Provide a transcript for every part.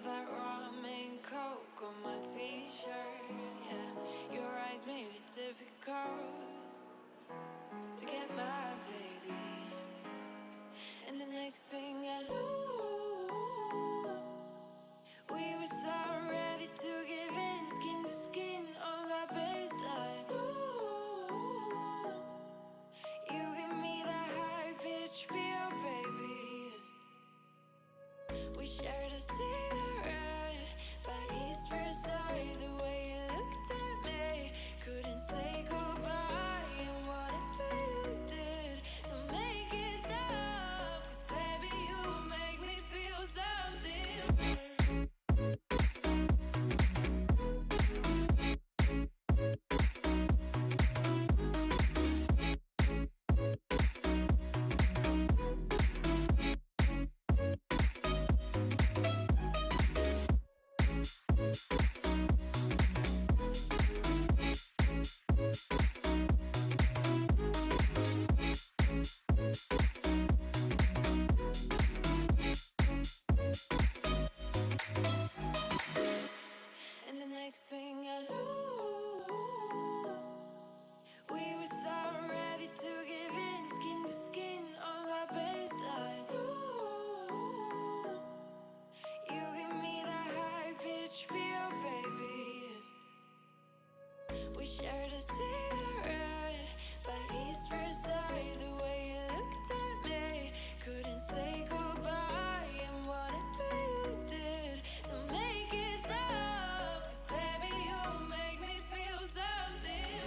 Spill that rum and coke on my t-shirt, yeah. Your eyes made it difficult to get my baby. And the next thing I knew, we were so ready to give in, skin to skin on that baseline. Ooh, you give me that high-pitched feel, baby. We shared a cigarette by East Versailles. The way you looked at me, couldn't say goodbye. And whatever you did to make it stop, 'cause baby, you make me feel something. And the next thing I knew, we were so ready to give in, skin to skin on that baseline. Ooh, you give me that high-pitched feel, baby. We shared a cigarette by East Versailles. The way you looked at me, couldn't say goodbye. And whatever you did to make it stop, 'cause baby, you make me feel something.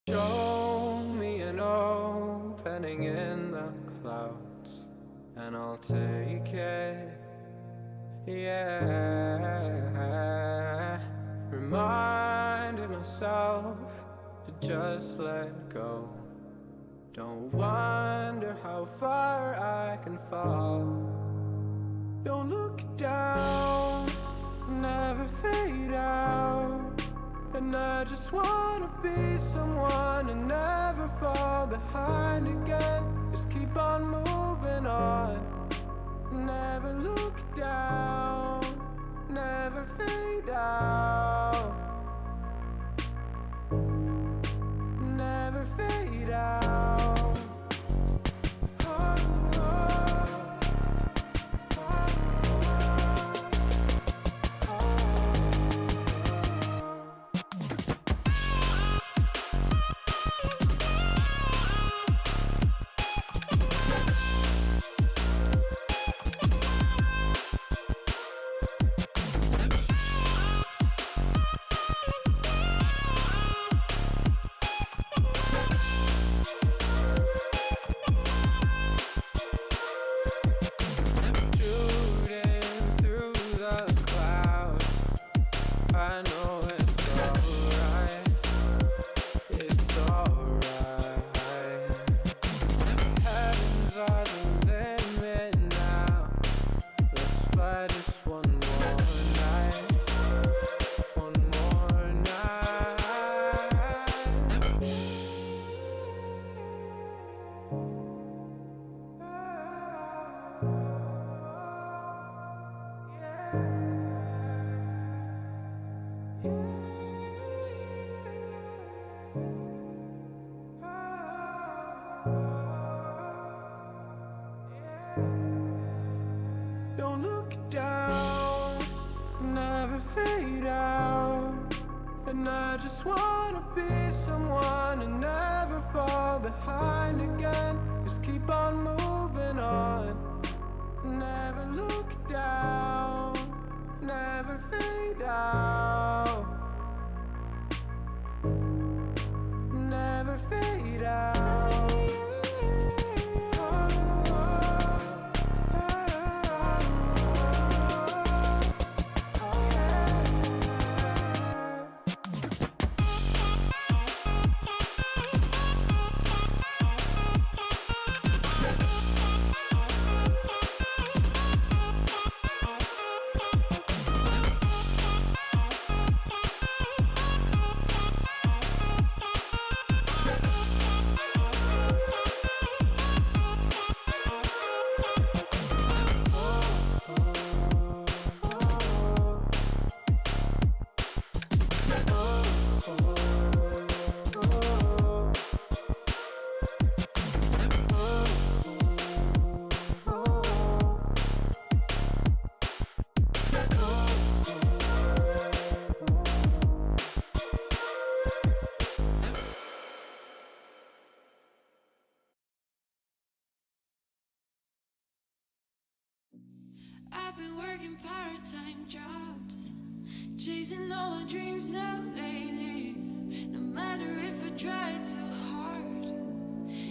Show me an opening in the clouds, and I'll take it, yeah. Reminding myself to just let go. Don't wonder how far I can fall. Don't look down, never fade out. And I just wanna be someone and never fall behind again. Just keep on moving on. Never look down, never fade out. Never fade out. Oh, oh, oh, oh. just wanna be someone and never fall behind again. Just keep on moving on. Never look down, never fade out. Never fade out. I've been working part-time jobs, chasing all my dreams now lately. No matter if I try too hard,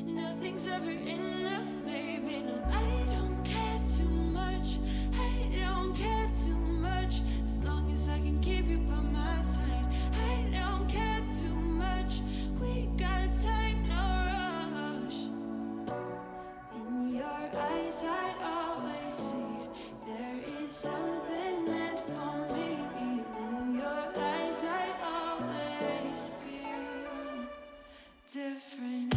nothing's ever enough, baby. No, I don't care too much, I don't care too much. As long as I can keep you by my side, I don't care too much. We got time, no rush. In your eyes I always see there is something meant for me. In your eyes I always feel different.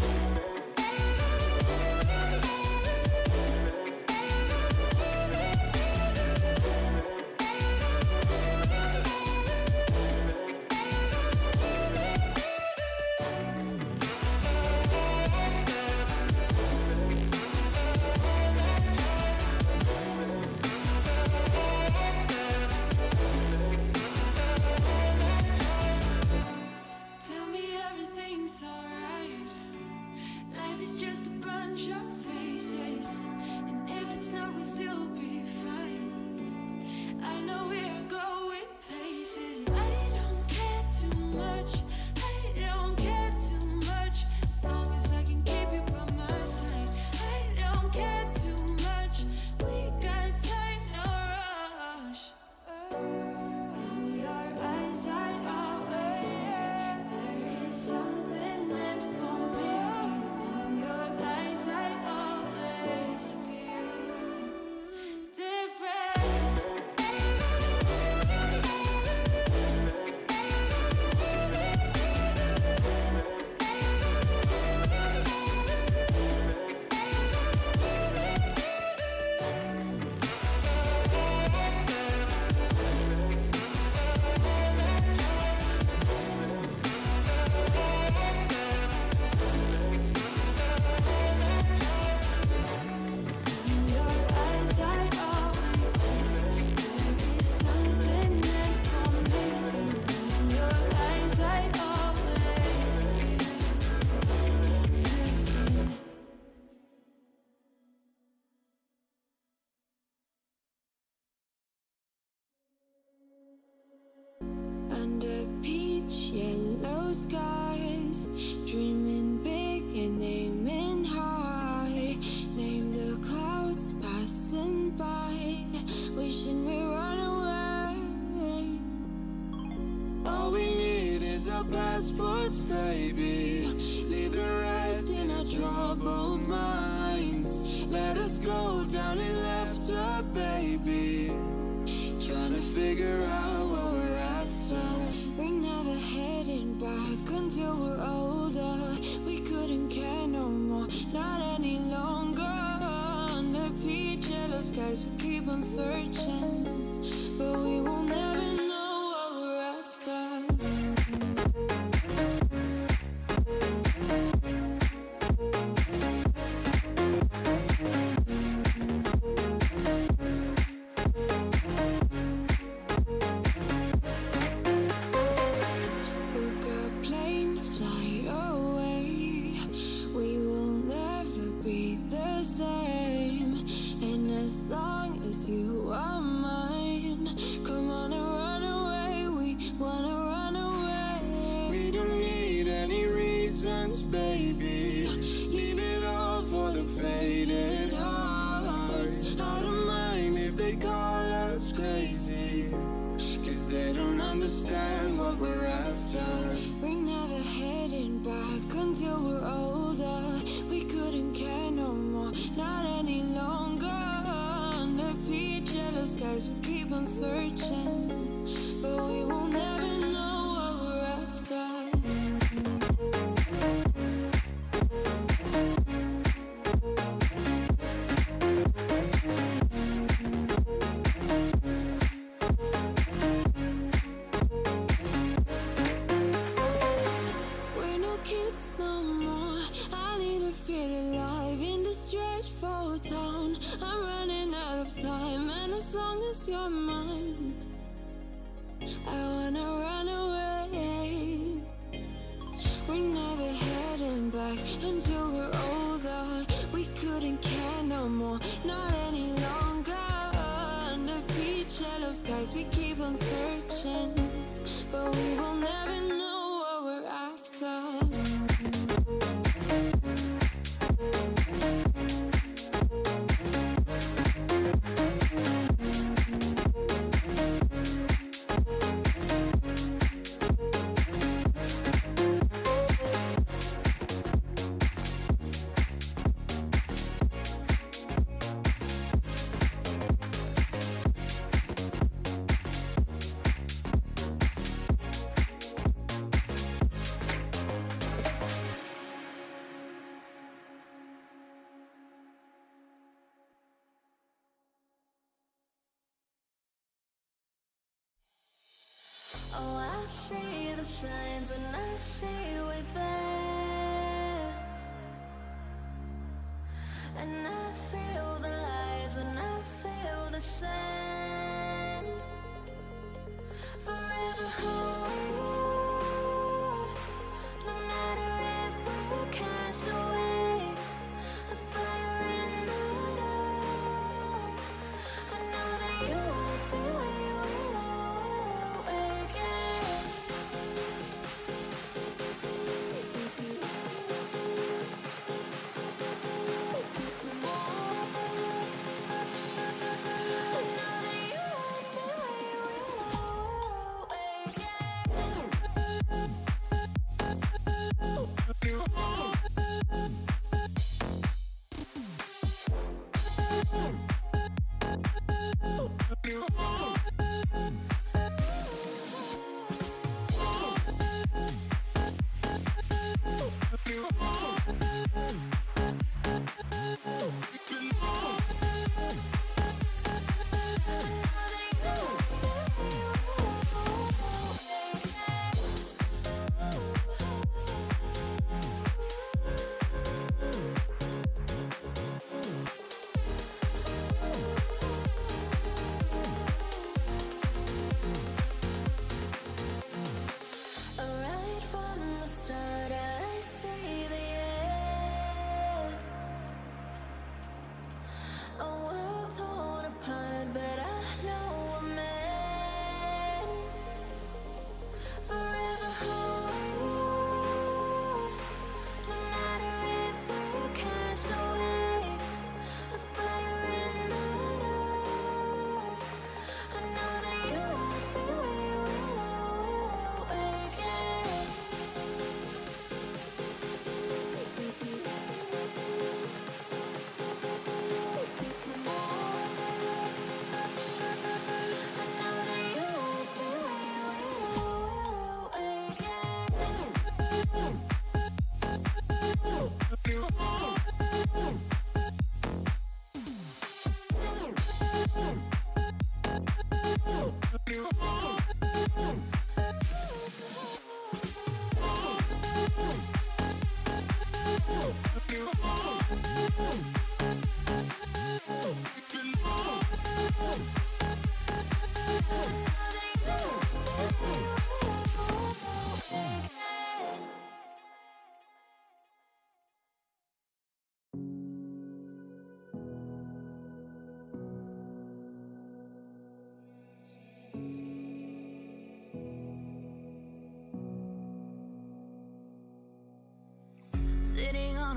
Tell me everything's alright. Life is just a bunch of phases, and if it's not, we'll still be fine. I know we're going places. I don't care too much, I don't care too much. As long as I can keep you by my side, I don't care too much. We got time, no rush. In your eyes I always see there is something meant for me. In your eyes I always feel different. In your eyes I always see there is something meant for me. In your eyes I always feel different. Under peach yellow skies, dreaming big and aiming high. Name the clouds passing by, wishing we run away. All we need is our passports, baby. Leave the rest in our troubled minds. Let us go down in laughter, baby. Trying to figure out what we're after. We're never heading back until we're older. We couldn't care no more, not any longer. Under peach yellow skies, we keep on searching, but we will never know what we're after. Book a songs, baby. Leave it all for the faded hearts. I don't mind if they call us crazy, 'cause they don't understand what we're after. We're never heading back until we're older. We couldn't care no more, not any longer. Under peach yellow skies, we keep on searching, but we won't ever know what we're after. We're no kids no more. I need to feel alive in this dreadful town. I'm running out of time, and as long as you're mine, I wanna run away. We're never heading back until we're older. We couldn't care no more, not any longer. Under peach yellow skies, we keep on searching, but we will never know what we're after. Oh, I see the signs and I see we're there, and I feel the lies and I feel the sand. Forever hold, no matter if we're cast away, a fire in the dark. I know that you won't be waiting again.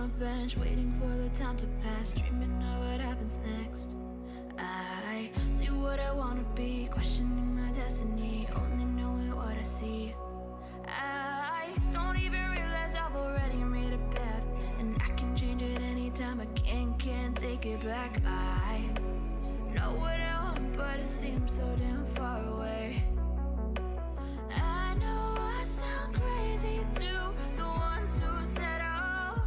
bench, waiting for the time to pass, dreaming of what happens next. I see what I wanna be, questioning my destiny, only knowing what I see. I don't even realize I've already made a path, and I can change it anytime. I can't take it back. I know what I want, but it seems so damn far away. I know I sound crazy to the ones who said oh.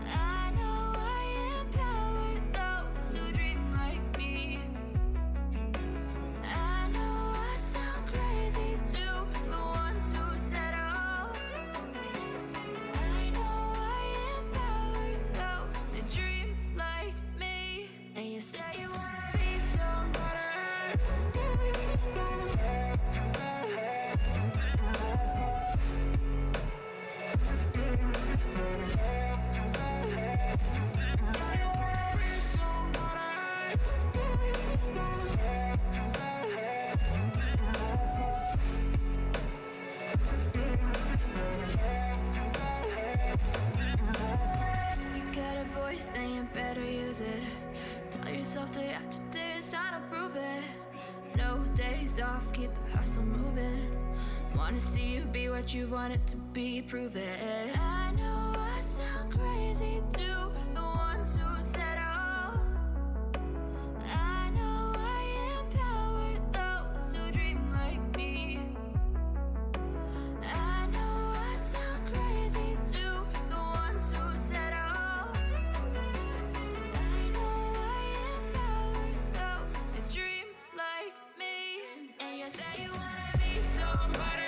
I know I empower those who dream like me. I know I sound crazy to the ones who said oh. I know I empower those who dream like me. And you say you wanna be somebody. You got a voice, then you better use it. Tell yourself day after day it's time to prove it. No days off, keep the hustle moving. Wanna see you be what you wanted to be, prove it. I know I sound crazy to the ones who said oh. I know I empower those who dream like me. I know I sound crazy to the ones who said oh. I know I empower those who dream like me. And you say you wanna be somebody.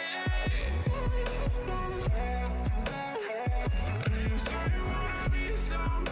And you say you wanna be somebody.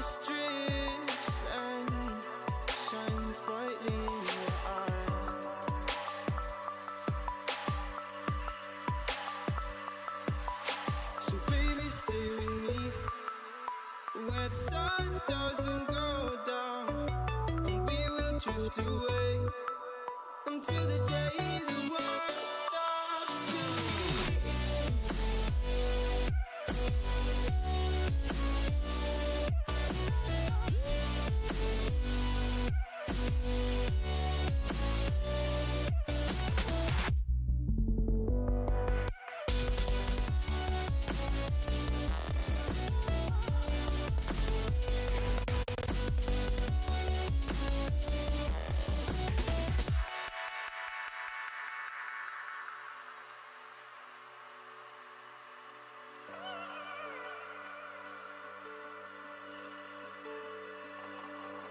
just drifts and shines brightly in your eye. So baby, stay with me where the sun doesn't go down, and we will drift away until the day the world stops spinning.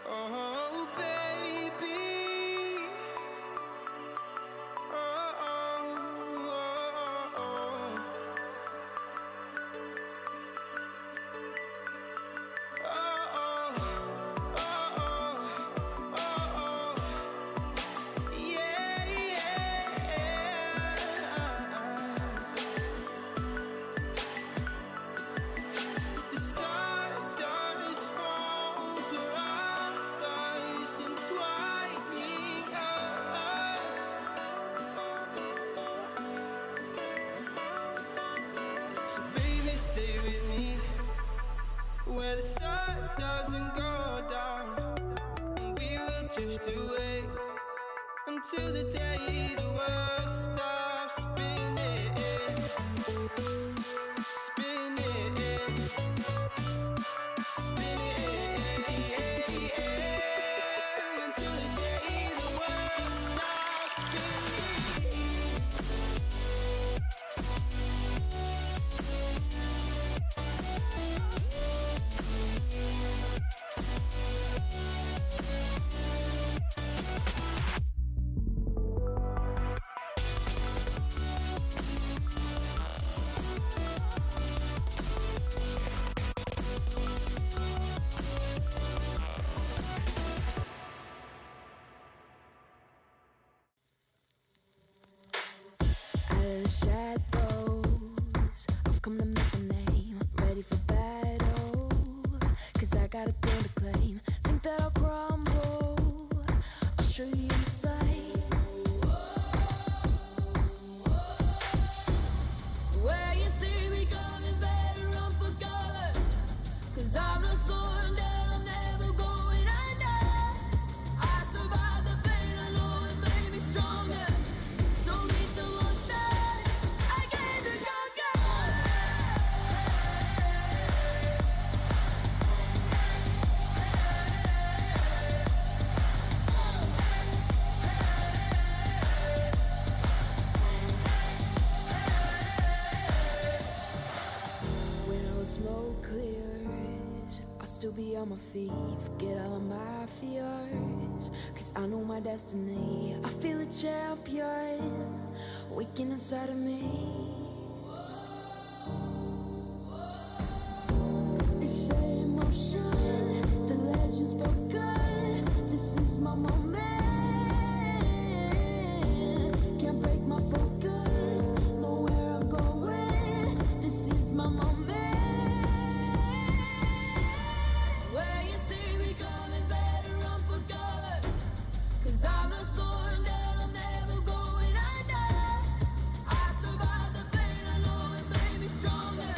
Oh, baby. Oh, oh, oh, oh. Oh, oh, oh, oh, oh. Yeah, yeah. The stars falls around us, entwining us. So baby, stay with me where the sun doesn't go down, and we will drift away until the day the world stops spinning, spinning, spinning, until the day the world stops spinning. Out of the shadows, I've come to make a name. Ready for battle, 'cause I got a throne to claim. Think that I'll crumble, I'll show you in the slide. Where you see me coming, better run for cover, 'cause I'm not slowing down, I'm never going under. I survived the pain, I know it made me stronger. So meet the monster I came to conquer. When all the smoke clears, I'll still be on my feet. Forget all of my fears, 'cause I know my destiny. I feel a champion waking inside of me. It's set in motion, the legend's spoken. This is my moment. Can't break my focus, know where I'm going. This is my moment. Where you see me coming, better run for cover, 'cause I'm not slowing down, I'm never going under. I survived the pain, I know it made me stronger.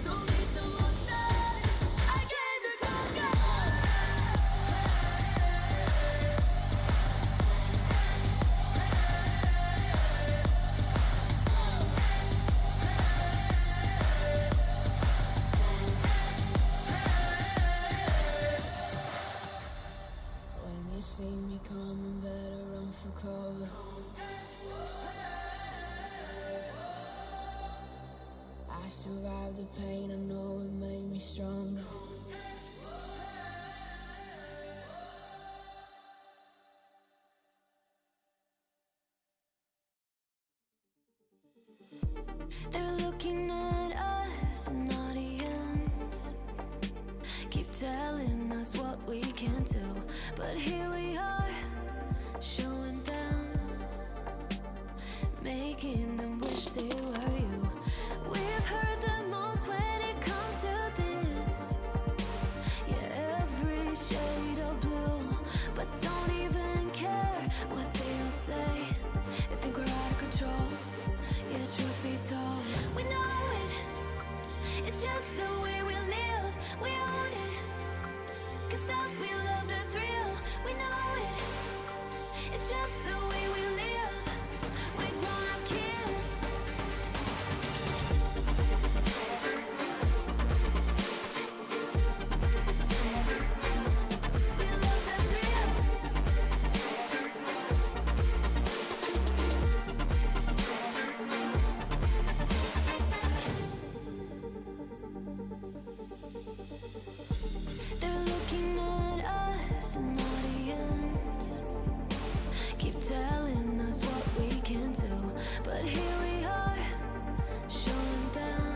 So meet the monster I came to conquer. When you see me coming, better run for cover. I survived the pain, I know it made me stronger. They're looking at us, an audience. Keep telling us what we can do. But here we are, showing them, making them wish they were you. We've heard the most when it comes to this. Yeah, every shade of blue, but don't even care what they'll say. They think we're out of control. Yeah, truth be told, we know it. It's just the way we live. We own it. 'Cause stop, we love the thrill. We know it. It's just the way we live. We're grown-up kids. We love the thrill. They're looking at us, an audience. Keep telling us what we can do. But here we are, showing them,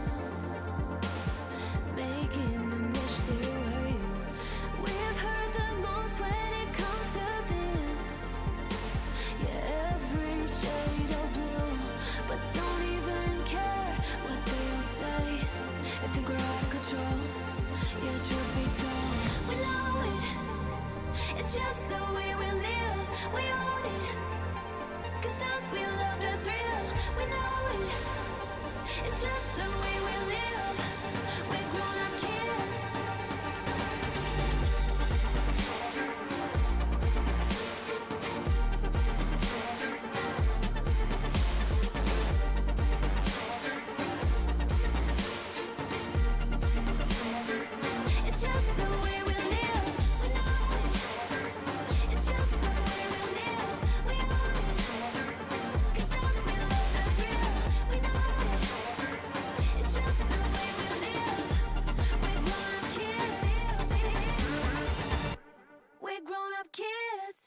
making them wish they were you. We've heard the most when it comes to this. Yeah, every shade of blue, but don't even care what they'll say. They think we're out of control. Yeah, truth be told, we know it. It's just the way we live. We own it. 'Cause stop, we love the thrill. We know it. It's just the way we live. We're grown-up kids. It's just the way we live. We know it. It's just the way we live. We own it. 'Cause stop, we love the thrill. We know it. It's just the way we live. We're grown-up kids. We're grown-up kids.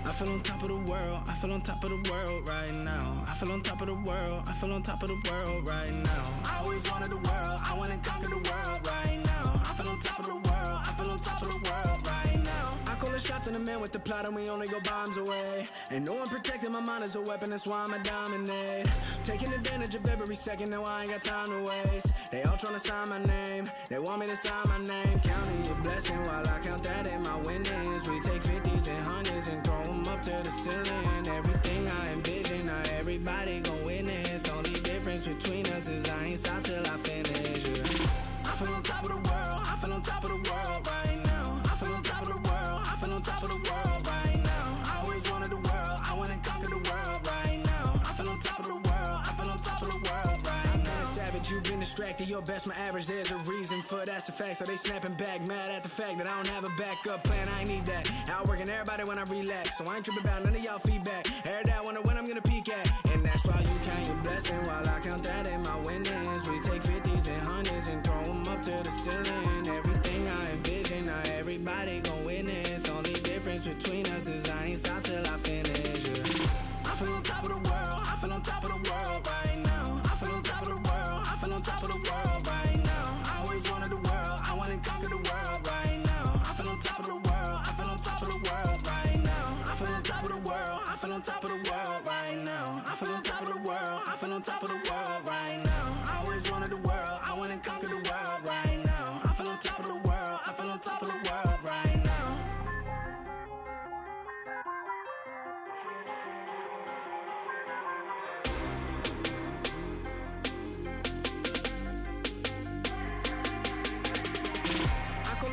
I feel on top of the world, I feel on top of the world right now. I feel on top of the world, I feel on top of the world right now. I always wanted the world, I wanna conquer the world right now. I feel on top of the world, I feel on top of the world right now. I call the shots in the man with the plot and we only go bombs away. Ain't no one protecting my mind as a weapon, that's why I'ma dominate. Taking advantage of every second, now I ain't got time to waste. They all tryna sign my name, they want me to sign my name. Counting your blessing while I count that in my winnings. We take 50s and 100s and throw them up to the ceiling. Everything I envision, now everybody gon' witness. Only difference between us is I ain't stop till I finish. Yeah. I feel on top of the world, I feel on top of the world right now. I feel on top of the world, I feel on top of the world right now. I always wanted the world, I wanna conquer the world right now. I feel on top of the world, I feel on top of the world right now. Savage, you've been distracted, your best my average, there's a reason for that's a fact. So they snapping back, mad at the fact that I don't have a backup plan, I ain't need that. Outworking everybody when I relax, so I ain't tripping about none of y'all feedback. Heard that, wonder when I'm gonna peak at. And that's why you count your blessing while I count that in my winnings. We take 50s and 100s and throw them up to the ceiling. Everything I envision, now everybody gon' witness. Only difference between us is I ain't stop till I finish. Yeah. I feel on top of the world, I feel on top of the world right now. I feel on top of the world, I feel on top of the world right now. I always wanted the world, I wanna conquer the world right now. I feel on top of the world, I feel on top of the world right now. I feel on top of the world, I feel on top of the world right now. I feel on top of the world, I feel on top of the world right now. I always wanted the world, I wanna conquer the world right now. I feel on top of the world, I feel on top of the world right now.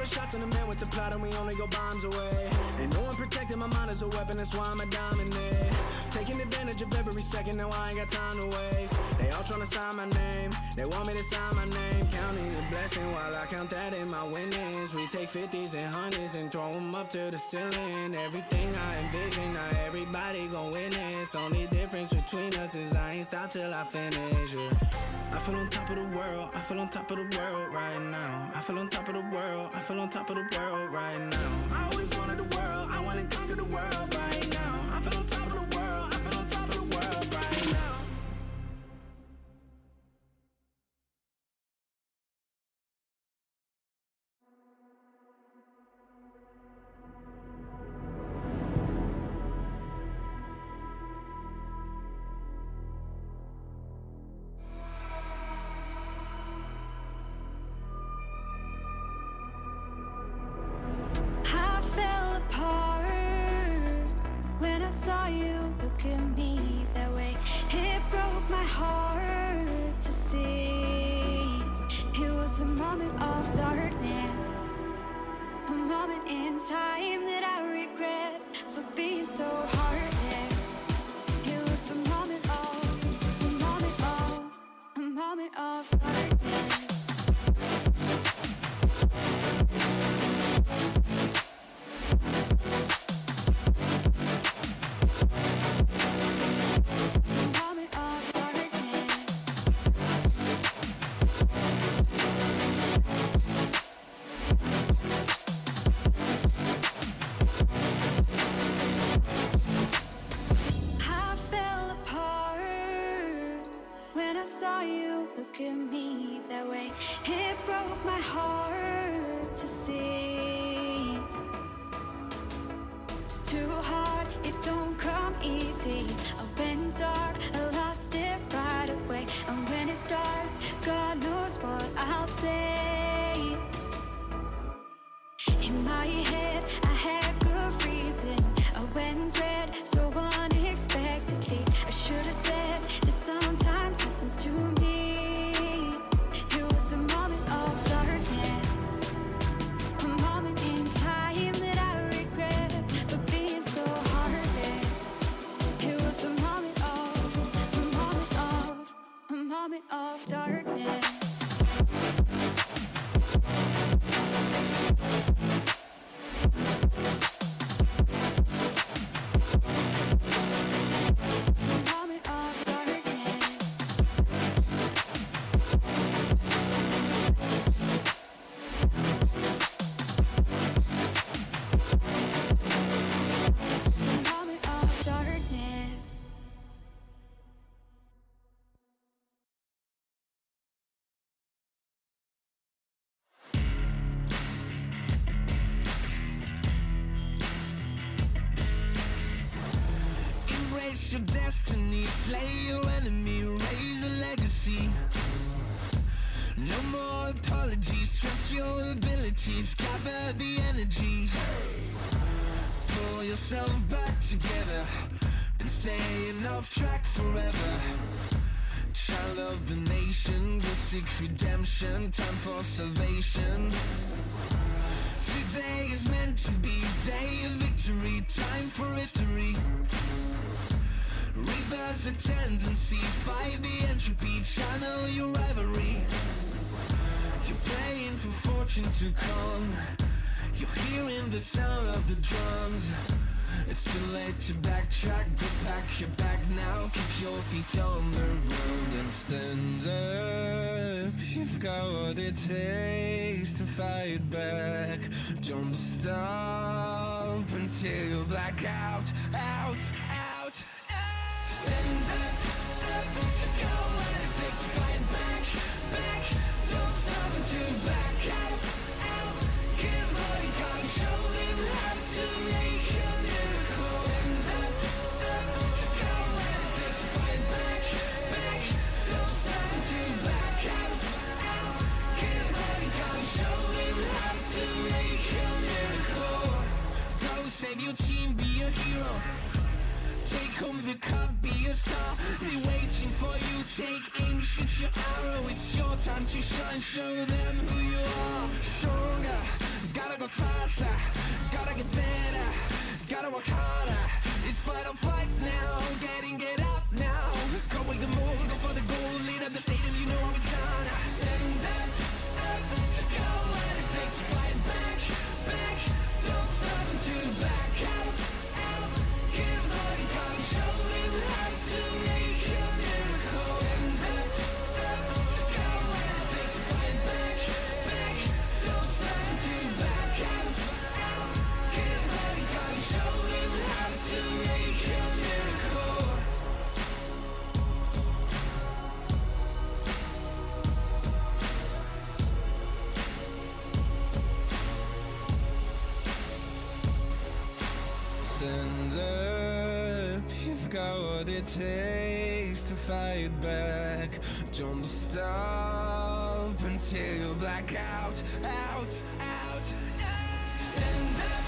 Shots in the man with the plot and we only go bombs away. Ain't no one protecting my mind as a weapon, that's why I'ma dominate. Taking advantage of every second, now I ain't got time to waste. They all tryna sign my name, they want me to sign my name. Counting your blessing while I count that in my winnings. We take 50s and 100s and throw them up to the ceiling. Everything I envision, now everybody gon' witness. Only difference between us is I ain't stop till I finish. Yeah. I feel on top of the world, I feel on top of the world right now. I feel on top of the world, I feel on top of the world right now. I always wanted the world, I wanna conquer the world right now. I feel on top of the world, I feel on top of the world right now. moment of darkness, a moment in time that I regret for being so heartless. It was a moment of darkness. Look at me that way. It broke my heart to see. It's too hard, it don't come easy. I went dark, I lost it right away. And when it starts, God knows what I'll say. In my head, I had good reason. I went red so unexpectedly. I should have said that sometimes happens to me. Of darkness. Your destiny, slay your enemy, raise a legacy. No more apologies, trust your abilities, gather the energies. Pull yourself back together, been staying off track forever. Child of the nation, go seek redemption, time for salvation. Today is meant to be day of victory, time for history. Reverse a tendency, fight the entropy, channel your rivalry. You're praying for fortune to come, you're hearing the sound of the drums. It's too late to backtrack, go pack your bag now. Keep your feet on the road and stand up. You've got what it takes to fight back. Don't stop until you black out, out, out. Stand up, you've got what it takes to fight back, back. Don't stop until you back out, out. Give all you got, show them how to make a miracle. Stand up, you've got what it takes to fight back, back. Don't stop until you back out, out. Give all you got, show them how to make a miracle. Go save your team, be a hero. Take home the cup, be a star. They're waiting for you, take aim, shoot your arrow. It's your time to shine, show them who you are. Stronger, gotta go faster, gotta get better, gotta work harder. It's fight or flight now, get up now. Go with the move, go for the goal, lead up the stadium, you know how it's done. Stand up, you've got what it takes to fight back, back. Don't stop until you back out, out. Give all you got, show them how to make a miracle. Stand up, you've got what it takes to fight back, back. Don't stop until you back out, out. Give all you got, show them how to make a miracle. Stand up, you've got what it takes to fight back. Don't stop until you black out, out, out. Stand up,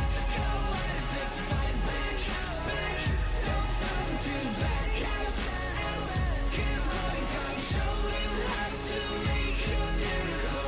you've got what it takes to fight back, back. Don't stop until you back out, out. Give all you got, show them how to make a miracle.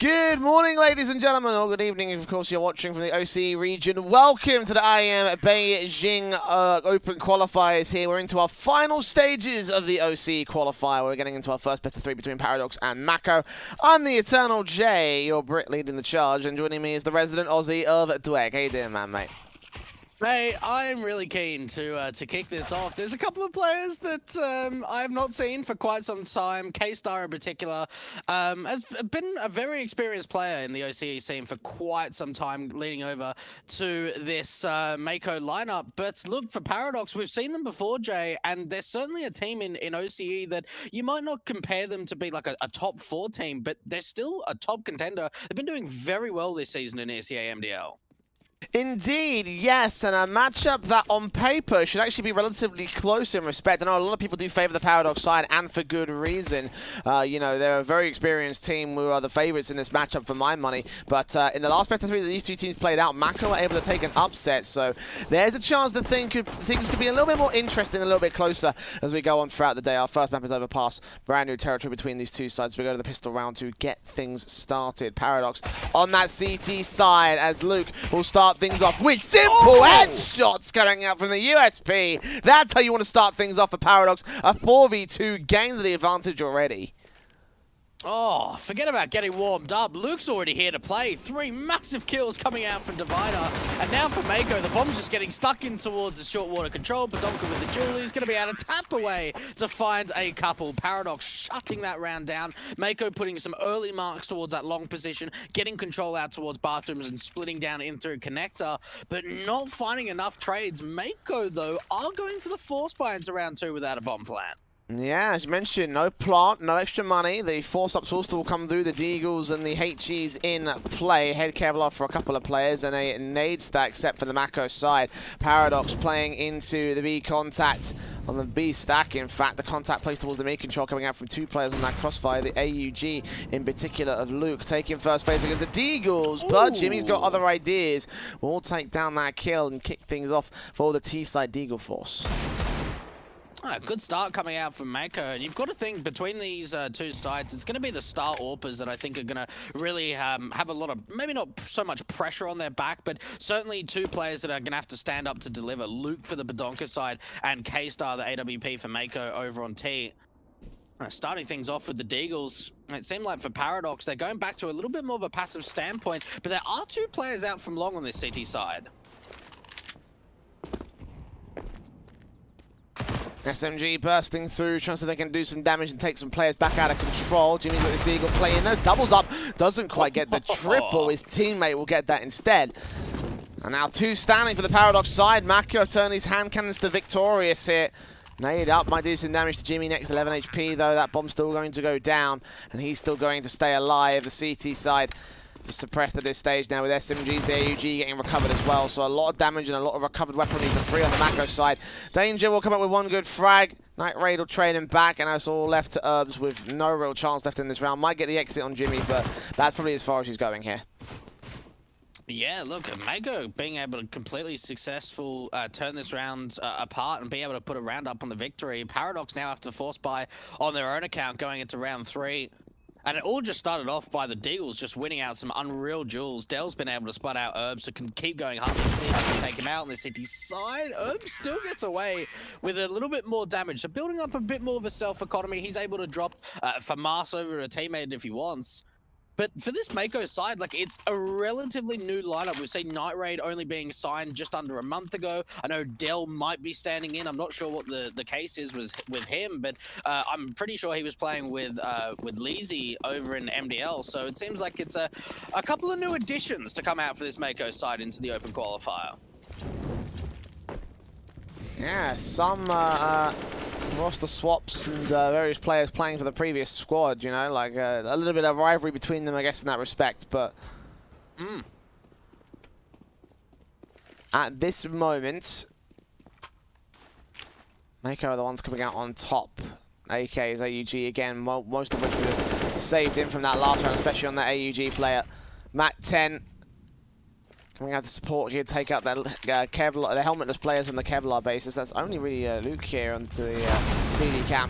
Good morning, ladies and gentlemen, or good evening, of course, you're watching from the OCE region. Welcome to the IEM Beijing Open Qualifiers here. We're into our final stages of the OCE Qualifier. We're getting into our first best of three between Paradox and Mako. I'm the Eternal J, your Brit leading the charge, and joining me is the resident Aussie of Dweck. How you doing, man, mate? Mate, I'm really keen to kick this off. There's a couple of players that I have not seen for quite some time. K-Star in particular has been a very experienced player in the OCE scene for quite some time, leading over to this Mako lineup. But look, for Paradox, we've seen them before, Jay, and they're certainly a team in OCE that you might not compare them to be like a top 4 team, but they're still a top contender. They've been doing very well this season in ECA MDL. Indeed, yes, and a matchup that on paper should actually be relatively close in respect. I know a lot of people do favour the Paradox side, and for good reason. You know, they're a very experienced team who are the favourites in this matchup for my money. But in the last best of three that these two teams played out, Mako were able to take an upset. So there's a chance that things could be a little bit more interesting, a little bit closer as we go on throughout the day. Our first map is overpass, brand new territory between these two sides. We go to the pistol round to get things started. Paradox on that CT side as Luke will start things off with simple headshots coming out from the USP. That's how you want to start things off for Paradox. A 4v2 gained the advantage already. Oh, forget about getting warmed up. Luke's already here to play. 3 massive kills coming out from Divider. And now for Mako, the bomb's just getting stuck in towards the short water control. Badonka with the Julie is going to be able to tap away to find a couple. Paradox shutting that round down. Mako putting some early marks towards that long position, getting control out towards bathrooms and splitting down into a connector, but not finding enough trades. Mako, though, are going for the force buy into round 2 without a bomb plant. Yeah, as you mentioned, no plant, no extra money. The force-ups will still come through. The Deagles and the HEs in play. Head Kevlar for a couple of players and a nade stack set for the Mako side. Paradox playing into the B contact on the B stack. In fact, the contact placed towards the mid control coming out from 2 players on that crossfire. The AUG in particular of Luke taking first phase against the Deagles. But Jimmy's got other ideas. We'll take down that kill and kick things off for the T-side Deagle force. Good start coming out from Mako. And you've got to think between these two sides, it's going to be the star AWPers that I think are going to really have a lot of, maybe not so much pressure on their back, but certainly 2 players that are going to have to stand up to deliver. Luke for the Badonka side and K-Star, the AWP for Mako over on T. Starting things off with the Deagles, it seemed like for Paradox, they're going back to a little bit more of a passive standpoint, but there are 2 players out from long on this CT side. SMG bursting through, trying so they can do some damage and take some players back out of control. Jimmy's got this Deagle playing, no doubles up, doesn't quite get the triple. His teammate will get that instead. And now 2 standing for the Paradox side. Mako turn his hand cannons to victorious here. Nade up, might do some damage to Jimmy next, 11 HP though. That bomb's still going to go down, and he's still going to stay alive. The CT side suppressed at this stage now with SMGs, the AUG getting recovered as well. So a lot of damage and a lot of recovered weaponry for free on the Mako side. Danger will come up with 1 good frag. Night Raid will trade him back, and that's all left to Herbs with no real chance left in this round. Might get the exit on Jimmy, but that's probably as far as he's going here. Yeah, look, Mako being able to completely successful turn this round apart and be able to put a round up on the victory. Paradox now have to force buy on their own account going into round 3. And it all just started off by the Deagles just winning out some unreal jewels. Dell's been able to spot out Herbs, so can keep going hunting, see if he can take him out on the city side. Herbs still gets away with a little bit more damage. So building up a bit more of a self-economy, he's able to drop FAMAS over a teammate if he wants. But for this Mako side, like, it's a relatively new lineup. We've seen Night Raid only being signed just under a month ago. I know Dell might be standing in. I'm not sure what the case is with him, but I'm pretty sure he was playing with Leezy over in MDL. So it seems like it's a couple of new additions to come out for this Mako side into the Open Qualifier. Yeah, some roster swaps and various players playing for the previous squad, you know, like a little bit of rivalry between them, I guess, in that respect. But at this moment, Mako are the ones coming out on top. AK's AUG again, most of which were just saved in from that last round, especially on that AUG player. Matt 10. Coming out to support here, take out that Kevlar, the helmetless players on the Kevlar basis. That's only really Luke here onto the CD cam.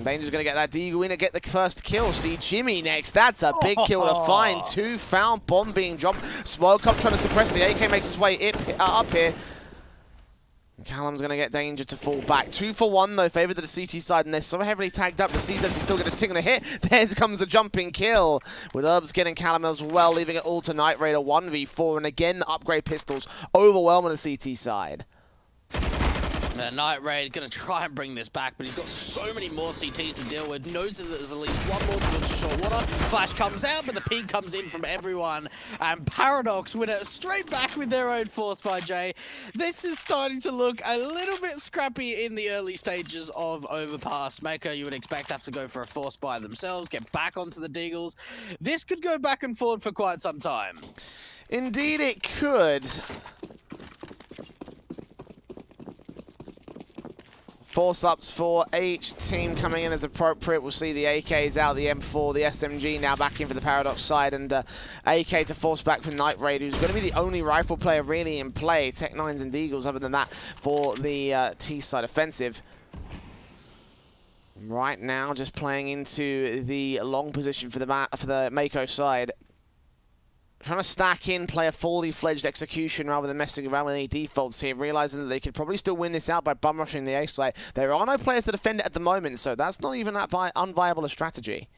Danger's going to get that Deagle in to get the first kill. See Jimmy next. That's a big kill to find. 2 found. Bomb being dropped. Smoke up trying to suppress. The AK makes its way up here. Callum's going to get Danger to fall back. 2 for 1 though, favored to the CT side, and they're so heavily tagged up. The CZ is still going to take on a hit. There comes a jumping kill. With Herbs getting Callum as well, leaving it all to Night Raider 1v4. And again, the upgrade pistols overwhelming the CT side. Night Raid gonna try and bring this back, but he's got so many more CTs to deal with. Knows that there's at least one more to go to short water. Flash comes out, but the peek comes in from everyone. And Paradox win it straight back with their own force by Jay. This is starting to look a little bit scrappy in the early stages of Overpass. Mako, you would expect, have to go for a force by themselves, get back onto the Deagles. This could go back and forth for quite some time. Indeed it could. Force ups for each team coming in as appropriate. We'll see the AKs out, the M4, the SMG now back in for the Paradox side, and AK to force back for Night Raid, who's going to be the only rifle player really in play. Tech-9s and Deagles other than that for the T side offensive. Right now just playing into the long position for the Mako side. Trying to stack in, play a fully fledged execution rather than messing around with any defaults here, realizing that they could probably still win this out by bum rushing the A site. There are no players to defend it at the moment, so that's not even that unviable a strategy.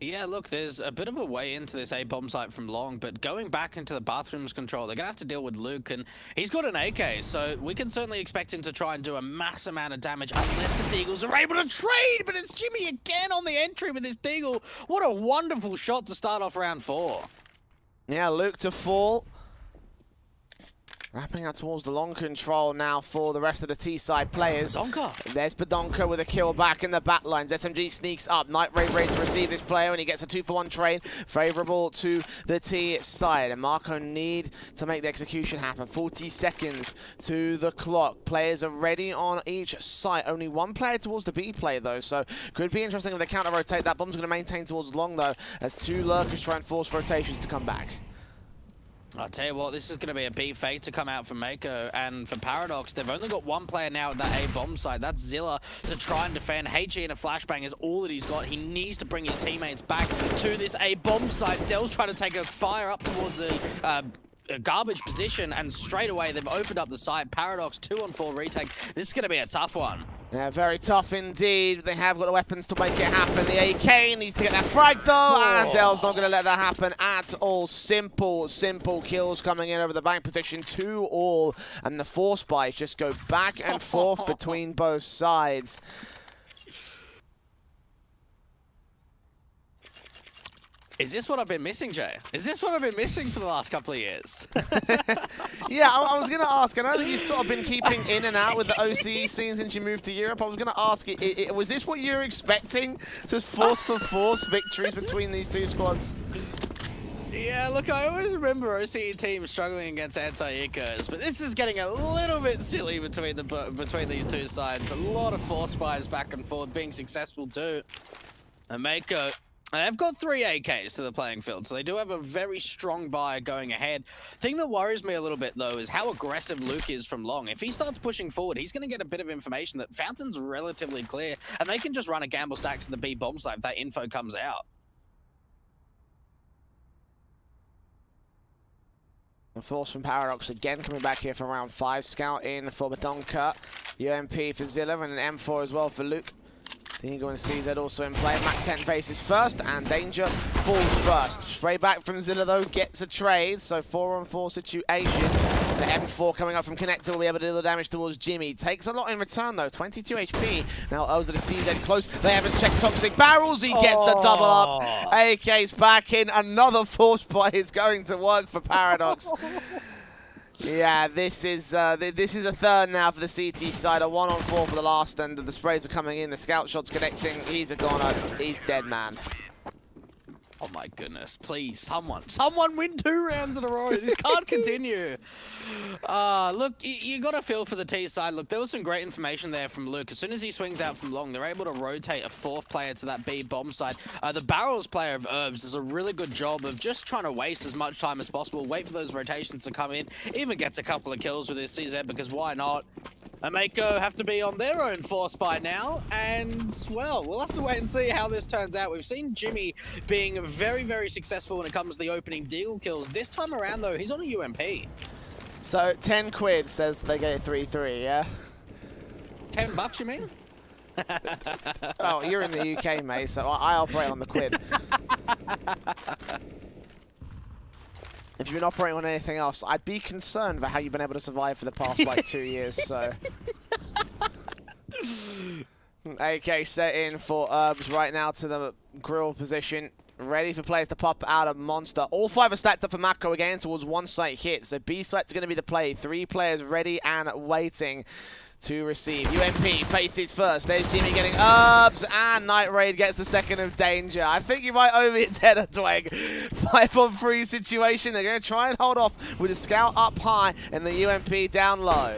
Yeah, look, there's a bit of a way into this A bomb site from long, but going back into the bathrooms control, they're going to have to deal with Luke, and he's got an AK, so we can certainly expect him to try and do a mass amount of damage unless the Deagles are able to trade, but it's Jimmy again on the entry with this Deagle. What a wonderful shot to start off round 4. Yeah, Luke to fall. Wrapping out towards the long control now for the rest of the T-side players. Badonka. There's Badonka with a kill back in the back lines. SMG sneaks up. Night Raid ready to receive this player, and he gets a 2-for-1 trade. Favorable to the T-side. And Mako need to make the execution happen. 40 seconds to the clock. Players are ready on each site. Only one player towards the B play, though, so could be interesting if they counter-rotate. That bomb's going to maintain towards long, though, as 2 lurkers try and force rotations to come back. I'll tell you what, this is going to be a B fake to come out from Mako, and for Paradox, they've only got one player now at that A bomb site. That's Zilla to try and defend. HG in a flashbang is all that he's got. He needs to bring his teammates back to this A bomb site. Dell's trying to take a fire up towards the garbage position, and straight away they've opened up the site. Paradox 2-on-4 retake. This is going to be a tough one. Yeah, very tough indeed. They have got the weapons to make it happen. The AK needs to get that frag though, and Dell's not going to let that happen at all. Simple kills coming in over the bank position, 2-all, and the force buys just go back and forth between both sides. Is this what I've been missing, Jay? Is this what I've been missing for the last couple of years? Yeah, I was going to ask. I know that you've sort of been keeping in and out with the OCE scene since you moved to Europe. I was going to ask, was this what you were expecting? Just force victories between these two squads? Yeah, look, I always remember OCE teams struggling against anti-ecos, but this is getting a little bit silly between these two sides. A lot of force buys back and forth, being successful too. And Mako, they've got 3 AKs to the playing field, so they do have a very strong buy going ahead. Thing that worries me a little bit, though, is how aggressive Luke is from long. If he starts pushing forward, he's going to get a bit of information that Fountain's relatively clear, and they can just run a gamble stack to the B bomb site if that info comes out. The force from Paradox again coming back here for round 5. Scout in for Badonka. UMP for Zilla, and an M4 as well for Luke. Dingo and CZ also in play. Mac 10 faces first, and Danger falls first. Spray back from Zilla, though, gets a trade, so 4-on-4 situation. The M4 coming up from Connector will be able to do the damage towards Jimmy. Takes a lot in return, though. 22 HP. Now O's to the CZ close. They haven't checked Toxic Barrels. He gets a double up. AK's back in. Another force buy is going to work for Paradox. Yeah, this is a third now for the CT side. A 1-on-4 for the last, and the sprays are coming in. The scout shot's connecting. He's a goner. He's dead, man. Oh my goodness, please, someone win 2 rounds in a row. This can't continue. Look, you got to feel for the T side. Look, there was some great information there from Luke. As soon as he swings out from long, they're able to rotate a 4th player to that B bomb side. The Barrels player of Herbs does a really good job of just trying to waste as much time as possible, wait for those rotations to come in, even gets a couple of kills with his CZ, because why not? And Mako have to be on their own force by now, and, well, we'll have to wait and see how this turns out. We've seen Jimmy being very, very successful when it comes to the opening deagle kills. This time around, though, he's on a UMP. So 10 quid says they get 3-3, yeah? $10, you mean? Oh, you're in the UK, mate, so I operate on the quid. If you've been operating on anything else, I'd be concerned about how you've been able to survive for the past, like, 2 years, so... AK set in for Herbs right now to the grill position. Ready for players to pop out of Monster. All 5 are stacked up for Mako again towards one site hit. So B site's going to be the play. 3 players ready and waiting to receive. UMP faces first. There's Jimmy getting Herbs, and Night Raid gets the second of danger. I think you might overhit Dead Twig. 5-on-3 situation. They're going to try and hold off with a scout up high and the UMP down low.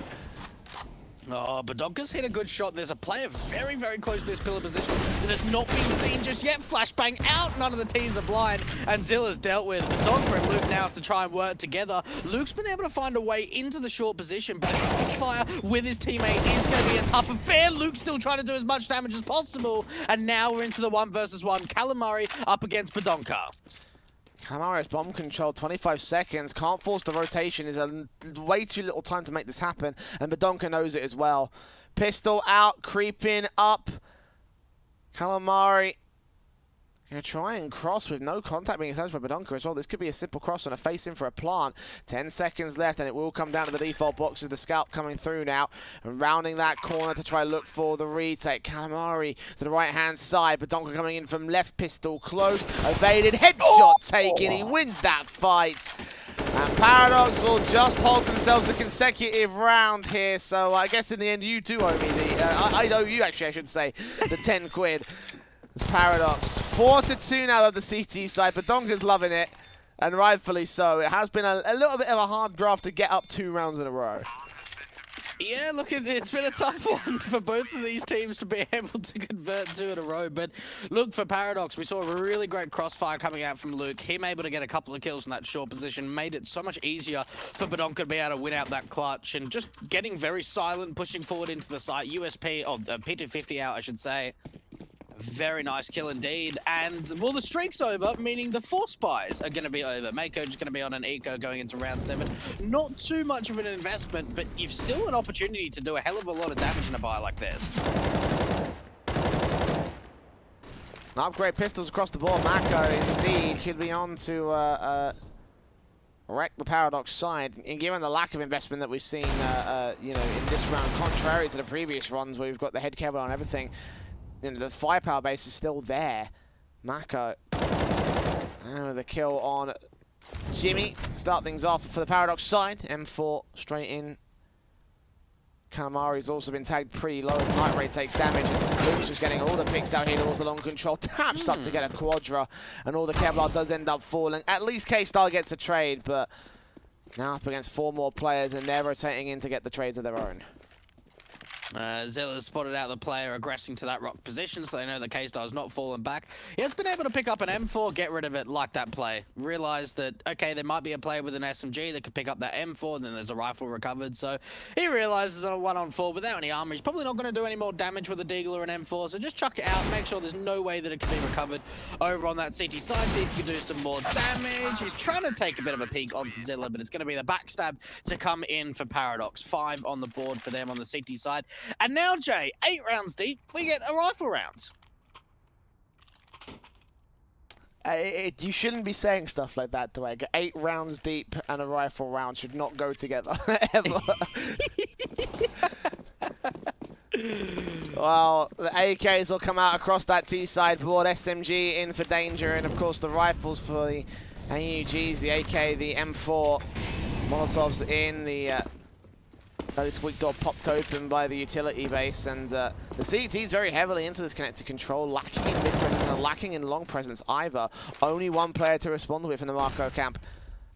Oh, Badonka's hit a good shot. There's a player very, very close to this pillar position that has not been seen just yet. Flashbang out. None of the teams are blind. And Zilla's dealt with. Badonka and Luke now have to try and work together. Luke's been able to find a way into the short position, but Crossfire with his teammate is going to be a tough affair. Luke's still trying to do as much damage as possible. And now we're into the 1 versus 1. Calamari up against Badonka. Calamari's bomb control, 25 seconds. Can't force the rotation. There's way too little time to make this happen. And Badonka knows it as well. Pistol out, creeping up. Calamari gonna try and cross with no contact being established by Badonka as well. This could be a simple cross and a face in for a plant. 10 seconds left, and it will come down to the default boxes. The scout coming through now and rounding that corner to try and look for the retake. Calamari to the right-hand side. Badonka coming in from left, pistol close, evaded, headshot taken. He wins that fight. And Paradox will just hold themselves a consecutive round here. So I guess in the end, you do owe me the... I owe you, actually, I should say, the 10 quid. It's Paradox. 4-2 now of the CT side. Badonka's loving it, and rightfully so. It has been a little bit of a hard draft to get up 2 rounds in a row. Yeah, look, it's been a tough one for both of these teams to be able to convert 2 in a row. But look, for Paradox, we saw a really great crossfire coming out from Luke. Him able to get a couple of kills in that short position made it so much easier for Badonka to be able to win out that clutch. And just getting very silent, pushing forward into the site. USP, or P250 out, I should say. Very nice kill indeed. And, well, the streak's over, meaning the 4 spies are going to be over. Mako just going to be on an eco going into round 7. Not too much of an investment, but you've still an opportunity to do a hell of a lot of damage in a buy like this. Upgrade pistols across the board. Mako, indeed, could be on to wreck the Paradox side. And given the lack of investment that we've seen, you know, in this round, contrary to the previous runs where we've got the head cable on everything, you know, the firepower base is still there. Mako. The kill on Jimmy. Start things off for the Paradox side. M4 straight in. Calamari's also been tagged pretty low as Night Raid takes damage. Luke's just getting all the picks out here towards the long control. Taps up to get a Quadra. And all the Kevlar does end up falling. At least K-Star gets a trade, but now up against 4 more players, and they're rotating in to get the trades of their own. Zilla spotted out the player aggressing to that rock position, so they know that K-Star's not fallen back. He has been able to pick up an M4, get rid of it like that play. Realized that, okay, there might be a player with an SMG that could pick up that M4, and then there's a rifle recovered, so he realizes on a 1-on-4 without any armor, he's probably not going to do any more damage with a Deagle or an M4, so just chuck it out, make sure there's no way that it can be recovered over on that CT side, see if you can do some more damage. He's trying to take a bit of a peek onto Zilla, but it's going to be the backstab to come in for Paradox. 5 on the board for them on the CT side. And now, Jay, 8 rounds deep, we get a rifle round. You shouldn't be saying stuff like that, Dwayne. 8 rounds deep and a rifle round should not go together, ever. Well, the AKs will come out across that T-side board. SMG in for danger, and of course the rifles for the AUGs, the AK, the M4. Molotovs in, the early squeak door popped open by the utility base, and the CT's very heavily into this connected control, lacking in mid presence and lacking in long presence either. Only 1 player to respond with in the Mako camp.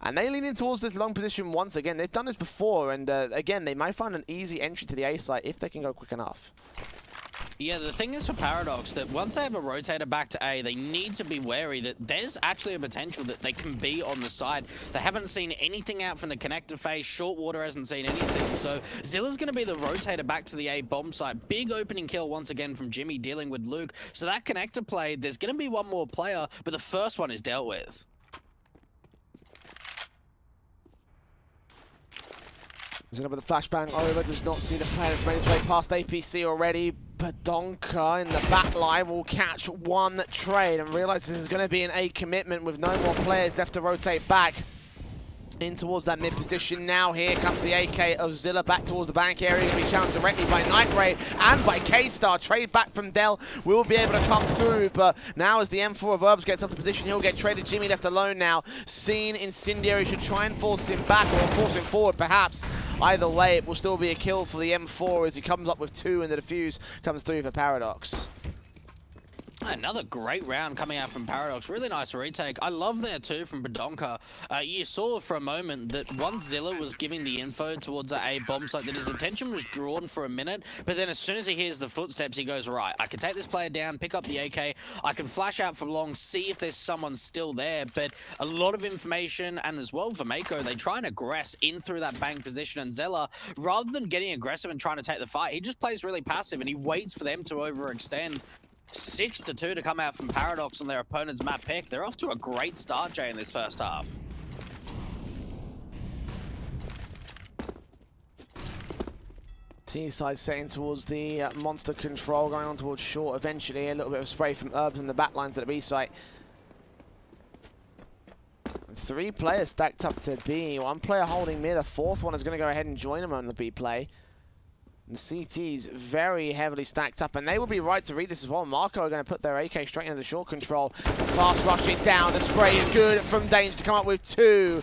And they lean in towards this long position once again. They've done this before, and again, they might find an easy entry to the A site if they can go quick enough. Yeah, the thing is for Paradox that once they have a rotator back to A, they need to be wary that there's actually a potential that they can be on the side. They haven't seen anything out from the connector phase. Shortwater hasn't seen anything. So Zilla's going to be the rotator back to the A bomb site. Big opening kill once again from Jimmy dealing with Luke. So that connector play, there's going to be one more player, but the first one is dealt with. Zilla with the flashbang over, does not see the player that's made his way past APC already. Badonka in the back line will catch one trade and realize this is going to be an A commitment with no more players left to rotate back in towards that mid position. Now here comes the AK of Zilla back towards the bank area. Going to be challenged directly by Nightray and by K-Star. Trade back from Dell will be able to come through, but now as the M4 of Herbs gets off the position, he'll get traded. Jimmy left alone now. Seen Incendiary should try and force him back or force him forward perhaps. Either way, it will still be a kill for the M4 as he comes up with 2 and the defuse comes through for Paradox. Another great round coming out from Paradox. Really nice retake. I love there too from Badonka. You saw for a moment that once Zilla was giving the info towards that A bomb site, that his attention was drawn for a minute, but then as soon as he hears the footsteps, he goes, right, I can take this player down, pick up the AK, I can flash out from long, see if there's someone still there, but a lot of information, and as well for Mako, they try and aggress in through that bank position, and Zilla, rather than getting aggressive and trying to take the fight, he just plays really passive and he waits for them to overextend. 6-2 to come out from Paradox on their opponent's map pick. They're off to a great start, Jay, in this first half. T-side setting towards the monster control, going on towards short eventually. A little bit of spray from Herbs in the back lines at the B site. 3 players stacked up to B. 1 player holding mid. A 4th one is going to go ahead and join him on the B play. The CT's very heavily stacked up, and they will be right to read this as well. Mako are going to put their AK straight into the short control. Fast rush it down. The spray is good from Danger to come up with 2.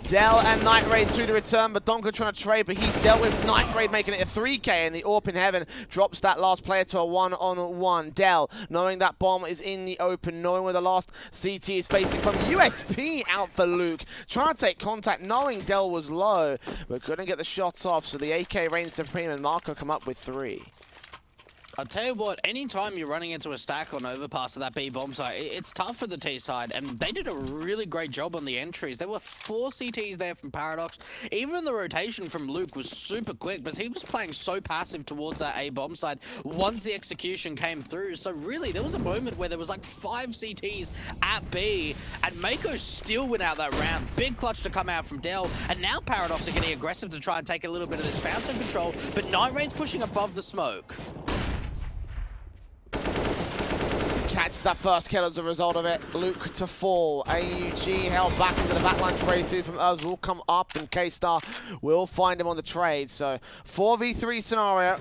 Dell and Night Raid through the return, but Donka trying to trade, but he's dealt with Night Raid making it a 3K, and the AWP in heaven drops that last player to a 1-on-1. Dell, knowing that bomb is in the open, knowing where the last CT is facing from USP out for Luke, trying to take contact, knowing Dell was low, but couldn't get the shots off, so the AK reigns supreme, and Marco come up with 3. I'll tell you what, anytime you're running into a stack on overpass of that B bomb site, it's tough for the T side, and they did a really great job on the entries. There were 4 CTs there from Paradox. Even the rotation from Luke was super quick, but he was playing so passive towards that A bomb side once the execution came through. So really, there was a moment where there was like 5 CTs at B, and Mako still went out that round. Big clutch to come out from Dell, and now Paradox are getting aggressive to try and take a little bit of this fountain control, but Night Raid's pushing above the smoke. Catches that first kill as a result of it. Luke to fall. AUG held back into the backline spray through from Herbs will come up, and K-Star will find him on the trade. So 4v3 scenario.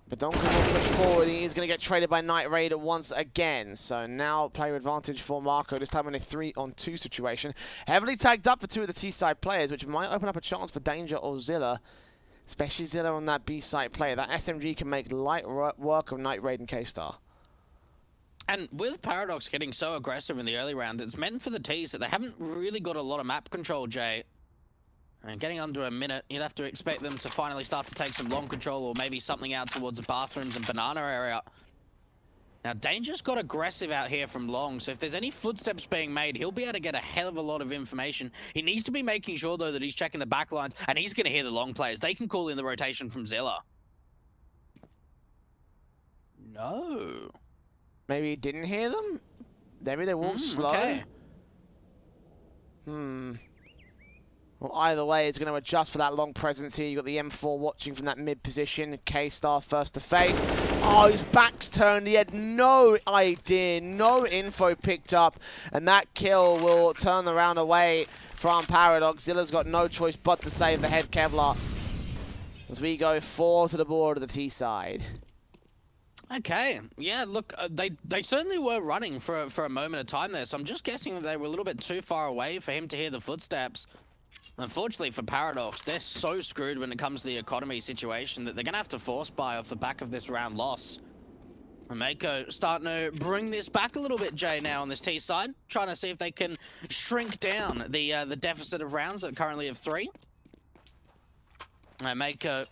But Donka will push forward. He is going to get traded by Night Raid once again. So now player advantage for Marco, this time in a 3-on-2 situation. Heavily tagged up for 2 of the T-side players, which might open up a chance for Danger or Zilla. Especially Zilla on that B-site play. That SMG can make light work of Night Raid and K-Star. And with Paradox getting so aggressive in the early round, it's meant for the T's that they haven't really got a lot of map control, Jay. And getting under a minute, you'd have to expect them to finally start to take some long control, or maybe something out towards the bathrooms and banana area. Now, Danger's got aggressive out here from long, so if there's any footsteps being made, he'll be able to get a hell of a lot of information. He needs to be making sure, though, that he's checking the back lines, and he's going to hear the long players. They can call in the rotation from Zilla. No. Maybe he didn't hear them? Maybe they walked slow? Okay. Well, either way, it's going to adjust for that long presence here. You've got the M4 watching from that mid position. K-Star first to face. Oh, his back's turned. He had no idea, no info picked up. And that kill will turn the round away from Paradox. Zilla's got no choice but to save the head Kevlar. As we go 4 to the board of the T side. Okay, yeah, look, they certainly were running for a moment of time there, so I'm just guessing that they were a little bit too far away for him to hear the footsteps. Unfortunately for Paradox, they're so screwed when it comes to the economy situation that they're going to have to force buy off the back of this round loss. And Mako starting to bring this back a little bit, Jay, now on this T side, trying to see if they can shrink down the deficit of rounds that currently have 3. Mako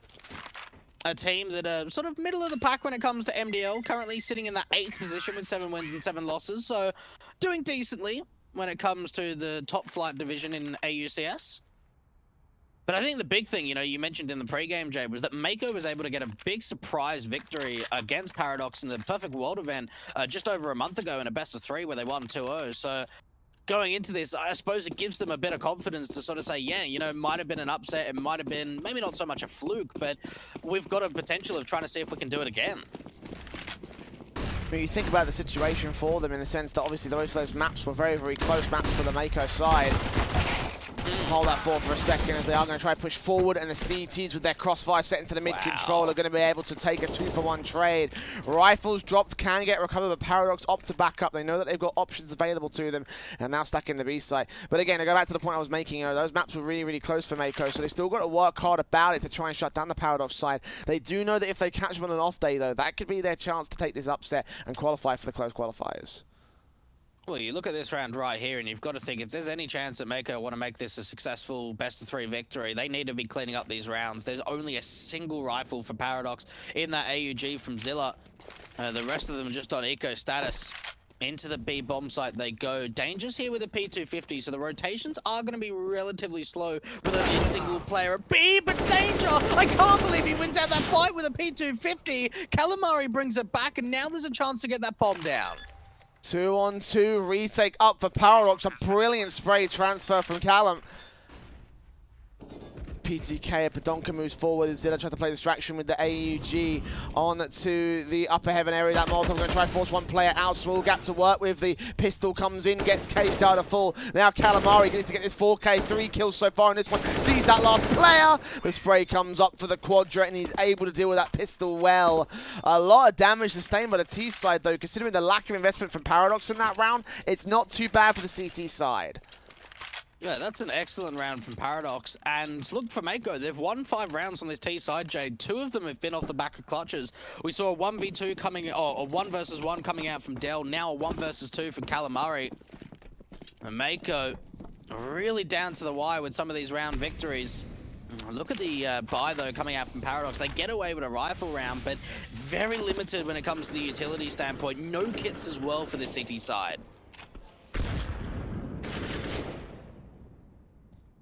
a team that are sort of middle of the pack when it comes to MDL, currently sitting in the 8th position with 7 wins and 7 losses, so doing decently when it comes to the top flight division in AUCS. But I think the big thing, you know, you mentioned in the pregame, Jay, was that Mako was able to get a big surprise victory against Paradox in the Perfect World event just over a month ago in a best-of-3 where they won 2-0. So going into this, I suppose it gives them a bit of confidence to sort of say, yeah, you know, it might have been an upset, it might have been maybe not so much a fluke, but we've got a potential of trying to see if we can do it again. When you think about the situation for them in the sense that obviously most of those maps were very, very close maps for the Mako side. Hold that thought for a second as they are going to try to push forward, and the CTs with their crossfire set into the mid control are going to be able to take a 2-for-1 trade. Rifles dropped, can get recovered, but Paradox opt to back up. They know that they've got options available to them, and now stuck in the B side. But again, to go back to the point I was making, you know, those maps were really, really close for Mako, so they still got to work hard about it to try and shut down the Paradox side. They do know that if they catch them on an off day, though, that could be their chance to take this upset and qualify for the close qualifiers. Well, you look at this round right here, and you've got to think if there's any chance that Mako want to make this a successful best-of-3 victory, they need to be cleaning up these rounds. There's only a single rifle for Paradox in that AUG from Zilla. The rest of them are just on eco status. Into the B bomb site they go. Dangers here with a P250, so the rotations are going to be relatively slow with only a single player at B, but Danger! I can't believe he wins out that fight with a P250. Calamari brings it back, and now there's a chance to get that bomb down. 2-on-2 retake up for Paradox. A brilliant spray transfer from Callum. PTK, Podonka moves forward. Zilla tries to play distraction with the AUG on to the upper heaven area. That Molotov going to try to force one player out. Small gap to work with. The pistol comes in, gets cased out of full. Now Calamari needs to get this 4K. 3 kills so far in this one. Sees that last player. The spray comes up for the Quadra, and he's able to deal with that pistol well. A lot of damage sustained by the T side, though. Considering the lack of investment from Paradox in that round, it's not too bad for the CT side. Yeah, that's an excellent round from Paradox. And look, for Mako, they've won 5 rounds on this T side, Jade. 2 of them have been off the back of clutches. We saw a 1v2 coming, or a 1 versus 1 coming out from Dell. Now a 1 versus 2 for Calamari. And Mako really down to the wire with some of these round victories. Look at the buy, though, coming out from Paradox. They get away with a rifle round, but very limited when it comes to the utility standpoint. No kits as well for the CT side.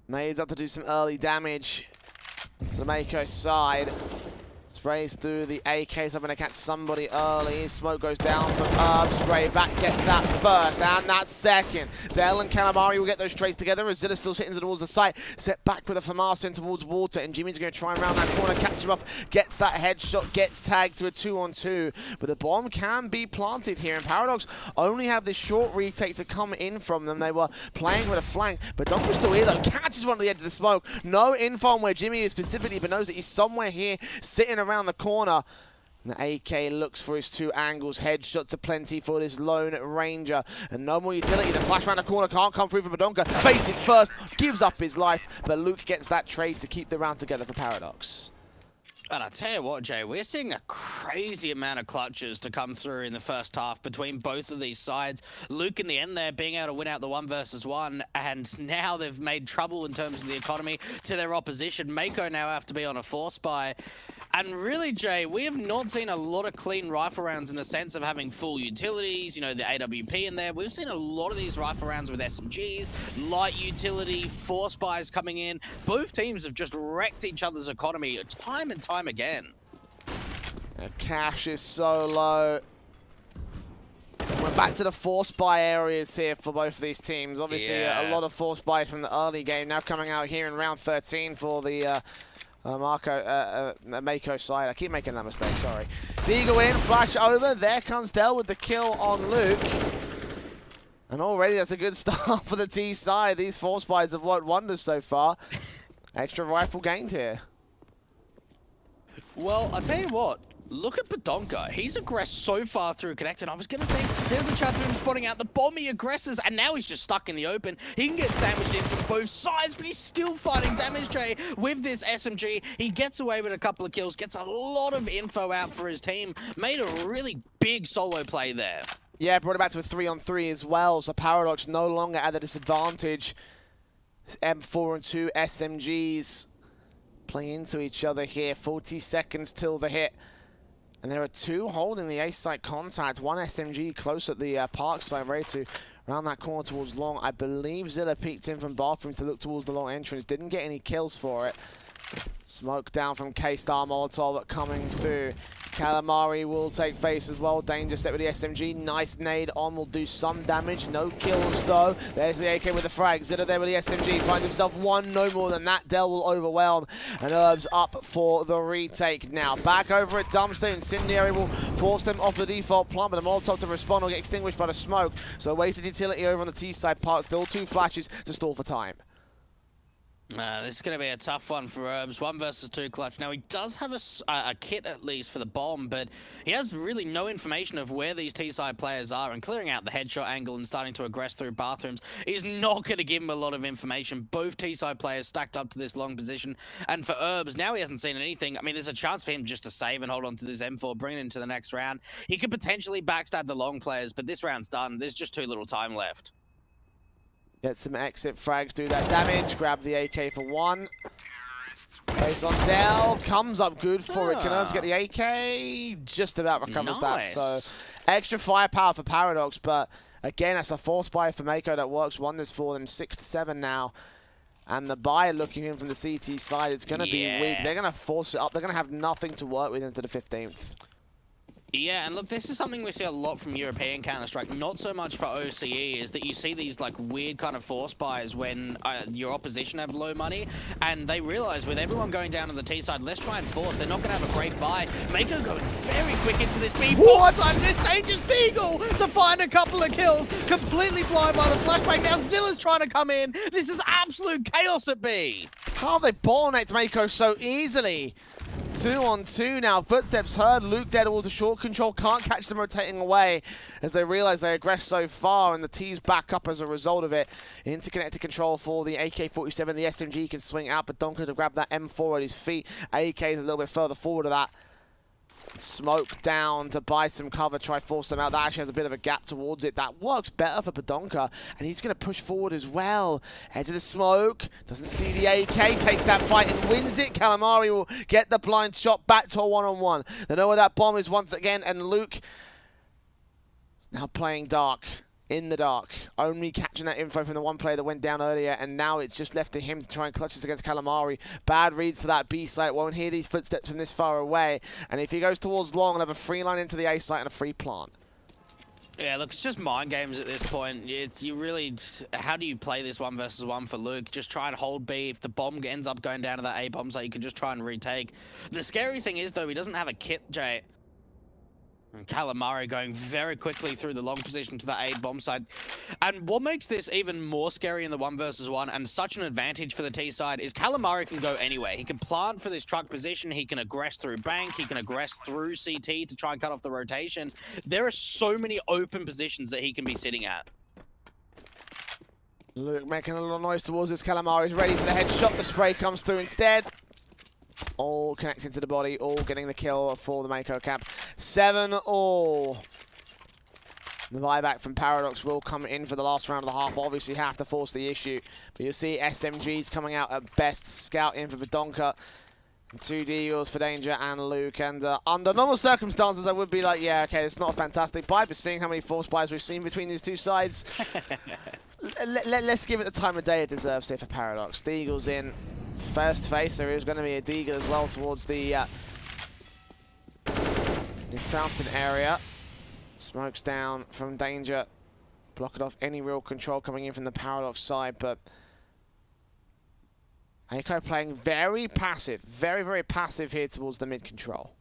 Nades up to do some early damage to the Mako side. Sprays through the AKs, I'm going to catch somebody early. Smoke goes down from Herb. Spray back gets that first and that second. Dell and Calamari will get those trades together. As Zilla still sitting towards the site. Set back with a FAMAS in towards water. And Jimmy's going to try and round that corner, catch him off. Gets that headshot, gets tagged to a 2-on-2. But the bomb can be planted here. And Paradox only have this short retake to come in from them. They were playing with a flank. But Donker's still here though. Catches one at the edge of the smoke. No info on where Jimmy is specifically, but knows that he's somewhere here sitting around the corner. And the AK looks for his 2 angles. Headshots aplenty for this lone ranger. And no more utility. The flash around the corner can't come through for Badonka. Faces first, gives up his life. But Luke gets that trade to keep the round together for Paradox. And I tell you what, Jay, we're seeing a crazy amount of clutches to come through in the first half between both of these sides. Luke in the end there being able to win out the 1 versus 1, and now they've made trouble in terms of the economy to their opposition. Mako now have to be on a force buy. And really, Jay, we have not seen a lot of clean rifle rounds in the sense of having full utilities, you know, the AWP in there. We've seen a lot of these rifle rounds with SMGs, light utility, force buys coming in. Both teams have just wrecked each other's economy time and time again. The cash is so low. We're back to the force buy areas here for both of these teams. Obviously, a lot of force buy from the early game now coming out here in round 13 for the Mako side. I keep making that mistake, sorry. Deagle in, flash over. There comes Dell with the kill on Luke. And already that's a good start for the T side. These force buys have worked wonders so far. Extra rifle gained here. Well, I'll tell you what. Look at Badonka. He's aggressed so far through Connect, and I was going to think there's a chance of him spotting out the bomb. He aggresses, and now he's just stuck in the open. He can get sandwiched in from both sides, but he's still fighting damage, Jay, with this SMG. He gets away with a couple of kills, gets a lot of info out for his team. Made a really big solo play there. Yeah, brought it back to a 3-on-3 as well, so Paradox no longer at a disadvantage. M4 and 2 SMGs. playing into each other here. 40 seconds till the hit. And there are two holding the ace site contact. One SMG close at the park side, ready to round that corner towards long. I believe Zilla peeked in from bathroom to look towards the long entrance. Didn't get any kills for it. Smoke down from K-Star Molotov coming through. Calamari will take face as well. Danger set with the SMG. Nice nade on, will do some damage. No kills though. There's the AK with the frag. Zilla there with the SMG. Finds himself one, no more than that. Dell will overwhelm. And Herbs up for the retake now. Back over at Dumpster. Incendiary will force them off the default plant, but the Molotov to respond will get extinguished by the smoke. So wasted utility over on the T-side part. Still two flashes to stall for time. This is going to be a tough one for Herbs. 1 versus 2 clutch. Now, he does have a kit, at least, for the bomb, but he has really no information of where these T-side players are, and clearing out the headshot angle and starting to aggress through bathrooms is not going to give him a lot of information. Both T-side players stacked up to this long position, and for Herbs, now he hasn't seen anything. I mean, there's a chance for him just to save and hold on to this M4, bring it into the next round. He could potentially backstab the long players, but this round's done. There's just too little time left. Get some exit frags, do that damage. Grab the AK for one. Based on Dell, comes up good for it. Can Herbs get the AK? Just about recovers that. So extra firepower for Paradox, but again, that's a force buy for Mako that works wonders for them. 6-7 now. And the buy looking in from the CT side, it's going to be weak. They're going to force it up. They're going to have nothing to work with into the 15th. Yeah, and look, this is something we see a lot from European Counter-Strike, not so much for OCE, is that you see these like weird kind of force buys when your opposition have low money, and they realize with everyone going down on the T side, let's try and force, they're not going to have a great buy. Mako going very quick into this B. What? And this dangerous Deagle to find a couple of kills, completely blind by the flashbang. Now Zilla's trying to come in. This is absolute chaos at B. How they bottlenecked Mako so easily. 2-on-2 now. Footsteps heard. Luke dead towards the short control. Can't catch them rotating away as they realize they aggress so far, and the T's back up as a result of it. Interconnected control for the AK-47. The SMG can swing out, but Donker to grab that M4 at his feet. AK is a little bit further forward of that. Smoke down to buy some cover, try force them out. That actually has a bit of a gap towards it. That works better for Bedonka, and he's going to push forward as well. Edge of the smoke, doesn't see the AK, takes that fight and wins it. Calamari will get the blind shot back to a one-on-one. They know where that bomb is once again, and Luke is now playing dark. In the dark, only catching that info from the one player that went down earlier, and now it's just left to him to try and clutch this against Calamari. Bad reads to that B site, won't hear these footsteps from this far away, and if he goes towards long, he'll have a free line into the A site and a free plant. Yeah, look, it's just mind games at this point. You really, how do you play this 1 versus 1 for Luke? Just try and hold B. If the bomb ends up going down to that A bomb site, you can just try and retake. The scary thing is, though, he doesn't have a kit, Jay. And Calamari going very quickly through the long position to the A bomb side. And what makes this even more scary in the 1 versus 1 and such an advantage for the T side is Calamari can go anywhere. He can plant for this truck position. He can aggress through bank. He can aggress through CT to try and cut off the rotation. There are so many open positions that he can be sitting at. Luke making a little noise towards this. Calamari is ready for the headshot. The spray comes through instead. All connected to the body, all getting the kill for the Mako camp. 7-all. The buyback from Paradox will come in for the last round of the half. Obviously have to force the issue. But you'll see SMGs coming out at best. Scout in for Bedonka. 2 Deagles for Danger and Luke. And under normal circumstances, I would be like, yeah, okay, it's not a fantastic buy. But seeing how many force buys we've seen between these two sides, let's give it the time of day it deserves here for Paradox. Deagles in. First face, there is going to be a Deagle as well towards the fountain area. Smokes down from Danger. Block it off any real control coming in from the Paradox side, but Mako playing very passive, very, very passive here towards the mid control.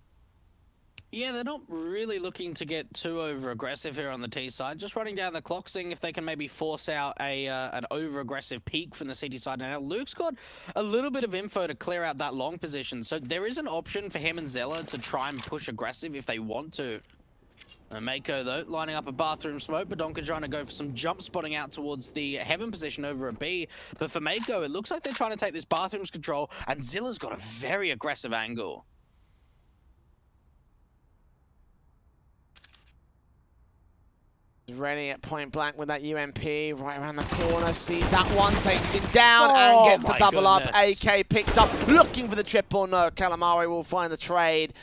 Yeah, they're not really looking to get too over-aggressive here on the T side. Just running down the clock, seeing if they can maybe force out an over-aggressive peak from the CT side. Now, Luke's got a little bit of info to clear out that long position, so there is an option for him and Zella to try and push aggressive if they want to. Mako, though, lining up a bathroom smoke. Bedonka trying to go for some jump spotting out towards the heaven position over a B. But for Mako, it looks like they're trying to take this bathroom's control, and Zilla's got a very aggressive angle. Ready at point blank with that UMP, right around the corner, sees that one, takes him down and gets the double up. AK picked up, looking for the triple. No, Calamari will find the trade.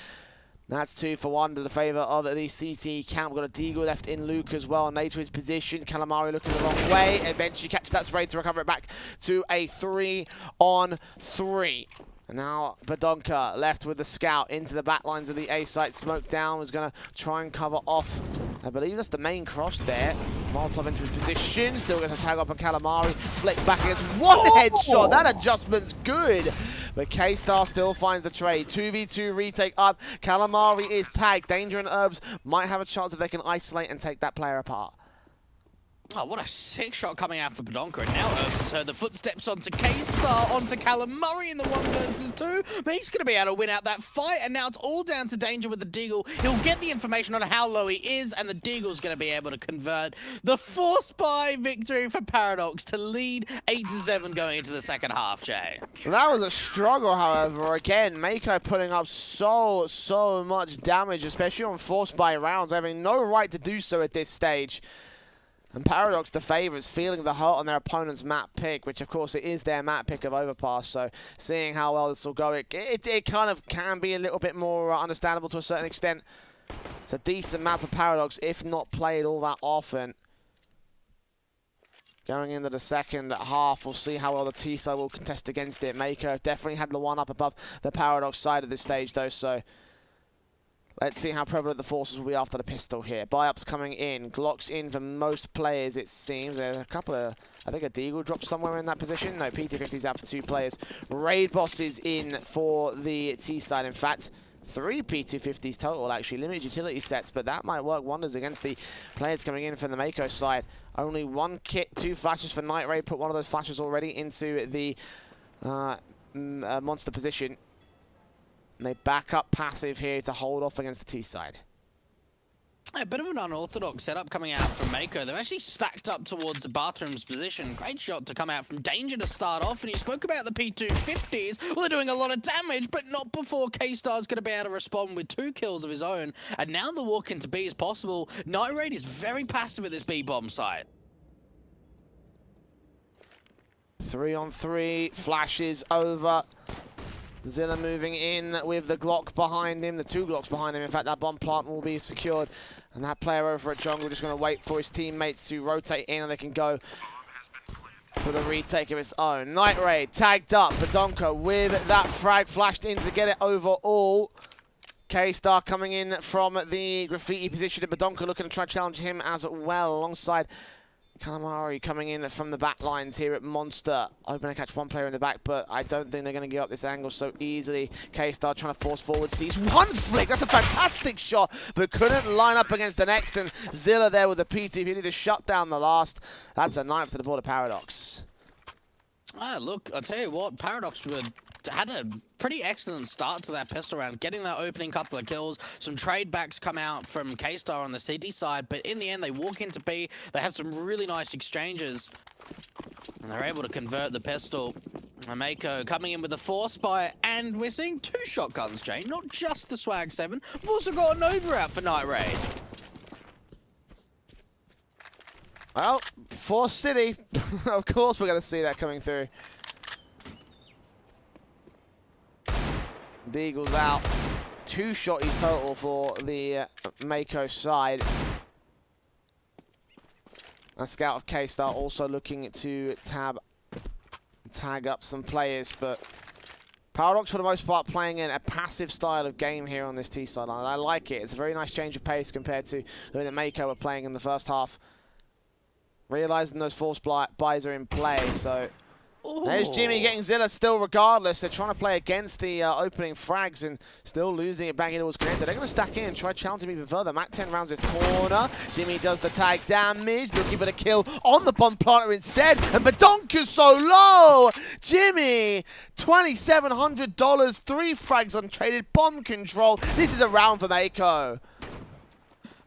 That's 2 for 1 to the favour of the CT camp. We've got a Deagle left in Luke as well. Nate to his position. Calamari looking the wrong way. Eventually catches that spray to recover it back to a 3-on-3. And now Badonka left with the scout into the back lines of the A site. Smoke down, was going to try and cover off. I believe that's the main cross there. Molotov into his position. Still gets a tag up on Calamari. Flick back against one headshot. That adjustment's good. But K-Star still finds the trade. 2v2 retake up. Calamari is tagged. Danger and Herbs might have a chance if they can isolate and take that player apart. Oh, what a sick shot coming out for Badonka. And now Herbs has heard the footsteps onto K-Star, onto Calamari in the 1 versus 2. But he's going to be able to win out that fight. And now it's all down to Danger with the Deagle. He'll get the information on how low he is. And the Deagle's going to be able to convert the force buy victory for Paradox to lead 8-7 going into the second half, Jay. That was a struggle, however. Again, Mako putting up so much damage, especially on force buy rounds, having no right to do so at this stage. And Paradox, the favourites, feeling the hurt on their opponent's map pick, which of course it is their map pick of Overpass. So seeing how well this will go, it kind of can be a little bit more understandable to a certain extent. It's a decent map for Paradox, if not played all that often. Going into the second half, we'll see how well the T-side will contest against it. Mako definitely had the one up above the Paradox side at this stage though, so let's see how prevalent the forces will be after the pistol here. Buy-ups coming in. Glocks in for most players, it seems. There's a couple of, I think a Deagle dropped somewhere in that position. No, PT50's out for 2 players. Raid Boss is in for the T-side. In fact, 3 P250s total, actually. Limited utility sets, but that might work wonders against the players coming in from the Mako side. Only 1 kit, 2 flashes for Night Raid. Put one of those flashes already into the monster position. And they back up passive here to hold off against the T-side. A bit of an unorthodox setup coming out from Mako. They've actually stacked up towards the bathroom's position. Great shot to come out from Danger to start off. And you spoke about the P250s. Well, they're doing a lot of damage, but not before K-Star's going to be able to respond with 2 kills of his own. And now the walk into B is possible. Night Raid is very passive at this B-bomb site. 3-on-3, flashes over. Zilla moving in with the Glock behind him, the 2 Glocks behind him. In fact, that bomb plant will be secured. And that player over at jungle just going to wait for his teammates to rotate in and they can go for the retake of its own. Night Raid tagged up. Badonka with that frag flashed in to get it overall. K-Star coming in from the graffiti position. Badonka looking to try to challenge him as well alongside Calamari coming in from the back lines here at Monster. Hoping to catch 1 player in the back, but I don't think they're going to give up this angle so easily. K-Star trying to force forward, sees 1 flick. That's a fantastic shot, but couldn't line up against the next. And Zilla there with the PT50 to shut down the last. That's a knife to the border Paradox. Look, I'll tell you what, Paradox had a pretty excellent start to that pistol round, getting that opening couple of kills. Some trade backs come out from K-Star on the CT side, but in the end, they walk into B. They have some really nice exchanges, and they're able to convert the pistol. Mako coming in with the force buy, and we're seeing 2 shotguns, Jay, not just the Swag 7. We've also got a Nova out for Night Raid. Well, Force City. Of course we're going to see that coming through. Deagle's out. 2 shotties total for the Mako side. A scout of K-Star also looking to tag up some players, but Paradox for the most part playing in a passive style of game here on this T-side line. I like it. It's a very nice change of pace compared to the way that Mako were playing in the first half. Realizing those force buys are in play, so there's Jimmy getting Zilla still regardless. They're trying to play against the opening frags and still losing it back into towards connected. They're going to stack in and try to challenge him even further. Mac 10 rounds this corner. Jimmy does the tag damage, looking for the kill on the bomb planter instead. And Badonka's so low! Jimmy, $2,700, 3 frags untraded, bomb control. This is a round for Mako.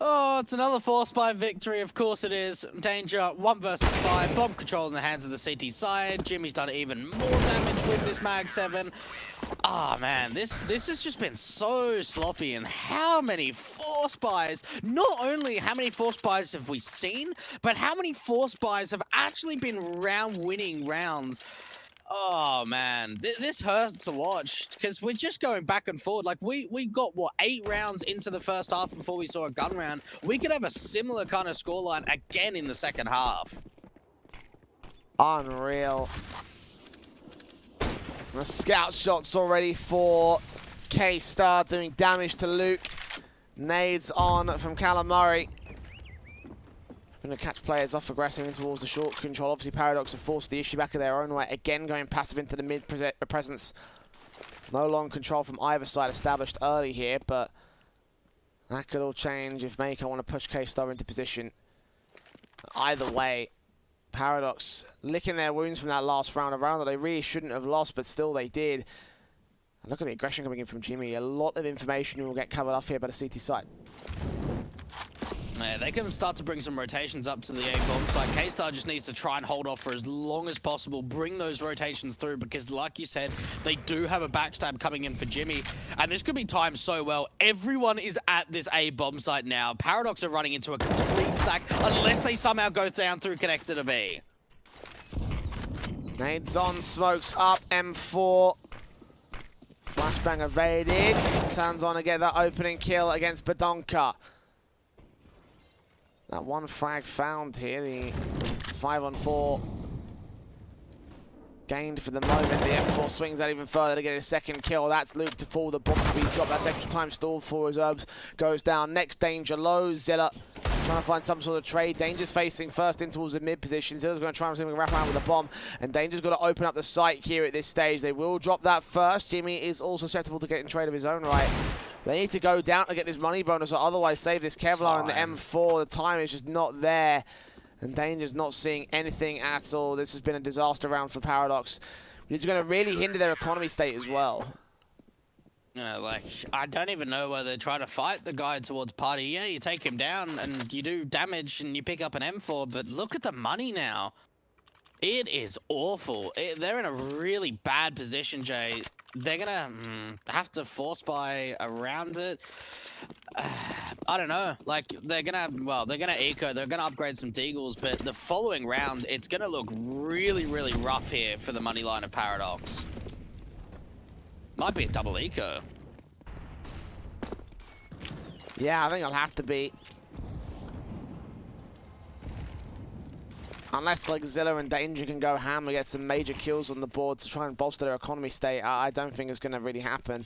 Oh, it's another force buy victory, of course it is. Danger, 1 versus 5, bomb control in the hands of the CT side. Jimmy's done even more damage with this Mag 7. Ah, man, this has just been so sloppy, and how many force force buys. Not only how many force buys have we seen, but how many force buys have actually been round-winning rounds. Oh man, this hurts to watch because we're just going back and forward. Like we got what 8 rounds into the first half before we saw a gun round. We could have a similar kind of scoreline again in the second half. Unreal. The scout shots already for K-Star doing damage to Luke. Nades on from Calamari. Going to catch players off aggressing in towards the short control. Obviously, Paradox have forced the issue back of their own way. Again, going passive into the mid presence. No long control from either side established early here, but that could all change if Mako want to push K-Star into position. Either way, Paradox licking their wounds from that last round, a round that they really shouldn't have lost, but still they did. And look at the aggression coming in from Jimmy. A lot of information will get covered up here by the CT side. Yeah, they can start to bring some rotations up to the A bomb site. K-Star just needs to try and hold off for as long as possible, bring those rotations through, because like you said, they do have a backstab coming in for Jimmy, and this could be timed so well. Everyone is at this A bomb site now. Paradox are running into a complete stack unless they somehow go down through connector to B. Nades on, smokes up, M4. Flashbang evaded. Turns on again, that opening kill against Bedonka. That one frag found here, the 5-on-4 gained for the moment. The M4 swings out even further to get a second kill. That's Luke to fall. The bomb to be dropped. That's extra time stalled for his Herbs. Goes down. Next Danger low. Zilla trying to find some sort of trade. Danger's facing first in towards the mid position. Zilla's going to try and wrap around with a bomb. And Danger's got to open up the site here at this stage. They will drop that first. Jimmy is also susceptible to getting trade of his own right. They need to go down to get this money bonus or otherwise save this Kevlar and the M4. The time is just not there. And Danger's not seeing anything at all. This has been a disaster round for Paradox. It's going to really hinder their economy state as well. Yeah, like, I don't even know whether they're trying to fight the guy towards party. Yeah, you take him down and you do damage and you pick up an M4, but look at the money now. It is awful. They're in a really bad position, Jay. They're gonna have to force buy around it. I don't know. Like, they're gonna eco, they're gonna upgrade some Deagles, but the following round, it's gonna look really, really rough here for the money line of Paradox. Might be a double eco. Yeah, I think it'll have to be. Unless like Zilla and Danger can go ham and get some major kills on the board to try and bolster their economy state, I don't think it's going to really happen.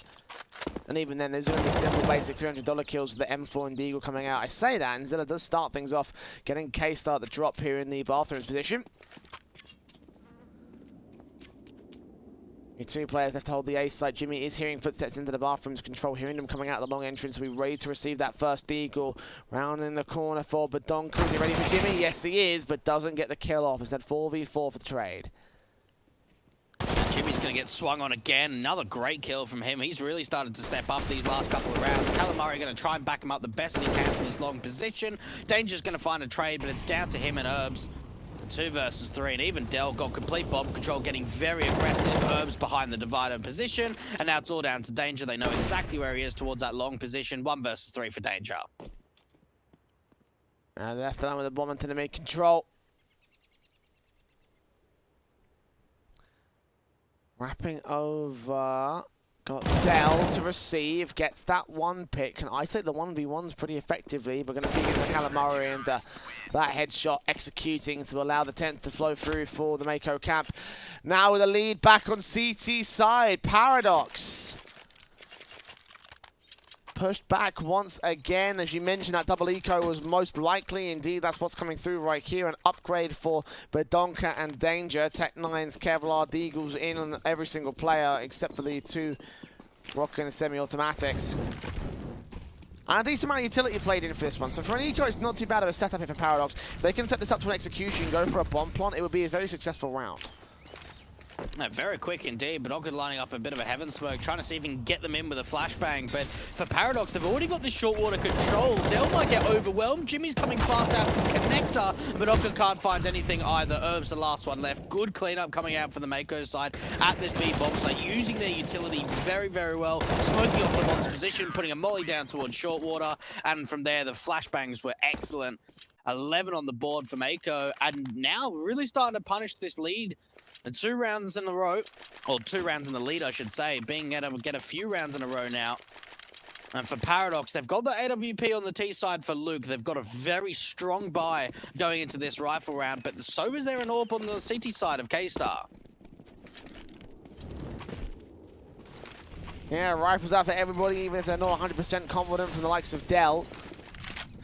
And even then, there's going to be simple basic $300 kills with the M4 and Deagle coming out. I say that, and Zilla does start things off, getting K-Star the drop here in the bathrooms position. Your 2 players left to hold the A site. Jimmy is hearing footsteps into the bathrooms. Control hearing them coming out the long entrance. We're ready to receive that first Deagle. Round in the corner for Badonka. Is he ready for Jimmy? Yes, he is, but doesn't get the kill off. Instead, 4v4 for the trade. And Jimmy's going to get swung on again. Another great kill from him. He's really started to step up these last couple of rounds. Calamari going to try and back him up the best he can from his long position. Danger's going to find a trade, but it's down to him and Herbs. 2 versus 3, and even Dell got complete bomb control, getting very aggressive. Herbs behind the divider position, and now it's all down to Danger. They know exactly where he is towards that long position. 1 versus 3 for Danger. And left alone with the bomb into the mid control. Wrapping over. Got Dell to receive, gets that 1 pick. Can isolate the 1v1s pretty effectively. We're going to feed in the Calamari and that headshot executing to allow the 10th to flow through for the Mako camp. Now with a lead back on CT side, Paradox. Pushed back once again. As you mentioned, that double eco was most likely. Indeed, that's what's coming through right here. An upgrade for Bedonka and Danger. Tech 9's Kevlar Deagles in on every single player except for the 2 Rock and semi-automatics. And a decent amount of utility played in for this one. So for an eco, it's not too bad of a setup here for Paradox. If they can set this up to an execution, go for a bomb plant, it would be a very successful round. Very quick indeed, but Ogden lining up a bit of a heaven smoke, trying to see if he can get them in with a flashbang. But for Paradox, they've already got the short water control. Dell might get overwhelmed. Jimmy's coming fast out from Connector, but Ogden can't find anything either. Herb's the last one left. Good cleanup coming out from the Mako side at this B bomb site, using their utility very, very well. Smoking off the one's position, putting a molly down towards short water, and from there, the flashbangs were excellent. 11 on the board for Mako, and now really starting to punish this lead. And 2 rounds in a row, or 2 rounds in the lead, I should say, being able to get a few rounds in a row now. And for Paradox, they've got the AWP on the T side for Luke. They've got a very strong buy going into this rifle round, but so is there an AWP on the CT side of K-Star. Yeah, rifles out for everybody, even if they're not 100% confident from the likes of Dell.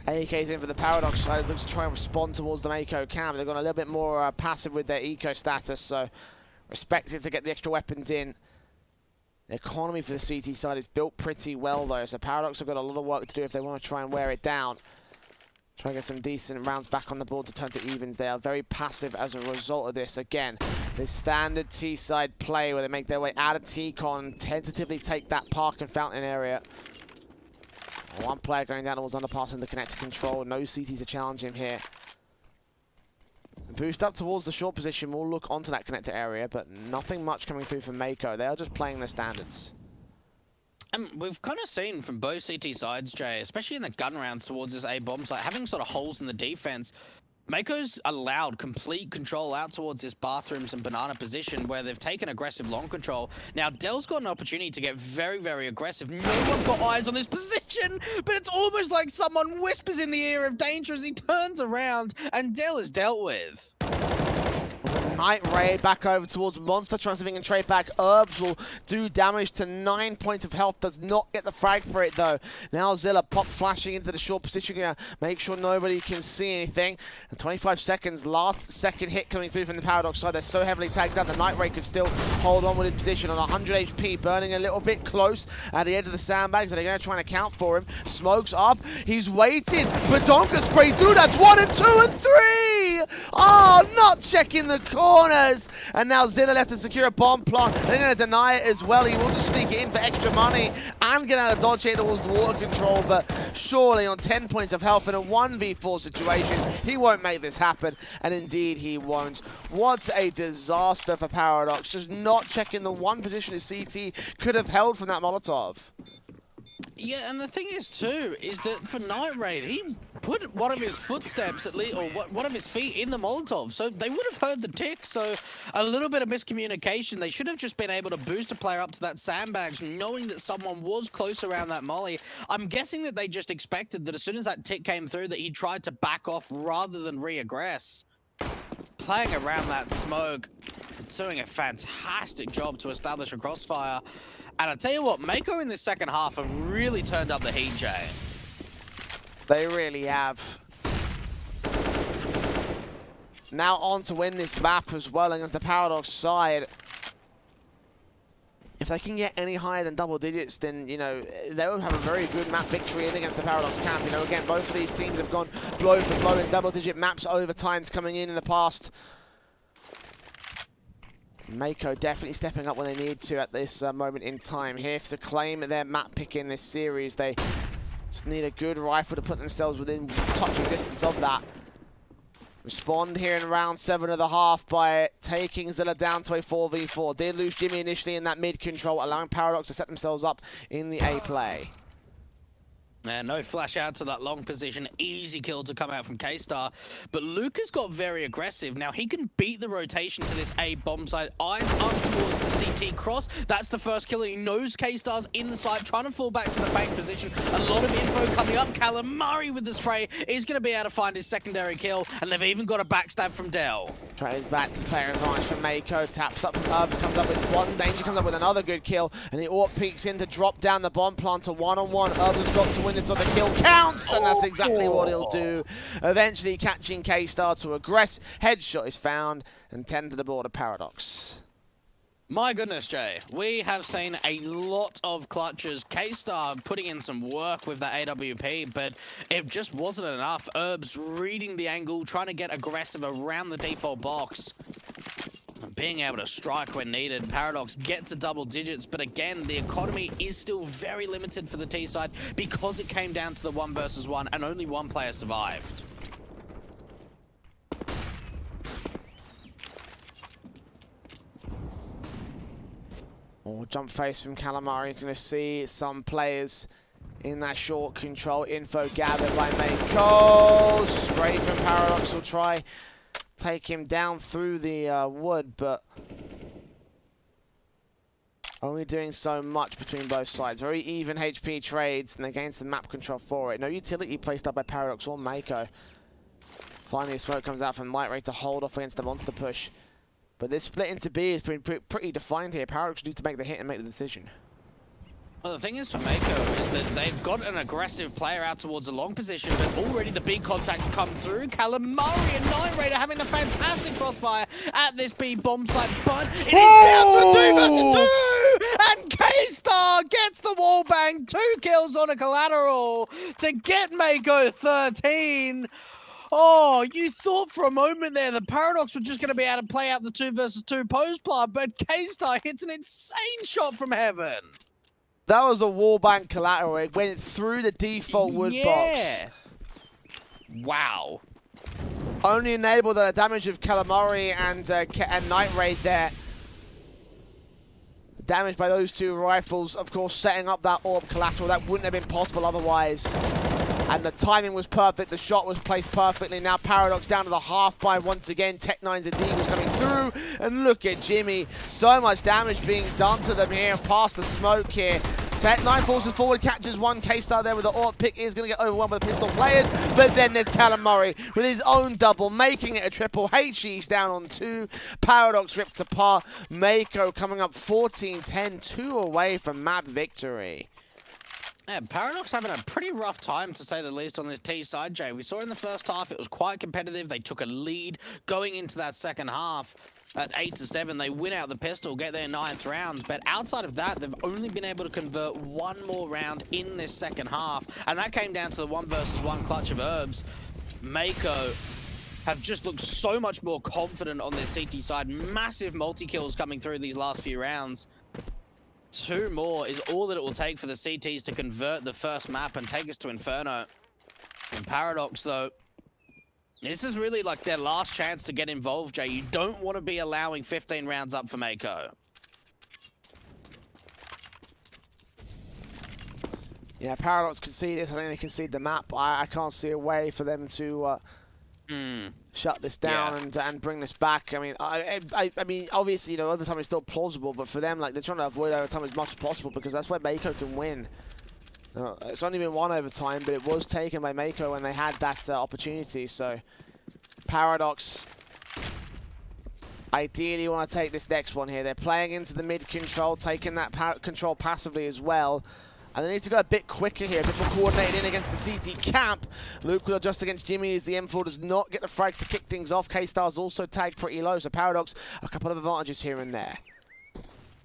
AK's in for the Paradox side, looks to try and respond towards the Mako camp. They've gone a little bit more passive with their eco status, so respected to get the extra weapons in. The economy for the CT side is built pretty well though, so Paradox have got a lot of work to do if they want to try and wear it down. Try and get some decent rounds back on the board to turn to evens. They are very passive as a result of this. Again, this standard T-side play where they make their way out of T-Con, tentatively take that park and fountain area. One player going down towards underpass in the connector control. No CT to challenge him here. Boost up towards the short position. We'll look onto that connector area, but nothing much coming through from Mako. They are just playing their standards. And we've kind of seen from both CT sides, Jay, especially in the gun rounds towards this A bomb site, having sort of holes in the defense. Mako's allowed complete control out towards this bathrooms and banana position where they've taken aggressive long control. Now, Dell's got an opportunity to get very, very aggressive. No one's got eyes on this position, but it's almost like someone whispers in the ear of danger as he turns around, and Dell is dealt with. Night Raid back over towards Monster, trying something and trade back. Herbs will do damage to 9 points of health, does not get the frag for it though. Now Zilla pop flashing into the short position, gonna make sure nobody can see anything. And 25 seconds, last second hit coming through from the Paradox side. They're so heavily tagged down, the Night Raid could still hold on with his position on 100 HP, burning a little bit close at the edge of the sandbags. Are they gonna try and account for him? Smokes up, he's waiting, Badonka spray through, that's 1 and 2 and 3! Oh, not checking the corners. And now Zilla left to secure a bomb plant. They're going to deny it as well. He will just sneak it in for extra money and get out of dodge here towards the water control. But surely on 10 points of health in a 1v4 situation, he won't make this happen. And indeed, he won't. What a disaster for Paradox. Just not checking the one position his CT could have held from that Molotov. Yeah, and the thing is too, is that for Night Raid, he put one of his footsteps at least, or one of his feet in the Molotov, so they would have heard the tick. So a little bit of miscommunication. They should have just been able to boost a player up to that sandbags, knowing that someone was close around that molly. I'm guessing that they just expected that as soon as that tick came through, that he tried to back off rather than re-aggress. Playing around that smoke, doing a fantastic job to establish a crossfire. And I tell you what, Mako in this second half have really turned up the heat, Jay. They really have. Now on to win this map as well against the Paradox side. If they can get any higher than double digits, then, you know, they will have a very good map victory in against the Paradox camp. You know, again, both of these teams have gone blow for blow in double-digit maps over times coming in the past. Mako definitely stepping up when they need to at this moment in time here to claim their map pick in this series. They just need a good rifle to put themselves within touching distance of that. Respond here in round 7.5 by taking Zilla down to a 4v4. Did lose Jimmy initially in that mid control, allowing Paradox to set themselves up in the A play. And no flash out to that long position. Easy kill to come out from K-Star. But Luke has got very aggressive. Now he can beat the rotation to this A bomb site. Eyes up towards the CT cross. That's the first kill. He knows K-Star's in the site, trying to fall back to the bank position. A lot of info coming up. Callum Murray with the spray is going to be able to find his secondary kill. And they've even got a backstab from Dell. Tries back to player advantage from Mako. Taps up from Herbs. Comes up with one danger. Comes up with another good kill. And the AWP peeks in to drop down the bomb plant to one-on-one. Herbs has got to win this, so the kill counts, and that's exactly what he'll do. Eventually catching K-Star to aggress. Headshot is found, and 10 to the board of Paradox. My goodness, Jay, we have seen a lot of clutches. K-Star putting in some work with that AWP, but it just wasn't enough. Herbs reading the angle, trying to get aggressive around the default box. being able to strike when needed. Paradox get to double digits, but again, the economy is still very limited for the T side because it came down to the 1 versus 1 and only one player survived. Oh, jump face from Calamari. He's going to see some players in that short control. Info gathered by Mako. Spray from Paradox will try take him down through the wood, but only doing so much between both sides. Very even HP trades, and they gain some map control for it. No utility placed up by Paradox or Mako. Finally, a smoke comes out from Light Ray to hold off against the monster push. But this split into B is pretty defined here. Paradox need to make the hit and make the decision. Well, the thing is for Mako is that they've got an aggressive player out towards the long position, but already the big contacts come through. Calamari and Night Raider having a fantastic crossfire at this B bomb site, but it is down to 2 versus 2! And K-Star gets the wall bang, 2 kills on a collateral to get Mako 13. Oh, you thought for a moment there the Paradox were just going to be able to play out the 2 versus 2 post plant, but K-Star hits an insane shot from heaven. That was a wallbang collateral. It went through the default wood box. Wow. Only enabled the damage of Calamari and Night Raid there. Damage by those 2 rifles, of course, setting up that orb collateral. That wouldn't have been possible otherwise. And the timing was perfect. The shot was placed perfectly. Now Paradox down to the half by once again. Tech9's Eagles coming through. And look at Jimmy. So much damage being done to them here past the smoke here. Tech9 forces forward, catches 1. K-Star there with the AWP pick is going to get overwhelmed by the pistol players. But then there's Calamari with his own double, making it a triple. HG's down on 2. Paradox ripped apart. Mako coming up 14-10, 2 away from map victory. Yeah, Paradox having a pretty rough time, to say the least, on this T side, Jay. We saw in the first half it was quite competitive. They took a lead going into that second half at 8-7. They win out the pistol, get their 9th round. But outside of that, they've only been able to convert 1 more round in this second half. And that came down to the 1 versus 1 clutch of Herbs. Mako have just looked so much more confident on their CT side. Massive multi-kills coming through these last few rounds. 2 more is all that it will take for the CTs to convert the first map and take us to Inferno. And Paradox, though, this is really like their last chance to get involved, Jay. You don't want to be allowing 15 rounds up for Mako. Yeah, Paradox concede this. I think they concede the map. I can't see a way for them to shut this down and bring this back. I mean, I mean, obviously, you know, overtime is still plausible, but for them, like, they're trying to avoid overtime as much as possible because that's where Mako can win. It's only been 1 overtime, but it was taken by Mako when they had that opportunity. So, Paradox ideally want to take this next one here. They're playing into the mid control, taking that control passively as well. And they need to go a bit quicker here, a bit more coordinated in against the CT camp. Luke will adjust against Jimmy as the M4 does not get the frags to kick things off. K-Star's also tagged pretty low, so Paradox, a couple of advantages here and there.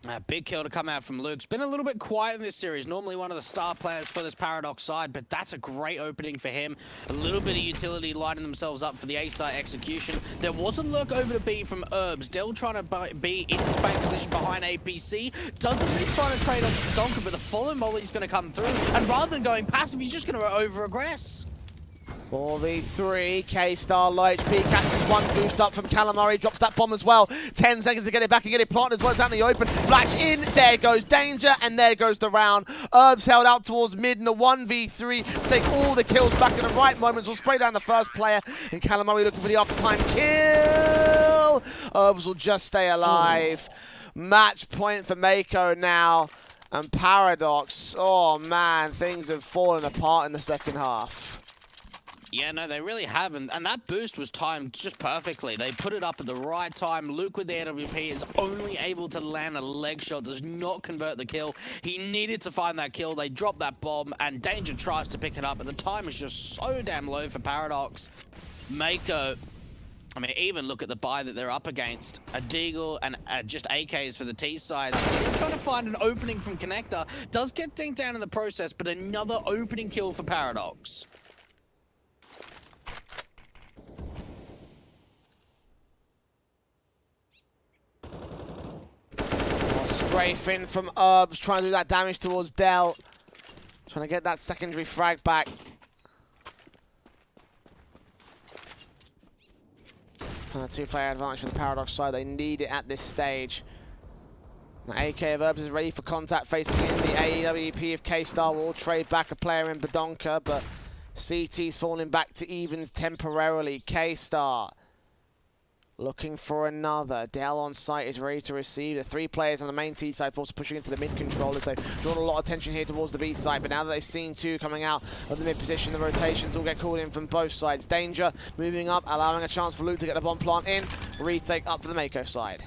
A big kill to come out from Luke's. Been a little bit quiet in this series. Normally one of the star players for this Paradox side, but that's a great opening for him. A little bit of utility lining themselves up for the A site execution. There was a lurk over to B from Herbs. Dell trying to be in his bank position behind APC. Doesn't really try to trade off the Donker, but the follow molly's going to come through. And rather than going passive, he's just going to over-aggress. 4v3, K-Star, low HP, catches 1 boost up from Calamari, drops that bomb as well. 10 seconds to get it back and get it planted as well as out in the open. Flash in, there goes Danger, and there goes the round. Herbs held out towards mid in a 1v3, take all the kills back in the right moments. Will spray down the first player, and Calamari looking for the off-time kill. Herbs will just stay alive. Match point for Mako now, and Paradox. Oh man, things have fallen apart in the second half. Yeah, no, they really haven't. And that boost was timed just perfectly. They put it up at the right time. Luke with the AWP is only able to land a leg shot, does not convert the kill. He needed to find that kill. They drop that bomb, and Danger tries to pick it up, but the time is just so damn low for Paradox. Mako, I mean, even look at the buy that they're up against. A Deagle and just AKs for the T side. Still trying to find an opening from Connector. Does get dinked down in the process, but another opening kill for Paradox. strafe in from Herbs, trying to do that damage towards Dell. Trying to get that secondary frag back. Two-player advantage for the Paradox side. They need it at this stage. The AK of Herbs is ready for contact, facing in the AEWP of K-Star. Will trade back a player in Badonka, but CT's falling back to evens temporarily. K-Star looking for another. Dell on site is ready to receive. The 3 players on the main T side force pushing into the mid controllers. They've drawn a lot of attention here towards the B side, but now that they've seen 2 coming out of the mid position, the rotations all get called in from both sides. Danger moving up, allowing a chance for Luke to get the bomb plant in. Retake up for the Mako side.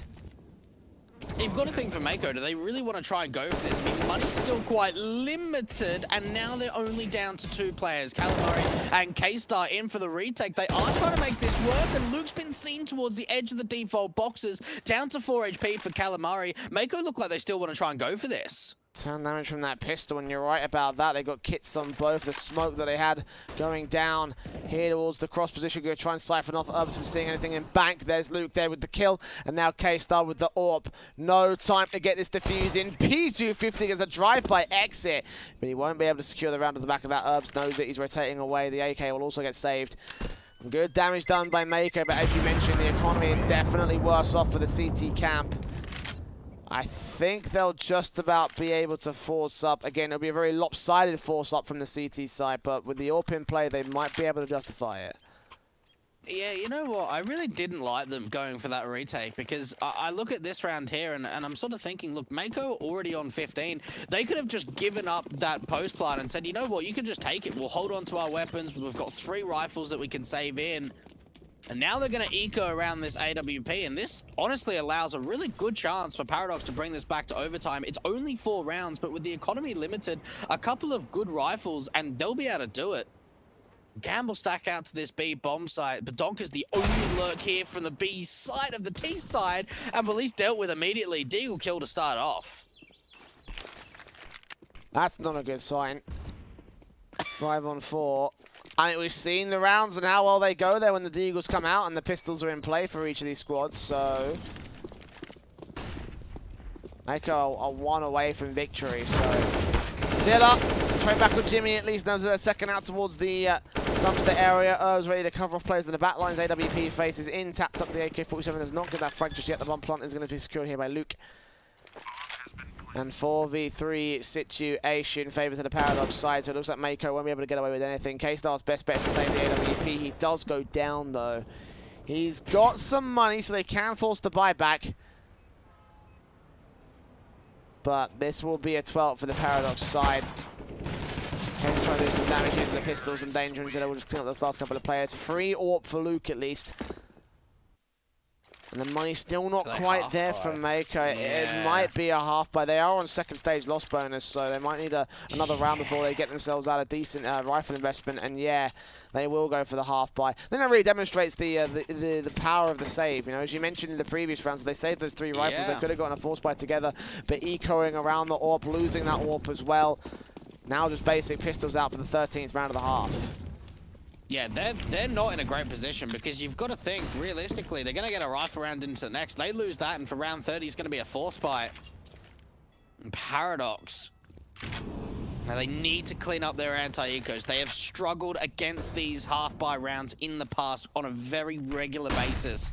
You've got to think for Mako, do they really want to try and go for this? I mean, money's still quite limited, and now they're only down to 2 players, Calamari and K-Star in for the retake. They are trying to make this work, and Luke's been seen towards the edge of the default boxes, down to 4 HP for Calamari. Mako look like they still want to try and go for this. 10 damage from that pistol, and you're right about that. They got kits on both. The smoke that they had going down here towards the cross position. Going to try and siphon off Herbs from seeing anything in bank. There's Luke there with the kill, and now K-Star with the AWP. No time to get this defuse in. P250 gets a drive-by exit, but he won't be able to secure the round at the back of that. Herbs knows it. He's rotating away. The AK will also get saved. Good damage done by Mako, but as you mentioned, the economy is definitely worse off for the CT camp. I think they'll just about be able to force up. Again, it'll be a very lopsided force up from the CT side, but with the AWP in play, they might be able to justify it. Yeah, you know what? I really didn't like them going for that retake, because I look at this round here and I'm sort of thinking, look, Mako already on 15. They could have just given up that post plant and said, you know what, you can just take it. We'll hold on to our weapons. We've got 3 rifles that we can save in. And now they're going to eco around this AWP, and this honestly allows a really good chance for Paradox to bring this back to overtime. It's only 4 rounds, but with the economy limited, a couple of good rifles, and they'll be able to do it. Gamble stack out to this B bomb site. Badonka's the only lurk here from the B side of the T side, and Police dealt with immediately. Deagle kill to start off. That's not a good sign. 5 on 4. I think we've seen the rounds and how well they go there when the Deagles come out and the pistols are in play for each of these squads, so Mako are 1 away from victory, so Zilla, trade back with Jimmy, at least knows that second out towards the dumpster area. Herbs ready to cover off players in the back lines. AWP faces in, tapped up the AK-47, does not get that frag just yet. The bomb plant is going to be secured here by Luke. And 4v3 situation favours to the Paradox side, so it looks like Mako won't be able to get away with anything. K-Star's best bet to save the AWP. He does go down, though. He's got some money, so they can force the buyback. But this will be a 12 for the Paradox side. Trying to do some damage into the pistols and Danger, and Zilla will just clean up those last couple of players. Free AWP for Luke, at least. And the money's still not quite there from Mako. It might be a half buy. They are on second stage loss bonus, so they might need another round before they get themselves out a decent rifle investment. And yeah, they will go for the half buy. Then it really demonstrates the power of the save. You know, as you mentioned in the previous rounds, they saved those 3 rifles. They could have gotten a force buy together, but ecoing around the AWP, losing that AWP as well. Now just basic pistols out for the 13th round of the half. Yeah, they're not in a great position, because you've got to think, realistically, they're going to get a rifle round into the next. They lose that, and for round 30, it's going to be a force buy. And Paradox. Now, they need to clean up their anti-ecos. They have struggled against these half-buy rounds in the past on a very regular basis.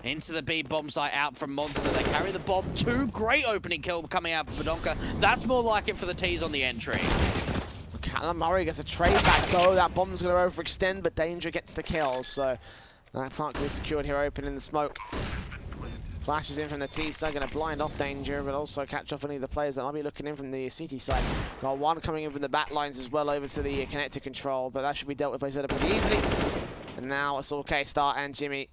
Into the B bomb site out from Monster. They carry the bomb. 2 great opening kill coming out for Badonka. That's more like it for the T's on the entry. Calamari gets a trade back though. That bomb's going to overextend, but Danger gets the kill, so that plant can be secured here open in the smoke. Flashes in from the T side, going to blind off Danger, but also catch off any of the players that might be looking in from the CT side. Got 1 coming in from the back lines as well over to the connector control, but that should be dealt with by Zilla pretty easily. And now it's all K-Star and Jimmy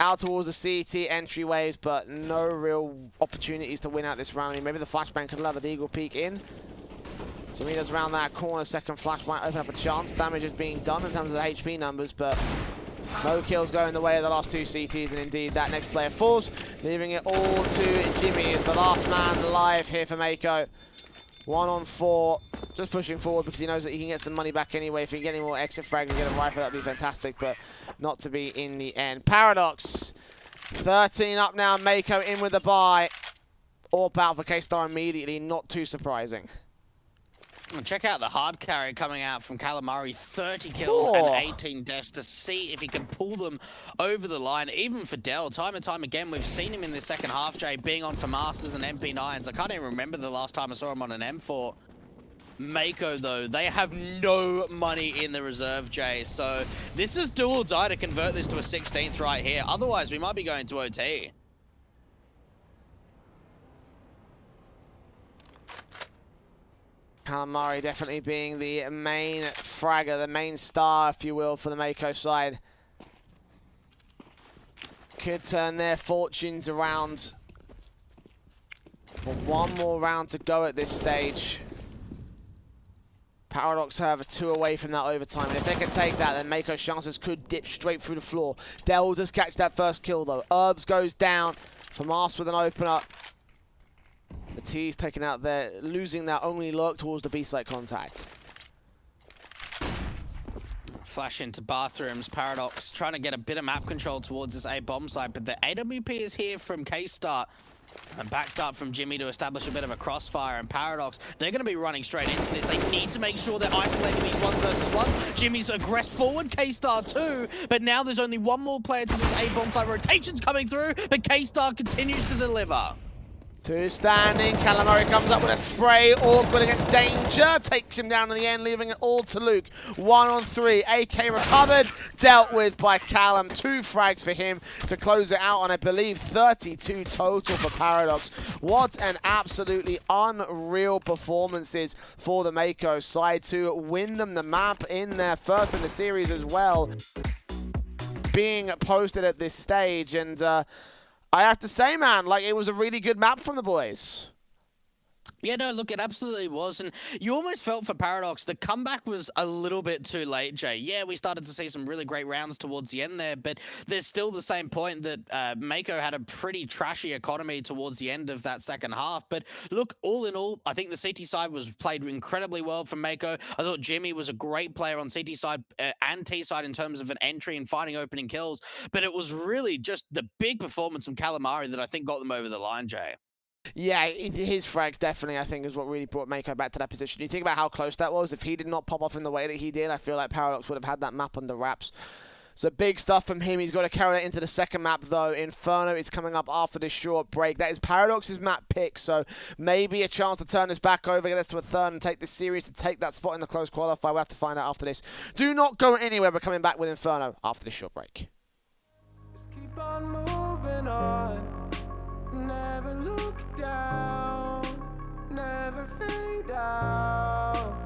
out towards the CT entryways, but no real opportunities to win out this round. I mean, maybe the flashbang could allow the Deagle peek in. Jimmy does round that corner, second flash might open up a chance. Damage is being done in terms of the HP numbers, but no kills going the way of the last 2 CTs, and indeed that next player falls, leaving it all to Jimmy as the last man alive here for Mako. 1 on 4, just pushing forward because he knows that he can get some money back anyway. If he can get any more exit frag and get a rifle, that'd be fantastic, but not to be in the end. Paradox, 13 up now, Mako in with the buy. AWP out for K-Star immediately, not too surprising. And check out the hard carry coming out from Calamari, 30 kills and 18 deaths to see if he can pull them over the line. Even for Dell, time and time again, we've seen him in the second half, Jay, being on for Masters and MP9s. I can't even remember the last time I saw him on an M4. Mako, though, they have no money in the reserve, Jay. So this is do or die to convert this to a 16th right here. Otherwise, we might be going to OT. Calamari definitely being the main fragger, the main star, if you will, for the Mako side. Could turn their fortunes around. But one more round to go at this stage. Paradox, however, 2 away from that overtime. And if they can take that, then Mako's chances could dip straight through the floor. Dell does catch that first kill, though. Herbs goes down. Famas with an opener. The T's taken out there, losing that only lurk towards the B-site contact. Flash into bathrooms. Paradox trying to get a bit of map control towards this A bomb site, but the AWP is here from K-Star. And backed up from Jimmy to establish a bit of a crossfire. And Paradox, they're going to be running straight into this. They need to make sure they're isolating these 1 versus 1s. Jimmy's aggressed forward, K-Star too. But now there's only one more player to this A-bomb site. Rotation's coming through, but K-Star continues to deliver. 2 standing. Calamari comes up with a spray. Awkward against Danger. Takes him down in the end, leaving it all to Luke. 1 on 3. AK recovered. Dealt with by Callum. 2 frags for him to close it out on, I believe, 32 total for Paradox. What an absolutely unreal performances for the Mako side to win them the map in their first in the series as well. Being posted at this stage, and I have to say, man, like, it was a really good map from the boys. Yeah, no, look, it absolutely was. And you almost felt for Paradox, the comeback was a little bit too late, Jay. Yeah, we started to see some really great rounds towards the end there, but there's still the same point that Mako had a pretty trashy economy towards the end of that second half. But look, all in all, I think the CT side was played incredibly well from Mako. I thought Jimmy was a great player on CT side and T side in terms of an entry and finding opening kills. But it was really just the big performance from Calamari that I think got them over the line, Jay. Yeah, his frags definitely, I think, is what really brought Mako back to that position. You think about how close that was. If he did not pop off in the way that he did, I feel like Paradox would have had that map under wraps. So big stuff from him. He's got to carry that into the second map, though. Inferno is coming up after this short break. That is Paradox's map pick, so maybe a chance to turn this back over, get us to a third, and take this series to take that spot in the close qualifier. We'll have to find out after this. Do not go anywhere. We're coming back with Inferno after this short break. Just keep on moving on. Never look down, never fade out,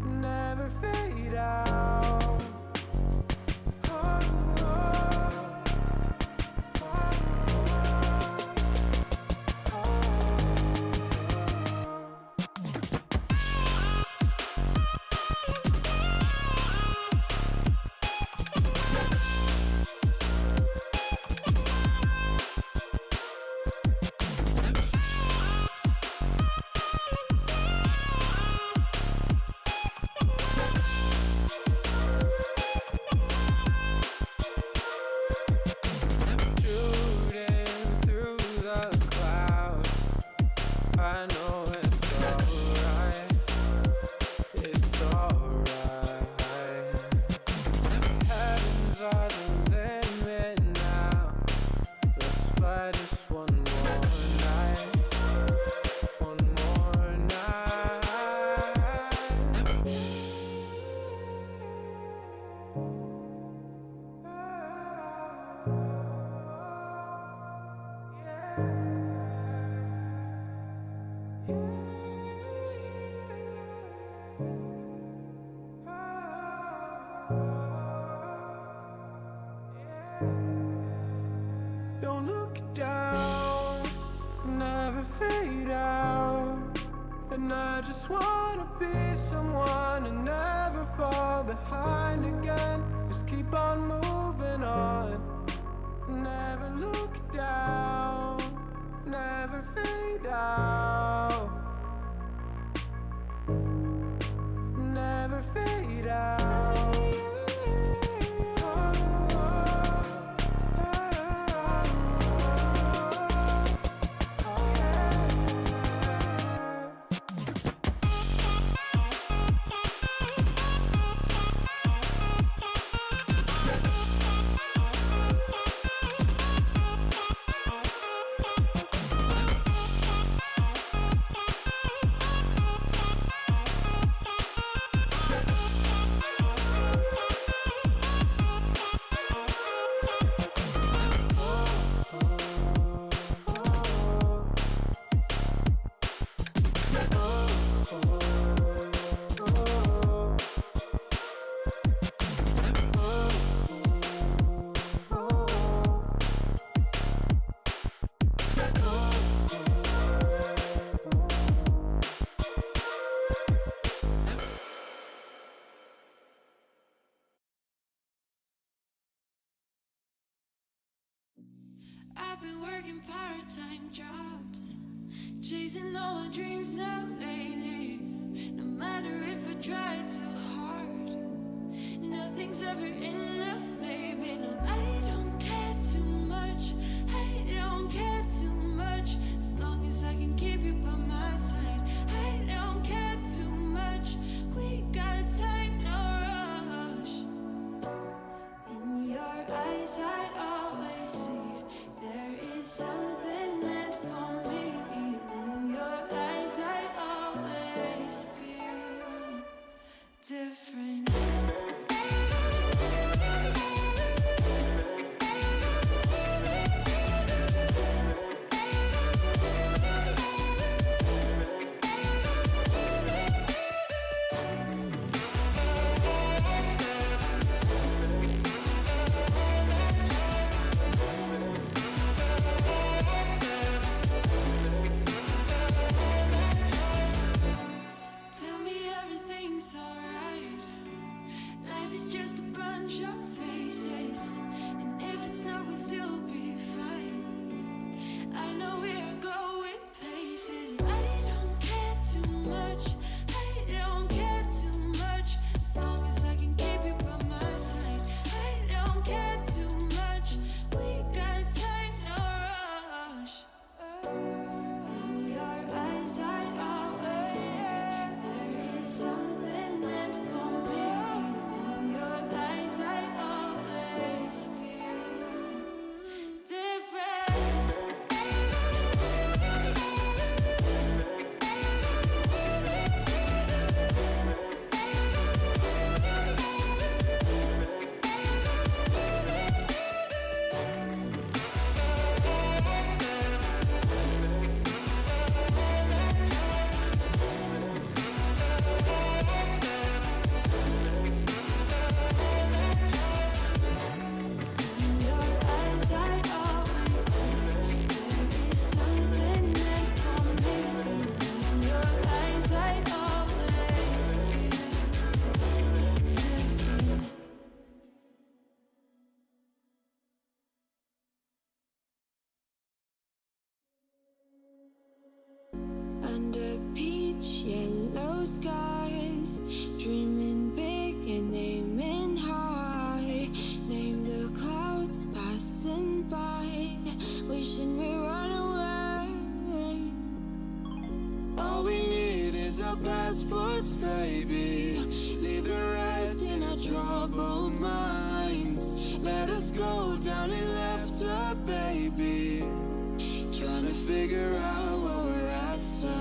never fade out. Don't look down, never fade out. And I just wanna be someone and never fall behind again. Just keep on moving on. Never look down, never fade out. Never fade out. I've been working part-time jobs, chasing all my dreams now lately. No matter if I try too hard, nothing's ever enough, baby. No, I don't care too much. I don't care too much. As long as I can keep you by my side. I don't care too much. We got time, no rush. In your eyes, I always see there is something meant for me. In your eyes, I always feel different. Tell me everything's alright. Life is just a bunch of faces, and if it's not, we'll still be fine. I know we're going places. I don't care too much. I don't care too much. As long as I can keep you by my side. I don't care too much. We got time, no rush. In your eyes, I always see there is something meant for me. In your eyes, I always feel different. In your eyes, I always see there is something meant for me. In your eyes, I always feel different. Under peach yellow skies, dreaming big and aiming high. Name the clouds passing by, wishing we run away. All we need is our passports, baby. Leave the rest in our troubled minds. Let us go down in laughter, baby. Trying to figure out what we're after.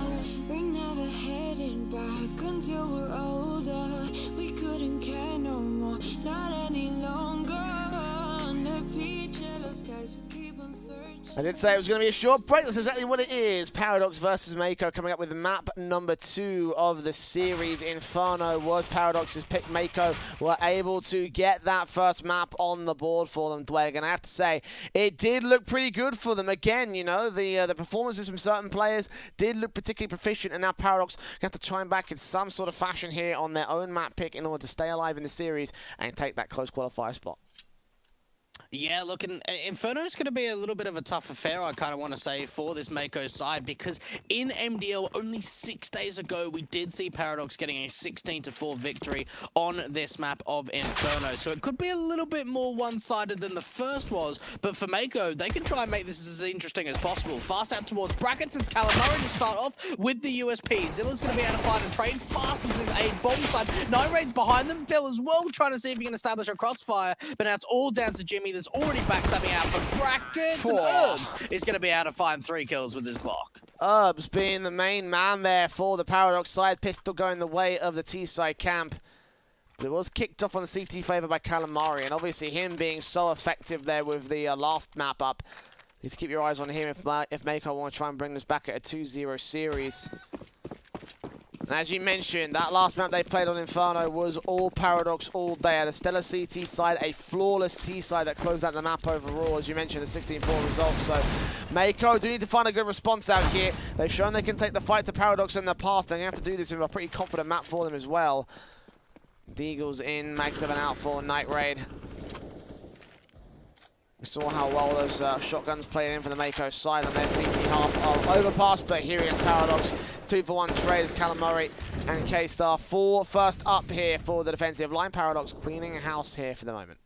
We're never heading back until we're older. We couldn't care no more, not any longer. Under peach yellow skies, we keep on searching. I did say it was going to be a short break. That's exactly what it is. Paradox versus Mako coming up with map number 2 of the series. Inferno was Paradox's pick. Mako were able to get that first map on the board for them, Dweg. And I have to say, it did look pretty good for them. Again, you know, the performances from certain players did look particularly proficient. And now Paradox have to chime back in some sort of fashion here on their own map pick in order to stay alive in the series and take that close qualifier spot. Yeah, look, and Inferno's going to be a little bit of a tough affair, I kind of want to say, for this Mako side, because in MDL only 6 days ago, we did see Paradox getting a 16-4 victory on this map of Inferno. So it could be a little bit more one-sided than the first was, but for Mako, they can try and make this as interesting as possible. Fast out towards brackets, it's Calamari to start off with the USP. Zilla's going to be able to find and trade fast into this A bomb side. Nine Raid's behind them, Dill as well, trying to see if he can establish a crossfire, but now it's all down to Jimmy. There's already backstabbing out for brackets, and Herbs is going to be able to find 3 kills with his Glock. Herbs being the main man there for the Paradox side. Pistol going the way of the T-side camp. But it was kicked off on the CT favor by Calamari, and obviously him being so effective there with the last map up. You have to keep your eyes on him if Mako want to try and bring this back at a 2-0 series. And as you mentioned, that last map they played on Inferno was all Paradox all day. At a stellar CT side, a flawless T side that closed out the map overall. As you mentioned, a 16-4 result. So Mako do need to find a good response out here. They've shown they can take the fight to Paradox in the past. They're going to have to do this with a pretty confident map for them as well. Deagle's in, Mag 7 out for Night Raid. We saw how well those shotguns played in for the Mako side on their CT half of overpass, but here against Paradox, 2-for-1 trades, Callum Murray and K-Star first up here for the defensive line. Paradox cleaning house here for the moment.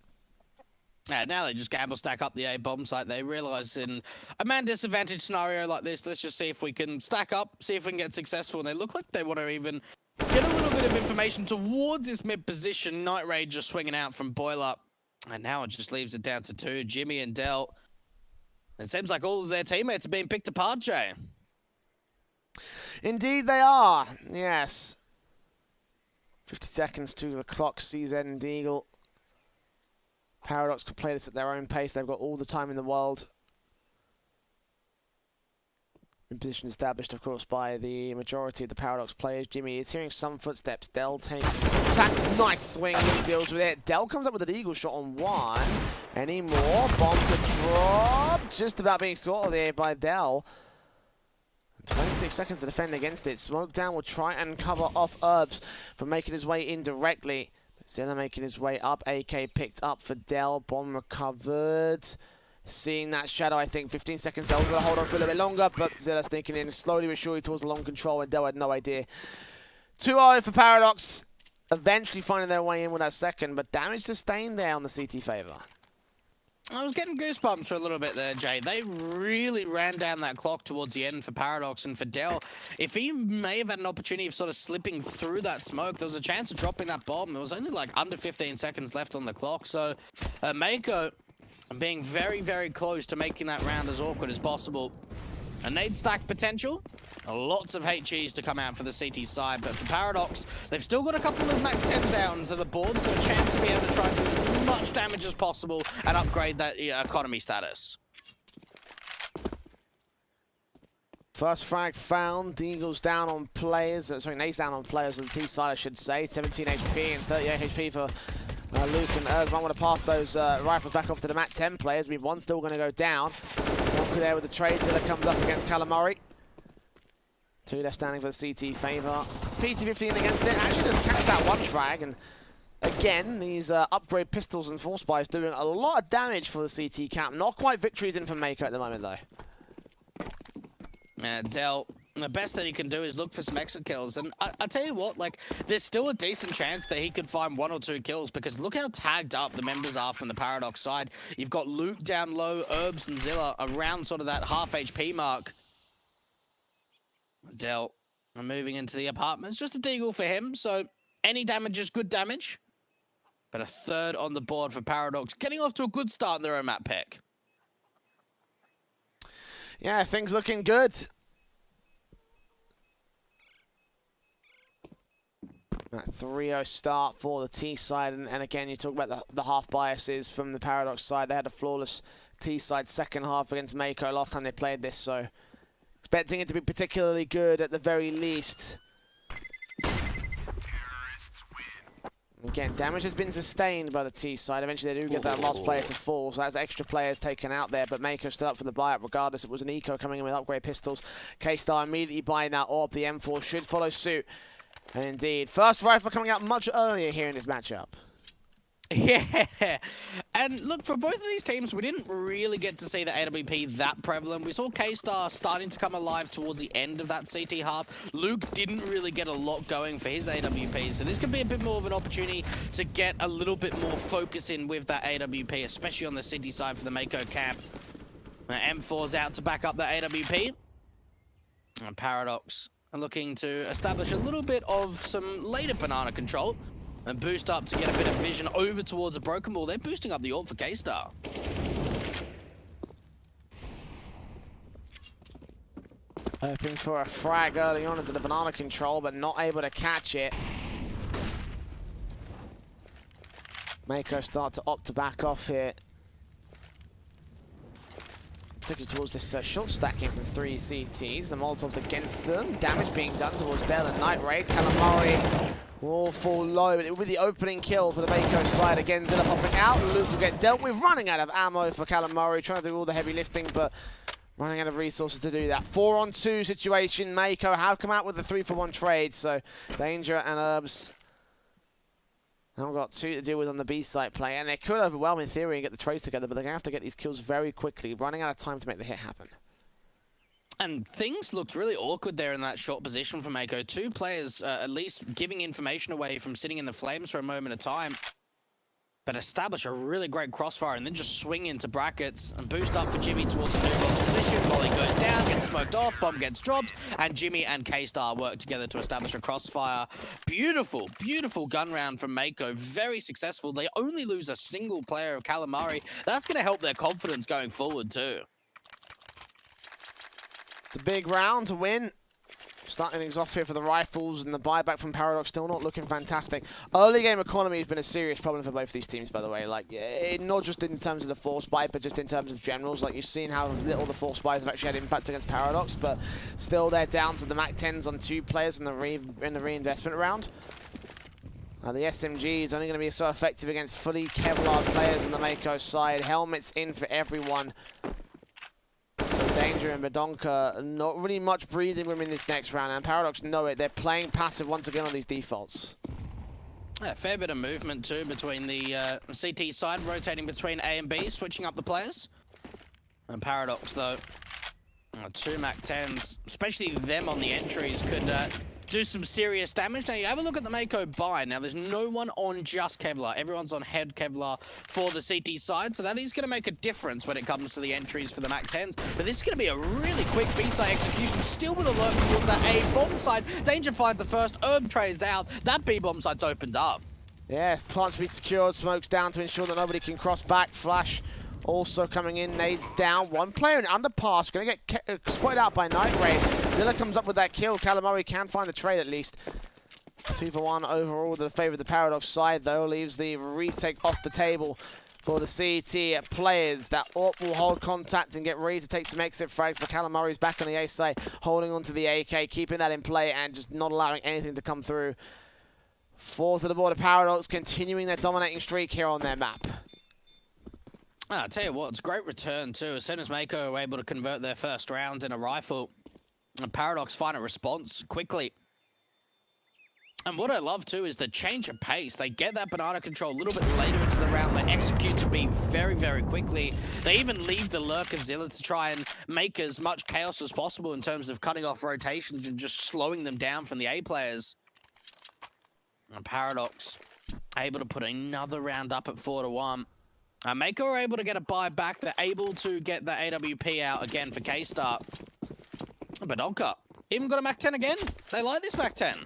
Now they just gamble stack up the A bomb site. They realize in a man disadvantage scenario like this, let's just see if we can stack up, see if we can get successful. And they look like they want to even get a little bit of information towards this mid position. Night Raid just swinging out from Boiler. And now it just leaves it down to 2, Jimmy and Dell. It seems like all of their teammates are being picked apart, Jay. Indeed they are, yes. 50 seconds to the clock, CZ and Deagle. Paradox can play this at their own pace. They've got all the time in the world. In position established, of course, by the majority of the Paradox players. Jimmy is hearing some footsteps. Dell attacks. Nice swing. He deals with it. Dell comes up with an eagle shot on 1. Any more? Bomb to drop. Just about being sorted here by Dell. 26 seconds to defend against it. Smoke down will try and cover off Herbs from making his way in directly. Zilla making his way up. AK picked up for Dell. Bomb recovered. Seeing that shadow, I think 15 seconds. Dell's going to hold on for a little bit longer, but Zilla sneaking in slowly but surely towards the long control, and Dell had no idea. 2-0 for Paradox. Eventually finding their way in with that second, but damage sustained there on the CT favor. I was getting goosebumps for a little bit there, Jay. They really ran down that clock towards the end for Paradox and for Dell. If he may have had an opportunity of sort of slipping through that smoke, there was a chance of dropping that bomb. It was only like under 15 seconds left on the clock. So Mako being very, very close to making that round as awkward as possible. A nade stack potential. Lots of HEs to come out for the CT side, but for Paradox, they've still got a couple of Mac 10s out onto the board, so a chance to be able to try and do as much damage as possible and upgrade that economy status. First frag found. Deagle's down on players. Sorry, Nate's down on players on the T side, I should say. 17 HP and 38 HP for Luke and Urs. Might want to pass those rifles back off to the Mac 10 players. One still going to go down. One there with the trade till it comes up against Callum Murray. 2 left standing for the CT favor. PT15 against it. Actually does catch that one frag. And again, these upgrade pistols and force buys doing a lot of damage for the CT camp. Not quite victories in for Mako at the moment, though. Dell, the best that he can do is look for some exit kills. And I tell you what, like, there's still a decent chance that he could find 1 or 2 kills, because look how tagged up the members are from the Paradox side. You've got Luke down low, Herbs and Zilla around sort of that half HP mark. Dell moving into the apartments. Just a deagle for him, so any damage is good damage. But a 3rd on the board for Paradox, getting off to a good start in their own map pick. Yeah, things looking good. That 3-0 start for the T side, and again, you talk about the half biases from the Paradox side. They had a flawless T side second half against Mako last time they played this, so expecting it to be particularly good at the very least. Again, damage has been sustained by the T side. Eventually they do get that last player to fall, so that's extra players taken out there, but Mako still up for the buyout regardless. It was an eco coming in with upgrade pistols. K-Star immediately buying that orb. The M4 should follow suit. And indeed, first rifle coming out much earlier here in this matchup. Yeah, and look, for both of these teams, we didn't really get to see the AWP that prevalent. We saw K-Star starting to come alive towards the end of that CT half. Luke didn't really get a lot going for his AWP, so this could be a bit more of an opportunity to get a little bit more focus in with that AWP, especially on the city side for the Mako camp. M4's out to back up the AWP. And Paradox are looking to establish a little bit of some later banana control and boost up to get a bit of vision over towards a broken ball. They're boosting up the ult for K-Star. Hoping for a frag early on into the banana control, but not able to catch it. Mako start to opt to back off here. Particularly towards this short stacking from 3 CTs. The Molotovs against them. Damage being done towards Dell and Night Raid. Callum Murray will fall low, but it will be the opening kill for the Mako side. Again, Zilla popping out. Luke will get dealt with. Running out of ammo for Callum Murray. Trying to do all the heavy lifting, but running out of resources to do that. 4-on-2 situation. Mako have come out with a 3-for-1 trade, so Danger and Herbs Now we've got 2 to deal with on the B site play, and they could overwhelm in theory and get the trades together, but they're going to have to get these kills very quickly, running out of time to make the hit happen. And things looked really awkward there in that short position for Mako. 2 players at least giving information away from sitting in the flames for a moment of time, but establish a really great crossfire and then just swing into brackets and boost up for Jimmy towards the new bomb position. Molly goes down, gets smoked off, bomb gets dropped, and Jimmy and K-Star work together to establish a crossfire. Beautiful, beautiful gun round from Mako. Very successful. They only lose a single player of Calamari. That's going to help their confidence going forward too. It's a big round to win. Starting things off here for the Rifles, and the buyback from Paradox still not looking fantastic. Early game economy has been a serious problem for both these teams, by the way. Like, not just in terms of the force buy, but just in terms of generals. Like, you've seen how little the force buys have actually had impact against Paradox, but still they're down to the Mac 10s on 2 players in the reinvestment round. The SMG is only going to be so effective against fully Kevlar players on the Mako side. Helmets in for everyone. Danger and Badonka, not really much breathing room in this next round, and Paradox know it. They're playing passive once again on these defaults. A fair bit of movement too between the CT side, rotating between A and B, switching up the players. And Paradox though, 2 Mac 10s, especially them on the entries, could do some serious damage. Now you have a look at the Mako buy. Now there's no one on just Kevlar. Everyone's on head Kevlar for the CT side, so that is going to make a difference when it comes to the entries for the Mac 10s. But this is going to be a really quick B-side execution, still with a lurk towards that A bomb side. Danger finds the first, Herb trays out. That B bomb side's opened up. Yeah, plants to be secured, smokes down to ensure that nobody can cross back. Flash also coming in, nades down. 1 player in underpass, going to get exploited out by Night Raid. Zilla comes up with that kill. Calamari can find the trade at least. 2 for 1 overall to the favor of the Paradox side, though. Leaves the retake off the table for the CT players. That AWP will hold contact and get ready to take some exit frags, but Calamari's back on the A side, holding onto the AK, keeping that in play and just not allowing anything to come through. 4 to the border Paradox, continuing their dominating streak here on their map. I'll tell you what, it's a great return too. As soon as Mako were able to convert their first round in a rifle, and Paradox find a response quickly. And what I love too is the change of pace. They get that banana control a little bit later into the round. They execute to be very, very quickly. They even leave the lurk of Zilla to try and make as much chaos as possible in terms of cutting off rotations and just slowing them down from the A players. And Paradox able to put another round up at 4 to 1. Mako are able to get a buy back. They're able to get the AWP out again for K-Star. Badonka even got a Mac 10 again. They like this Mac 10.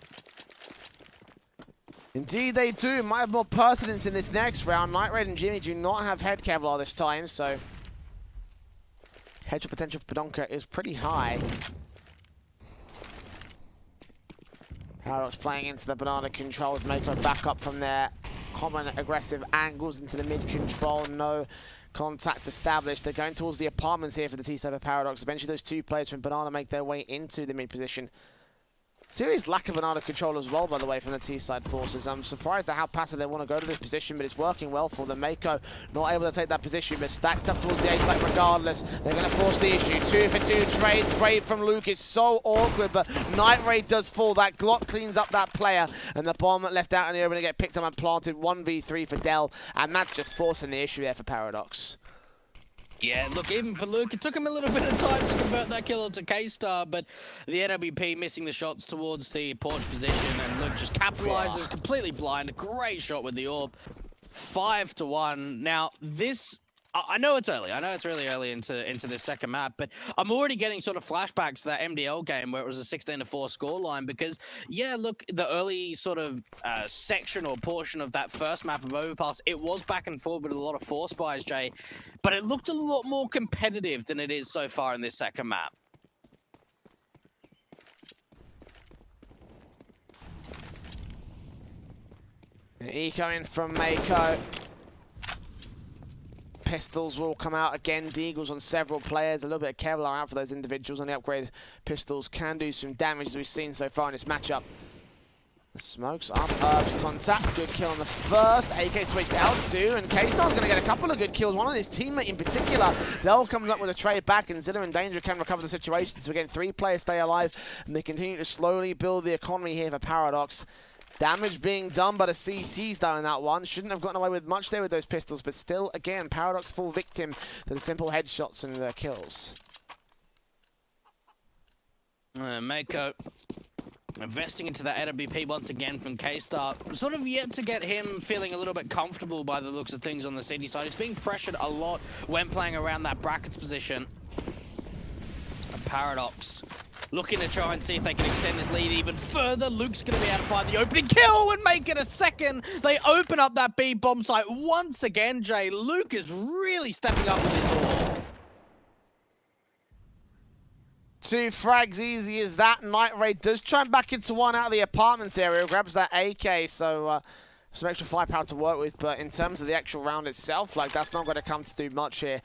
Indeed they do. Might have more pertinence in this next round. Night Raid and Jimmy do not have head Kevlar this time, so headshot potential for Badonka is pretty high. Paradox playing into the banana controls. Mako back up from their common aggressive angles into the mid control. No contact established. They're going towards the apartments here for the T-side of Paradox. Eventually those 2 players from Banana make their way into the mid position. Serious lack of banana control as well, by the way, from the T-side forces. I'm surprised at how passive they want to go to this position, but it's working well for them. Mako not able to take that position, but stacked up towards the A site regardless. They're going to force the issue. 2 for 2 trades. Spray from Luke is so awkward, but Night Raid does fall. That Glock cleans up that player, and the bomb left out in the open to get picked up and planted. 1v3 for Dell, and that's just forcing the issue there for Paradox. Yeah, look, even for Luke, it took him a little bit of time to convert that kill onto K-Star, but the NWP missing the shots towards the porch position, and Luke just capitalizes, completely blind. Great shot with the AWP. 5 to 1. Now, this... I know it's early. I know it's really early into this second map, but I'm already getting sort of flashbacks to that MDL game where it was a 16-4 scoreline because, yeah, look, the early sort of section or portion of that first map of Overpass, it was back and forth with a lot of force buys, Jay, but it looked a lot more competitive than it is so far in this second map. Eco in from Mako. Pistols will come out again. Deagles on several players. A little bit of Kevlar out for those individuals. On the upgraded pistols can do some damage as we've seen so far in this matchup. The smokes up. Herb's contact. Good kill on the first. AK switched out too. And K-Star's going to get a couple of good kills. One on his teammate in particular. Dell comes up with a trade back. And Zilla and Danger can recover the situation. So again, 3 players stay alive. And they continue to slowly build the economy here for Paradox. Damage being done by the CTs though in that one. Shouldn't have gotten away with much there with those pistols, but still, again, Paradox fall victim to the simple headshots and the kills. Mako investing into that AWP once again from K-Star. Sort of yet to get him feeling a little bit comfortable by the looks of things on the CT side. He's being pressured a lot when playing around that brackets position. Paradox looking to try and see if they can extend this lead even further. Luke's going to be able to find the opening kill and make it a second. They open up that B bomb site once again, Jay. Luke is really stepping up with his all. 2 frags easy as that. Night Raid does try and back into one out of the apartments area. Grabs that AK, so some extra firepower to work with. But in terms of the actual round itself, like that's not going to come to do much here.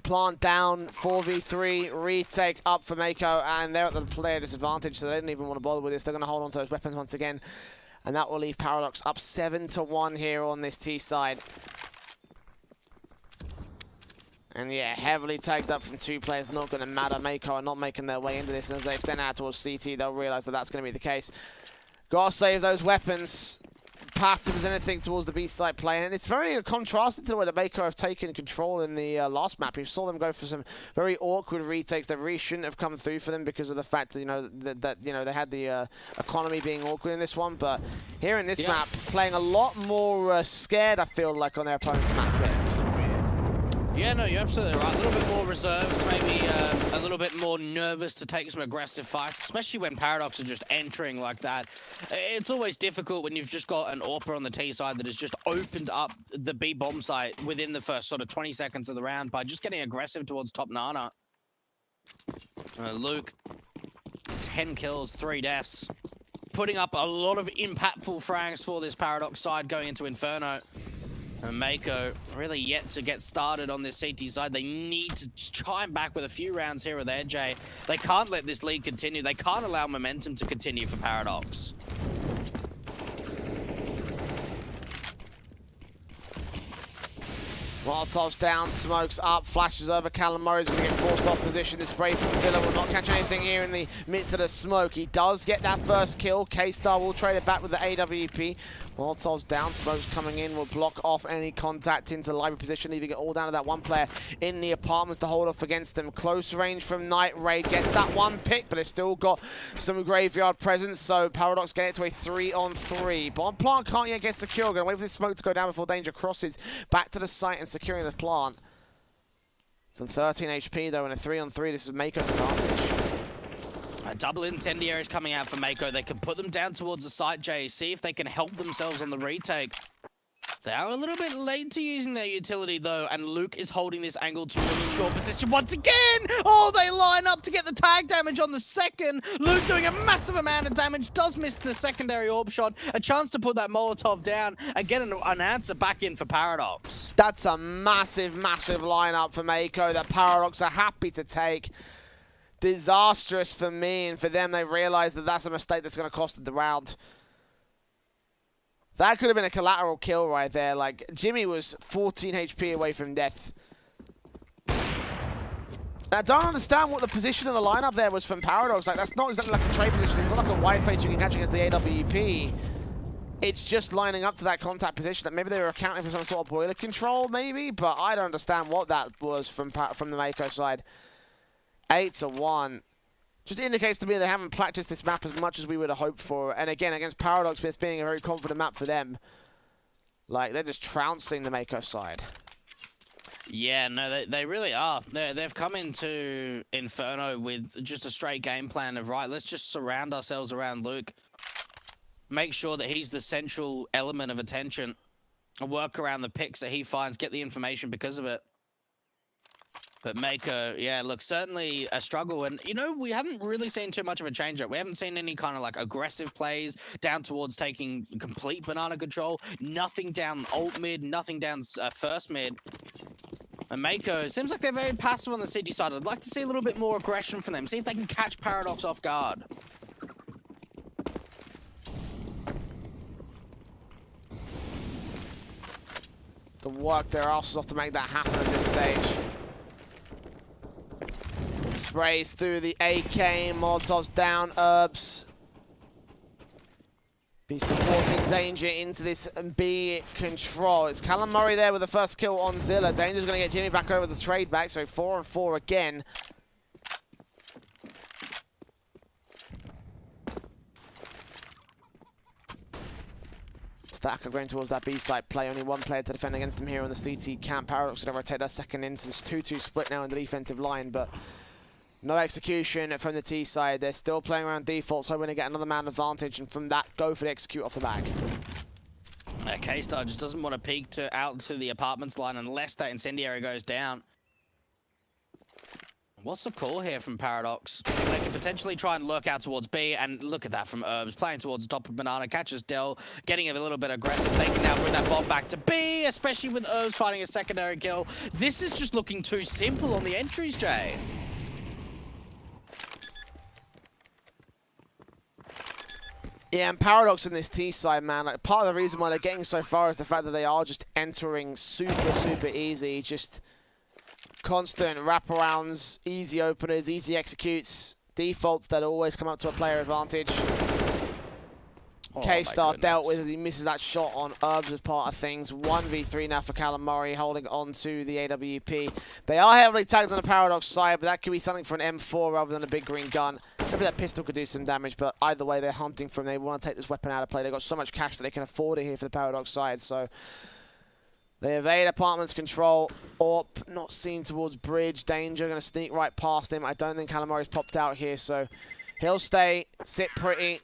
Plant down, 4v3, retake up for Mako, and they're at the player disadvantage, so they didn't even want to bother with this. They're going to hold on to those weapons once again, and that will leave Paradox up 7-1 here on this T side. And yeah, heavily tagged up from 2 players, not going to matter. Mako are not making their way into this, and as they extend out towards CT, they'll realize that that's going to be the case. Gotta save those weapons. Passive as anything towards the B side play, and it's very contrasted to the way the Mako have taken control in the last map. You saw them go for some very awkward retakes that really shouldn't have come through for them because of the fact that they had the economy being awkward in this one. But here in this map, playing a lot more scared, I feel like, on their opponent's map here. Yeah, no, you're absolutely right. A little bit more reserved, maybe a little bit more nervous to take some aggressive fights, especially when Paradox are just entering like that. It's always difficult when you've just got an AWPer on the T side that has just opened up the B bomb site within the first sort of 20 seconds of the round by just getting aggressive towards top Nana. Luke, 10 kills, 3 deaths, putting up a lot of impactful frags for this Paradox side going into Inferno. And Mako really yet to get started on this CT side. They need to chime back with a few rounds here or there, Jay. They can't let this lead continue. They can't allow momentum to continue for Paradox. Molotov's down, smokes up, flashes over. Callum Murray's going to get forced off position. The spray from Zilla will not catch anything here in the midst of the smoke. He does get that first kill. K-Star will trade it back with the AWP. Molotov's down, smoke's coming in, will block off any contact into the library position, leaving it all down to that one player in the apartments to hold off against them. Close range from Night Raid, gets that one pick, but it's still got some graveyard presence, so Paradox get it to a 3-on-3. Bomb plant can't yet get secure, going to wait for this smoke to go down before danger crosses back to the site and securing the plant. Some 13 HP though, and a 3-on-3, this is Mako's advantage. A double incendiary is coming out for Mako. They can put them down towards the site, Jay. See if they can help themselves on the retake. They are a little bit late to using their utility, though, and Luke is holding this angle towards short position once again. Oh, they line up to get the tag damage on the second. Luke doing a massive amount of damage, does miss the secondary AWP shot. A chance to put that Molotov down and get an answer back in for Paradox. That's a massive, massive lineup for Mako that Paradox are happy to take. Disastrous for me, and for them, they realize that that's a mistake that's going to cost them the round. That could have been a collateral kill right there. Like, Jimmy was 14 HP away from death. Now, I don't understand what the position of the lineup there was from Paradox. Like, that's not exactly like a trade position. It's not like a wide face you can catch against the AWP. It's just lining up to that contact position. That maybe they were accounting for some sort of boiler control, maybe, but I don't understand what that was from the Mako side. 8-1. Just indicates to me they haven't practiced this map as much as we would have hoped for. And again, against Paradox, this being a very confident map for them. Like, they're just trouncing the Mako side. Yeah, no, they really are. They've come into Inferno with just a straight game plan of, right, let's just surround ourselves around Luke. Make sure that he's the central element of attention. And work around the picks that he finds, get the information because of it. But Mako, yeah, look, certainly a struggle. And, you know, we haven't really seen too much of a change up. We haven't seen any kind of, like, aggressive plays down towards taking complete banana control. Nothing down alt mid, nothing down first mid. And Mako, seems like they're very passive on the CT side. I'd like to see a little bit more aggression from them. See if they can catch Paradox off guard. The work their asses off to make that happen at this stage. Sprays through the AK, Molotov's down, Herbs. Be supporting Danger into this B control. It's Callum Murray there with the first kill on Zilla. Danger's going to get Jimmy back over the trade back, so 4-on-4 again. Stacker going towards that B-side play. Only one player to defend against him here on the CT camp. Paradox going to rotate that second into this 2-2 split now in the defensive line, but no execution from the T side. They're still playing around defaults, hoping to get another man advantage, and from that, go for the execute off the back. K-Star just doesn't want to peek out to the apartments line unless that incendiary goes down. What's the call here from Paradox? They could potentially try and lurk out towards B, and look at that from Herbs, playing towards top of Banana, catches Dell, getting a little bit aggressive. They can now bring that bomb back to B, especially with Herbs finding a secondary kill. This is just looking too simple on the entries, Jay. Yeah, and Paradox in this T side, man, like, part of the reason why they're getting so far is the fact that they are just entering super easy, just constant wraparounds, easy openers, easy executes, defaults that always come up to a player advantage. Oh, K-Star dealt with as he misses that shot on Herbs as part of things. 1v3 now for Callum Murray, holding on to the AWP. They are heavily tagged on the Paradox side, but that could be something for an M4 rather than a big green gun. Maybe that pistol could do some damage, but either way, they're hunting for him. They want to take this weapon out of play. They've got so much cash that they can afford it here for the Paradox side, so they evade apartments control. Orp not seen towards bridge. Danger going to sneak right past him. I don't think Callum Murray's popped out here, so he'll stay, sit pretty.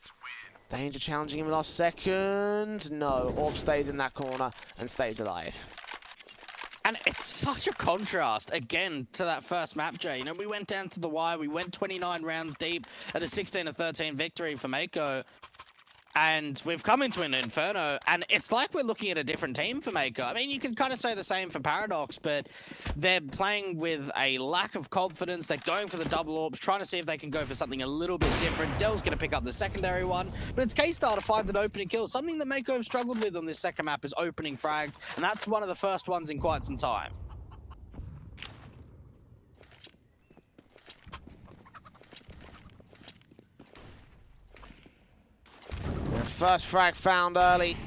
Danger challenging him last second. No, Orp stays in that corner and stays alive. And it's such a contrast, again, to that first map, Jay. You know, we went down to the wire, we went 29 rounds deep at a 16-13 victory for Mako. And we've come into an Inferno, and it's like we're looking at a different team for Mako. I mean, you can kind of say the same for Paradox, but they're playing with a lack of confidence. They're going for the double orbs, trying to see if they can go for something a little bit different. Dell's going to pick up the secondary one, but it's K-Star to find an opening kill. Something that Mako have struggled with on this second map is opening frags, and that's one of the first ones in quite some time. First frag found early.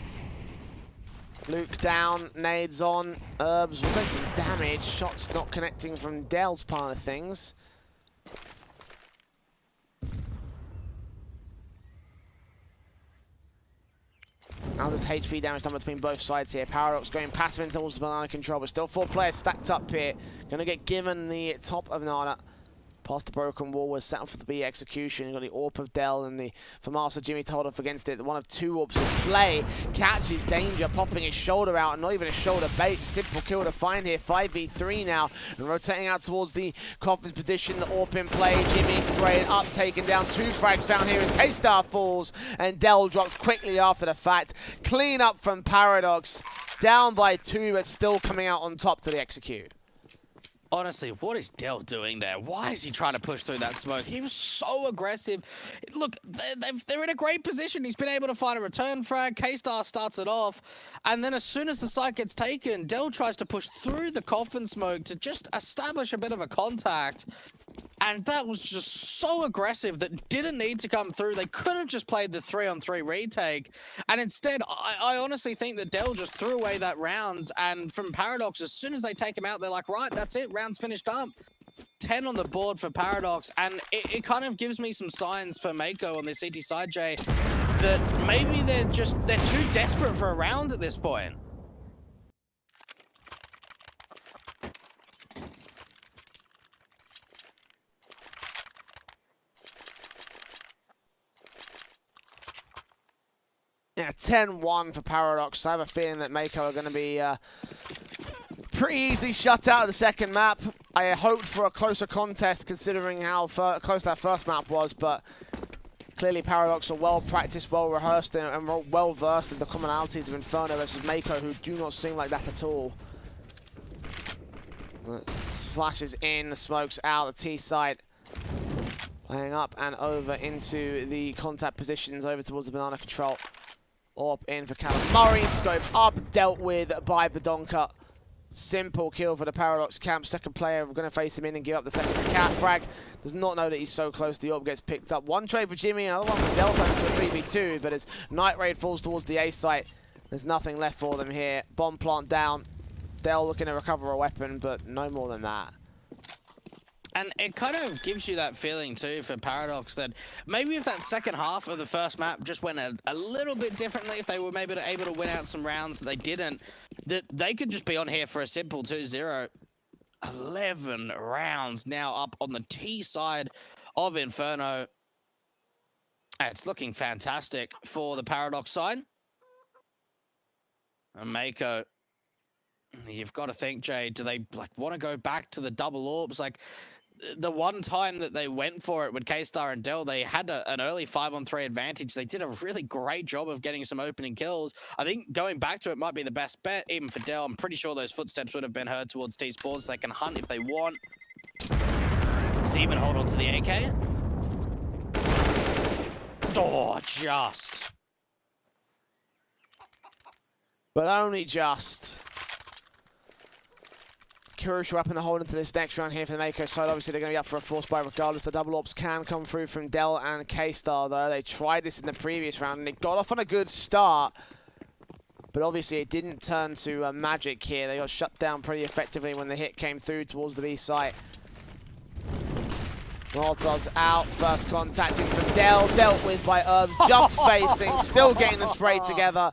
Luke down, nades on. Herbs will take some damage. Shots not connecting from Dell's part of things. Now there's HP damage done between both sides here. Paradox going passive into towards the Banana control, but still 4 players stacked up here. Gonna get given the top of Nana. Past the broken wall was set up for the B execution. You've got the AWP of Dell and the FAMASA Jimmy told off against it. One of 2 AWPs in play. Catches Danger, popping his shoulder out, and not even a shoulder bait. Simple kill to find here. 5v3 now. And rotating out towards the Coffins position. The AWP in play. Jimmy sprayed up, taken down. 2 frags found here as K-Star falls. And Dell drops quickly after the fact. Clean up from Paradox. Down by 2, but still coming out on top to the execute. Honestly, what is Dell doing there? Why is he trying to push through that smoke? He was so aggressive. Look, they're in a great position. He's been able to find a return frag. K-Star starts it off. And then as soon as the site gets taken, Dell tries to push through the coffin smoke to just establish a bit of a contact. And that was just so aggressive that didn't need to come through. They could have just played the 3-on-3 retake. And instead, I honestly think that Dell just threw away that round. And from Paradox, as soon as they take him out, they're like, right, that's it. Round's finished up. 10 on the board for Paradox. And it kind of gives me some signs for Mako on the CT side, Jay, that maybe they're too desperate for a round at this point. Yeah, 10-1 for Paradox. I have a feeling that Mako are going to be pretty easily shut out of the second map. I hoped for a closer contest considering how close that first map was, but clearly Paradox are well-practiced, well-rehearsed, and well-versed in the commonalities of Inferno versus Mako, who do not seem like that at all. Flashes in, the smoke's out, the T side playing up and over into the contact positions, over towards the Banana control. Orp in for Callum Murray, scope up, dealt with by Badonka. Simple kill for the Paradox camp. Second player, we're going to face him in and give up the second cat frag. Does not know that he's so close. The orb gets picked up. One trade for Jimmy, another one for Delta into a 3v2, but as Night Raid falls towards the A site, there's nothing left for them here. Bomb plant down. Del looking to recover a weapon, but no more than that. And it kind of gives you that feeling too for Paradox that maybe if that second half of the first map just went a little bit differently, if they were maybe able to win out some rounds that they didn't, that they could just be on here for a simple 2-0. 11 rounds now up on the T side of Inferno. It's looking fantastic for the Paradox side. And Mako, you've got to think, Jay, do they want to go back to the double orbs? Like, the one time that they went for it with K-Star and Del, they had an early 5-on-3 advantage. They did a really great job of getting some opening kills. I think going back to it might be the best bet, even for Del. I'm pretty sure those footsteps would have been heard towards Esports. They can hunt if they want. Steven hold on to the AK. Oh, just. But only just. Crucial weapon to hold into this next round here for the Mako side. Obviously, they're going to be up for a force buy regardless. The double ops can come through from Del and K-Star, though. They tried this in the previous round, and they got off on a good start. But obviously, it didn't turn to magic here. They got shut down pretty effectively when the hit came through towards the B site. Molotov's out. First contacting from Del. Dealt with by Herbs. Jump facing. Still getting the spray together.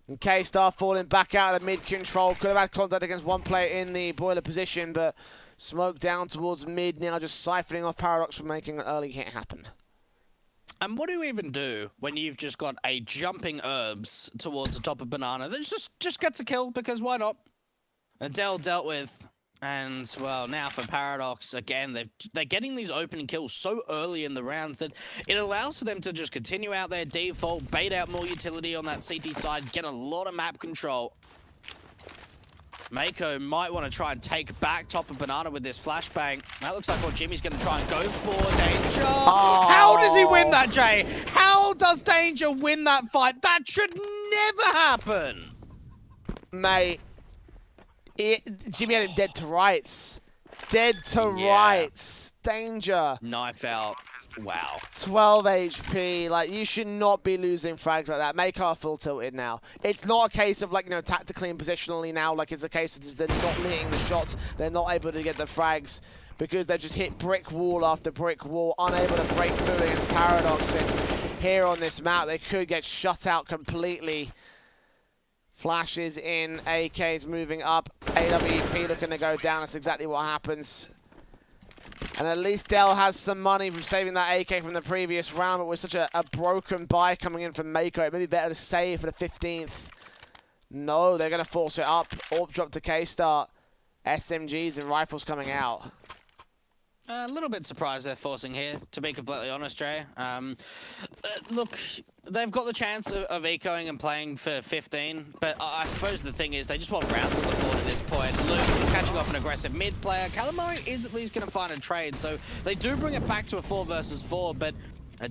And K-Star falling back out of the mid-control. Could have had contact against one player in the boiler position, but smoke down towards mid now, just siphoning off Paradox from making an early hit happen. And what do you even do when you've just got a jumping Herbs towards the top of Banana that just gets a kill, because why not? Adele dealt with. And, well, now for Paradox, again, they're getting these opening kills so early in the round that it allows for them to just continue out their default, bait out more utility on that CT side, get a lot of map control. Mako might want to try and take back top of Banana with this flashbang. That looks like what Jimmy's going to try and go for. Danger! Oh. How does he win that, Jay? How does Danger win that fight? That should never happen! Mate. Jimmy had him dead to rights. Dead to rights. Danger. Knife out. Wow. 12 HP. Like, you should not be losing frags like that. Make our full tilted now. It's not a case of, like, you know, tactically and positionally now. Like, it's a case of they're not hitting the shots. They're not able to get the frags because they just hit brick wall after brick wall, unable to break through against Paradox. And here on this map, they could get shut out completely. Flashes in, AK's moving up, AWP looking to go down. That's exactly what happens. And at least Del has some money from saving that AK from the previous round, but with such a broken buy coming in from Mako, it may be better to save for the 15th. No, they're going to force it up. Orb drop to K-Star. SMGs and rifles coming out. A little bit surprised they're forcing here, to be completely honest, Jay. Look, they've got the chance of ecoing and playing for 15, but I suppose the thing is they just want rounds on the board at this point. Luke catching off an aggressive mid player. Calamari is at least going to find a trade, so they do bring it back to a 4 versus 4, but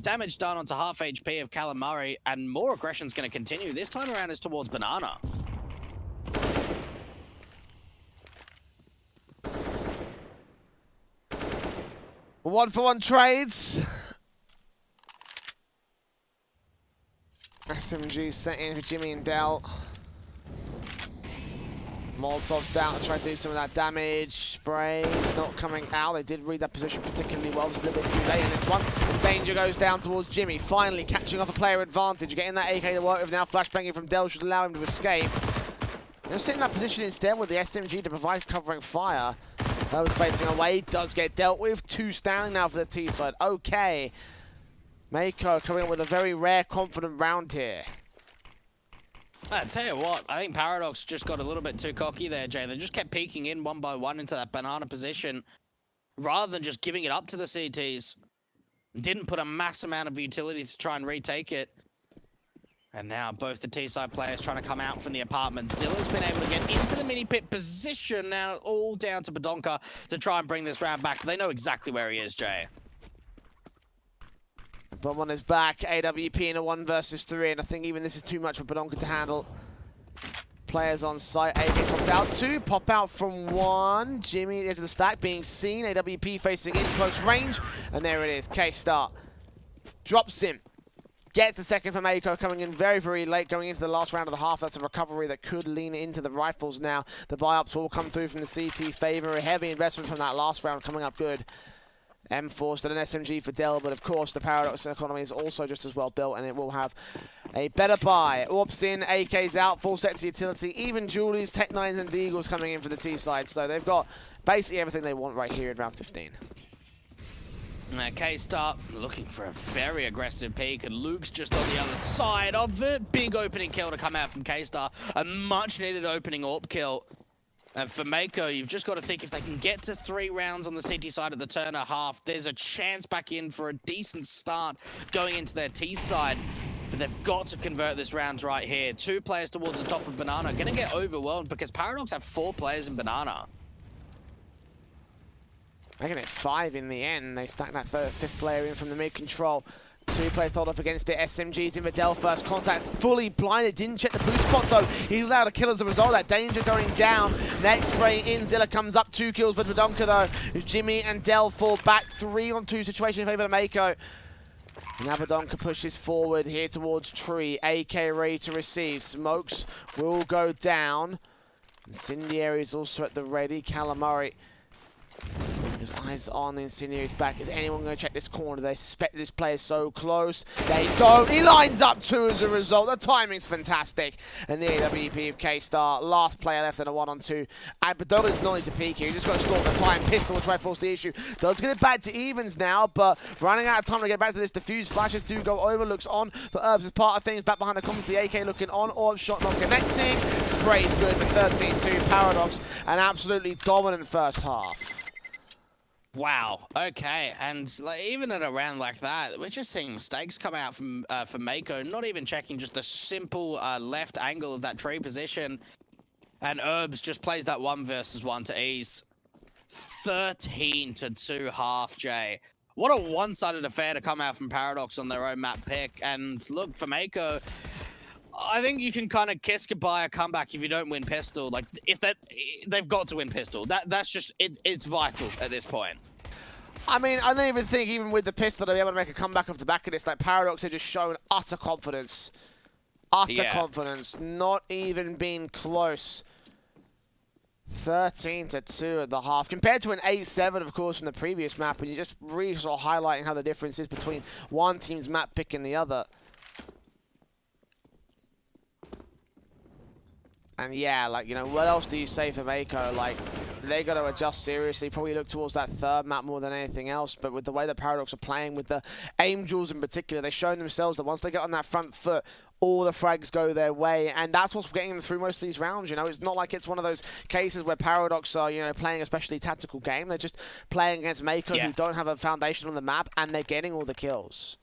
damage done onto half HP of Calamari, and more aggression's going to continue. This time around is towards Banana. One-for-one trades. SMG set in for Jimmy and Del. Molotov's down to try to do some of that damage. Sprays not coming out. They did read that position particularly well. Just a little bit too late in this one. Danger goes down towards Jimmy. Finally catching off a player advantage. Getting that AK to work with now. Flashbanging from Del should allow him to escape. Just sit in that position instead with the SMG to provide covering fire. That was facing away, does get dealt with. 2 standing now for the T side. Okay. Mako coming up with a very rare, confident round here. I tell you what, I think Paradox just got a little bit too cocky there, Jay. They just kept peeking in one by one into that Banana position rather than just giving it up to the CTs. Didn't put a mass amount of utility to try and retake it. And now both the T-side players trying to come out from the apartment. Zilla's been able to get into the mini-pit position. Now all down to Badonka to try and bring this round back. But they know exactly where he is, Jay. Bomb on his back. AWP in a 1 versus 3. And I think even this is too much for Badonka to handle. players on site. AK swapped out 2, pop out from 1. Jimmy at the edge of the stack being seen. AWP facing in close range. And there it is. K-Star drops him. Gets the second for Mako, coming in very, very late, going into the last round of the half. That's a recovery that could lean into the rifles now. The buy-ups will come through from the CT favor. A heavy investment from that last round coming up good. M4 still an SMG for Dell, but of course the Paradox economy is also just as well built, and it will have a better buy. Orps in, AK's out, full set to utility. Even Julie's, Tech-9s and Deagles coming in for the T side, so they've got basically everything they want right here in round 15. K-Star looking for a very aggressive peek, and Luke's just on the other side of it. Big opening kill to come out from K-Star. A much-needed opening AWP kill. And for Mako, you've just got to think if they can get to 3 rounds on the CT side of the Turner half, there's a chance back in for a decent start going into their T side. But they've got to convert this round right here. 2 players towards the top of Banana. Going to get overwhelmed because Paradox have 4 players in Banana. Making it 5 in the end. They stack that 5th player in from the mid-control. 2 players held up against it. SMG's in Vidal first contact. Fully blinded. Didn't check the boost spot though. He's allowed a kill as a result of that. Danger going down. Next spray in. Zilla comes up. 2 kills for Badonka though. Jimmy and Dell fall back. 3-on-2 situation in favor of Mako. Now Badonka pushes forward here towards Tree. AK ready to receive. Smokes will go down. Incendiary is also at the ready. Calamari. His eyes on the Incendiary's back. Is anyone going to check this corner? They suspect this player is so close. They don't. He lines up 2 as a result. The timing's fantastic. And the AWP of K-Star. Last player left in a 1-on-2. And Badonka's not to peek here. He's just got to stall the time. Pistol will try to force the issue. Does get it back to evens now, but running out of time to get back to this defuse. Flashes do go over. Looks on for Herbs as part of things. Back behind the comms, the AK looking on. Orb shot not connecting. Spray's good for 13-2. Paradox, an absolutely dominant first half. Wow. Okay, and like, even at a round like that, we're just seeing mistakes come out from Mako. Not even checking just the simple left angle of that tree position, and Herbs just plays that 1 versus 1 to ease. 13-2 half, Jay. What a one-sided affair to come out from Paradox on their own map pick. And look, for Mako, I think you can kind of kiss goodbye a comeback if you don't win pistol. Like, if they've got to win pistol. That's just it's vital at this point. I mean, I don't even think even with the pistol they'll be able to make a comeback off the back of this. Like, Paradox have just shown utter confidence. Utter confidence. Not even being close. 13-2 at the half. Compared to an 8-7, of course, from the previous map, and you're just really sort of highlighting how the difference is between one team's map pick and the other. And yeah, like, you know, what else do you say for Mako? Like, they got to adjust seriously, probably look towards that 3rd map more than anything else. But with the way the Paradox are playing, with the Angels in particular, they've shown themselves that once they get on that front foot, all the frags go their way, and that's what's getting them through most of these rounds. You know, it's not like it's one of those cases where Paradox are, you know, playing a especially tactical game. They're just playing against Mako, who don't have a foundation on the map, and they're getting all the kills.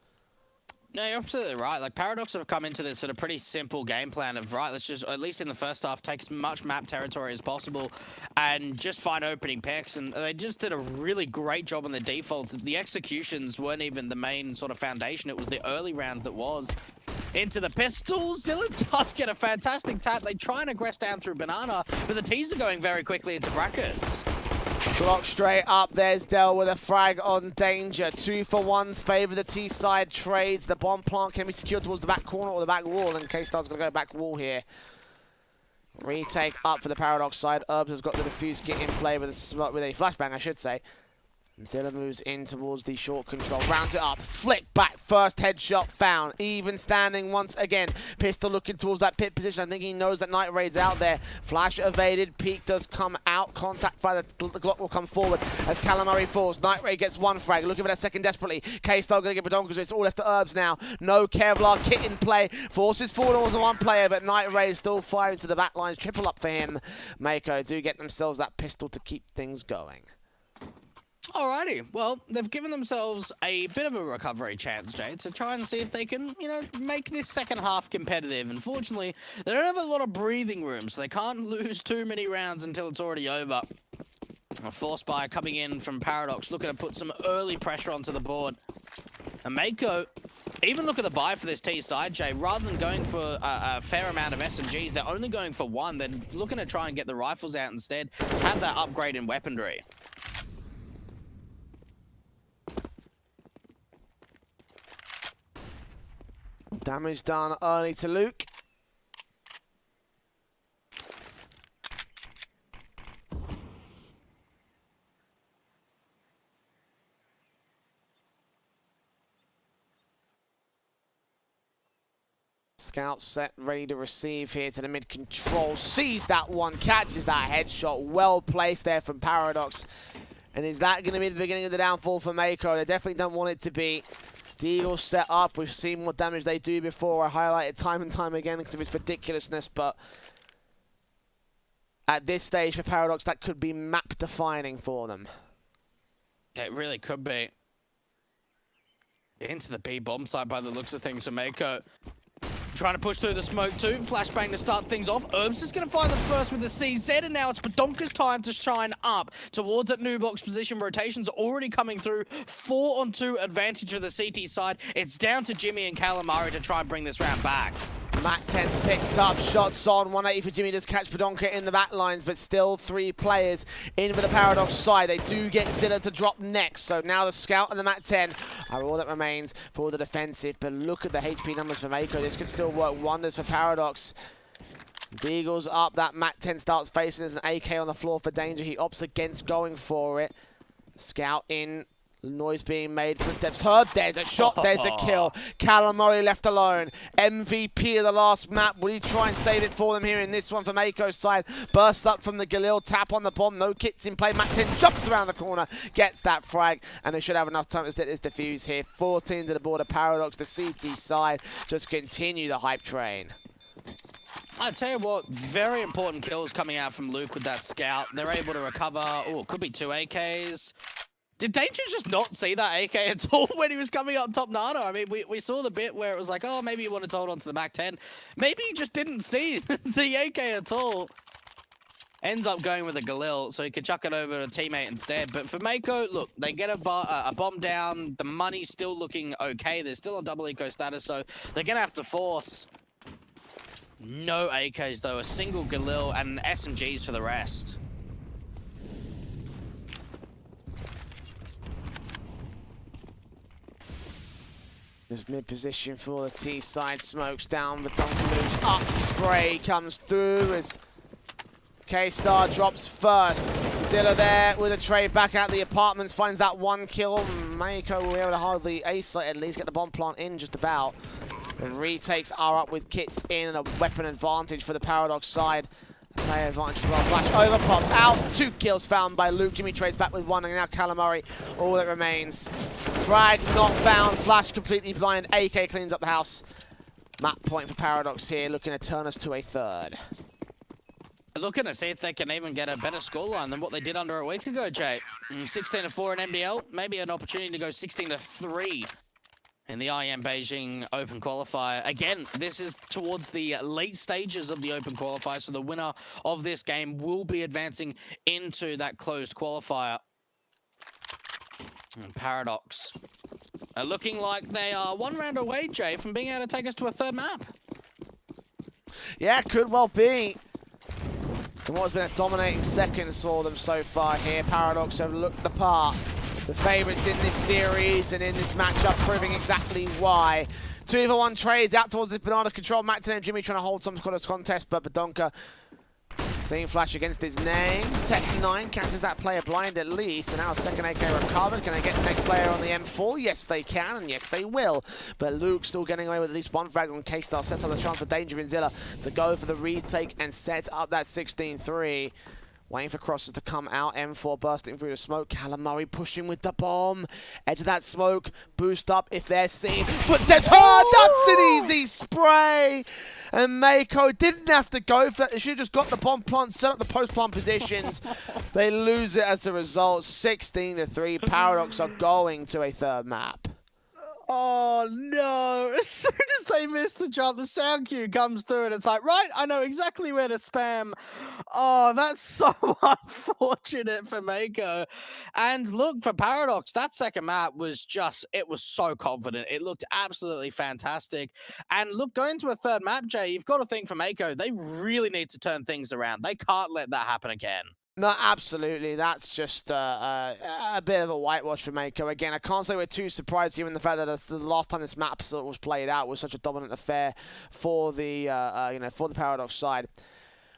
No, you're absolutely right. Like, Paradox have come into this sort of pretty simple game plan of, right, let's just, at least in the first half, take as much map territory as possible and just find opening picks. And they just did a really great job on the defaults. The executions weren't even the main sort of foundation. It was the early round that was. Into the pistols. Zilla does get a fantastic tap. They try and aggress down through Banana, but the T's are going very quickly into brackets. Block straight up. There's Dell with a frag on Danger. 2 for 1's favor the T side trades. The bomb plant can be secured towards the back corner or the back wall, and K-Star's going to go back wall here. Retake up for the Paradox side. Herbs has got the defuse kit in play with a flashbang, I should say. Zilla moves in towards the short control, rounds it up, flick back, first headshot found, even standing once again. Pistol looking towards that pit position. I think he knows that Night Raid's out there. Flash evaded, peek does come out, contact by the Glock will come forward as Calamari falls. Night Raid gets 1 frag, looking for that second desperately. K-Star gonna get Badonka, so it's all left to Herbs now. No Kevlar kit in play, forces forward towards the 1 player, but Night Raid is still firing to the back lines, triple up for him. Mako do get themselves that pistol to keep things going. Alrighty, well, they've given themselves a bit of a recovery chance, Jay, to try and see if they can, you know, make this second half competitive. Unfortunately, they don't have a lot of breathing room, so they can't lose too many rounds until it's already over. A force buy coming in from Paradox, looking to put some early pressure onto the board. And Mako, even look at the buy for this T side, Jay. Rather than going for a fair amount of SMGs, they're only going for one. They're looking to try and get the rifles out instead to have that upgrade in weaponry. Damage done early to Luke. Scout set, ready to receive here to the mid control. Sees that one, catches that headshot. Well placed there from Paradox. And is that going to be the beginning of the downfall for Mako? They definitely don't want it to be. The Eagles set up. We've seen what damage they do before. I highlighted time and time again because of its ridiculousness. But at this stage for Paradox, that could be map defining for them. It really could be. Into the B bomb site by the looks of things for Mako. Trying to push through the smoke too. Flashbang to start things off. Herbs is going to find the first with the CZ, and now it's Badonka's time to shine up towards that new box position. Rotations already coming through. 4-on-2 advantage of the CT side. It's down to Jimmy and Calamari to try and bring this round back. Mac 10's picked up, shots on, 180 for Jimmy, does catch Badonka in the back lines, but still 3 players in for the Paradox side. They do get Zilla to drop next, so now the Scout and the Mac 10 are all that remains for the defensive, but look at the HP numbers for Mako. This could still work wonders for Paradox. The Eagles up, that Mac 10 starts facing, there's an AK on the floor for danger. He opts against going for it. Scout in. Noise being made, footsteps heard, there's a shot, there's a kill. Calamari left alone. MVP of the last map. Will he try and save it for them here in this one for Mako's side? Bursts up from the Galil, tap on the bomb, no kits in play. Mac 10 jumps around the corner, gets that frag, and they should have enough time to set this defuse here. 14 to the border, Paradox, the CT side, just continue the hype train. I tell you what, very important kills coming out from Luke with that Scout. They're able to recover, oh, it could be 2 AKs. Did Danger just not see that AK at all when he was coming up top Nano? I mean, we saw the bit where it was like, oh, maybe he wanted to hold on to the Mac 10. Maybe he just didn't see the AK at all. Ends up going with a Galil, so he could chuck it over to a teammate instead. But for Mako, look, they get a bomb down. The money's still looking okay. They're still on double eco status, so they're going to have to force. No AKs, though. A single Galil and SMGs for the rest. There's mid position for the T side, smokes down, the Donkey moves up, spray comes through as K-Star drops first. Zilla there with a trade back out the apartments, finds that 1 kill. Mako will be able to hold the ace site, at least get the bomb plant in just about. The retakes are up with kits in and a weapon advantage for the Paradox side. Player advantage as well. Flash over, popped out. 2 kills found by Luke. Jimmy trades back with 1, and now Calamari, all that remains. Frag not found. Flash completely blind. AK cleans up the house. Map point for Paradox here, looking to turn us to a 3rd. Looking to see if they can even get a better scoreline than what they did under a week ago, Jay. 16-4 in MDL. Maybe an opportunity to go 16-3. In the IEM Beijing Open Qualifier. Again, this is towards the late stages of the Open Qualifier, so the winner of this game will be advancing into that closed qualifier. And Paradox are looking like they are 1 round away, Jay, from being able to take us to a 3rd map. Yeah, could well be. And what has been a dominating second for them so far here. Paradox have looked the part. The favourites in this series and in this matchup, proving exactly why. 2-1 trades out towards the banana control. Mac 10 and Jimmy trying to hold some sort of contest, but Badonka seeing flash against his name. Tech 9 catches that player blind at least, and now a second AK recovered. Can they get the next player on the M4? Yes, they can, and yes, they will. But Luke still getting away with at least 1 frag on K-Star. Sets up the chance for Danger in Zilla to go for the retake and set up that 16-3. Waiting for crosses to come out. M4 bursting through the smoke. Calamari pushing with the bomb. Edge of that smoke. Boost up if they're seen. Footsteps hard. That's an easy spray. And Mako didn't have to go for that. They should have just got the bomb plant, set up the post plant positions. They lose it as a result. 16-3. Paradox are going to a 3rd map. Oh no! As soon as they miss the jump, the sound cue comes through and it's like, right, I know exactly where to spam. Oh, that's so unfortunate for Mako. And look, for Paradox, that second map was just, it was so confident. It looked absolutely fantastic. And look, going to a third map, Jay, you've got to think for Mako, they really need to turn things around. They can't let that happen again. No, absolutely. That's just a bit of a whitewash for Mako. Again, I can't say we're too surprised given the fact that the last time this map sort of was played out was such a dominant affair for the for the Paradox side.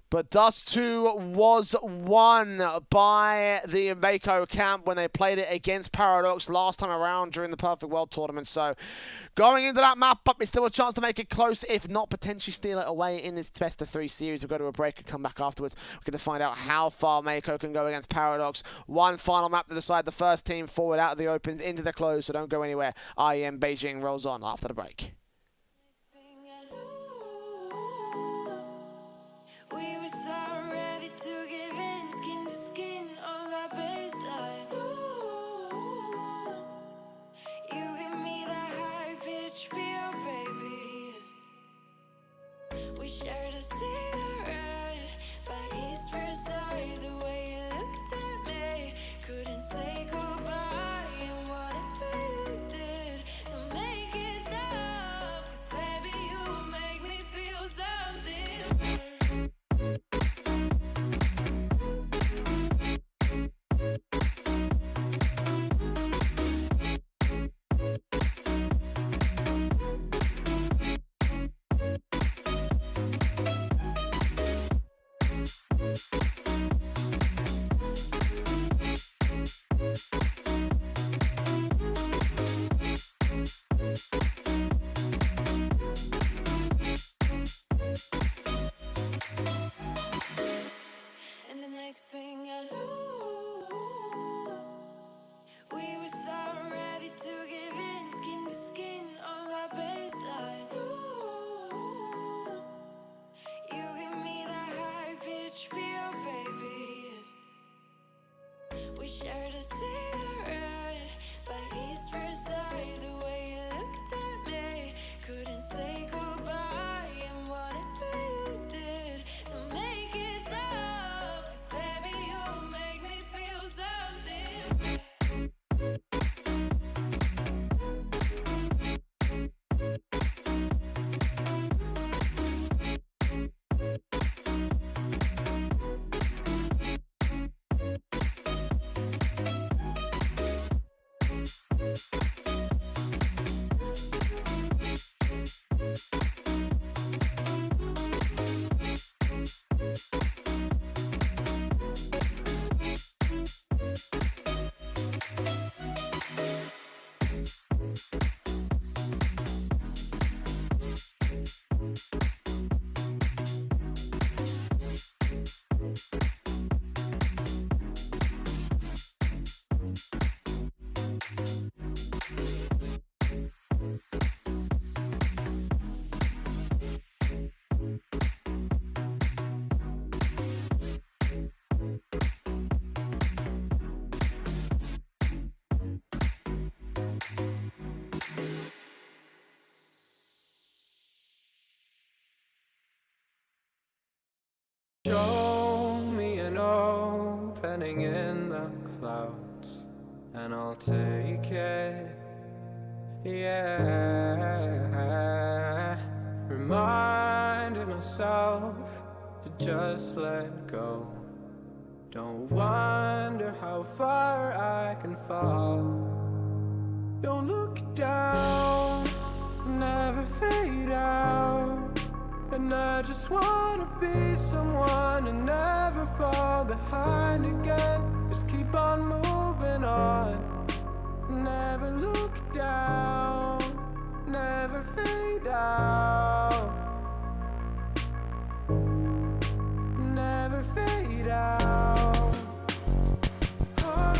But Dust 2 was won by the Mako camp when they played it against Paradox last time around during the Perfect World Tournament. So going into that map up, it's still a chance to make it close, if not potentially steal it away in this best of 3 series. We'll go to a break and come back afterwards. We're going to find out how far Mako can go against Paradox. One final map to decide the first team forward out of the opens into the close, so don't go anywhere. IEM Beijing rolls on after the break. We were so ready to give in, skin to skin on that baseline. Ooh, you give me that high pitch feel, baby. We shared a cigarette by East Versailles. The way you looked at me, couldn't say goodbye. And whatever you did to make it stop, 'cause baby you make me feel something. And the next thing I knew, we were so ready to give in, skin to skin on that baseline. Ooh, you give me that high pitch feel, baby. We shared a cigarette by East Versailles. The way you looked at me, couldn't say goodbye. And whatever you did to make it stop, 'cause baby you make me feel something. Show me an opening in the clouds, and I'll take it. Yeah, reminding myself to just let go. Don't wonder how far I can fall. Don't look down, never fade out. And I just wanna be someone and never fall behind again. Just keep on moving on. Never look down, never fade out. Never fade out. Oh,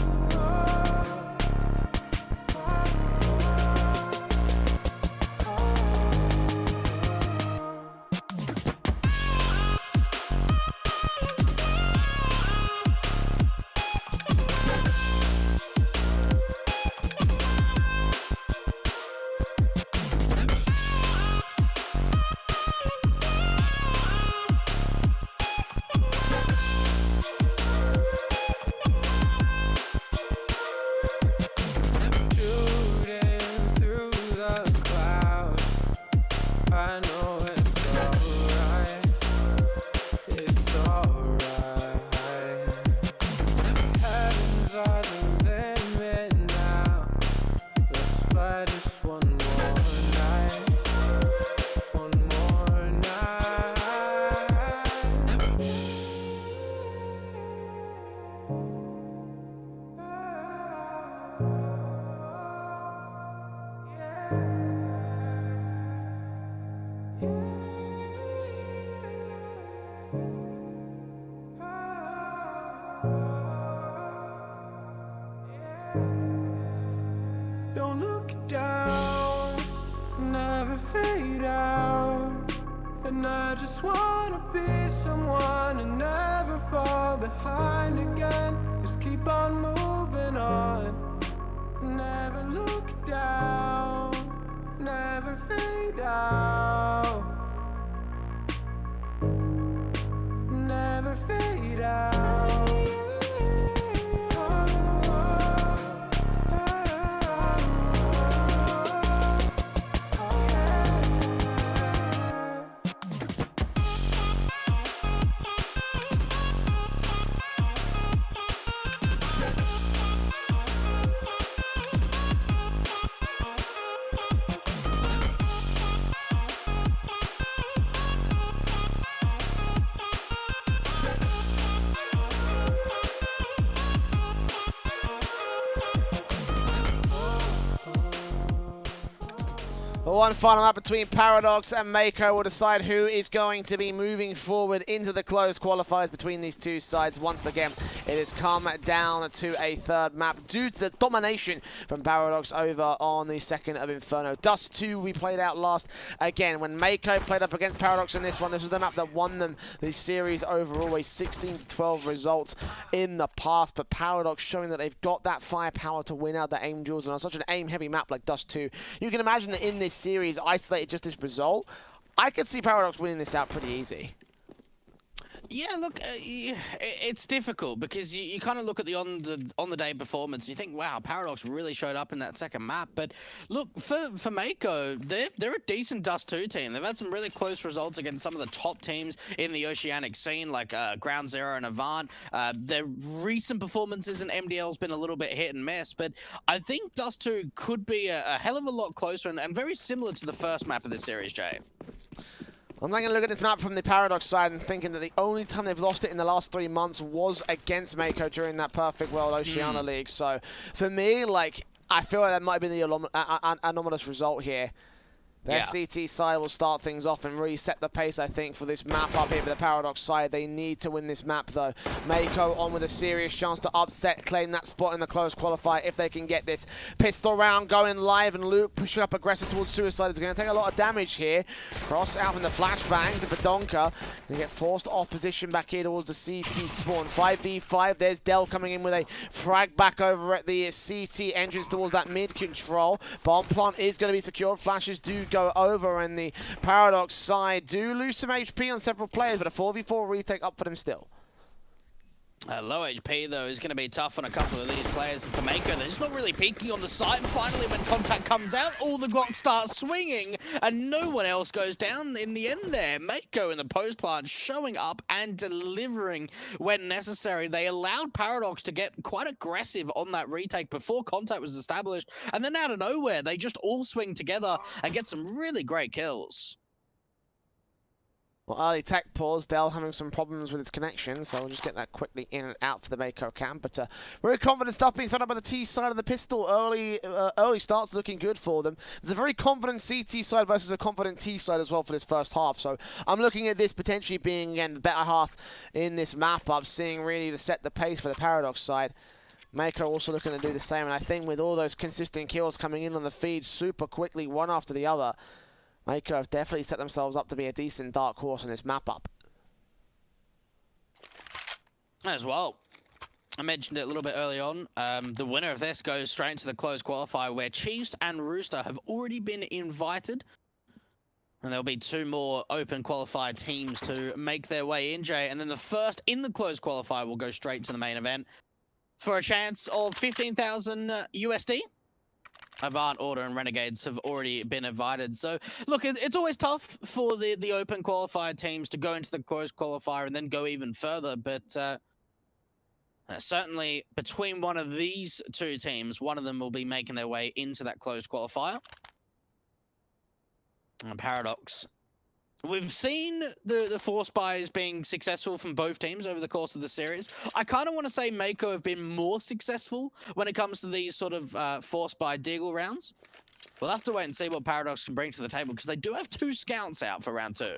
The one final map between Paradox and Mako will decide who is going to be moving forward into the closed qualifiers between these two sides. Once again, it has come down to a third map due to the domination from Paradox over on the second of Inferno. Dust 2 we played out last. Again, when Mako played up against Paradox in this one, this was the map that won them the series overall, a 16-12 result in the past. But Paradox showing that they've got that firepower to win out the aim duels, and on such an aim-heavy map like Dust 2, you can imagine that in this series, isolated just this result, I could see Paradox winning this out pretty easy. Yeah, look, it's difficult because you kind of look at the on the day performance and you think, wow, Paradox really showed up in that second map. But look, for Mako, they're a decent Dust 2 team. They've had some really close results against some of the top teams in the Oceanic scene, like Ground Zero and Avant. Their recent performances in MDL has been a little bit hit and miss, but I think Dust 2 could be a hell of a lot closer and very similar to the first map of this series, Jay. I'm going to look at this map from the Paradox side and thinking that the only time they've lost it in the last 3 months was against Mako during that Perfect World Oceania League. So for me, like, I feel like that might have been the anomalous result here. Their CT side will start things off and reset the pace, I think, for this map up here for the Paradox side. They need to win this map, though. Mako on with a serious chance to upset, claim that spot in the closed qualifier if they can get this pistol round going live. And Luke pushing up aggressive towards Suicide is going to take a lot of damage here. Cross out from the flashbangs. And Badonka going to get forced opposition back here towards the CT spawn. 5v5. There's Dell coming in with a frag back over at the CT entrance towards that mid control. Bomb plant is going to be secured. Flashes do go over, and the Paradox side do lose some HP on several players, but a 4v4 retake up for them still. Low HP, though, is going to be tough on a couple of these players. And for Mako, they're just not really peeking on the site. And finally, when contact comes out, all the Glocks start swinging, and no one else goes down in the end there. Mako in the post plant showing up and delivering when necessary. They allowed Paradox to get quite aggressive on that retake before contact was established. And then out of nowhere, they just all swing together and get some really great kills. Well, early tech pause, Dell having some problems with its connection, so we'll just get that quickly in and out for the Mako camp. But very confident stuff being thrown up by the T side of the pistol. Early starts looking good for them. There's a very confident CT side versus a confident T side as well for this first half. So I'm looking at this potentially being, again, the better half in this map up, seeing really to set the pace for the Paradox side. Mako also looking to do the same, and I think with all those consistent kills coming in on the feed super quickly, one after the other, Mako have definitely set themselves up to be a decent dark horse in this map up. As well, I mentioned it a little bit early on. The winner of this goes straight into the closed qualifier where Chiefs and Rooster have already been invited. And there'll be 2 more open qualifier teams to make their way in, Jay. And then the first in the closed qualifier will go straight to the main event for a chance of 15,000 USD. Avant, Order, and Renegades have already been invited. So, look, it's always tough for the open qualifier teams to go into the closed qualifier and then go even further. But certainly between one of these 2 teams, one of them will be making their way into that closed qualifier. And Paradox. We've seen the force buys being successful from both teams over the course of the series. I kind of want to say Mako have been more successful when it comes to these sort of force buy deagle rounds. We'll have to wait and see what Paradox can bring to the table because they do have 2 scouts out for round 2.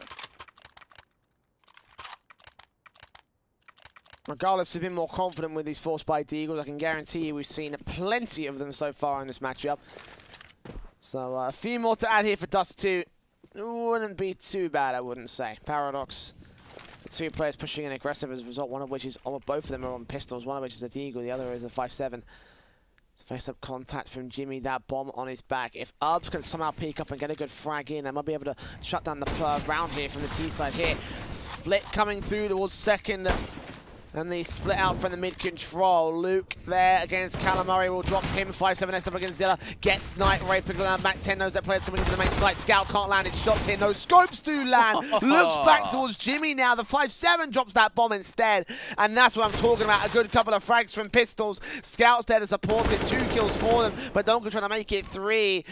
Regardless, we've been more confident with these force buy deagles. I can guarantee you we've seen plenty of them so far in this matchup. So a few more to add here for Dust 2. Wouldn't be too bad, I wouldn't say. Paradox, the 2 players pushing in aggressive as a result, one of which is, both of them are on pistols, one of which is a deagle, the other is a 5.7. Face-up contact from Jimmy, that bomb on his back. If Urbs can somehow peek up and get a good frag in, they might be able to shut down the round here from the T side here. Split coming through towards second. And the split out from the mid-control. Luke there against Calamari will drop him. 5-7 next up against Zilla. Gets Night Ray, picks around back 10, knows that player's coming into the main site. Scout can't land his shots here. No scopes to land. Looks back towards Jimmy now. The 5-7 drops that bomb instead. And that's what I'm talking about. A good couple of frags from pistols. Scout's there to support it. 2 kills for them. But Donka trying to make it 3.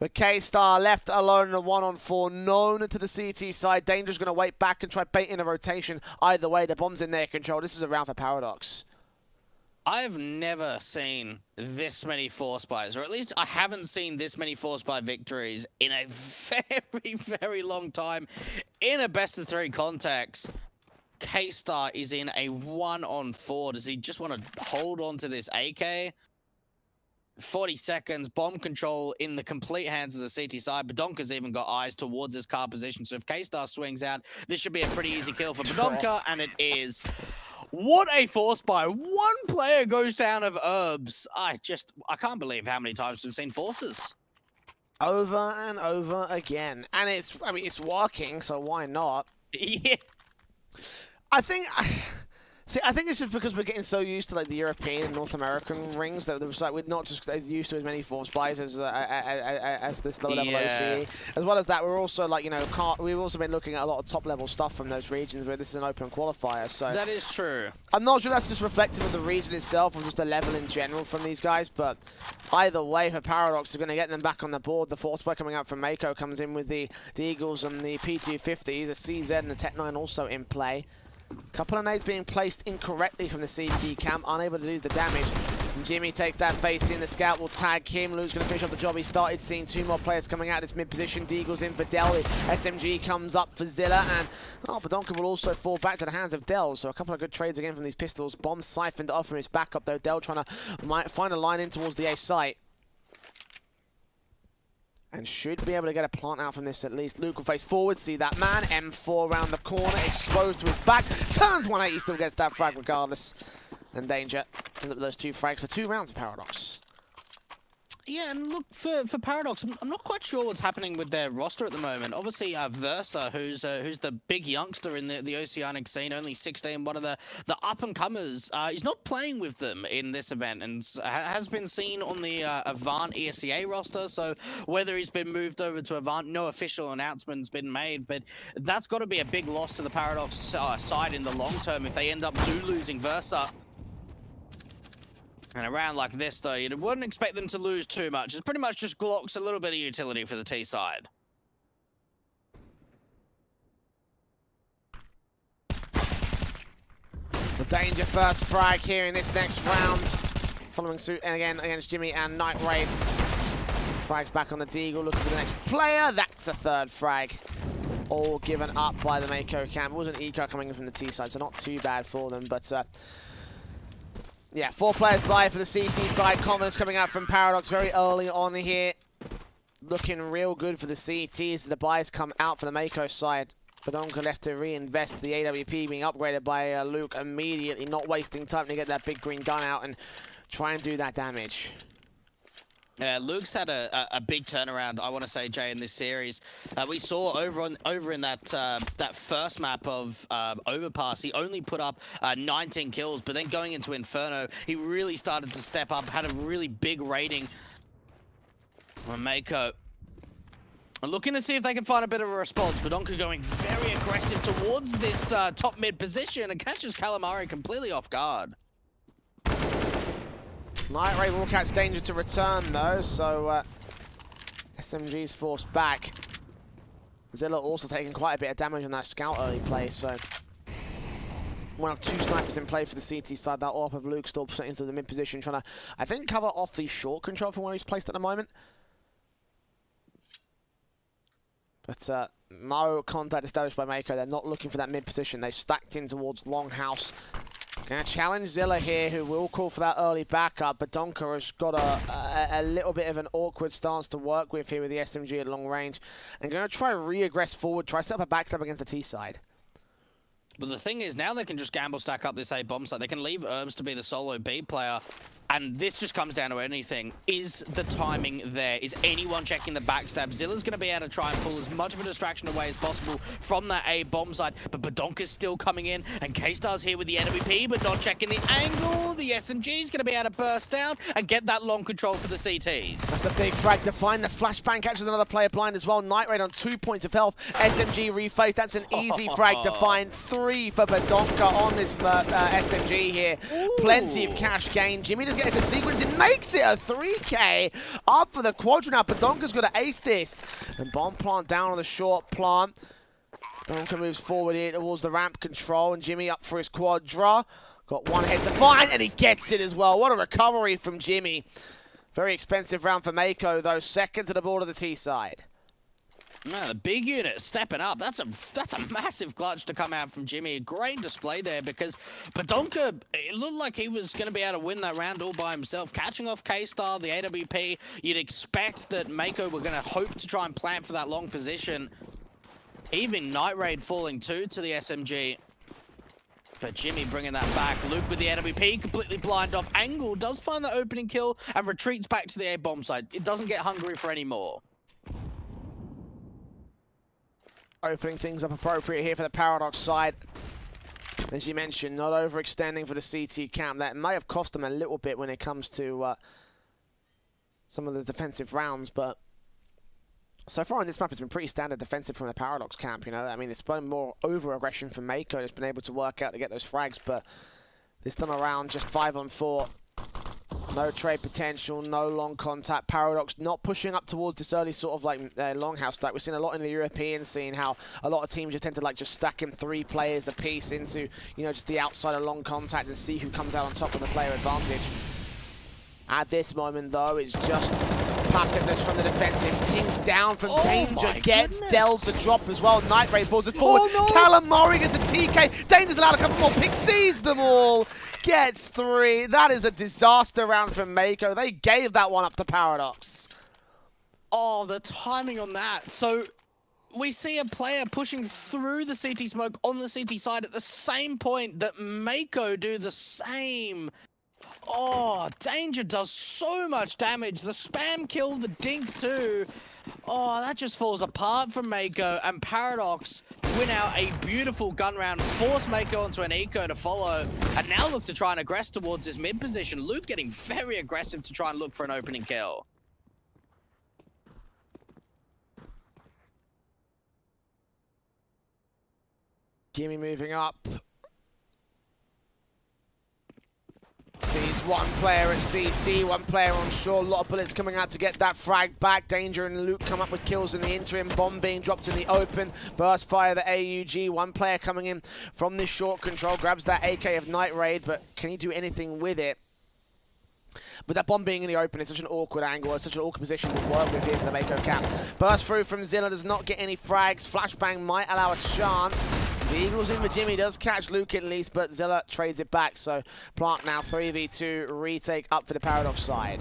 But K-Star left alone in a 1-on-4, known to the CT side. Danger's going to wait back and try bait in a rotation. Either way, the bomb's in their control. This is a round for Paradox. I've never seen this many force buys, or at least I haven't seen this many force buy victories in a very, very long time. In a best of 3 context, K-Star is in a 1-on-4. Does he just want to hold on to this AK? 40 seconds, bomb control in the complete hands of the CT side. Badonka's even got eyes towards his car position, so if K-Star swings out, this should be a pretty easy kill for Badonka, and it is. What a force buy. One player goes down of herbs. I can't believe how many times we've seen forces. Over and over again. And it's working, so why not? Yeah. I think it's just because we're getting so used to like the European and North American rings that there's like we're not just as used to as many force buys as this lower level OCE. As well as that, we're also like we've also been looking at a lot of top level stuff from those regions where this is an open qualifier. So that is true. I'm not sure that's just reflective of the region itself or just the level in general from these guys, but either way, for Paradox, they're going to get them back on the board. The force buy coming out from Mako comes in with the Eagles and the P250s, a CZ and the Tech 9 also in play. Couple of nades being placed incorrectly from the CT camp, unable to do the damage. And Jimmy takes that face in. The scout will tag him. Lou's going to finish off the job he started, seeing 2 more players coming out of this mid position. Deagle's in for Del. SMG comes up for Zilla, and Badonka will also fall back to the hands of Del. So a couple of good trades again from these pistols. Bomb siphoned off from his backup though. Del trying to find a line in towards the A site. And should be able to get a plant out from this at least. Luke will face forward, see that man. M4 around the corner, exposed to his back. Turns 180, still gets that frag regardless. And danger. And look at those 2 frags for 2 rounds of Paradox. Yeah, and look, for Paradox, I'm not quite sure what's happening with their roster at the moment. Obviously, Versa, who's the big youngster in the Oceanic scene, only 16, one of the up-and-comers, he's not playing with them in this event and has been seen on the Avant ESEA roster, so whether he's been moved over to Avant, no official announcement's been made, but that's got to be a big loss to the Paradox side in the long term if they end up losing Versa. And a round like this, though, you wouldn't expect them to lose too much. It's pretty much just Glocks, a little bit of utility for the T side. The danger first frag here in this next round. Following suit again against Jimmy and Night Raid. Frags back on the Deagle, looking for the next player. That's a 3rd frag. All given up by the Mako camp. It was an eco coming in from the T side, so not too bad for them, but yeah, 4 players live for the CT side. Confidence coming out from Paradox very early on here. Looking real good for the CTs. The buys come out for the Mako side. Badonka left to reinvest. The AWP being upgraded by Luke immediately. Not wasting time to get that big green gun out and try and do that damage. Luke's had a big turnaround, I want to say, Jay, in this series. We saw over in that first map of Overpass, he only put up 19 kills, but then going into Inferno, he really started to step up, had a really big rating on Mako. Looking to see if they can find a bit of a response. Badonka going very aggressive towards this top mid position and catches Calamari completely off guard. Night Raid will catch danger to return though, so SMG's forced back. Zilla also taking quite a bit of damage on that scout early play, so one of 2 snipers in play for the CT side. That AWP of Luke still put into the mid position, trying to, I think, cover off the short control from where he's placed at the moment. But no contact established by Mako. They're not looking for that mid position. They stacked in towards Longhouse. Going to challenge Zilla here, who will call for that early backup. But Donker has got a little bit of an awkward stance to work with here with the SMG at long range. And going to try re-aggress forward, try set up a backstab against the T side. But the thing is, now they can just gamble stack up this A bomb site. They can leave Herbs to be the solo B player. And this just comes down to anything. Is the timing there? Is anyone checking the backstab? Zilla's going to be able to try and pull as much of a distraction away as possible from that A bomb site. But Badonka's still coming in. And K-Star's here with the NWP, but not checking the angle. The SMG's going to be able to burst down and get that long control for the CTs. That's a big frag to find. The flashbang catches another player blind as well. Night Raid on 2 points of health. SMG refaced. That's an easy frag to find. 3 for Badonka on this SMG here. Ooh. Plenty of cash gain. Jimmy does get a good sequence. It makes it a 3K up for the quadrant. Now Badonka's got to ace this. And bomb plant down on the short plant. Badonka moves forward here towards the ramp control. And Jimmy up for his quadra. Got one head to find, and he gets it as well. What a recovery from Jimmy. Very expensive round for Mako, though. Second to the ball of the T side. No, the big unit stepping up. That's a massive clutch to come out from Jimmy. A great display there because Badonka, it looked like he was going to be able to win that round all by himself. Catching off K-Star, the AWP, you'd expect that Mako were going to hope to try and plant for that long position. Even Night Raid falling too to the SMG. But Jimmy bringing that back. Luke with the AWP, completely blind off. Angle does find the opening kill and retreats back to the A-bomb side. It doesn't get hungry for any more. Opening things up appropriate here for the Paradox side. As you mentioned, not overextending for the CT camp. That may have cost them a little bit when it comes to some of the defensive rounds, but so far on this map, it's been pretty standard defensive from the Paradox camp, you know. I mean, it's been more over-aggression from Mako. It's been able to work out to get those frags, but this time around, just 5-on-4. No trade potential, no long contact. Paradox not pushing up towards this early sort of like longhouse stack. We've seen a lot in the European scene how a lot of teams just tend to like just stack in 3 players a piece into, you know, just the outside of long contact and see who comes out on top of the player advantage. At this moment, though, it's just passiveness from the defensive. Tings down from Danger, gets Dells the drop as well. Night Raid falls it forward. Oh, no. Calamari gets a TK. Danger's allowed a couple more picks, sees them all. Gets 3. That is a disaster round from Mako. They gave that one up to Paradox. Oh, the timing on that. So we see a player pushing through the CT smoke on the CT side at the same point that Mako do the same. Oh, Danger does so much damage. The spam kill, the dink too. Oh, that just falls apart from Mako, and Paradox win out a beautiful gun round, force Mako onto an eco to follow, and now look to try and aggress towards his mid position. Luke getting very aggressive to try and look for an opening kill. Jimmy moving up. Sees one player at CT, one player on shore. A lot of bullets coming out to get that frag back. Danger and Luke come up with kills in the interim. Bomb being dropped in the open. Burst fire the AUG. One player coming in from this short control. Grabs that AK of Night Raid, but can he do anything with it? But that bomb being in the open is such an awkward angle. It's such an awkward position to work with here for the Mako camp. Burst through from Zilla, does not get any frags. Flashbang might allow a chance. The Eagles in with Jimmy does catch Luke at least, but Zilla trades it back. So Plant now 3v2 retake up for the Paradox side.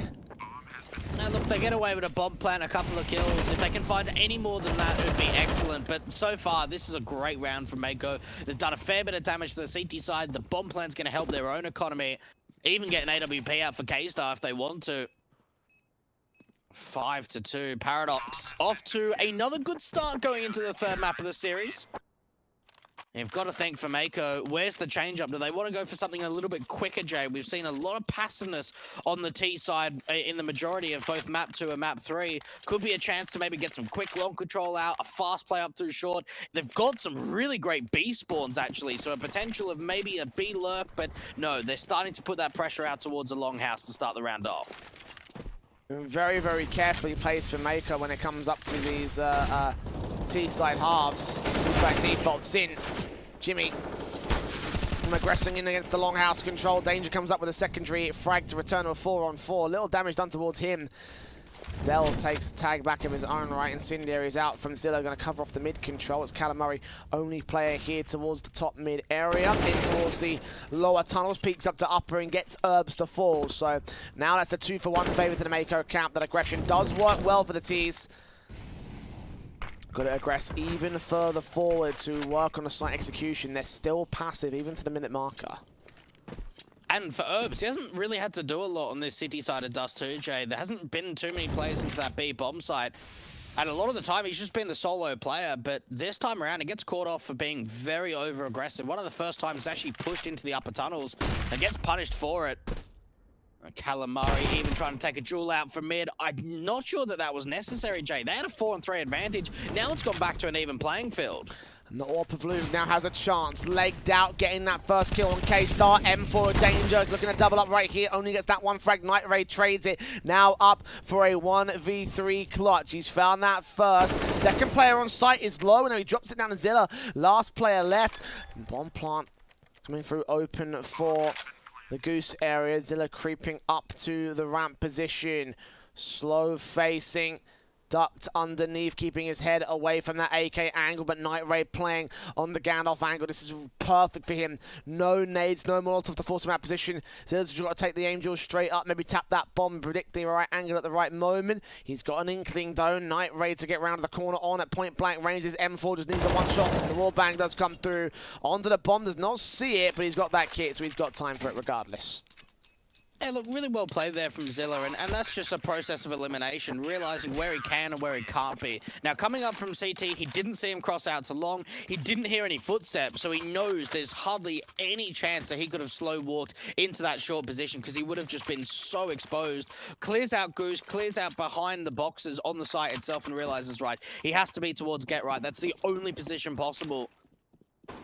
Now look, they get away with a bomb plant, a couple of kills. If they can find any more than that, it would be excellent. But so far, this is a great round for Mako. They've done a fair bit of damage to the CT side. The bomb plant's going to help their own economy. Even get an AWP out for K-Star if they want to. 5-2. Paradox off to another good start going into the third map of the series. You've got to think for Mako, where's the change up? Do they want to go for something a little bit quicker, Jay? We've seen a lot of passiveness on the T side in the majority of both map 2 and map 3. Could be a chance to maybe get some quick long control out, a fast play up through short. They've got some really great B spawns, actually, so a potential of maybe a B lurk, but no, they're starting to put that pressure out towards a long house to start the round off. Very, very carefully placed for Mako when it comes up to these T-side halves. T-side defaults in. Jimmy aggressing in against the longhouse control. Danger comes up with a secondary frag to return to a 4-on-4. Little damage done towards him. Dell takes the tag back of his own right. Incendiary's out from Zilla, going to cover off the mid control. It's Calamari, only player here towards the top mid area. In towards the lower tunnels, peeks up to upper and gets Herbs to fall. So now that's a 2-for-1 favor to the Mako camp. That aggression does work well for the T's. Got to aggress even further forward to work on the site execution. They're still passive even to the minute marker. And for Herbs, he hasn't really had to do a lot on this city side of Dust 2, Jay. There hasn't been too many players into that B bomb site. And a lot of the time, he's just been the solo player. But this time around, he gets caught off for being very over-aggressive. One of the first times he's actually pushed into the upper tunnels and gets punished for it. Calamari even trying to take a duel out from mid. I'm not sure that that was necessary, Jay. They had a 4-on-3 advantage. Now it's gone back to an even playing field. And the Orp of Loom now has a chance. Legged out, getting that first kill on K-Star. M4 Danger looking to double up right here. Only gets that one frag. Night Raid trades it. Now up for a 1v3 clutch. He's found that first. Second player on site is low, and he drops it down to Zilla. Last player left. Bomb plant Coming through open for the Goose area. Zilla creeping up to the ramp position. Slow facing. Ducked underneath, keeping his head away from that AK angle, but Night Raid playing on the Gandalf angle. This is perfect for him. No nades, no Molotov to force him out of position. Zilla's just got to take the Angel straight up, maybe tap that bomb, predict the right angle at the right moment. He's got an inkling though. Night Raid to get round the corner on at point blank range. His M4 just needs the one shot. The wall bang does come through. Onto the bomb, does not see it, but he's got that kit, so he's got time for it regardless. Yeah, look, really well played there from Zilla, and that's just a process of elimination, realizing where he can and where he can't be. Now, coming up from CT, he didn't see him cross out to long, he didn't hear any footsteps, so he knows there's hardly any chance that he could have slow walked into that short position, because he would have just been so exposed. Clears out Goose, clears out behind the boxes on the site itself, and realizes, right, he has to be towards get right. That's the only position possible.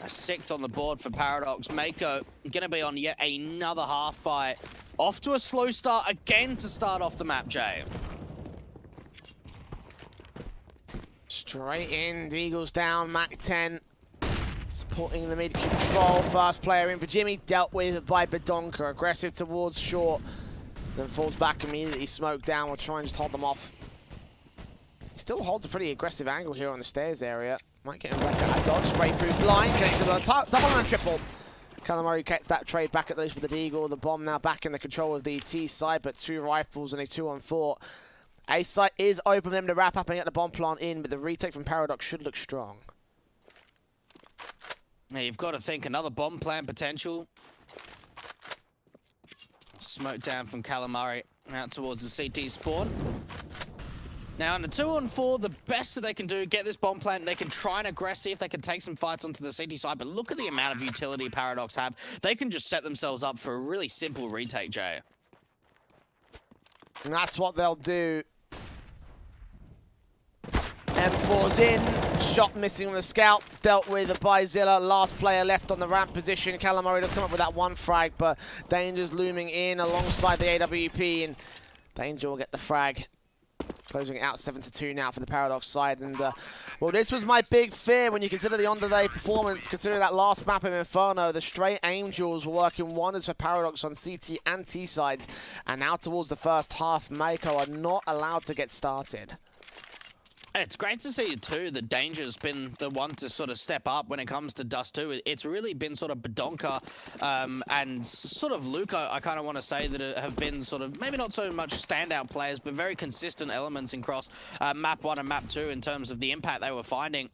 A 6th on the board for Paradox. Mako gonna be on yet another half bite. Off to a slow start again to start off the map, Jay. Straight in, the Eagles down, Mac 10. Supporting the mid control. First player in for Jimmy, dealt with by Bedonka. Aggressive towards short, then falls back immediately, smoked down. We'll try and just hold them off. He still holds a pretty aggressive angle here on the stairs area. Might get him back at a dodge, spray through blind, connects to the double and triple. Calamari gets that trade back at least with the Deagle. The bomb now back in the control of the T side, but 2 rifles and a 2-on-4. A site is open for them to wrap up and get the bomb plant in, but the retake from Paradox should look strong. Now you've got to think another bomb plant potential. Smoke down from Calamari out towards the CT spawn. Now, on the 2-on-4, the best that they can do, get this bomb plant, they can try and aggress, see if they can take some fights onto the CT side, but look at the amount of utility Paradox have. They can just set themselves up for a really simple retake, Jay. And that's what they'll do. M4's in, shot missing on the scout, dealt with by Zilla. Last player left on the ramp position. Calamari does come up with that 1 frag, but Danger's looming in alongside the AWP, and Danger will get the frag. Closing it out 7-2 now for the Paradox side. And, well, this was my big fear when you consider the on-the-day performance. Consider that last map of Inferno. The straight Angels were working wonders for Paradox on CT and T sides. And now towards the first half, Mako are not allowed to get started. It's great to see, too, that Danger's been the one to sort of step up when it comes to Dust 2. It's really been sort of Bedonka and sort of Luca, I kind of want to say, that have been sort of, maybe not so much standout players, but very consistent elements across Map 1 and Map 2 in terms of the impact they were finding.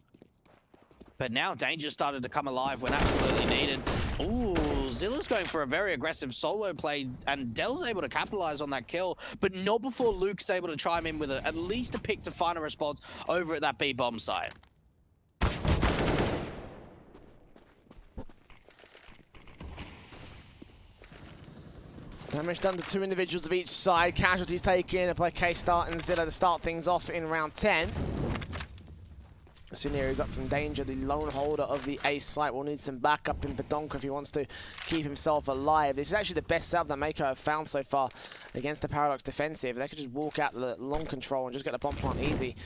But now Danger started to come alive when absolutely needed. Ooh, Zilla's going for a very aggressive solo play, and Dell's able to capitalize on that kill, but not before Luke's able to chime in with at least a pick to find a response over at that B-bomb site. Damage done to 2 individuals of each side. Casualties taken by K-Start and Zilla to start things off in round 10. Oceania is up from Danger, the lone holder of the ace site. Will need some backup in Bedonka if he wants to keep himself alive. This is actually the best setup that Mako have found so far against the Paradox defensive. They could just walk out the long control and just get the bomb plant easy.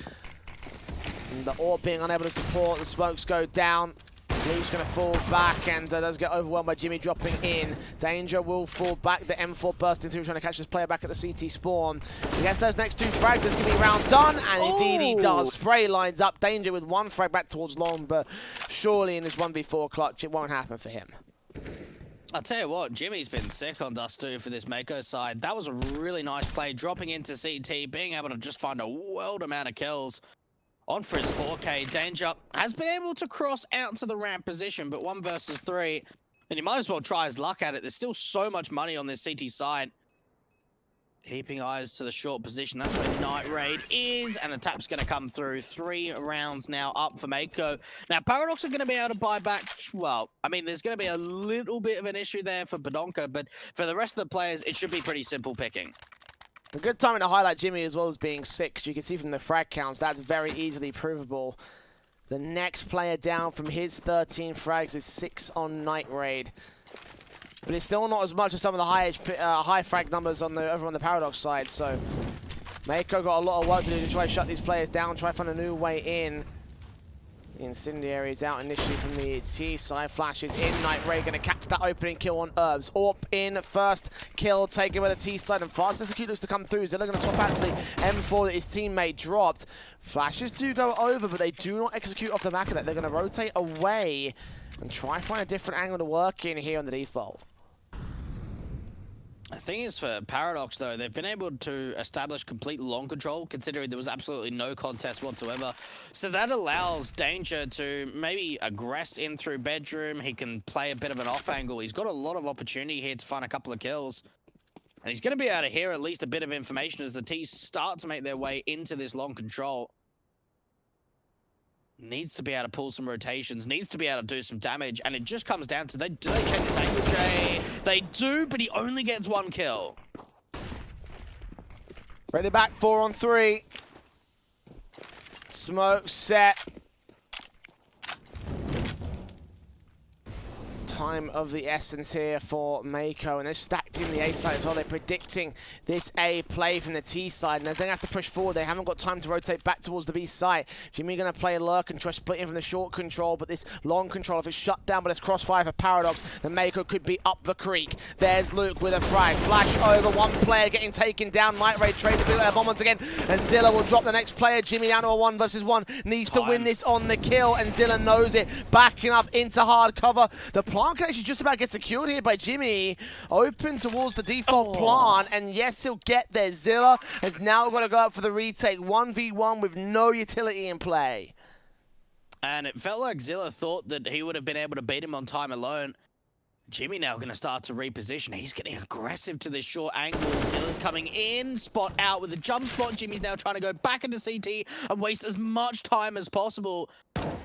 And the AWP being unable to support, the smokes go down. Luke's going to fall back and does get overwhelmed by Jimmy dropping in. Danger will fall back. The M4 bursting through, trying to catch this player back at the CT spawn. He gets those next 2 frags. This could be round done, and indeed he does. Spray lines up. Danger with 1 frag back towards long, but surely in this 1v4 clutch, it won't happen for him. I'll tell you what, Jimmy's been sick on Dust 2 for this Mako side. That was a really nice play, dropping into CT, being able to just find a world amount of kills. On for his 4K, Danger has been able to cross out to the ramp position, but 1 versus 3, and he might as well try his luck at it. There's still so much money on this CT side. Keeping eyes to the short position, that's where Night Raid is, and the tap's going to come through. 3 rounds now up for Mako. Now, Paradox are going to be able to buy back, well, I mean, there's going to be a little bit of an issue there for Bedonka, but for the rest of the players, it should be pretty simple picking. A good time to highlight Jimmy as well as being 6. You can see from the frag counts, that's very easily provable. The next player down from his 13 frags is 6 on Night Raid. But it's still not as much as some of the high frag numbers over on the Paradox side, so Mako got a lot of work to do to try to shut these players down, try to find a new way in. Incendiaries out initially from the T side. Flashes in. Night Ray going to catch that opening kill on Herbs. Orp in first kill taken by the T side, and Fast Execute looks to come through. Zilla going to swap out to the M4 that his teammate dropped. Flashes do go over, but they do not execute off the back of that. They're going to rotate away and try to find a different angle to work in here on the default. The thing is, for Paradox, though, they've been able to establish complete long control, considering there was absolutely no contest whatsoever. So that allows Danger to maybe aggress in through bedroom. He can play a bit of an off angle. He's got a lot of opportunity here to find a couple of kills. And he's going to be able to hear at least a bit of information as the T's start to make their way into this long control. Needs to be able to pull some rotations, needs to be able to do some damage, and it just comes down to, do they check this angle, Jay? They do, but he only gets one kill. Ready back, 4 on 3. Smoke set. Time of the essence here for Mako, and they're stacked in the A side as well. They're predicting this A play from the T side, and they're going to have to push forward. They haven't got time to rotate back towards the B side. Jimmy going to play a lurk and try splitting from the short control, but this long control, if it's shut down by this crossfire for Paradox, then Mako could be up the creek. There's Luke with a frag. Flash over, one player getting taken down. Night Ray trades the bomb once again, and Zilla will drop the next player. Jimmy down to a 1 versus 1. Needs to win this on the kill, and Zilla knows it. Backing up into hard cover. The plant can actually just about get secured here by Jimmy. Open towards the default plant, and yes, he'll get there. Zilla has now got to go up for the retake. 1v1 with no utility in play. And it felt like Zilla thought that he would have been able to beat him on time alone. Jimmy now going to start to reposition. He's getting aggressive to this short angle. Zilla's coming in, spot out with a jump spot. Jimmy's now trying to go back into CT and waste as much time as possible.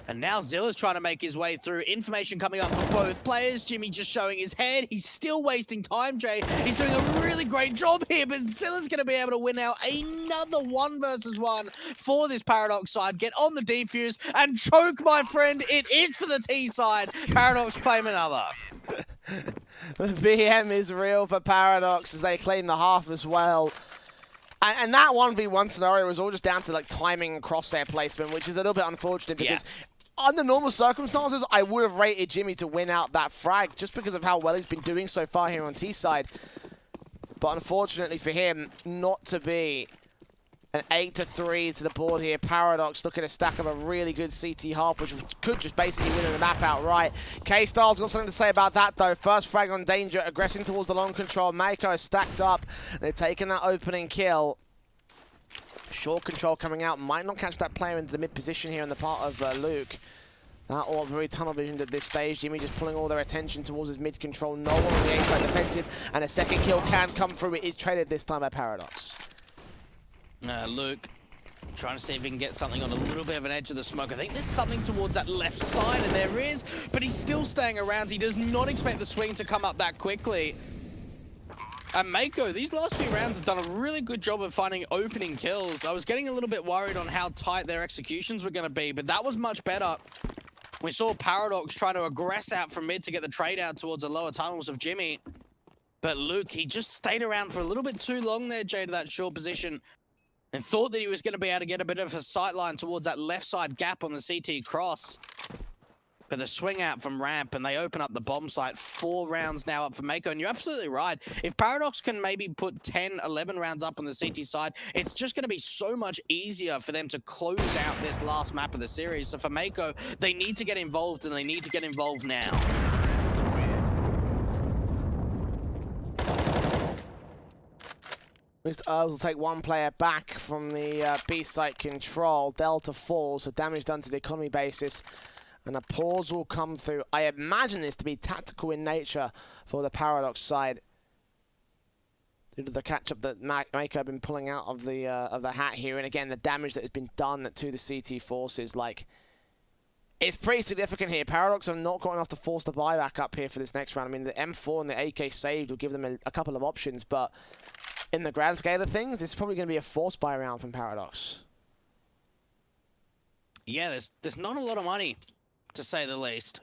And now Zilla's trying to make his way through. Information coming up from both players. Jimmy just showing his head. He's still wasting time, Jay. He's doing a really great job here, but Zilla's going to be able to win out another 1 versus 1 for this Paradox side. Get on the defuse and choke, my friend. It is for the T side. Paradox claim another. The BM is real for Paradox as they claim the half as well. And that 1v1 scenario was all just down to like timing and crosshair placement, which is a little bit unfortunate because under normal circumstances, I would have rated Jimmy to win out that frag just because of how well he's been doing so far here on T side. But unfortunately for him, not to be. An 8-3 to the board here. Paradox looking to stack up a really good CT half, which could just basically win the map outright. K-Star's got something to say about that, though. First frag on Danger, aggressing towards the long control. Mako is stacked up. They're taking that opening kill. Short control coming out. Might not catch that player into the mid position here on the part of Luke. That all very tunnel visioned at this stage. Jimmy just pulling all their attention towards his mid control. No one on the A-side defensive, and a second kill can come through. It is traded this time by Paradox. Luke trying to see if he can get something on a little bit of an edge of the smoke. I think there's something towards that left side, and there is, but he's still staying around. He does not expect the swing to come up that quickly. And Mako, these last few rounds have done a really good job of finding opening kills. I was getting a little bit worried on how tight their executions were going to be, but that was much better. We saw Paradox trying to aggress out from mid to get the trade out towards the lower tunnels of Jimmy. But Luke, he just stayed around for a little bit too long there, Jay, to that short position. And thought that he was going to be able to get a bit of a sight line towards that left side gap on the CT cross. But the swing out from ramp, and they open up the bomb site. 4 rounds now up for Mako, and you're absolutely right. If Paradox can maybe put 10, 11 rounds up on the CT side, it's just going to be so much easier for them to close out this last map of the series. So for Mako, they need to get involved, and they need to get involved now. Will take 1 player back from the B site control. Delta falls, so damage done to the economy basis. And a pause will come through. I imagine this to be tactical in nature for the Paradox side. Due to the catch-up that Mako have been pulling out of the hat here. And again, the damage that has been done to the CT forces. Like, it's pretty significant here. Paradox have not got enough to force the buyback up here for this next round. I mean, the M4 and the AK saved will give them a couple of options, but in the grand scale of things, this is probably going to be a forced buy round from Paradox. Yeah, there's not a lot of money, to say the least.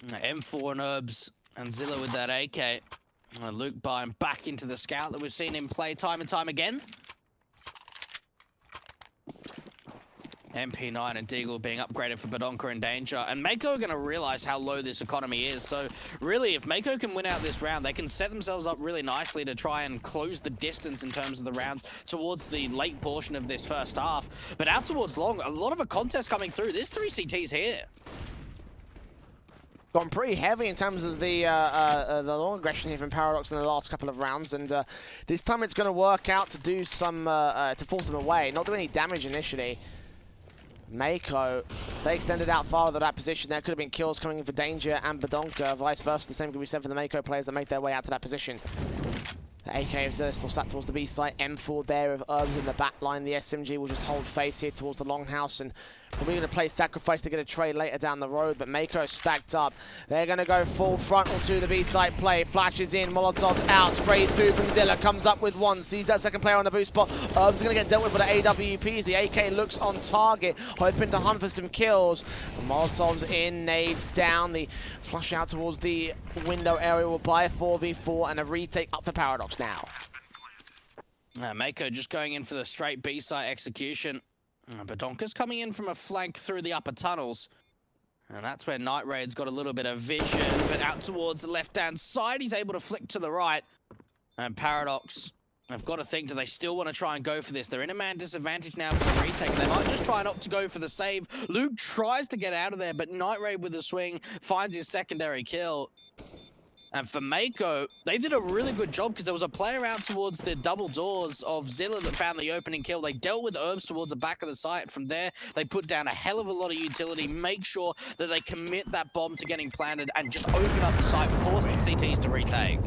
M4 and Herbs and Zilla with that AK. Luke buying back into the scout that we've seen him play time and time again. MP9 and Deagle being upgraded for Badonka and Danger. And Mako are going to realize how low this economy is. So really, if Mako can win out this round, they can set themselves up really nicely to try and close the distance in terms of the rounds towards the late portion of this first half. But out towards long, a lot of a contest coming through. There's 3 CTs here. Gone pretty heavy in terms of the long aggression here from Paradox in the last couple of rounds, and this time it's going to work out to do some to force them away, not do any damage initially. Mako, they extended out farther to that position. There could have been kills coming in for Danger and Badonka, vice versa. The same could be said for the Mako players that make their way out to that position. The AK of Zilla still sat towards the B site. M4 there with Herbs in the back line. The SMG will just hold face here towards the longhouse, and probably going to play Sacrifice to get a trade later down the road, but Mako is stacked up. They're going to go full frontal to the B-site play. Flashes in, Molotov's out, sprayed through from Zilla, comes up with one, sees that second player on the boost spot. Herbs is going to get dealt with by the AWPs. The AK looks on target, hoping to hunt for some kills. Molotov's in, nades down. The flush out towards the window area will buy a 4v4 and a retake up for Paradox now. Mako just going in for the straight B-site execution. Badonka's coming in from a flank through the upper tunnels. And that's where Night Raid's got a little bit of vision, but out towards the left-hand side, he's able to flick to the right. And Paradox, I've got to think, do they still want to try and go for this? They're in a man disadvantage now for the retake. They might just try not to go for the save. Luke tries to get out of there, but Night Raid with a swing finds his secondary kill. And for Mako, they did a really good job because there was a player out towards the double doors of Zilla that found the opening kill. They dealt with Herbs towards the back of the site. From there, they put down a hell of a lot of utility, make sure that they commit that bomb to getting planted and just open up the site, force the CTs to retake.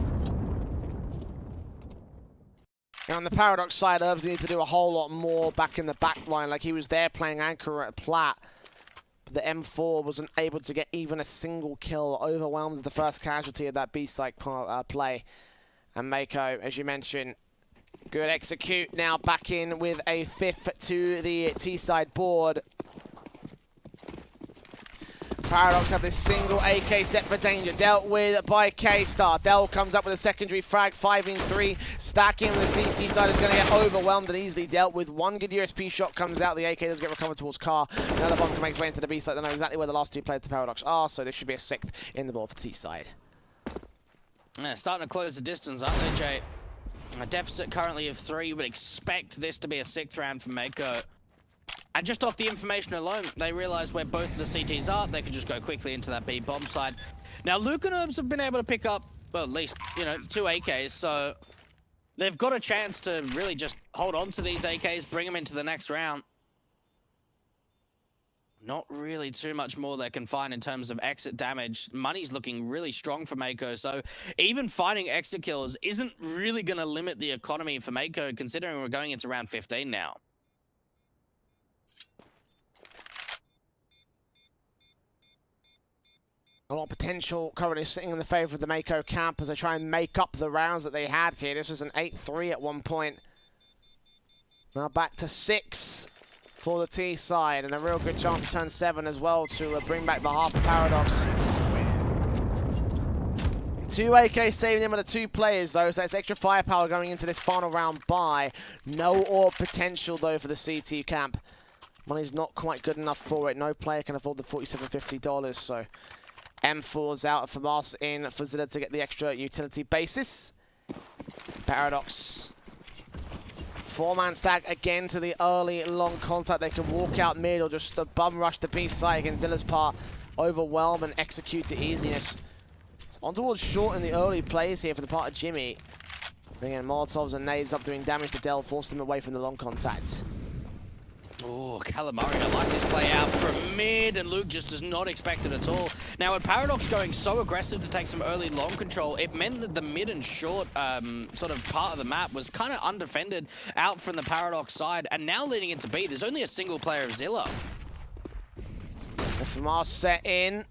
On the Paradox side, Herbs need to do a whole lot more back in the back line, like he was there playing anchor at Plat. The M4 wasn't able to get even a single kill, overwhelms the first casualty of that B-site play. And Mako, as you mentioned, good execute now back in with a 5th to the T-side board. Paradox have this single AK set for Danger, dealt with by K-Star. Dell comes up with a secondary frag, 5-in-3, stacking the CT side is going to get overwhelmed and easily dealt with. One good USP shot comes out, the AK does get recovered towards Car. Another bomb can make its way into the B side. They know exactly where the last 2 players of the Paradox are, so this should be a 6th in the board for the T side. Yeah, starting to close the distance, aren't they, Jay? A deficit currently of 3, you would expect this to be a 6th round for Mako. And just off the information alone, they realize where both of the CTs are. They can just go quickly into that B bomb side. Now, Luke and Herbs have been able to pick up, well, at least, you know, 2 AKs. So they've got a chance to really just hold on to these AKs, bring them into the next round. Not really too much more they can find in terms of exit damage. Money's looking really strong for Mako. So even finding exit kills isn't really going to limit the economy for Mako, considering we're going into round 15 now. A lot of potential currently sitting in the favour of the Mako camp as they try and make up the rounds that they had here. This was an 8-3 at one point. Now back to 6 for the T side, and a real good chance to turn 7 as well to bring back the half Paradox. 2 AK saving them with the 2 players though, so that's extra firepower going into this final round by. No orb potential though for the CT camp. Money's not quite good enough for it. No player can afford the $47.50, so M4's out for Mars in for Zilla to get the extra utility basis. Paradox. 4-man stack again to the early long contact. They can walk out mid or just bum rush the B site against Zilla's part. Overwhelm and execute to easiness. On towards short in the early plays here for the part of Jimmy. Again, Molotovs and nades up doing damage to Dell, force them away from the long contact. Oh, Calamari, I like this play out from mid, and Luke just does not expect it at all. Now, with Paradox going so aggressive to take some early long control, it meant that the mid and short sort of part of the map was kind of undefended out from the Paradox side, and now leading into B, there's only a single player of Zilla. The FAMAS set in.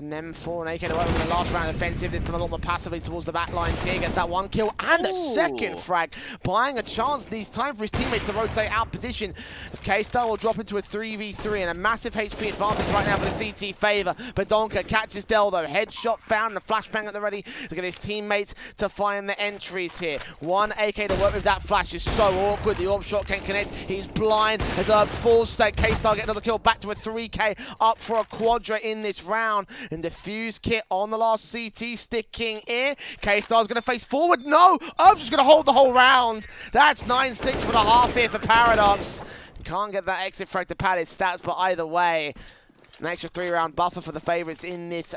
And then for an AK to work with the last round offensive, this time a little more passively towards the back lines here. Gets that one kill and a second frag, buying a chance these time for his teammates to rotate out position. As K-Star will drop into a 3v3 and a massive HP advantage right now for the CT favor. Badonka catches Del though, headshot found and a flashbang at the ready to get his teammates to find the entries here. One AK to work with that flash is so awkward. The orb shot can connect. He's blind as Herbs falls. K-Star get another kill, back to a 3K, up for a quadra in this round. And defuse kit on the last CT sticking in. K-Star's going to face forward. No! Herbs is going to hold the whole round. That's 9-6 for the half here for Paradox. Can't get that exit frag to pad his stats, but either way, an extra 3-round buffer for the favorites in this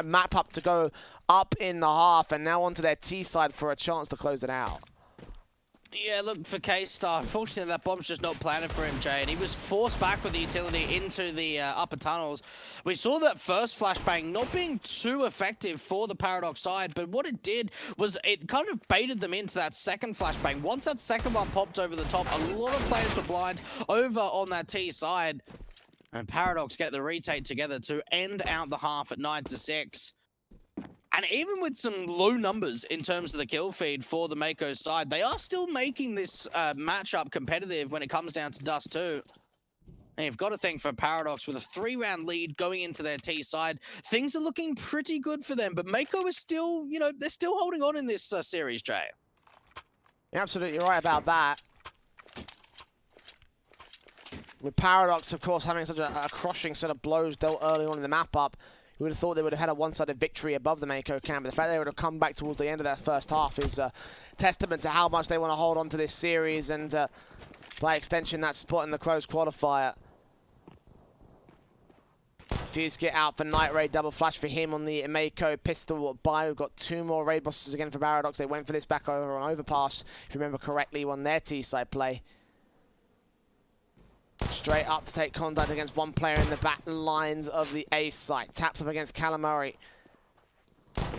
map up to go up in the half. And now onto their T side for a chance to close it out. Yeah, look, for K-Star, unfortunately that bomb's just not planted for him, Jay, and he was forced back with the utility into the upper tunnels. We saw that first flashbang not being too effective for the Paradox side, but what it did was it kind of baited them into that second flashbang. Once that second one popped over the top, a lot of players were blind over on that T side, and Paradox get the retake together to end out the half at 9-6. And even with some low numbers in terms of the kill feed for the Mako side, they are still making this matchup competitive when it comes down to Dust 2. And you've got to think for Paradox, with a 3-round lead going into their T side, things are looking pretty good for them. But Mako is still, you know, they're still holding on in this series, Jay. You're absolutely right about that. With Paradox, of course, having such a crushing set of blows dealt early on in the map up, you would have thought they would have had a one-sided victory above the Mako camp. But the fact they would have come back towards the end of that first half is a testament to how much they want to hold on to this series and, by extension, that spot in the closed qualifier. Fuse kit out for Night Raid, double flash for him on the Mako pistol buy. We've got 2 more raid bosses again for Paradox. They went for this back over on Overpass, if you remember correctly, on their T-side play. Straight up to take contact against one player in the back lines of the A site. Taps up against Calamari.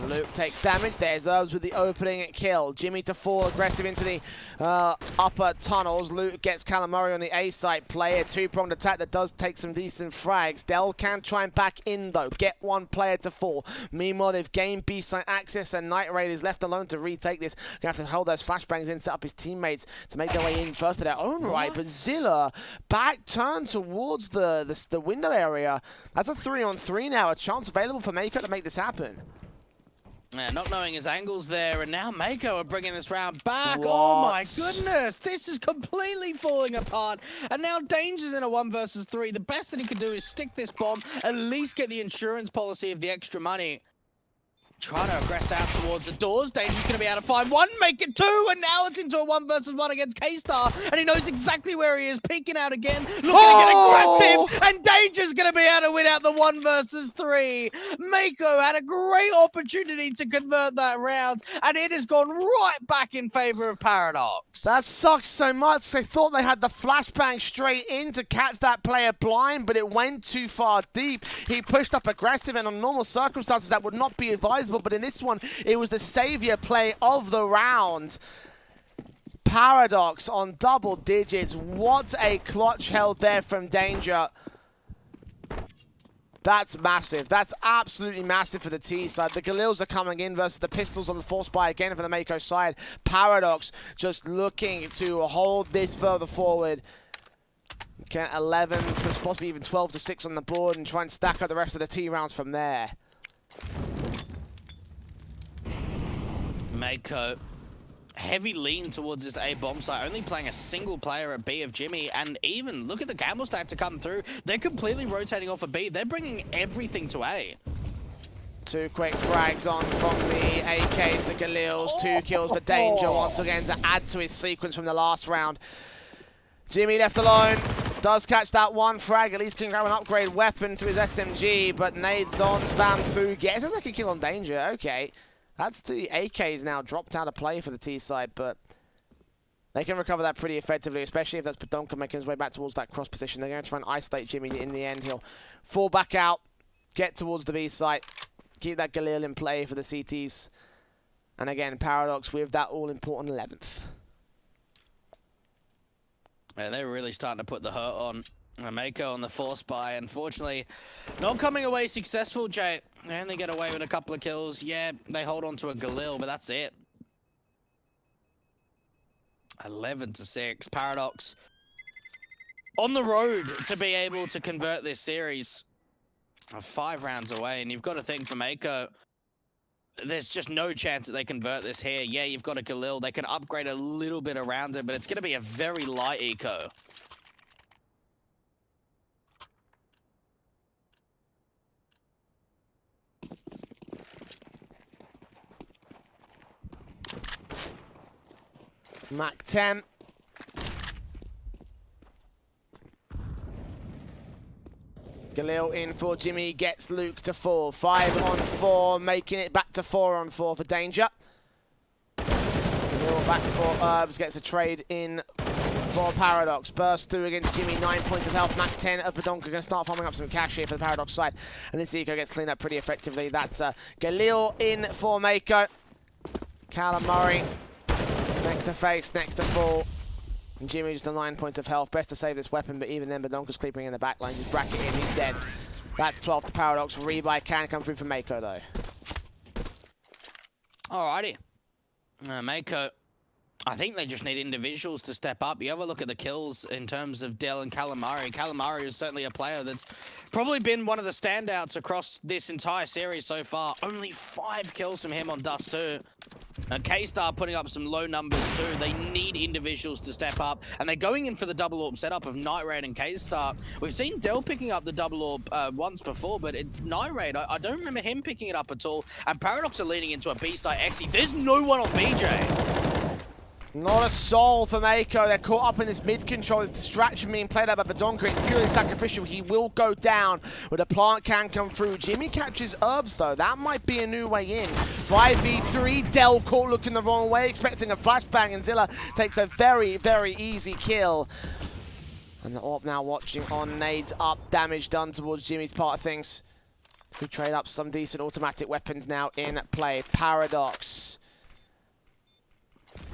Luke takes damage. There's Herbs with the opening kill. Jimmy to fall aggressive into the upper tunnels. Luke gets Calamari on the A site play. A 2-pronged attack that does take some decent frags. Del can try and back in though. Get one player to fall. Meanwhile, they've gained B site access and Night Raid is left alone to retake this. Gonna have to hold those flashbangs in, set up his teammates to make their way in first to their own right. But Zilla back turn towards the window area. That's a 3-on-3 now. A chance available for Mako to make this happen. Yeah, not knowing his angles there, and now Mako are bringing this round back. What? Oh my goodness, this is completely falling apart. And now Danger's in a 1 versus 3. The best that he can do is stick this bomb, at least get the insurance policy of the extra money. Trying to aggress out towards the doors. Danger's going to be able to find one, make it 2, and now it's into a 1 versus 1 against K-Star, and he knows exactly where he is, peeking out again, looking to get aggressive, and Danger's going to be able to win out the 1 versus 3. Mako had a great opportunity to convert that round, and it has gone right back in favor of Paradox. That sucks so much. They thought they had the flashbang straight in to catch that player blind, but it went too far deep. He pushed up aggressive, and on normal circumstances, that would not be advisable. But in this one, it was the savior play of the round. Paradox on double digits. What a clutch held there from Danger. That's massive. That's absolutely massive for the T side. The Galils are coming in versus the Pistols on the force buy again for the Mako side. Paradox just looking to hold this further forward. Get 11, possibly even 12-6 on the board and try and stack up the rest of the T rounds from there. Mako, heavy lean towards this A bomb site, only playing a single player at B of Jimmy, and even look at the gamble stack to come through. They're completely rotating off of B. They're bringing everything to A. 2 quick frags on from the AKs, the Galils. 2 kills for Danger once again to add to his sequence from the last round. Jimmy left alone. Does catch that 1 frag. At least can grab an upgrade weapon to his SMG, but nades on spam through. Gets a second kill on Danger. Okay. That's the AKs now dropped out of play for the T side, but they can recover that pretty effectively, especially if that's Badonka making his way back towards that cross position. They're going to try and isolate Jimmy in the end. He'll fall back out, get towards the B site, keep that Galil in play for the CTs. And again, Paradox with that all-important 11th. Yeah, they're really starting to put the hurt on Mako on the force buy, unfortunately, not coming away successful, Jay. They only get away with a couple of kills. Yeah, they hold on to a Galil, but that's it. 11-6. Paradox on the road to be able to convert this series. 5 rounds away, and you've got to think for Mako, there's just no chance that they convert this here. Yeah, you've got a Galil. They can upgrade a little bit around it, but it's going to be a very light eco. Mac 10. Galil in for Jimmy, gets Luke to 4. 5 on 4, making it back to 4 on 4 for Danger. Galil back for Herbs, gets a trade in for Paradox. Burst through against Jimmy, 9 points of health. Mac 10 of Badonka going to start farming up some cash here for the Paradox side. And this eco gets cleaned up pretty effectively. That's Galil in for Mako. Callum Murray next to face, next to fall. And Jimmy just on 9 points of health. Best to save this weapon, but even then, Badonka's creeping in the back lines. He's bracket in, he's dead. That's 12 to Paradox. Rebuy can come through for Mako, though. Alrighty. Mako, I think they just need individuals to step up. You have a look at the kills in terms of Dell and Calamari. Calamari is certainly a player that's probably been one of the standouts across this entire series so far. Only 5 kills from him on Dust 2. And K-Star putting up some low numbers too. They need individuals to step up, and they're going in for the double AWP setup of Night Raid and K-Star. We've seen Dell picking up the double AWP once before, but Night Raid, I don't remember him picking it up at all. And Paradox are leaning into a B-side Xe. There's no one on BJ. Not a soul for Mako. They're caught up in this mid-control. This distraction being played out by Badonka. It's purely sacrificial. He will go down, but a plant can come through. Jimmy catches Herbs, though. That might be a new way in. 5v3. Dell caught looking the wrong way, expecting a flashbang, and Zilla takes a very, very easy kill. And the AWP now watching on nades up. Damage done towards Jimmy's part of things. We trade up some decent automatic weapons now in play. Paradox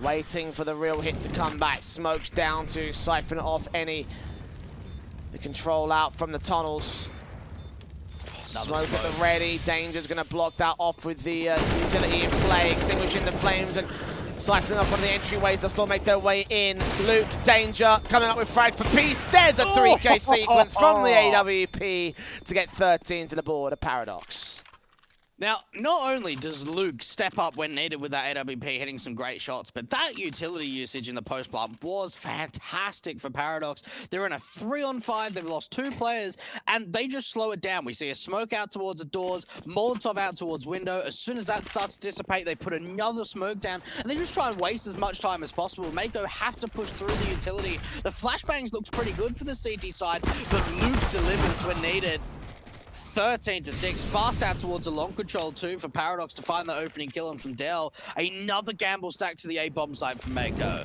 waiting for the real hit to come back. Smokes down to siphon off any the control out from the tunnels. Smoke at the ready. Danger's going to block that off with the utility in play, extinguishing the flames and siphoning up one of the entryways. They'll still make their way in. Luke, Danger coming up with frags for peace. There's a 3K sequence from the AWP to get 13 to the board. A Paradox. Now, not only does Luke step up when needed with that AWP, hitting some great shots, but that utility usage in the post-plant was fantastic for Paradox. They're in a 3-on-5, they've lost 2 players, and they just slow it down. We see a smoke out towards the doors, Molotov out towards window. As soon as that starts to dissipate, they put another smoke down, and they just try and waste as much time as possible. Mako have to push through the utility. The flashbangs looked pretty good for the CT side, but Luke delivers when needed. 13-6, fast out towards the long control too for Paradox to find the opening kill, and from Dell, another gamble stack to the A-bomb site from Mako.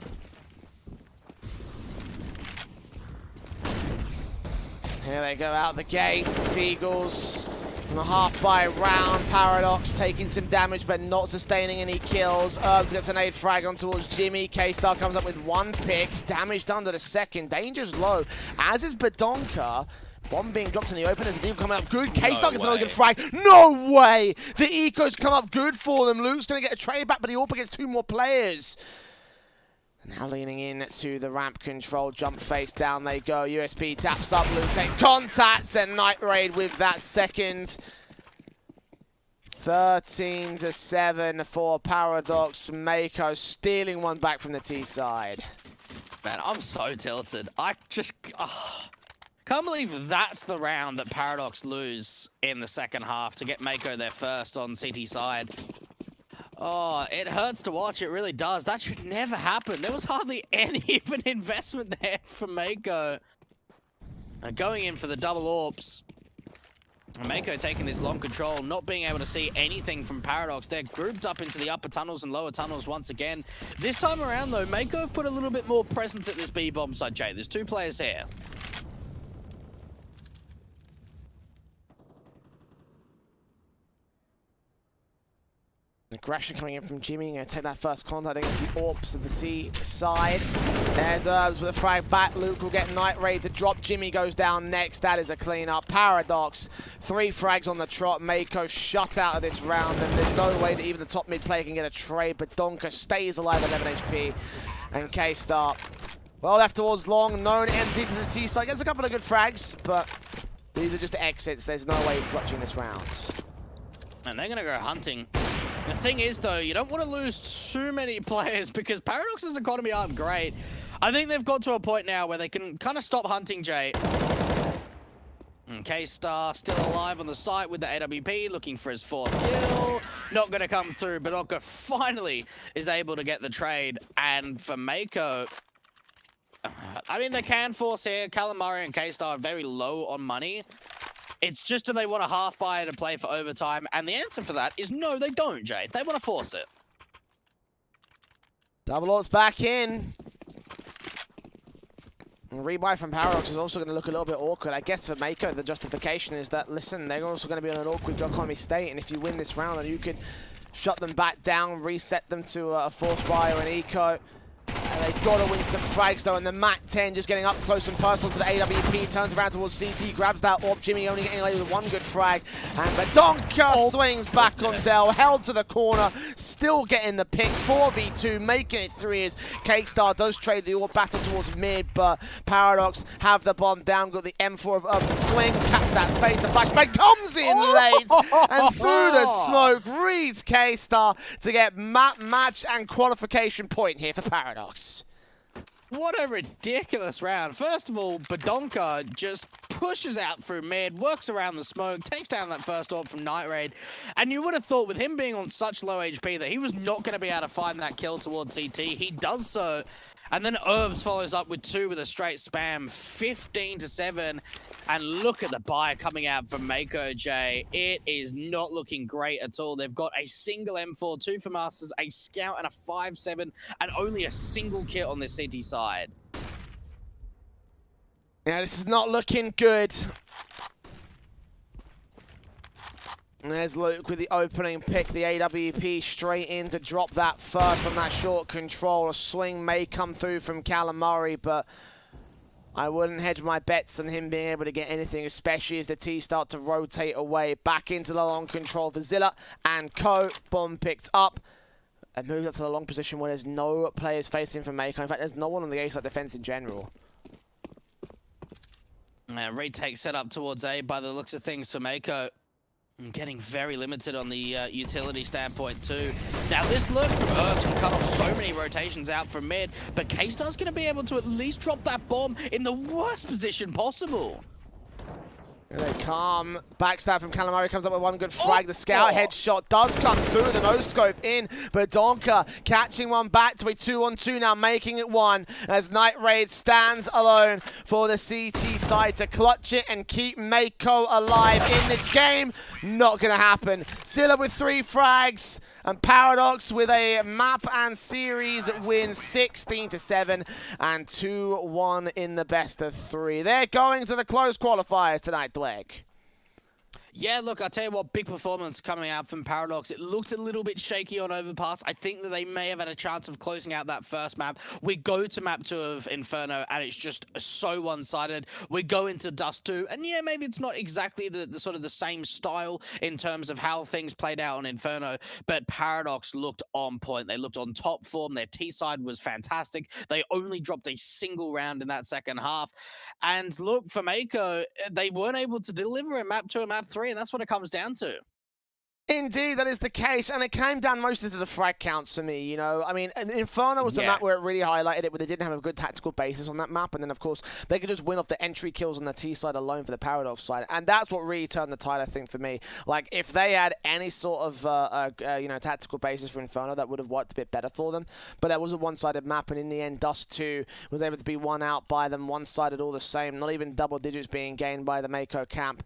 Here they go out the gate. Eagles on a half-by round. Paradox taking some damage but not sustaining any kills. Herbs gets an aid frag on towards Jimmy. K-Star comes up with 1 pick. Damaged under the second. Danger's low, as is Badonka. Bomb being dropped in the open as the deal coming up good. K-Star gets another good frag. No way! The eco's come up good for them. Luke's going to get a trade back, but he all against 2 more players. Now leaning in to the ramp control. Jump face down they go. USP taps up. Luke takes contact, and Night Raid with that second. 13-7 for Paradox. Mako stealing one back from the T side. Man, I'm so tilted. I just... can't believe that's the round that Paradox lose in the second half to get Mako their first on CT side. Oh, it hurts to watch, it really does. That should never happen. There was hardly any even investment there for Mako. Going in for the double AWPs. Mako taking this long control, not being able to see anything from Paradox. They're grouped up into the upper tunnels and lower tunnels once again. This time around though, Mako have put a little bit more presence at this B-bomb side, Jay. There's 2 players here. Aggression coming in from Jimmy. Going to take that first contact against the Orps of the T side. There's Herbs with a frag back. Luke will get Night Raid to drop. Jimmy goes down next. That is a clean-up. Paradox, 3 frags on the trot. Mako shut out of this round, and there's no way that even the top mid player can get a trade, but Donka stays alive at 11 HP. And K-Star, well left towards long, known empty to the T side. Gets a couple of good frags, but these are just exits. There's no way he's clutching this round. And they're going to go hunting. The thing is, though, you don't want to lose too many players because Paradox's economy aren't great. I think they've got to a point now where they can kind of stop hunting Jay. K-Star still alive on the site with the AWP, looking for his 4th kill. Not going to come through, but Oko finally is able to get the trade. And for Mako, I mean, they can force here. Calamari and K-Star are very low on money. It's just, do they want a half buy to play for overtime? And the answer for that is no, they don't, Jay. They want to force it. Double Orcs back in. And rebuy from Paradox is also going to look a little bit awkward. I guess for Mako, the justification is that, listen, they're also going to be in an awkward economy state, and if you win this round, then you could shut them back down, reset them to a force buy or an eco. And they've got to win some frags, though, and the MAC-10 just getting up close and personal to the AWP, turns around towards CT, grabs that AWP. Jimmy only getting away with 1 good frag, and Badonka swings back on Dell, held to the corner, still getting the picks, 4v2, making it 3 as K-Star does trade the AWP battle towards mid, but Paradox have the bomb down, got the M4 of the swing, catch that face, the flashbang comes in late, and through the smoke, reads K-Star to get map, match, and qualification point here for Paradox. What a ridiculous round. First of all, Badonka just pushes out through mid, works around the smoke, takes down that first AWP from Night Raid, and you would have thought with him being on such low HP that he was not going to be able to find that kill towards CT. He does so, and then Herbs follows up with 2 with a straight spam, 15-7, and look at the buy coming out from Mako, Jay. It is not looking great at all. They've got a single M4, 2 for Masters, a Scout, and a 5-7, and only a single kit on this CT side. Yeah, this is not looking good. And there's Luke with the opening pick, the AWP straight in to drop that first on that short control. A swing may come through from Calamari, but I wouldn't hedge my bets on him being able to get anything, especially as the T start to rotate away. Back into the long control for Zilla and Co. Bomb picked up. And moves up to the long position where there's no players facing from Mako. In fact, there's no one on the A side defense in general. Retake set up towards A by the looks of things for Mako. Getting very limited on the utility standpoint too. Now this look from Herbs can cut off so many rotations out from mid, but K-Star's going to be able to at least drop that bomb in the worst position possible. Here they come. Backstab from Calamari comes up with 1 good frag. The scout headshot does come through. The no-scope in. But Donka catching one back to a 2-on-2 now, making it 1 as Night Raid stands alone for the CT side to clutch it and keep Mako alive in this game. Not going to happen. Zilla with 3 frags. And Paradox with a map and series win 16-7 and 2-1 in the best of 3. They're going to the close qualifiers tonight, Dweg. Yeah, look, I'll tell you what, big performance coming out from Paradox. It looked a little bit shaky on Overpass. I think that they may have had a chance of closing out that first map. We go to map 2 of Inferno, and it's just so one-sided. We go into Dust 2, and yeah, maybe it's not exactly the sort of the same style in terms of how things played out on Inferno, but Paradox looked on point. They looked on top form. Their T-side was fantastic. They only dropped a single round in that second half. And look, for Mako, they weren't able to deliver in map 2 and map 3. And that's what it comes down to. Indeed, that is the case, and it came down mostly to the frag counts for me, you know. I mean, Inferno was the map where it really highlighted it, where they didn't have a good tactical basis on that map, and then, of course, they could just win off the entry kills on the T side alone for the Paradox side, and that's what really turned the tide, I think, for me. Like, if they had any sort of, you know, tactical basis for Inferno, that would have worked a bit better for them, but that was a one-sided map, and in the end, Dust 2 was able to be won out by them, one-sided all the same, not even double digits being gained by the Mako camp.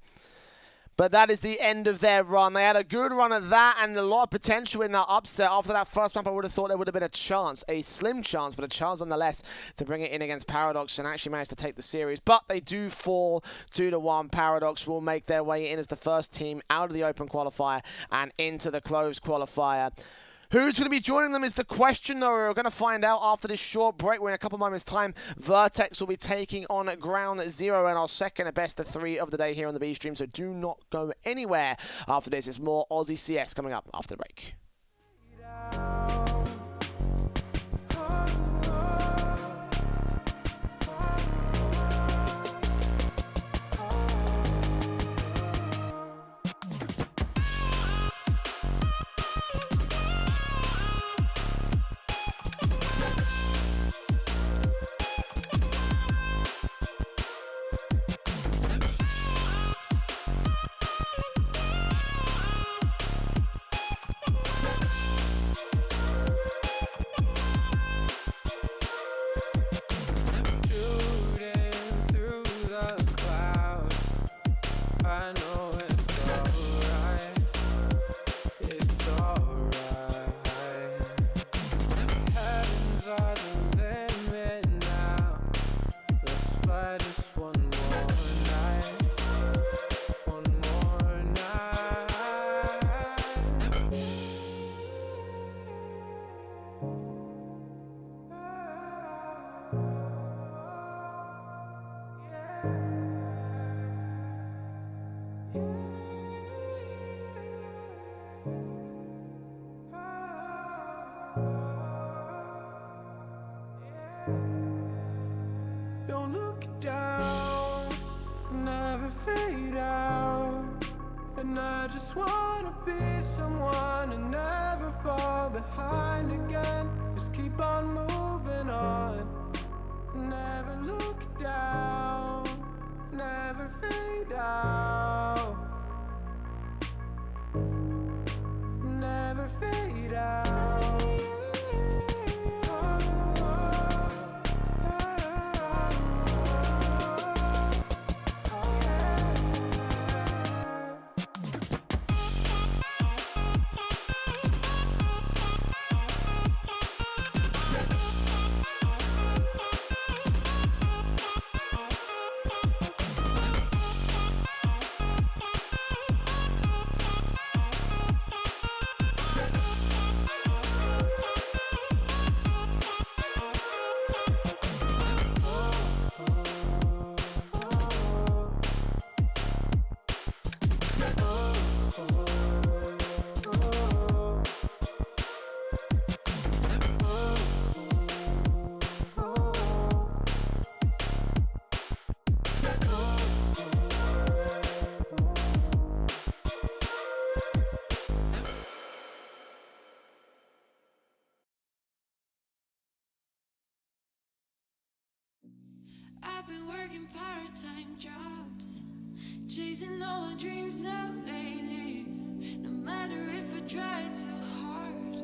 But that is the end of their run. They had a good run at that and a lot of potential in that upset. After that first map, I would have thought there would have been a chance, a slim chance, but a chance nonetheless to bring it in against Paradox and actually manage to take the series. But they do fall 2-1. Paradox will make their way in as the first team out of the open qualifier and into the closed qualifier. Who's going to be joining them is the question, though. We're going to find out after this short break. We're in a couple moments' time. VERTEX will be taking on Ground Zero and our second best of 3 of the day here on the B stream. So do not go anywhere after this. It's more Aussie CS coming up after the break. Don't look down, never fade out. And I just wanna be someone and never fall behind again. Just keep on moving on. Never look down, never fade out. Never fade out. I've been working part-time jobs, chasing all my dreams now lately. No matter if I try too hard,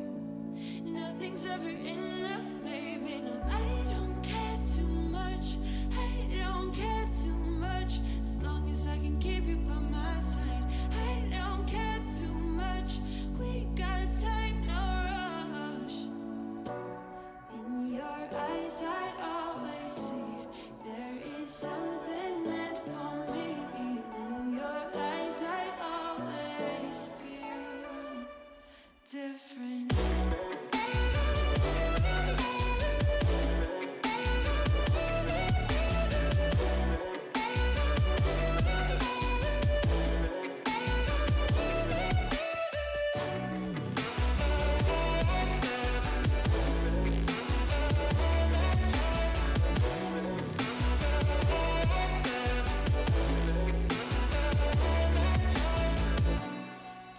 nothing's ever enough, baby. No, I don't care too much. I don't care too much. As long as I can keep you by my side, I don't care too much. We got time, no rush. In your eyes, I always see there is something meant for me. In your eyes, I always feel different.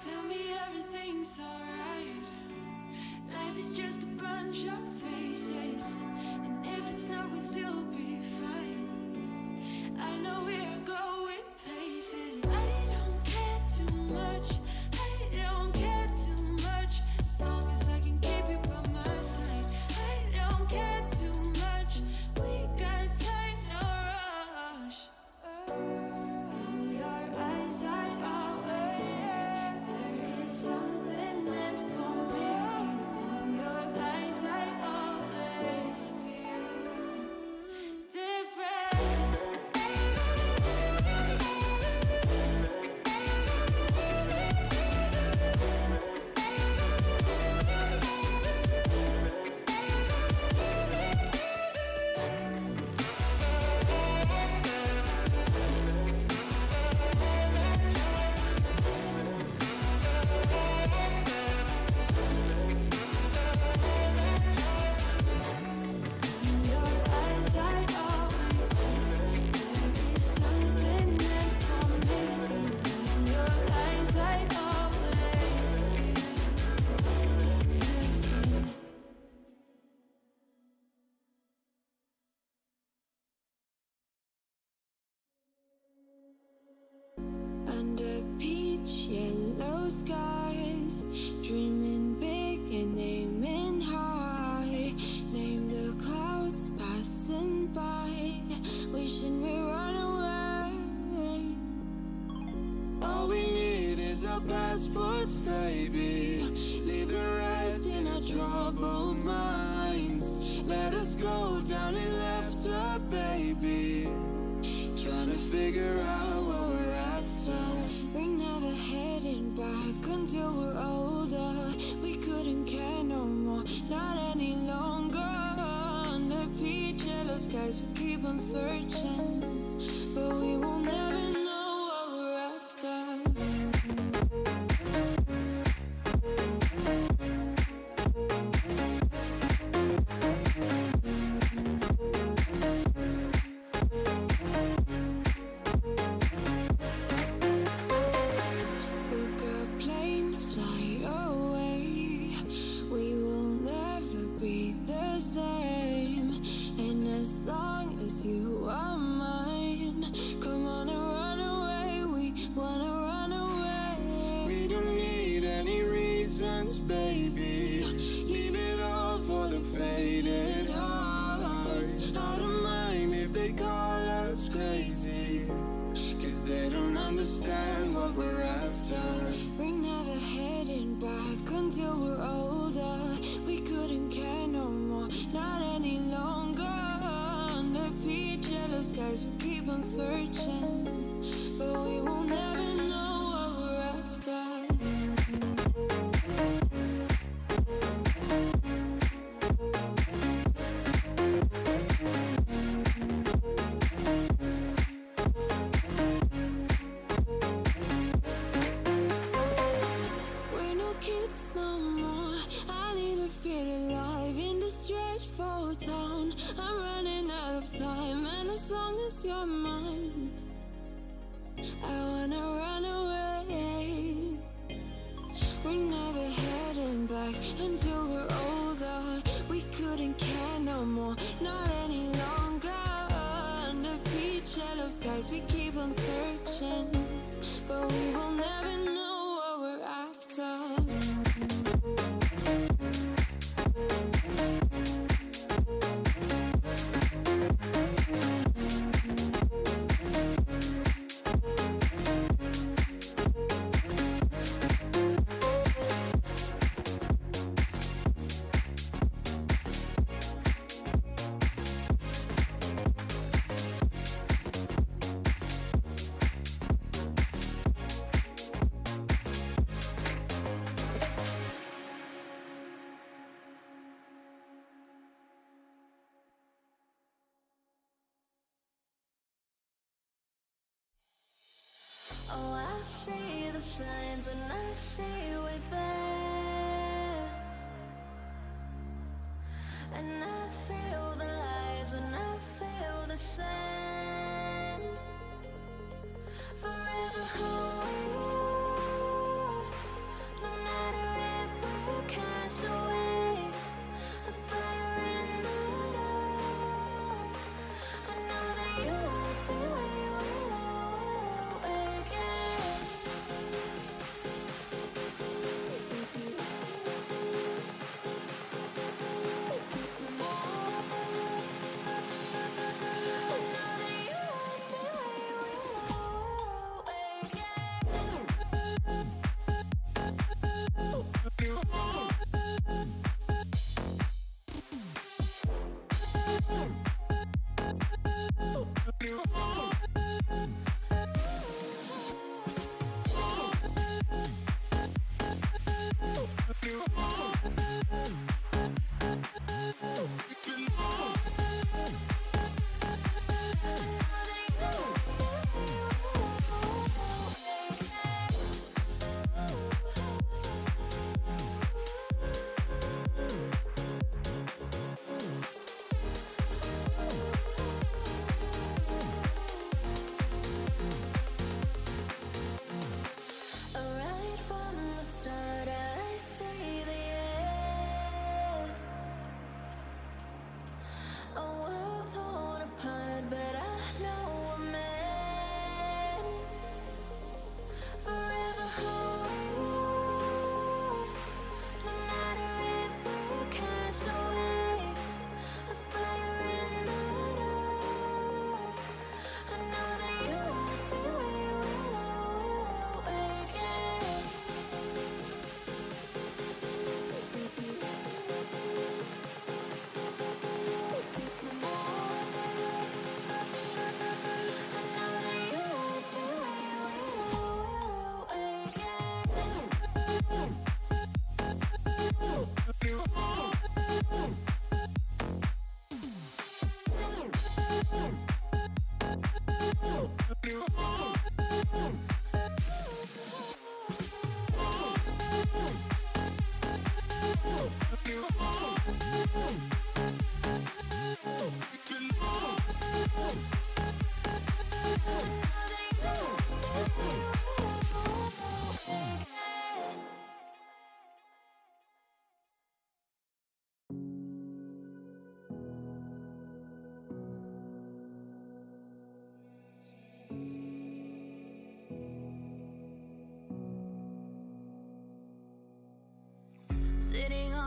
Tell me everything's alright. Life is just a bunch of phases, and if it's not, we'll still be fine. I know we're going places. I don't care too much. I don't care too much. As long as I can keep you by my side, I don't care too much. We got time, no rush. In your eyes, I always thoughts, baby. Leave the rest in our troubled minds. Let us go down in laughter, baby. Trying to figure out what we're after. We're never heading back until we're older. We couldn't care no more, not any longer. Under peach yellow skies, we keep on searching, but we will never know what we're after. Book a plane, fly away. We will never be the same. And as long as you are mine, come on and run away. We wanna run away. We don't need any reasons, baby. Leave it all for the faded hearts. I don't mind if they call us crazy, 'cause they don't understand what we're after. We're never heading back until we're older. We couldn't care no more, not any longer. Under peach yellow skies, we keep on searching, but we will never know what we're after. We're no kids no more. I need to feel alive in this dreadful town. I'm running out of time, and as long as you're mine, I wanna run away. We're never heading back until we're older. We couldn't care no more, not any longer. Under peach yellow skies, we keep on searching, but we will never know what we're after. Oh, I see the signs and I see we're there. And I feel the lies and I feel the sand. Forever who we are, no matter if we're cast away. A fire in the dark. I know that you will be where we are again.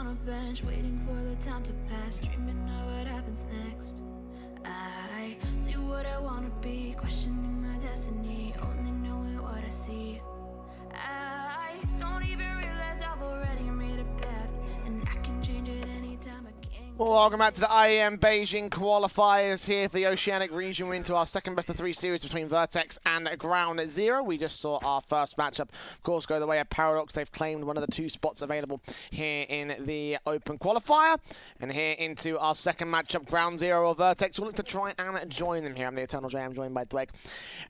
on a bench, waiting for the time to pass, dreaming of what happens next. I see what I wanna be, questioning my destiny, only knowing what I see. I don't even realize I've already made a path, and I can change it anytime I can. Well, welcome back to the IEM Beijing qualifiers here for the Oceanic region. We're into our second best of 3 series between Vertex and Ground Zero. We just saw our first matchup, of course, go the way of Paradox. They've claimed one of the 2 spots available here in the open qualifier. And here into our second matchup, Ground Zero or Vertex. We'll look to try and join them here. I'm the Eternal J. I'm joined by Dweg.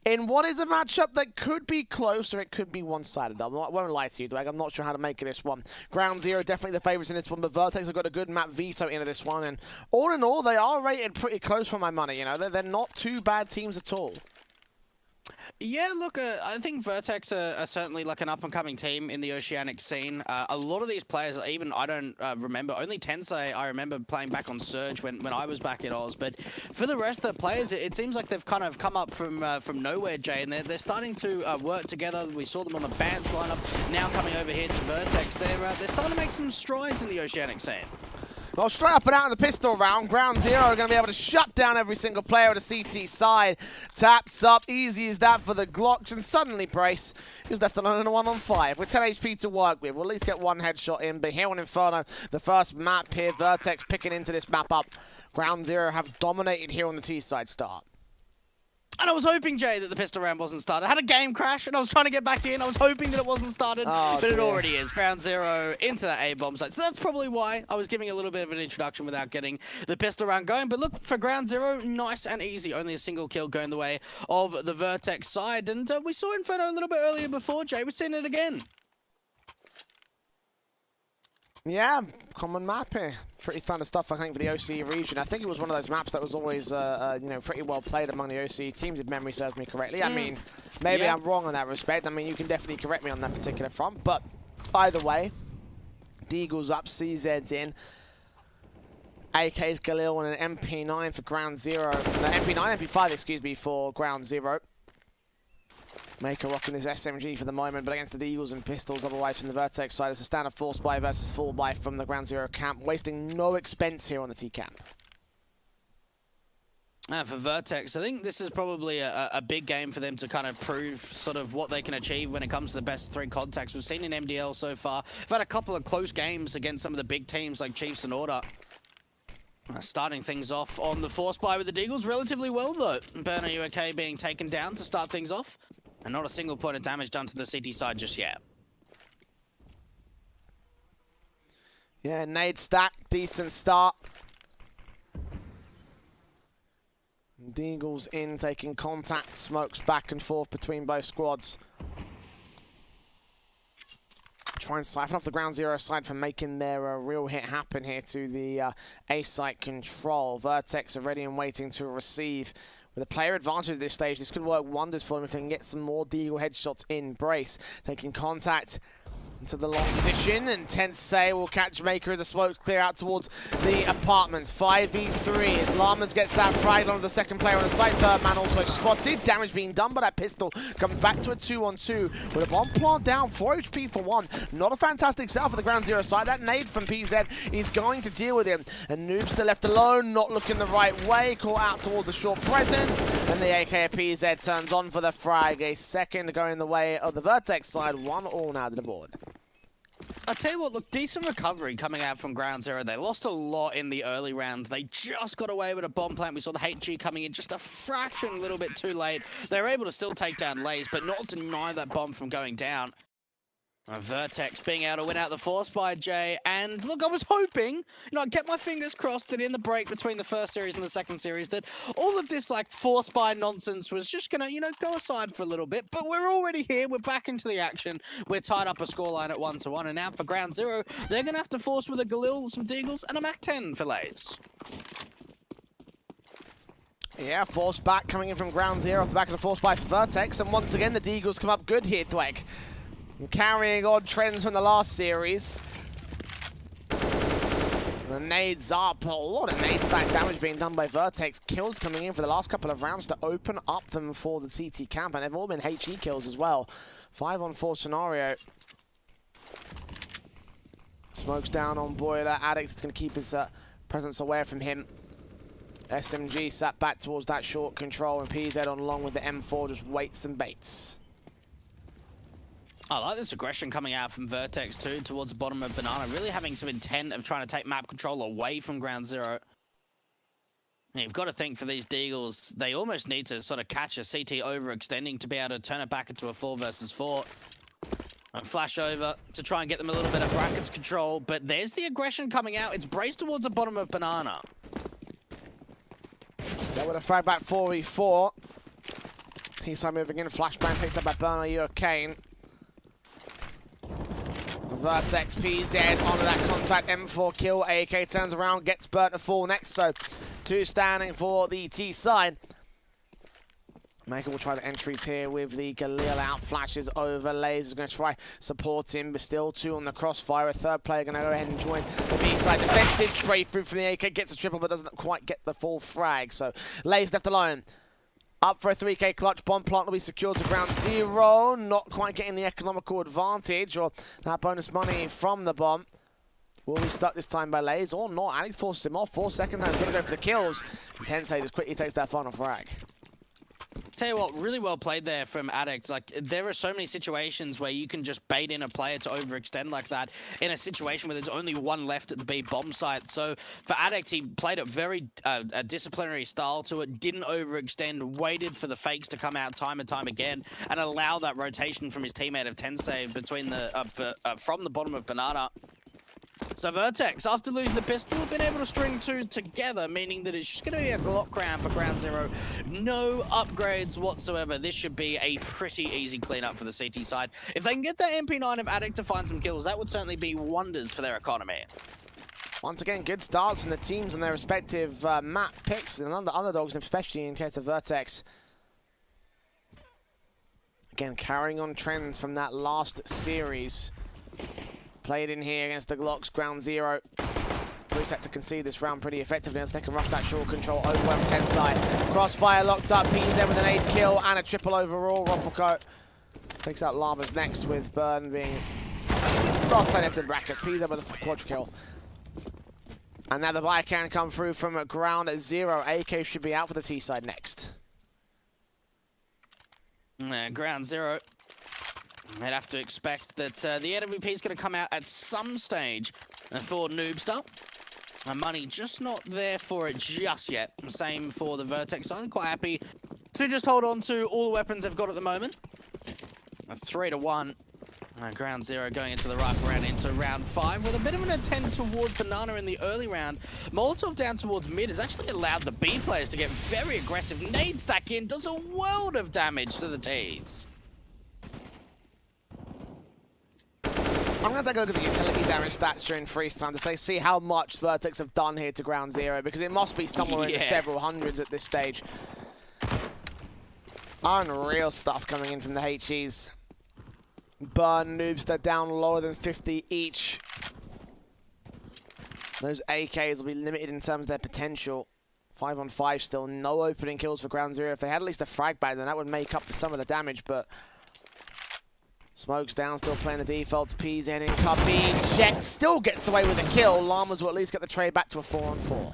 In what is a matchup that could be close or it could be one-sided. I won't lie to you, Dweg. I'm not sure how to make of this one. Ground Zero definitely the favourites in this one, but Vertex have got a good map veto into this one, and all in all, they are rated pretty close for my money. You know, they're not 2 bad teams at all. Yeah, look, I think Vertex are certainly like an up-and-coming team in the Oceanic scene. A lot of these players, even I don't remember, only Tensei I remember playing back on Surge when I was back in Oz. But for the rest of the players, it seems like they've kind of come up from nowhere, Jay, and they're starting to work together. We saw them on the Bans lineup, now coming over here to Vertex. They're starting to make some strides in the Oceanic scene. Well, straight up and out in the pistol round, Ground Zero are going to be able to shut down every single player at the CT side. Taps up, easy as that for the Glocks, and suddenly Brace is left alone in a 1-on-5 with 10 HP to work with. We'll at least get 1 headshot in, but here on Inferno, the first map here, Vertex picking into this map up. Ground Zero have dominated here on the T side start. And I was hoping, Jay, that the pistol round wasn't started. I had a game crash, and I was trying to get back in. I was hoping that it wasn't started, but it already is. Ground Zero into that A-bomb site. So that's probably why I was giving a little bit of an introduction without getting the pistol round going. But look, for Ground Zero, nice and easy. Only a single kill going the way of the Vertex side. And we saw Inferno a little bit earlier before, Jay. We're seeing it again. Yeah, common map here. Pretty standard stuff, I think, for the OCE region. I think it was one of those maps that was always, you know, pretty well played among the OCE teams, if memory serves me correctly. I mean, maybe I'm wrong in that respect. I mean, you can definitely correct me on that particular front. But either way, Deagle's up, CZ's in. AK's Galil and an MP9 for Ground Zero. MP9, MP5, excuse me, for Ground Zero. Mako rocking this SMG for the moment, but against the Eagles and Pistols, otherwise from the Vertex side, it's a standard force buy versus full buy from the Ground Zero camp, wasting no expense here on the T camp. For Vertex, I think this is probably a big game for them to kind of prove sort of what they can achieve when it comes to the best 3 contacts we've seen in MDL so far. We've had a couple of close games against some of the big teams like Chiefs and Order. Starting things off on the force buy with the Deagles relatively well, though. Burner UK being taken down to start things off. And not a single point of damage done to the CT side just yet. Yeah, nade stack, decent start. Deagle's in, taking contact, smokes back and forth between both squads. Try and siphon off the Ground Zero side for making their real hit happen here to the A site control. Vertex are ready and waiting to receive. With a player advantage at this stage, this could work wonders for them if they can get some more Deagle headshots in. Brace taking contact into the long position, and Tensei will catch Maker as the smokes clear out towards the apartments. 5v3 as Lamas gets that frag onto the second player on the site. Third man also spotted. Damage being done, but that pistol comes back to a 2-on-2 with a bomb plant down, 4 HP for 1. Not a fantastic setup for the Ground Zero side. That nade from PZ is going to deal with him. And Noobster left alone, not looking the right way, caught out towards the short presence. And the AK of PZ turns on for the frag. A second going the way of the Vertex side. 1-all now to the board. I'll tell you what, look, decent recovery coming out from Ground Zero. They lost a lot in the early round. They just got away with a bomb plant. We saw the HG coming in just a fraction, a little bit too late. They were able to still take down Lays, but not deny that bomb from going down. Vertex being able to win out the force by Jay. And look, I was hoping, you know, I kept my fingers crossed that in the break between the first series and the second series that all of this like force by nonsense was just gonna, you know, go aside for a little bit. But we're already here. We're back into the action. We're tied up a scoreline at 1-1. And now for Ground Zero, they're gonna have to force with a Galil, some Deagles, and a Mac 10 for Lays. Yeah, force back coming in from Ground Zero off the back of the force by Vertex. And once again, the Deagles come up good here, Dweg. Carrying on trends from the last series. The nades up. A lot of nade stack damage being done by Vertex. Kills coming in for the last couple of rounds to open up them for the TT camp. And they've all been HE kills as well. 5-on-4 scenario. Smokes down on Boiler. Addict is going to keep his presence away from him. SMG sat back towards that short control, and PZ on along with the M4 just waits and baits. I like this aggression coming out from Vertex too, towards the bottom of Banana, really having some intent of trying to take map control away from Ground Zero. And you've got to think for these Deagles, they almost need to sort of catch a CT overextending to be able to turn it back into a 4 versus 4. And flash over to try and get them a little bit of brackets control, but there's the aggression coming out. It's braced towards the bottom of Banana. That would have frag back 4v4. T-side moving in, flashbang picked up by Burner Kane. Vertex PZ onto that contact, M4 kill. AK turns around, gets Bert to fall next, so 2 standing for the T side. Mako will try the entries here with the Galil out, flashes over, Laser's going to try support him, but still 2 on the crossfire. A third player going to go ahead and join the B side. Defensive spray through from the AK, gets a triple but doesn't quite get the full frag. So Laser left alone. Up for a 3K clutch, bomb plant will be secured to Ground Zero. Not quite getting the economical advantage or that bonus money from the bomb. Will be stuck this time by Lays or not? Alex forces him off. 4 seconds now, he's going to go for the kills. Tensei just quickly takes that final frag. Tell you what, really well played there from Addict. Like, there are so many situations where you can just bait in a player to overextend like that in a situation where there's only 1 left at the B bomb site. So for Addict, he played a very a disciplinary style to it, didn't overextend, waited for the fakes to come out time and time again, and allow that rotation from his teammate of Tensei between the from the bottom of Banana. So Vertex, after losing the pistol, have been able to string 2 together, meaning that it's just going to be a Glock round for Ground Zero. No upgrades whatsoever. This should be a pretty easy cleanup for the CT side. If they can get that MP9 of Addict to find some kills, that would certainly be wonders for their economy. Once again, good starts from the teams and their respective map picks, and the underdogs, especially in case of Vertex. Again, carrying on trends from that last series. Played in here against the Glocks, Ground Zero. Bruce had to concede this round pretty effectively as they can rush that short control over on 10 side. Crossfire locked up, PZ with an 8 kill and a triple overall. Rufflecoat takes out Llamas next with Burn being last play left in brackets. PZ with a quadra kill. And now the buy can come through from Ground Zero. AK should be out for the T side next. Ground Zero. I'd have to expect that the MVP is going to come out at some stage for Noobster. Money just not there for it just yet. Same for the Vertex. I'm quite happy to just hold on to all the weapons they've got at the moment. A 3-1. Ground Zero going into the rifle round into round 5 with a bit of an attempt towards Banana in the early round. Molotov down towards mid has actually allowed the B players to get very aggressive. Nade stack in does a world of damage to the Ts. I'm going to take a look at the utility damage stats during freeze time to see how much Vertex have done here to Ground Zero, because it must be somewhere in the several hundreds at this stage. Unreal stuff coming in from the HEs. Burn, Noobster down lower than 50 each. Those AKs will be limited in terms of their potential. 5 on 5 still, no opening kills for Ground Zero. If they had at least a frag bag, then that would make up for some of the damage, but Smokes down, still playing the defaults. P's in, Cubby. Jet still gets away with a kill. Llamas will at least get the trade back to a 4 on 4.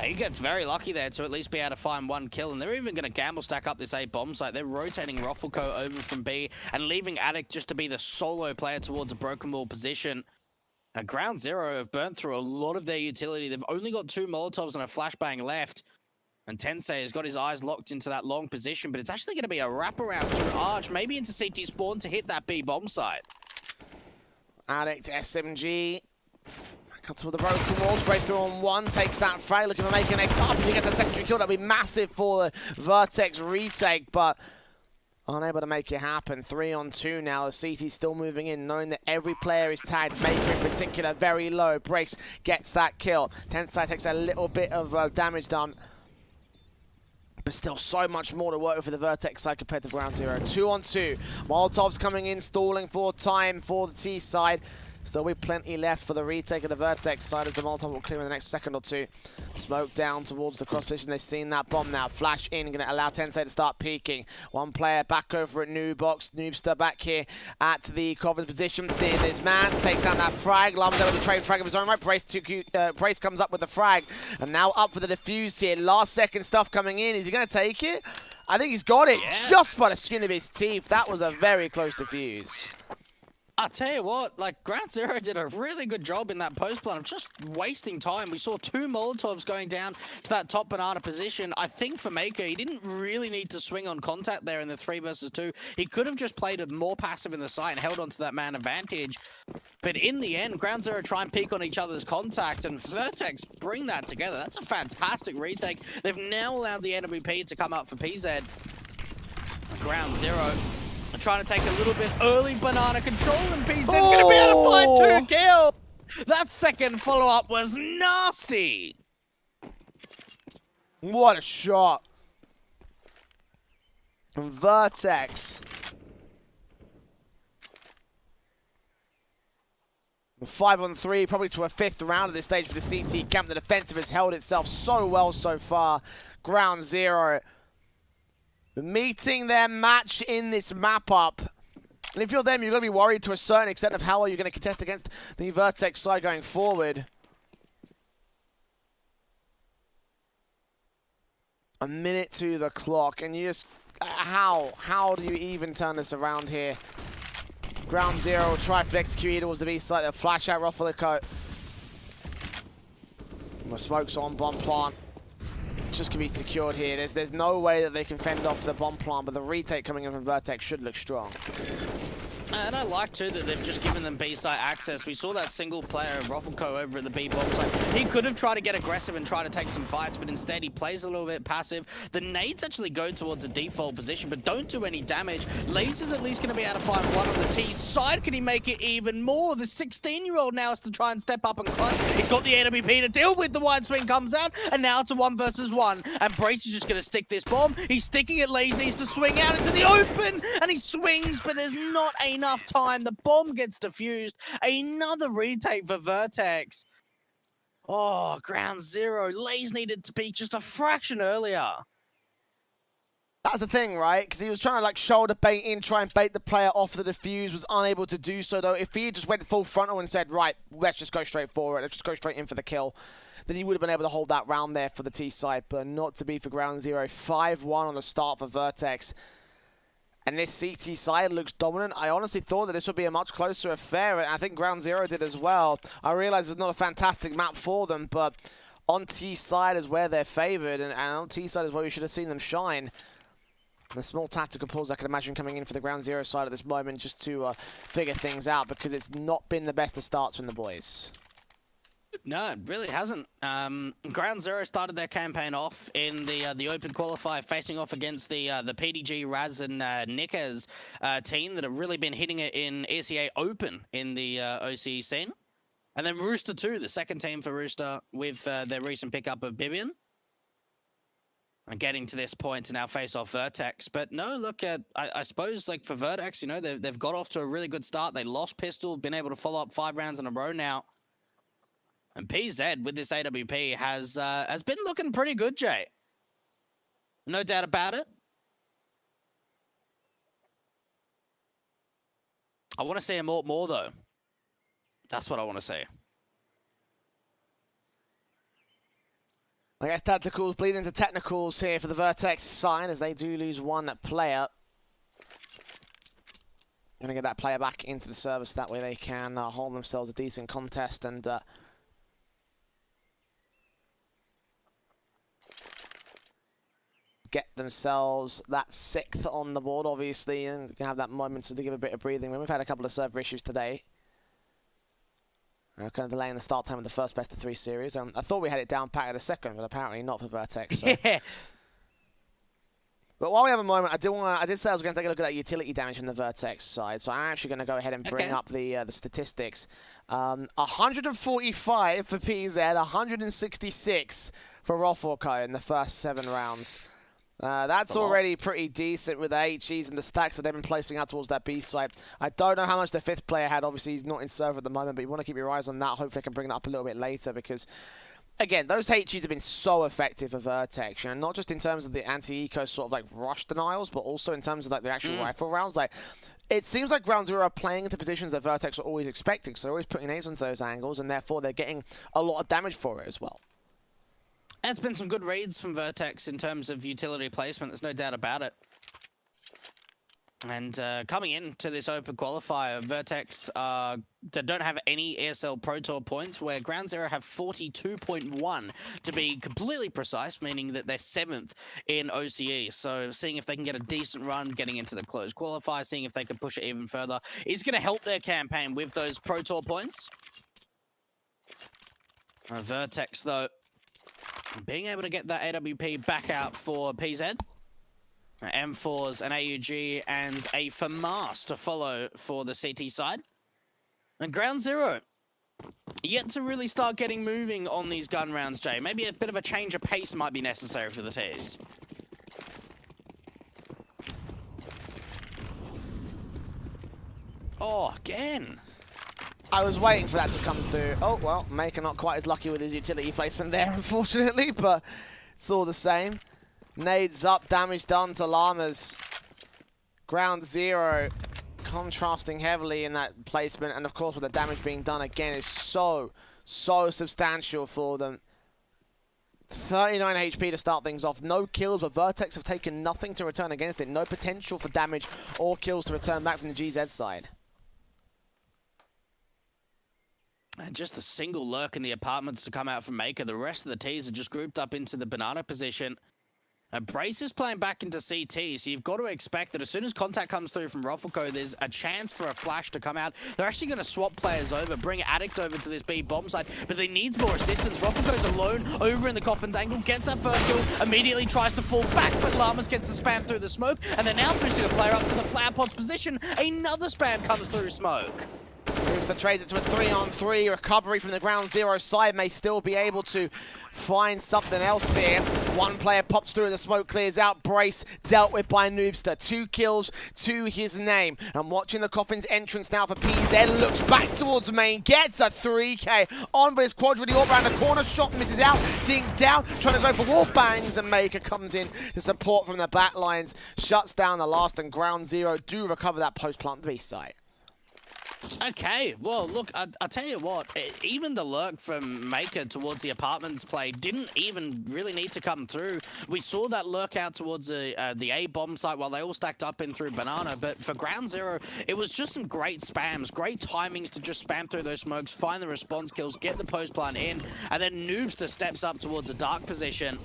He gets very lucky there to at least be able to find 1 kill, and they're even going to gamble stack up this A bomb site. They're rotating Rufflecoat over from B and leaving Addict just to be the solo player towards a broken wall position. Ground Zero have burnt through a lot of their utility. They've only got 2 Molotovs and a flashbang left. And Tensei has got his eyes locked into that long position, but it's actually going to be a wraparound through Arch, maybe into CT spawn to hit that B bomb site. Addict, SMG. Cuts with the broken wall, straight through on 1, takes that frag, looking to make an next up. If he gets a secondary kill, that'll be massive for the Vertex retake, but unable to make it happen. 3 on 2 now. The CT still moving in, knowing that every player is tagged. Mako in particular, very low. Brace gets that kill. Tensei takes a little bit of damage done, but still so much more to work with for the Vertex side compared to Ground Zero. 2 on 2. Molotov's coming in, stalling for time for the T side. Still be plenty left for the retake of the Vertex side as the Molotov will clear in the next second or two. Smoke down towards the cross position. They've seen that bomb now. Flash in, going to allow Tensei to start peeking. One player back over at Noobox. Noobster back here at the Coven's position. Seeing this man takes out that frag. Lums out with the trade frag of his own right. Brace comes up with the frag. And now up for the defuse here. Last second stuff coming in. Is he going to take it? I think he's got it just by the skin of his teeth. That was a very close defuse. I'll tell you what, like, Ground Zero did a really good job in that post plan of just wasting time. We saw 2 Molotovs going down to that top banana position. I think for Mako, he didn't really need to swing on contact there in the 3 versus 2. He could have just played it more passive in the site and held on to that man advantage. But in the end, Ground Zero try and peek on each other's contact, and Vertex bring that together. That's a fantastic retake. They've now allowed the NWP to come up for PZ. Ground Zero trying to take a little bit early banana control, and PZ's going to be able to find 2 kills. That second follow-up was nasty. What a shot. Vertex. 5-on-3, probably to a 5th round at this stage for the CT camp. The defensive has held itself so well so far. Ground Zero meeting their match in this map-up. And if you're them, you're going to be worried to a certain extent of how are you going to contest against the Vertex side going forward. A minute to the clock, and you just... How do you even turn this around here? Ground Zero will try for execute towards the B site. They'll flash out Rothelico. The smoke's on bomb plant. Just can be secured here. There's no way that they can fend off the bomb plant, but the retake coming in from Vertex should look strong. And I like too that they've just given them B site access. We saw that single player Rothelico over at the B bomb site. He could have tried to get aggressive and try to take some fights, but instead he plays a little bit passive. The nades actually go towards a default position, but don't do any damage. Laser's at least going to be able to find one on the T side. Can he make it even more? The 16-year-old now has to try and step up and clutch. He's got the AWP to deal with. The wide swing comes out, and now it's a 1 versus 1. And Brace is just going to stick this bomb. He's sticking it. Laser needs to swing out into the open, and he swings, but there's not enough time. The bomb gets defused. Another retake for Vertex. Oh, Ground Zero. Lays needed to be just a fraction earlier. That's the thing, right? Because he was trying to like shoulder bait in, try and bait the player off the defuse, was unable to do so though. If he just went full frontal and said, right, let's just go straight forward, let's just go straight in for the kill, then he would have been able to hold that round there for the T side, but not to be for Ground Zero. 5-1 on the start for Vertex. And this CT side looks dominant. I honestly thought that this would be a much closer affair, and I think Ground Zero did as well. I realize it's not a fantastic map for them, but on T side is where they're favored, and on T side is where we should have seen them shine. And a small tactical pause I can imagine coming in for the Ground Zero side at this moment just to figure things out, because it's not been the best of starts from the boys. No, it really hasn't. Ground Zero started their campaign off in the open qualifier, facing off against the PDG, Raz, and Nickers team that have really been hitting it in ECA Open in the OCE scene. And then Rooster 2, the second team for Rooster, with their recent pickup of Bibian. And getting to this point to now face off Vertex. But no, look, I suppose like for Vertex, you know, they've got off to a really good start. They lost Pistol, been able to follow up 5 rounds in a row now. And PZ with this AWP has been looking pretty good, Jay. No doubt about it. I want to see him more though. That's what I want to see. I guess tacticals bleed into technicals here for the Vertex side as they do lose one player. Going to get that player back into the service. That way they can hold themselves a decent contest and get themselves that 6th on the board, obviously, and can have that moment to give a bit of breathing room. We've had a couple of server issues today. Kind of delaying the start time of the first best of 3 series. I thought we had it down pat at the second, but apparently not for Vertex. So. Yeah. But while we have a moment, I did say I was going to take a look at that utility damage from the Vertex side, so I'm actually going to go ahead and bring up the statistics. 145 for PZ, 166 for Rothelico in the first 7 rounds. That's already pretty decent with the HEs and the stacks that they've been placing out towards that B side. I don't know how much the 5th player had. Obviously, he's not in server at the moment, but you want to keep your eyes on that. Hopefully, they can bring it up a little bit later because, again, those HEs have been so effective for VERTEX. You know, not just in terms of the anti-eco sort of like rush denials, but also in terms of like the actual rifle rounds. Like, it seems like Ground Zero are playing into positions that VERTEX are always expecting, so they're always putting nades onto those angles, and therefore they're getting a lot of damage for it as well. And it's been some good reads from VERTEX in terms of utility placement. There's no doubt about it. And coming into this open qualifier, VERTEX they don't have any ESL Pro Tour points, where Ground Zero have 42.1 to be completely precise, meaning that they're 7th in OCE. So seeing if they can get a decent run, getting into the closed qualifier, seeing if they can push it even further, is going to help their campaign with those Pro Tour points. VERTEX, though, being able to get that AWP back out for PZ. M4s, an AUG, and a FAMAS to follow for the CT side. And Ground Zero, yet to really start getting moving on these gun rounds, Jay. Maybe a bit of a change of pace might be necessary for the T's. Oh, again. I was waiting for that to come through. Oh, well, Mako not quite as lucky with his utility placement there, unfortunately, but it's all the same. Nades up, damage done to Llamas. Ground Zero contrasting heavily in that placement, and of course with the damage being done again is so substantial for them. 39 HP to start things off. No kills, but VERTEX have taken nothing to return against it. No potential for damage or kills to return back from the GZ side. And just a single lurk in the apartments to come out from Mako. The rest of the T's are just grouped up into the banana position. And Brace is playing back into CT, so you've got to expect that as soon as contact comes through from Ruffleco, there's a chance for a flash to come out. They're actually going to swap players over, bring Addict over to this B bomb side, but they needs more assistance. Ruffleco's alone over in the Coffin's angle, gets that first kill, immediately tries to fall back, but Llamas gets the spam through the smoke, and they're now pushing a player up to the flower pot's position. Another spam comes through smoke. Moves the trade into a 3-on-3. Recovery from the Ground Zero side may still be able to find something else here. One player pops through and the smoke clears out. Brace dealt with by Noobster. 2 kills to his name. And watching the Coffin's entrance now for PZ. Looks back towards main. Gets a 3K on, but his quad really all around the corner. Shot misses out. Dinked down. Trying to go for wall bangs. And Mako comes in to support from the back lines. Shuts down the last, and Ground Zero do recover that post-plant B site. Okay, well, look, I'll tell you what, even the lurk from Mako towards the apartments play didn't even really need to come through. We saw that lurk out towards the A bomb site while they all stacked up in through Banana, but for Ground Zero, it was just some great spams, great timings to just spam through those smokes, find the response kills, get the post plant in, and then Noobster steps up towards a dark position.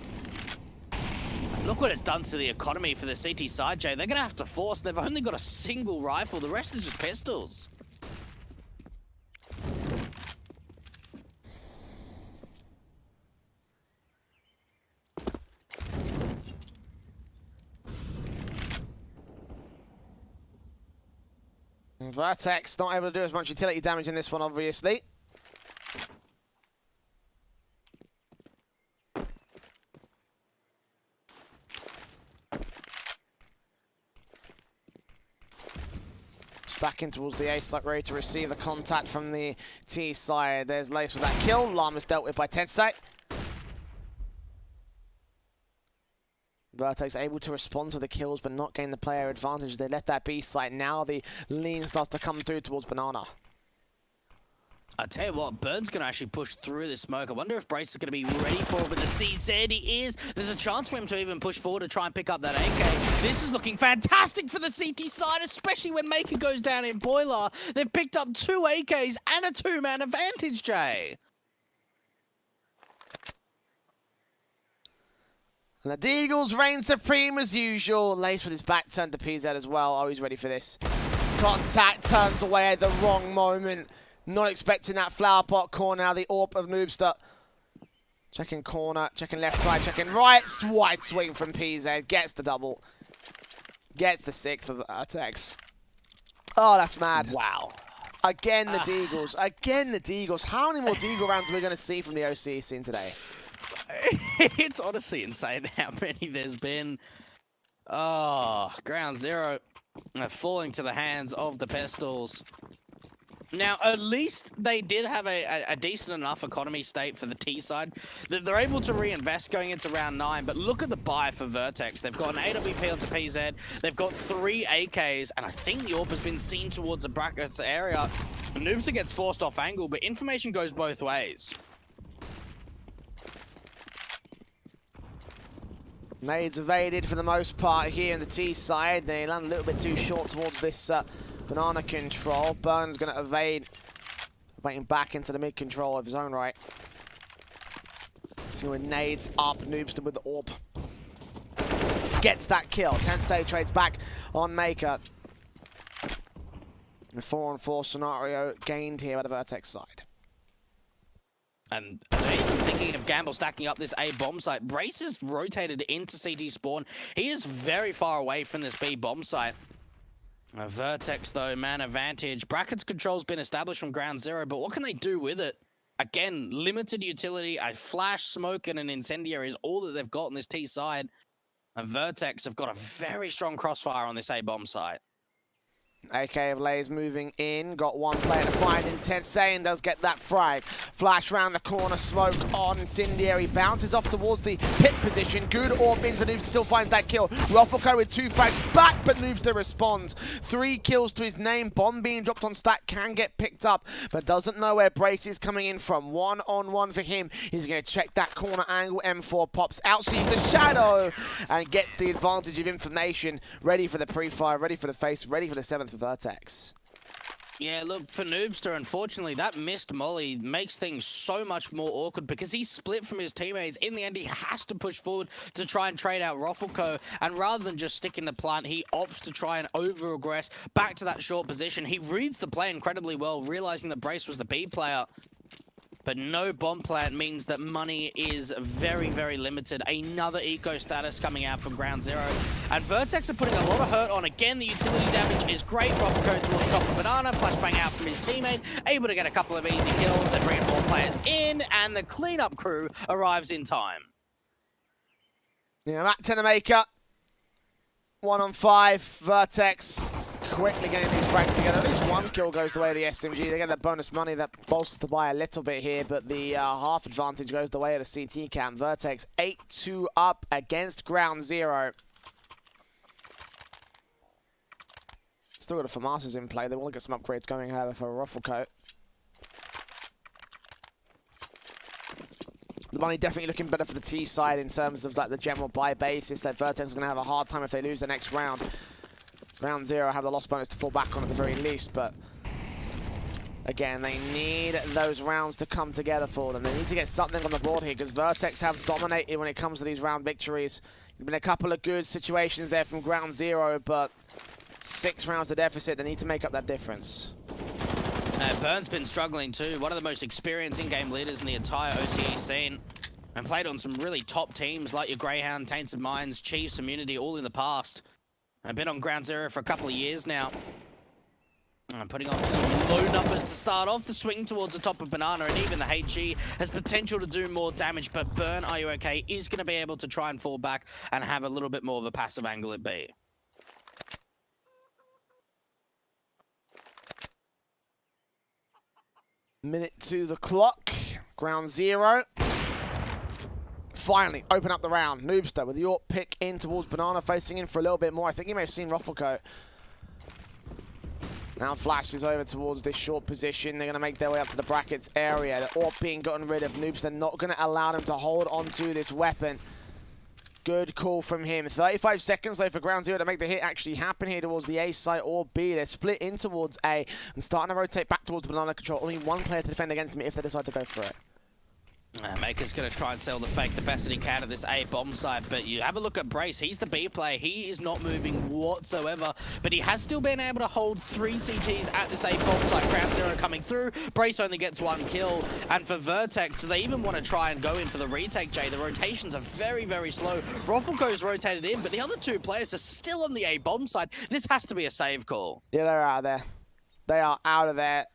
Look what it's done to the economy for the CT side, Jay. They're going to have to force. They've only got a single rifle. The rest is just pistols. VERTEX not able to do as much utility damage in this one, obviously. Stacking towards the A site, ready to receive the contact from the T side. There's Lace with that kill. Llama's dealt with by Tensei. VERTEX able to respond to the kills but not gain the player advantage. They let that B site. Now the lean starts to come through towards Banana. I tell you what, Bird's going to actually push through the smoke. I wonder if Brace is going to be ready for it with the CZ. He is. There's a chance for him to even push forward to try and pick up that AK. This is looking fantastic for the CT side, especially when Mako goes down in Boiler. They've picked up 2 AKs and a 2-man advantage, Jay. And the Deagles reign supreme as usual. Lace with his back turned to PZ as well. Oh, he's ready for this. Contact turns away at the wrong moment. Not expecting that flower pot corner. Now the AWP of Noobster. Checking corner, checking left side, checking right. Wide swing from PZ. Gets the double. Gets the 6th for VERTEX. Oh, that's mad. Wow. Again, the Deagles. Again, the Deagles. How many more Deagle rounds are we going to see from the OCE scene today? It's honestly insane how many there's been. Oh, ground zero falling to the hands of the Pistols. Now, at least they did have a decent enough economy state for the T side that they're able to reinvest going into round 9. But look at the buy for VERTEX. They've got an AWP onto PZ. They've got 3 AKs, and I think the AWP has been seen towards the brackets area. Noobster gets forced off angle, but information goes both ways. Nades evaded for the most part here in the T side. They land a little bit too short towards this banana control. Burn's going to evade, waiting back into the mid control of his own right. See with nades up, Noobster with the AWP. Gets that kill. Tensei trades back on Mako. The 4-on-4 scenario gained here by the VERTEX side. And thinking of Gamble stacking up this A bomb site, Brace is rotated into CT spawn. He is very far away from this B bomb site. VERTEX though, man advantage. Brackets control's been established from ground zero, but what can they do with it? Again, limited utility, a flash, smoke, and an incendiary is all that they've got on this T side. And VERTEX have got a very strong crossfire on this A bomb site. AK of Lays moving in, got one player to find in Tensei and does get that frag. Flash round the corner, smoke on, incendiary bounces off towards the pit position. Good AWP means the Noobster still finds that kill. Ruffleco with 2 frags back, but Noobster responds. 3 kills to his name. Bomb being dropped on stack can get picked up, but doesn't know where Brace is coming in from. 1-on-1 for him. He's going to check that corner angle. M4 pops out, sees the shadow, and gets the advantage of information. Ready for the pre-fire, ready for the face, ready for the 7th for VERTEX. Yeah, look, for Noobster, unfortunately, that missed molly makes things so much more awkward because he's split from his teammates. In the end, he has to push forward to try and trade out Ruffleco, and rather than just stick in the plant, he opts to try and over-aggress back to that short position. He reads the play incredibly well, realizing that Brace was the B player. But no bomb plant means that money is very, very limited. Another eco status coming out from ground zero. And VERTEX are putting a lot of hurt on. Again, the utility damage is great. Ruffleco towards top of banana. Flashbang out from his teammate. Able to get a couple of easy kills. They're bringing more players in. And the cleanup crew arrives in time. Yeah, Matt Tenemaker. 1-on-5. VERTEX quickly getting these frags together. At least 1 kill goes the way of the SMG. They get that bonus money that bolsters the buy a little bit here, but the half advantage goes the way of the CT cam. VERTEX 8-2 up against ground zero. Still got a FAMASA's in play. They want to get some upgrades going, however, for Ruffleco. The money definitely looking better for the T side in terms of like the general buy basis. That VERTEX is going to have a hard time if they lose the next round. Round zero have the loss bonus to fall back on at the very least, but again, they need those rounds to come together for them. They need to get something on the board here because VERTEX have dominated when it comes to these round victories. There's been a couple of good situations there from ground zero, but 6 rounds to deficit. They need to make up that difference. Burn's been struggling too. One of the most experienced in-game leaders in the entire OCE scene. And played on some really top teams like your Greyhound, Tainted Minds, Chiefs, Immunity, all in the past. I've been on ground zero for a couple of years now. I'm putting on some low numbers to start off, to swing towards the top of banana, and even the HE has potential to do more damage, but Burn, Are You Okay, is going to be able to try and fall back and have a little bit more of a passive angle at B. Minute to the clock. Ground zero. Finally, open up the round. Noobster with the AWP pick in towards banana, facing in for a little bit more. I think you may have seen Ruffleco. Now flashes over towards this short position. They're going to make their way up to the brackets area. The AWP being gotten rid of. Noobster not going to allow them to hold onto this weapon. Good call from him. 35 seconds left for ground zero to make the hit actually happen here towards the A site or B. They're split in towards A and starting to rotate back towards the banana control. Only 1 player to defend against him if they decide to go for it. Maker's going to try and sell the fake the best that he can at this A bomb side, but you have a look at Brace. He's the B player. He is not moving whatsoever, but he has still been able to hold 3 CTs at this A bomb site. Ground zero coming through. Brace only gets 1 kill, and for VERTEX, do they even want to try and go in for the retake, Jay? The rotations are very, very slow. Ruffleco's rotated in, but the other 2 players are still on the A bomb side. This has to be a save call. Yeah, they're out of there. They are out of there.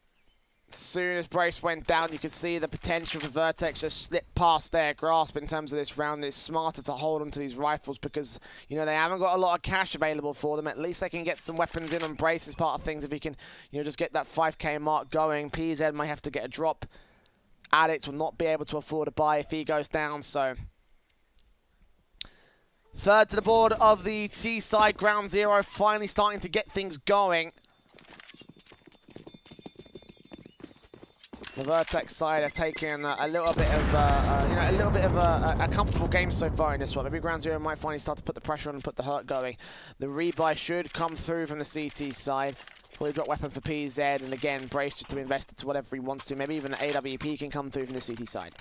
As soon as Brace went down, you could see the potential for Vertex just slip past their grasp in terms of this round. It's smarter to hold onto these rifles because, you know, they haven't got a lot of cash available for them. At least they can get some weapons in on Brace as part of things. If he can, you know, just get that 5k mark going. PZ might have to get a drop. Addicts will not be able to afford a buy if he goes down, so... Third to the board of the T side, Ground Zero finally starting to get things going. The Vertex side have taken a little bit of, a comfortable game so far in this one. Maybe Ground Zero might finally start to put the pressure on and put the hurt going. The rebuy should come through from the CT side. Fully drop weapon for PZ, and again, Brace just to invest it to whatever he wants to. Maybe even an AWP can come through from the CT side.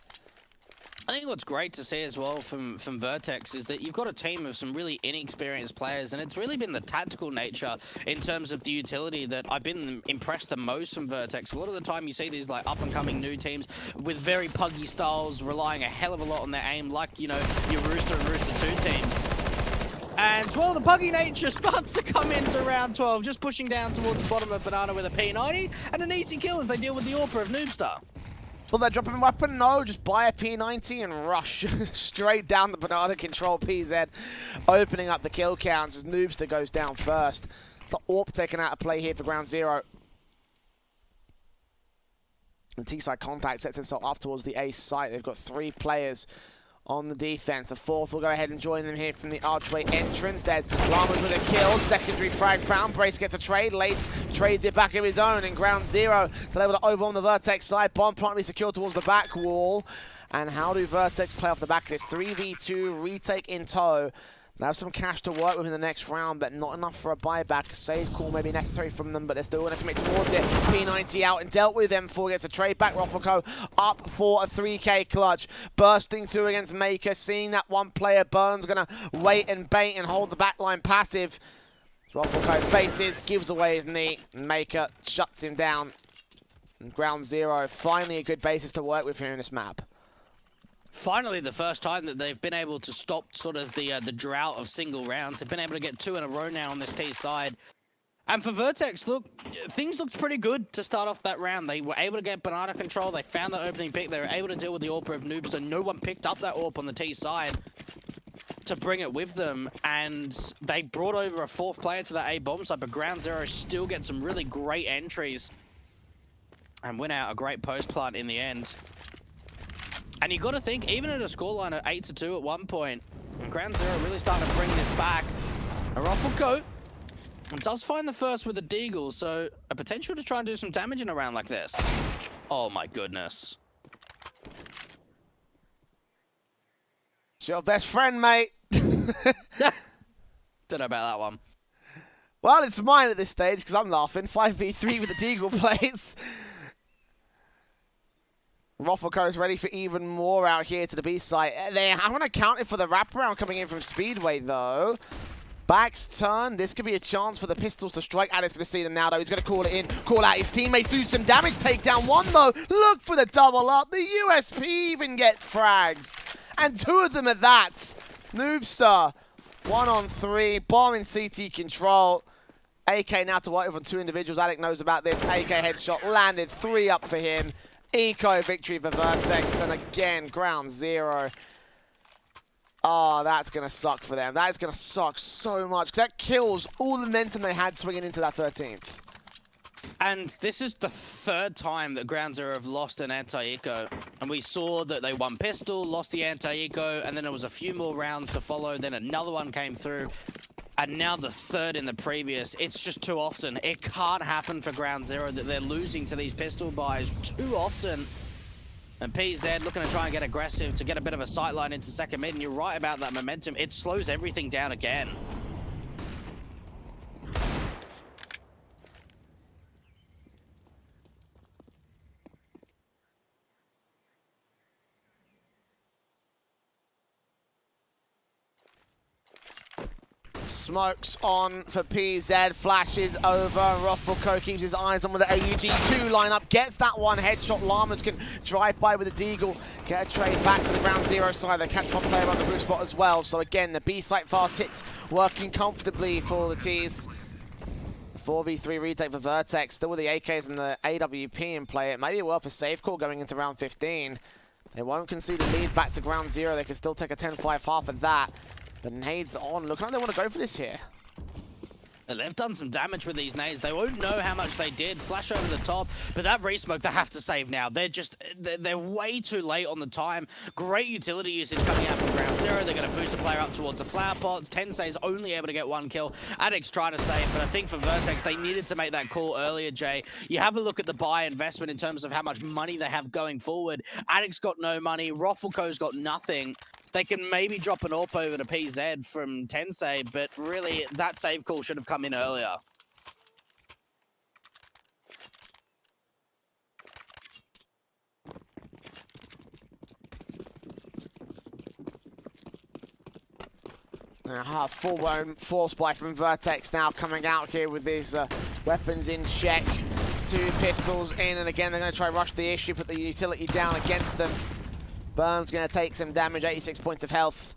I think what's great to see as well from Vertex is that you've got a team of some really inexperienced players, and it's really been the tactical nature in terms of the utility that I've been impressed the most from Vertex. A lot of the time you see these like up-and-coming new teams with very puggy styles, relying a hell of a lot on their aim, like, you know, your Rooster and Rooster 2 teams. And, well, the puggy nature starts to come into round 12, just pushing down towards the bottom of Banana with a P90, and an easy kill as they deal with the AWPer of Noobstar. Will they drop him a weapon? No, just buy a P90 and rush straight down the Banana control. PZ opening up the kill counts as Noobster goes down first. It's the AWP taken out of play here for Ground Zero. The T-side contact sets himself up towards the A site. They've got 3 players on the defense. A 4th will go ahead and join them here from the archway entrance. There's Llamas with a kill. Secondary frag found. Brace gets a trade. Lace trades it back of his own, and Ground Zero still able to over on the Vertex side. Bomb promptly secured towards the back wall. And how do Vertex play off the back of this? 3v2 retake in tow. They have some cash to work with in the next round, but not enough for a buyback. Save call may be necessary from them, but they're still going to commit towards it. P90 out and dealt with. M4 gets a trade back. Roffelco up for a 3k clutch. Bursting through against Mako. Seeing that one player, Burns going to wait and bait and hold the backline passive. Roffelco faces, gives away his knee. Mako shuts him down. And Ground Zero, finally a good basis to work with here in this map. Finally, the first time that they've been able to stop sort of the drought of single rounds. They've been able to get 2 in a row now on this T side. And for Vertex, look, things looked pretty good to start off that round. They were able to get Banana control. They found the opening pick. They were able to deal with the AWPer of Noobs, so no one picked up that AWP on the T side to bring it with them. And they brought over a 4th player to the A bomb side, but Ground Zero still get some really great entries and win out a great post plant in the end. And you got to think, even at a scoreline of 8-2 at one point, Ground Zero really starting to bring this back. A Roffelco does find the first with a Deagle, so a potential to try and do some damage in a round like this. Oh my goodness. It's your best friend, mate. Don't know about that one. Well, it's mine at this stage because I'm laughing. 5v3 with the Deagle plays. Roffelco is ready for even more out here to the B site. They haven't accounted for the wraparound coming in from Speedway, though. Back's turn. This could be a chance for the Pistols to strike. Addict's going to see them now, though. He's going to call it in, call out his teammates, do some damage. Take down 1, though. Look for the double up. The USP even gets frags. And 2 of them at that. Noobstar, 1 on 3. Bomb in CT control. AK now to work with on 2 individuals. Addict knows about this. AK headshot landed. 3 up for him. Eco victory for Vertex, and again, Ground Zero. Oh, that's going to suck for them. That is going to suck so much, because that kills all the momentum they had swinging into that 13th. And this is the 3rd time that Ground Zero have lost an anti-eco. And we saw that they won pistol, lost the anti-eco, and then there was a few more rounds to follow. Then another one came through. And now the 3rd in the previous. It's just too often. It can't happen for Ground Zero that they're losing to these pistol buys too often. And PZ looking to try and get aggressive to get a bit of a sightline into second mid. And you're right about that momentum. It slows everything down again. Smokes on for PZ, flashes over. Roffelco keeps his eyes on with the AUG2 lineup, gets that one headshot. Llamas can drive by with a Deagle, get a trade back to the Ground Zero side. They catch one player on the blue spot as well. So again, the B site fast hits working comfortably for the T's. The 4v3 retake for Vertex, still with the AKs and the AWP in play. It may be worth a safe call going into round 15. They won't concede a lead back to ground 0. They can still take a 10-5 half of that. The nades on. Look how they want to go for this here. They've done some damage with these nades. They won't know how much they did. Flash over the top, but that re-smoke they have to save now. They're way too late on the time. Great utility usage coming out from ground 0. They're going to boost the player up towards the flower pots. Tensei's only able to get 1 kill. Addict's trying to save, but I think for Vertex, they needed to make that call earlier, Jay. You have a look at the buy investment in terms of how much money they have going forward. Addict's got no money. Roffelco's got nothing. They can maybe drop an AWP over to PZ from Tensei, but really, that save call should have come in earlier. Full-blown force buy from Vertex now coming out here with these weapons in check. 2 pistols in, and again, they're going to try rush the issue, put the utility down against them. Burn's going to take some damage, 86 points of health.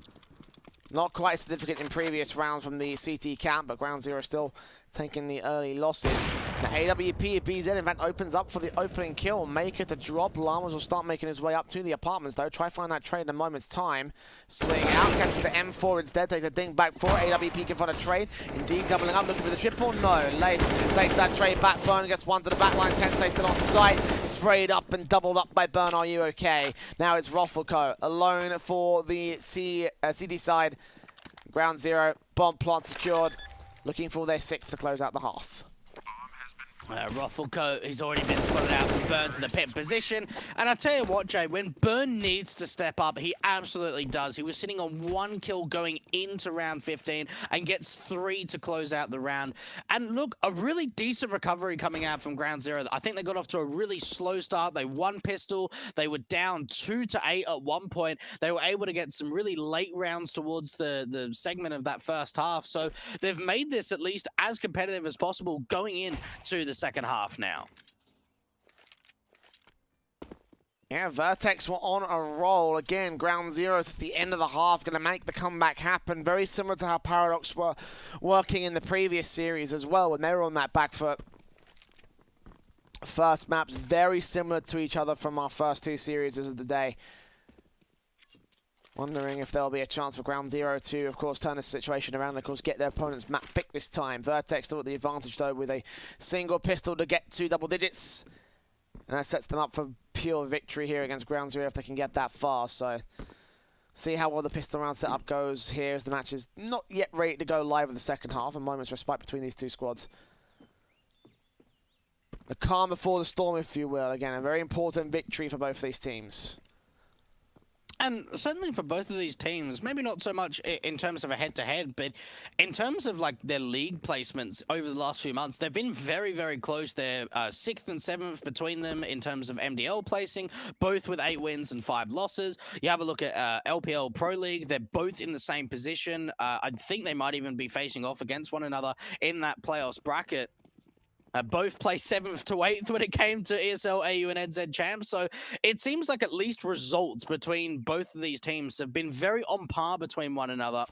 Not quite significant in previous rounds from the CT camp, but ground 0 still taking the early losses. The AWP at BZ, in fact, opens up for the opening kill. Mako to drop. Llamas will start making his way up to the apartments, though. Try find that trade in a moment's time. Swing out, catches the M4 instead. Takes a ding back for AWP can find a trade. Indeed, doubling up, looking for the triple. No. Lace takes that trade back. Burn gets 1 to the back line. Tensei still on site. Sprayed up and doubled up by Burn. Are you okay? Now it's Roffelco alone for the CD side. Ground 0. Bomb plant secured. Looking for their 6th to close out the half. Roffelco, he's already been spotted out from Burn to the pit position. And I tell you what, Jay, when Burn needs to step up, he absolutely does. He was sitting on 1 kill going into round 15 and gets 3 to close out the round. And look, a really decent recovery coming out from ground 0. I think they got off to a really slow start. They won pistol. They were down 2 to 8 at one point. They were able to get some really late rounds towards the segment of that first half. So they've made this at least as competitive as possible going into the second half now. Yeah, Vertex were on a roll. Again, ground 0 to the end of the half, going to make the comeback happen. Very similar to how Paradox were working in the previous series as well, when they were on that back foot. First maps, very similar to each other from our first 2 series of the day. Wondering if there'll be a chance for ground 0 to, of course, turn the situation around and, of course, get their opponent's map pick this time. Vertex still at the advantage, though, with a single pistol to get to double digits. And that sets them up for pure victory here against ground 0 if they can get that far. So, see how well the pistol round setup goes here as the match is not yet ready to go live in the second half. A moment's respite between these 2 squads. The calm before the storm, if you will. Again, a very important victory for both these teams. And certainly for both of these teams, maybe not so much in terms of a head-to-head, but in terms of like their league placements over the last few months, they've been very, very close. They're 6th and 7th between them in terms of MDL placing, both with 8 wins and 5 losses. You have a look at LPL Pro League. They're both in the same position. I think they might even be facing off against one another in that playoffs bracket. Both placed 7th to 8th when it came to ESL, AU, and NZ champs. So it seems like at least results between both of these teams have been very on par between one another.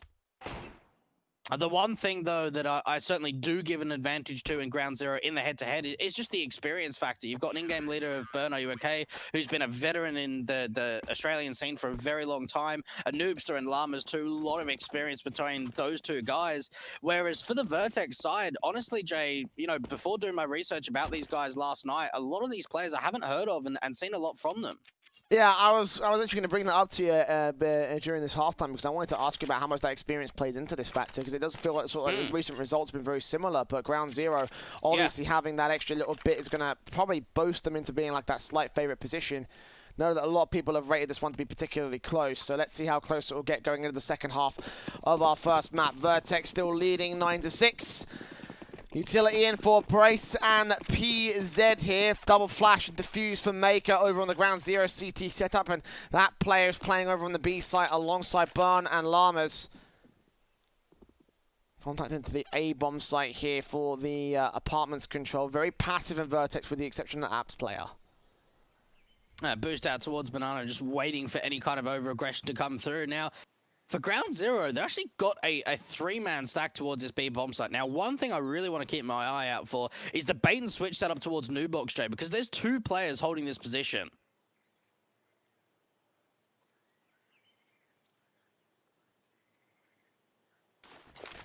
The one thing, though, that I certainly do give an advantage to in ground 0 in the head-to-head is just the experience factor. You've got an in-game leader of Burn, Are You Okay, who's been a veteran in the Australian scene for a very long time. A Noobster and Llamas too, a lot of experience between those 2 guys. Whereas for the Vertex side, honestly, Jay, you know, before doing my research about these guys last night, a lot of these players I haven't heard of and seen a lot from them. Yeah, I was actually going to bring that up to you during this halftime because I wanted to ask you about how much that experience plays into this factor because it does feel like sort of like recent results have been very similar, but ground 0 obviously having that extra little bit is going to probably boost them into being like that slight favorite position. Know that a lot of people have rated this one to be particularly close, so let's see how close it will get going into the second half of our first map. Vertex still leading 9-6. Utility in for Brace and PZ here. Double flash and diffuse for Mako over on the ground 0 CT setup. And that player is playing over on the B site alongside Burn and Llamas. Contact into the A-bomb site here for the apartments control. Very passive in Vertex with the exception of the Apps player. Boost out towards Banana, just waiting for any kind of over-aggression to come through. Now, For ground zero, they actually got a 3-man stack towards this B bomb site. Now, one thing I really want to keep my eye out for is the bait and switch setup towards Nubox, Jay, because there's 2 players holding this position.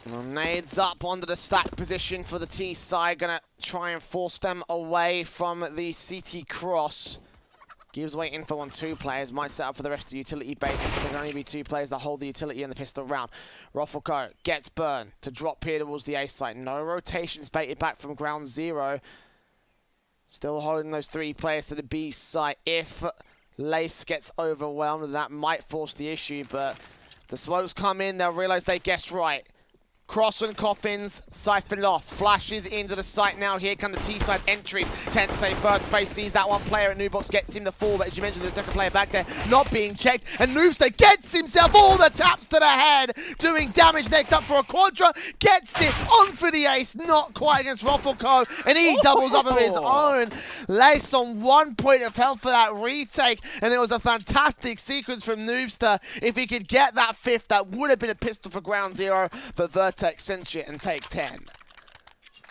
Well, nades up onto the stack position for the T side. Gonna try and force them away from the CT cross. Gives away info on 2 players. Might set up for the rest of the utility bases. There can only be 2 players that hold the utility and the pistol round. Roffelko gets burned to drop here towards the A site. No rotations baited back from ground zero. Still holding those 3 players to the B site. If Lace gets overwhelmed, that might force the issue, but the smokes come in, they'll realize they guessed right. Cross and Coffins siphoned off. Flashes into the site now. Here come the T-side entries. Tensei first face sees that one player at Nubox, gets him the fall, but as you mentioned, the second player back there not being checked. And Noobster gets himself all the taps to the head, doing damage next up for a Quadra. Gets it on for the ace, not quite against Roffelko, and he doubles up of his own. Lace on 1 point of health for that retake, and it was a fantastic sequence from Noobster. If he could get that 5th, that would have been a pistol for ground zero, but VERTEX cinch it and take 10.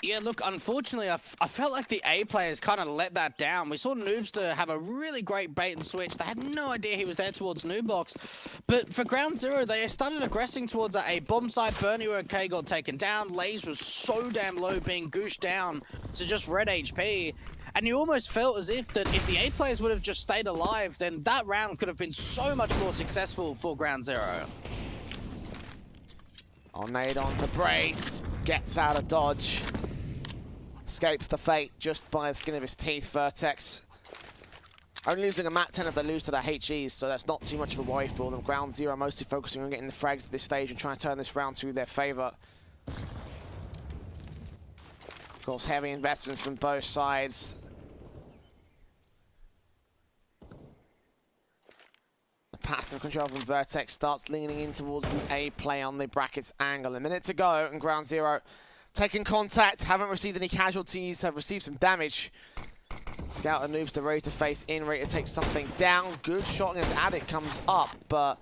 Yeah, look, unfortunately, I felt like the A players kind of let that down. We saw Noobster have a really great bait and switch. They had no idea he was there towards Nubox. But for ground zero, they started aggressing towards a bomb site. Bernie OK got taken down. Lays was so damn low, being gooshed down to just red HP. And you almost felt as if that if the A players would have just stayed alive, then that round could have been so much more successful for ground zero. Nade on the brace, gets out of dodge, escapes the fate just by the skin of his teeth. VERTEX only losing a MAT 10 if they lose to the HEs, so that's not too much of a worry for them. Ground zero mostly focusing on getting the frags at this stage and trying to turn this round to their favor. Of course, heavy investments from both sides. Passive control from VERTEX starts leaning in towards the A play on the brackets angle. A minute to go, and ground zero taking contact. Haven't received any casualties, have received some damage. Scout and Noobster ready to face in, ready to take something down. Good shot as Addict comes up, but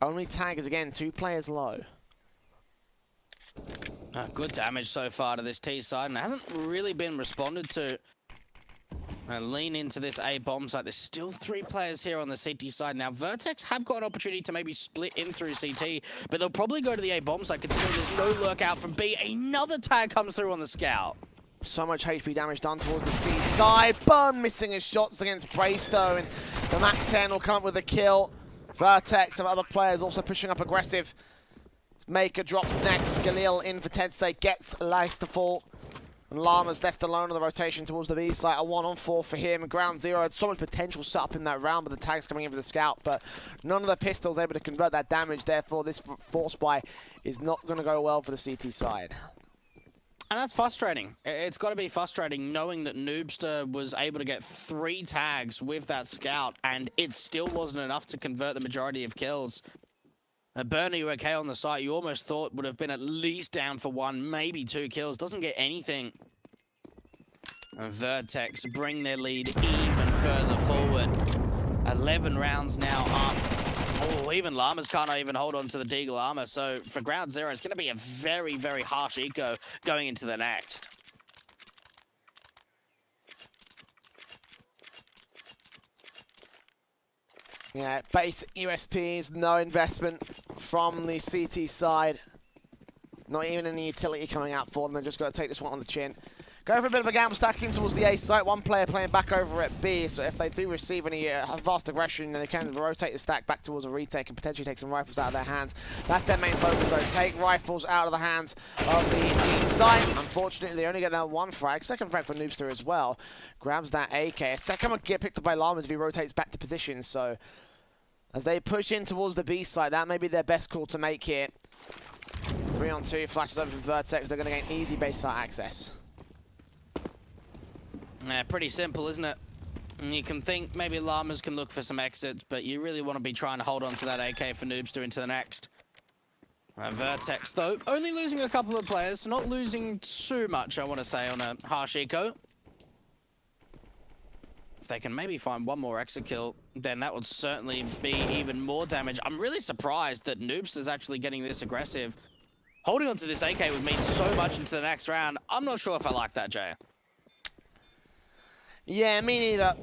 only tag is again 2 players low. Good damage so far to this T side, and it hasn't really been responded to. Lean into this A bomb site. There's still 3 players here on the CT side. Now, VERTEX have got an opportunity to maybe split in through CT, but they'll probably go to the A bomb site considering there's no lurk out from B. Another tag comes through on the scout. So much HP damage done towards this T side. Burn missing his shots against Braystow, and the MAC 10 will come up with a kill. VERTEX and other players also pushing up aggressive. Mako drops next. Galil in for Tensei, gets Lace to fall. And Llama's left alone on the rotation towards the B site. A 1-on-4 for him. Ground zero had so much potential set up in that round, but the tags coming in for the scout. But none of the pistols able to convert that damage. Therefore, this force buy is not going to go well for the CT side. And that's frustrating. It's got to be frustrating knowing that Noobster was able to get 3 tags with that scout, and it still wasn't enough to convert the majority of kills. Bernie OK on the site, you almost thought would have been at least down for 1, maybe 2 kills. Doesn't get anything. And VERTEX bring their lead even further forward. 11 rounds now up. Oh, even Llamas can't even hold on to the Deagle armor. So for ground zero, it's going to be a very, very harsh eco going into the next. Yeah, basic USPs, no investment from the CT side. Not even any utility coming out for them. They've just got to take this one on the chin. Go for a bit of a gamble stacking towards the A site. 1 player playing back over at B, so if they do receive any vast aggression, then they can rotate the stack back towards a retake and potentially take some rifles out of their hands. That's their main focus though. Take rifles out of the hands of the T site. Unfortunately, they only get that 1 frag. Second frag for Noobster as well. Grabs that AK. A second one get picked up by Llamas if he rotates back to position, so as they push in towards the B site, that may be their best call to make here. 3-on-2 flashes over from VERTEX. They're going to gain easy base site access. Yeah, pretty simple, isn't it? And you can think maybe Llamas can look for some exits, but you really want to be trying to hold on to that AK for Noobster into the next. VERTEX, though, only losing a couple of players, not losing too much, I want to say, on a harsh eco. they can maybe find one more exit kill, then that would certainly be even more damage. I'm really surprised that Noobster's actually getting this aggressive. Holding onto this AK would mean so much into the next round. I'm not sure if I like that, Jay. Yeah, me neither.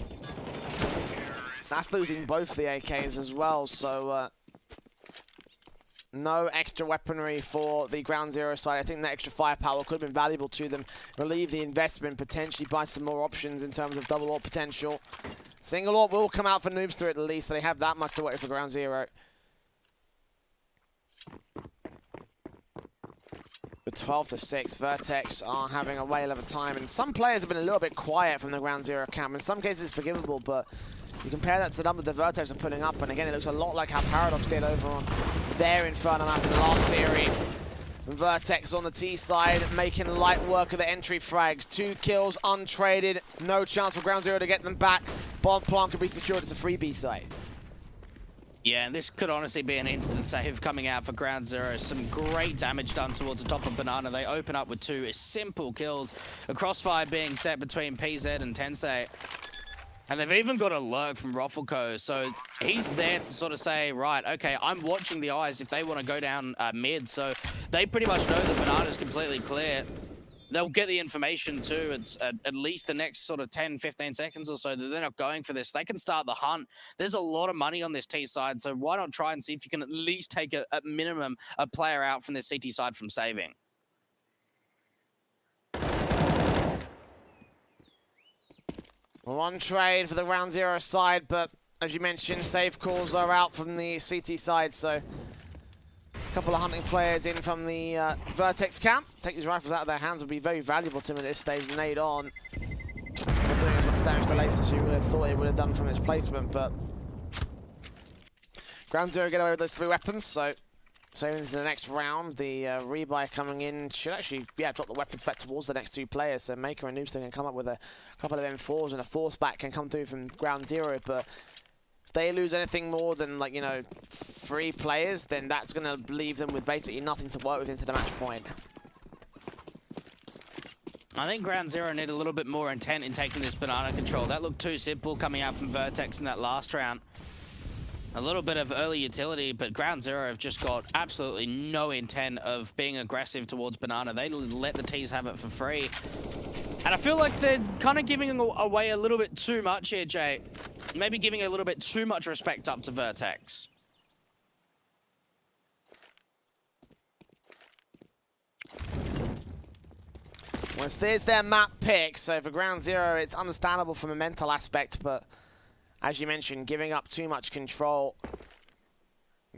That's losing both the AKs as well, so no extra weaponry for the Ground Zero side. I think that extra firepower could have been valuable to them. Relieve the investment, potentially buy some more options in terms of double AWP potential. Single AWP will come out for Noobster at least, so they have that much to wait for Ground Zero. With 12-6, Vertex are having a whale of a time, and some players have been a little bit quiet from the Ground Zero camp. In some cases, it's forgivable, but you compare that to the numbers the Vertex are putting up, and again, it looks a lot like how Paradox did over on their Inferno map in the last series. Vertex on the T side, making light work of the entry frags. 2 kills, untraded, no chance for Ground Zero to get them back. Bomb plant could be secured, it's a free B site. Yeah, and this could honestly be an instant save coming out for Ground Zero. Some great damage done towards the top of Banana. They open up with 2 simple kills. A crossfire being set between PZ and Tensei. And they've even got a lurk from Roffelko, so he's there to sort of say, right, okay, I'm watching the eyes if they want to go down mid, so they pretty much know that Banana's completely clear. They'll get the information too. It's at least the next sort of 10, 15 seconds or so that they're not going for this. They can start the hunt. There's a lot of money on this T side, so why not try and see if you can at least take at minimum a player out from this CT side from saving. One trade for the Ground Zero side, but as you mentioned, save calls are out from the CT side, so a couple of hunting players in from the Vertex camp. Take these rifles out of their hands would be very valuable to them at this stage. Nade on. Not doing as much damage to Lace as you would have thought it would have done from its placement, but Ground Zero get away with those 3 weapons, so into the next round. The rebuy coming in should actually, drop the weapons back towards the next 2 players, so Mako and Noobster can come up with a couple of M4s, and a force back can come through from Ground Zero, but if they lose anything more than, like, 3 players, then that's going to leave them with basically nothing to work with into the match point. I think Ground Zero need a little bit more intent in taking this Banana control. That looked too simple coming out from Vertex in that last round. A little bit of early utility, but Ground Zero have just got absolutely no intent of being aggressive towards Banana. They let the T's have it for free. And I feel like they're kind of giving away a little bit too much here, Jay. Maybe giving a little bit too much respect up to Vertex. Well, there's their map pick, so for Ground Zero, it's understandable from a mental aspect, but as you mentioned, giving up too much control,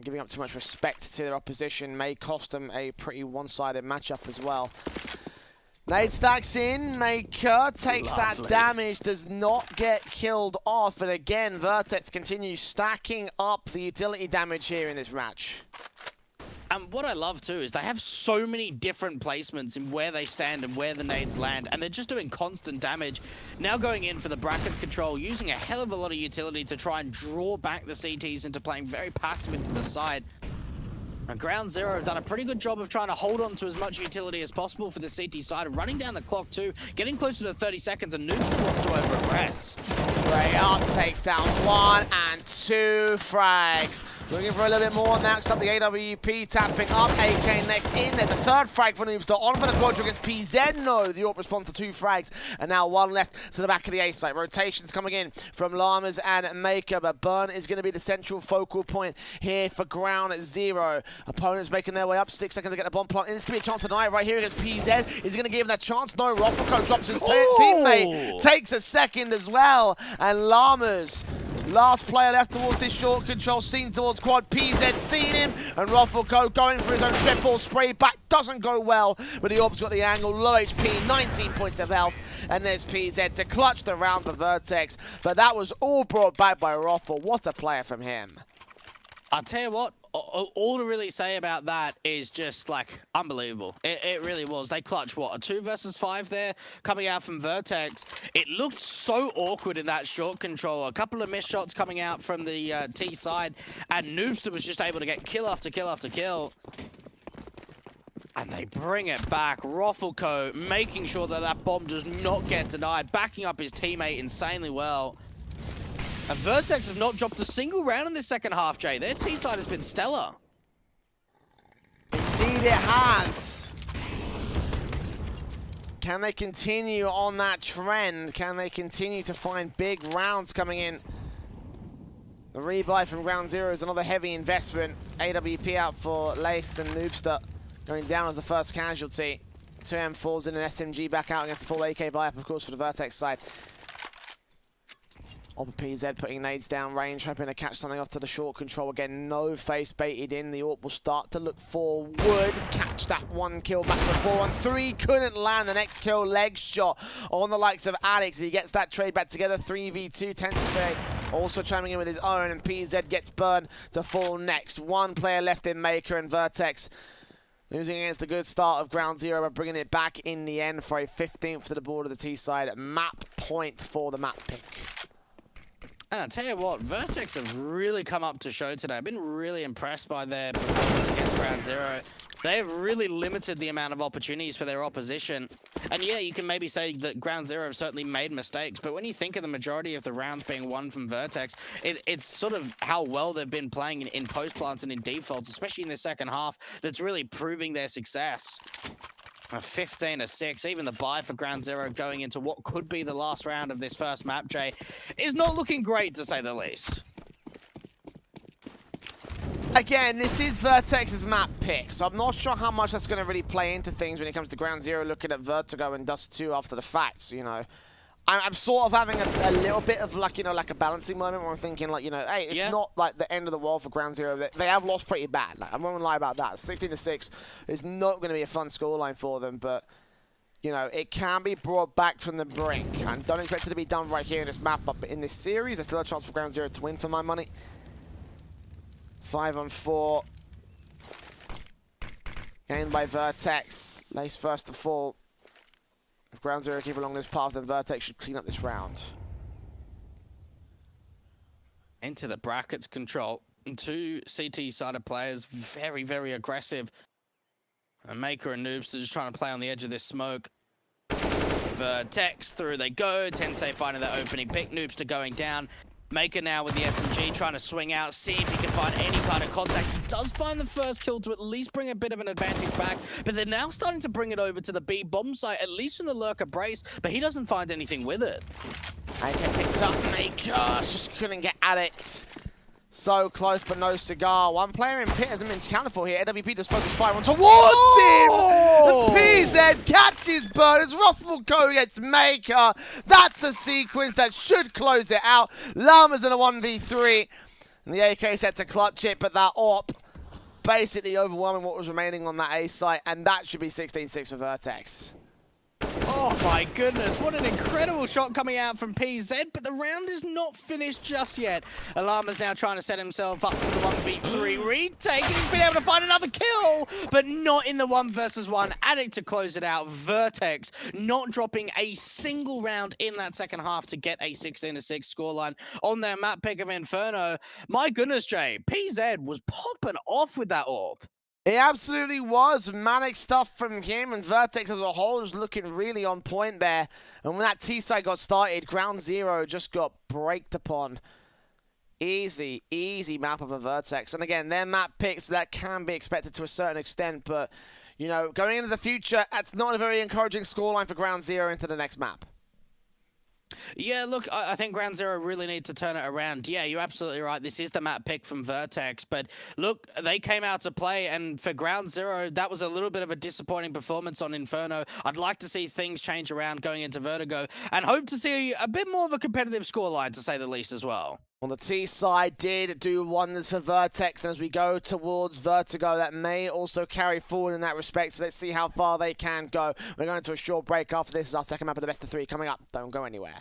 giving up too much respect to their opposition may cost them a pretty one-sided matchup as well. Nade stacks in, Mako takes that damage, does not get killed off, and again, Vertex continues stacking up the utility damage here in this match. And what I love too is they have so many different placements in where they stand and where the nades land, and they're just doing constant damage. Now going in for the brackets control, using a hell of a lot of utility to try and draw back the CTs into playing very passive into the side. And Ground Zero have done a pretty good job of trying to hold on to as much utility as possible for the CT side, and running down the clock too, getting closer to 30 seconds, and Noobster wants to over-aggress. Spray up, takes down 1 and 2 frags. Looking for a little bit more next up, the AWP tapping up, AK next in. There's a 3rd frag for Noobster, on for the quadra against PZ. No, the AWP responds to 2 frags, and now 1 left to the back of the A site. Rotations coming in from Llamas and Mako, but Burn is going to be the central focal point here for Ground Zero. Opponents making their way up, 6 seconds to get the bomb plant in. This could be a chance tonight right here against PZ. Is he going to give him that chance? No, Roffelko drops his teammate, takes a second as well, and Llamas, last player left towards this short control, seen towards quad. PZ seen him, and Roffelko going for his own triple spray back. Doesn't go well, but the AWP's got the angle. Low HP, 19 points of health, and there's PZ to clutch the round for Vertex. But that was all brought back by Roffel. What a player from him. I'll tell you what, all to really say about that is just, like, unbelievable. It really was. They clutched, what, a 2 versus 5 there coming out from Vertex. It looked so awkward in that short control. A couple of missed shots coming out from the T side, and Noobster was just able to get kill after kill after kill. And they bring it back. Roffelko making sure that that bomb does not get denied, backing up his teammate insanely well. And VERTEX have not dropped a single round in this second half, Jay. Their T side has been stellar. Indeed it has. Can they continue on that trend? Can they continue to find big rounds coming in? The rebuy from Ground Zero is another heavy investment. AWP out for Lace and Noobster going down as the first casualty. 2M falls in an SMG back out against the full AK buy-up, of course, for the VERTEX side. Oppa PZ putting nades down range, hoping to catch something off to the short control. Again, no face baited in. The AWP will start to look forward. Catch that one kill back to a 4-on-3. Couldn't land the next kill. Leg shot on the likes of Alex. He gets that trade back together. 3v2, Tensei also chiming in with his own, and PZ gets burned to fall next. One player left in Mako, and VERTEX losing against the good start of Ground Zero, but bringing it back in the end for a 15th to the board of the T side. Map point for the map pick. And I'll tell you what, VERTEX have really come up to show today. I've been really impressed by their performance against Ground Zero. They've really limited the amount of opportunities for their opposition. And yeah, you can maybe say that Ground Zero have certainly made mistakes, but when you think of the majority of the rounds being won from VERTEX, it's sort of how well they've been playing in post plants and in defaults, especially in the second half, that's really proving their success. A 15-6, even the buy for Ground Zero going into what could be the last round of this first map, Jay, is not looking great, to say the least. Again, this is VERTEX's map pick, so I'm not sure how much that's going to really play into things when it comes to Ground Zero looking at Vertigo and Dust 2 after the fact, you know. I'm sort of having a little bit of like, you know, like a balancing moment where I'm thinking like, you know, hey, it's not like the end of the world for Ground Zero. They have lost pretty bad. Like, I'm not gonna lie about that. 16-6 is not going to be a fun scoreline for them, but you know, it can be brought back from the brink. And don't expect it to be done right here in this map, but in this series, there's still a chance for Ground Zero to win for my money. 5-on-4. Gained by VERTEX. Lace first to fall. If Ground Zero keep along this path, then VERTEX should clean up this round. Into the brackets control. And two CT-sided players, very, very aggressive. And Mako and Noobster just trying to play on the edge of this smoke. VERTEX, through they go. Tensei finding that opening pick. Noobster going down. Mako now with the SMG trying to swing out, see if he can find any kind of contact. He does find the first kill to at least bring a bit of an advantage back, but they're now starting to bring it over to the B bomb site, at least in the lurker brace, but he doesn't find anything with it. AK picks up Mako, just couldn't get at it. So close, but no cigar. One player in pit hasn't been accounted for here. AWP does focus fire on towards him. And PZ catches bird as Ruffle go against Maker. That's a sequence that should close it out. Llama's in a 1v3. And the AK set to clutch it, but that AWP basically overwhelming what was remaining on that A site. And that should be 16-6 for VERTEX. Oh my goodness, what an incredible shot coming out from PZ, but the round is not finished just yet. Alama's now trying to set himself up for the 1v3 retake, and he's been able to find another kill, but not in the 1v1. Addict to close it out. VERTEX not dropping a single round in that second half to get a 16-6 scoreline on their map pick of Inferno. My goodness, Jay, PZ was popping off with that AWP. It absolutely was. Manic stuff from him, and VERTEX as a whole is looking really on point there. And when that T-side got started, Ground Zero just got braked upon. Easy, easy map of a VERTEX. And again, their map picks, that can be expected to a certain extent, but, you know, going into the future, that's not a very encouraging scoreline for Ground Zero into the next map. Yeah, look, I think Ground Zero really need to turn it around. Yeah, you're absolutely right. This is the map pick from VERTEX, but look, they came out to play, and for Ground Zero, that was a little bit of a disappointing performance on Inferno. I'd like to see things change around going into Vertigo, and hope to see a bit more of a competitive scoreline, to say the least, as well. Well, the T side did do wonders for VERTEX, and as we go towards Vertigo, that may also carry forward in that respect, so let's see how far they can go. We're going to a short break after this. Is our second map of the best of 3 coming up. Don't go anywhere.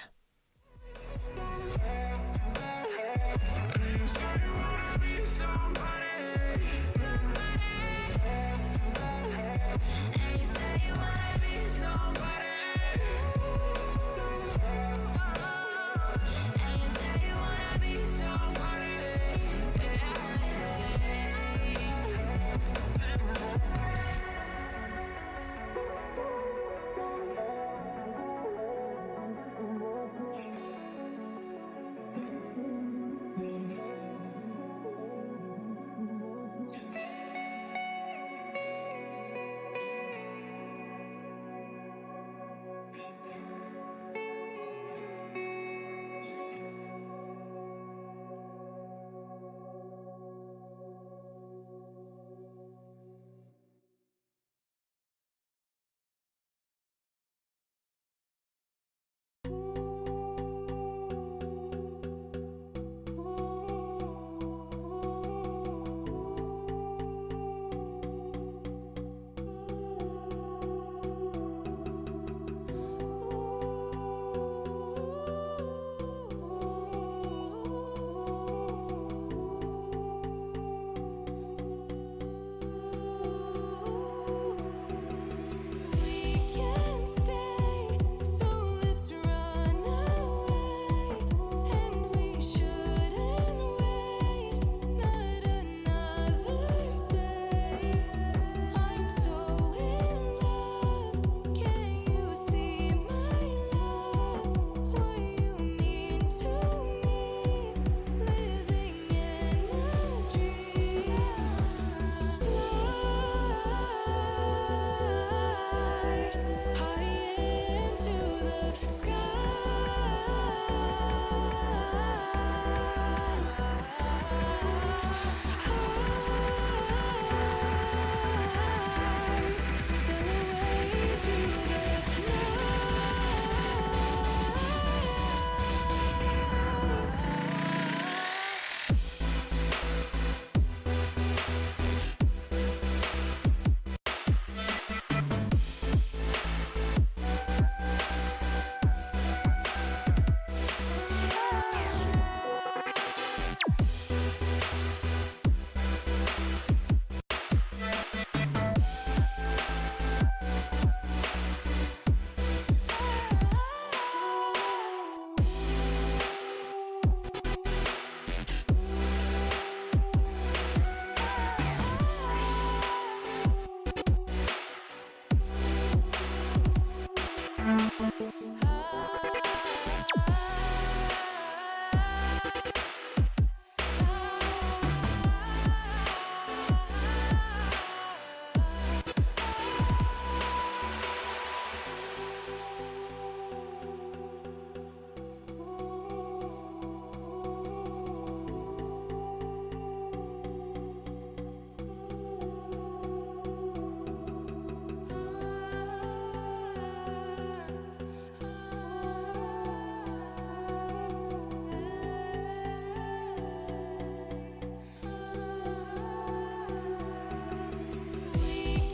We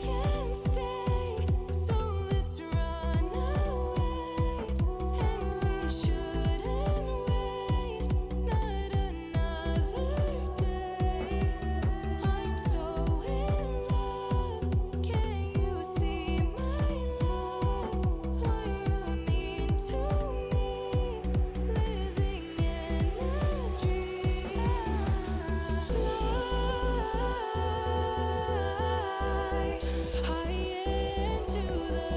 can't stay, so let's run away. And we shouldn't wait, not another day. I'm so in love, can you see my love? What you mean to me, living energy. Fly high into the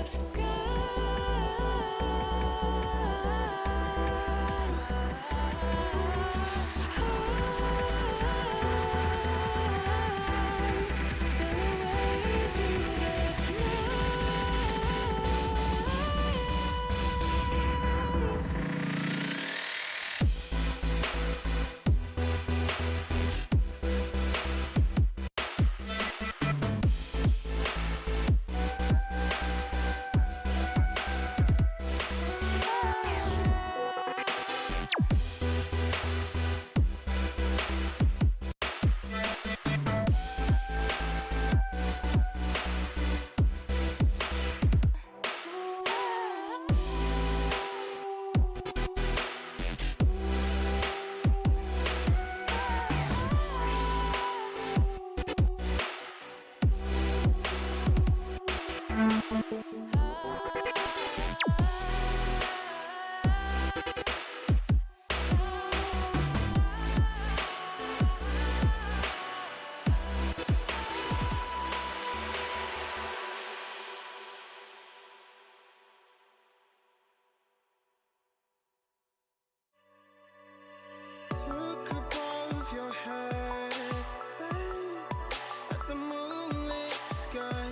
Look above your head at the moonlit sky.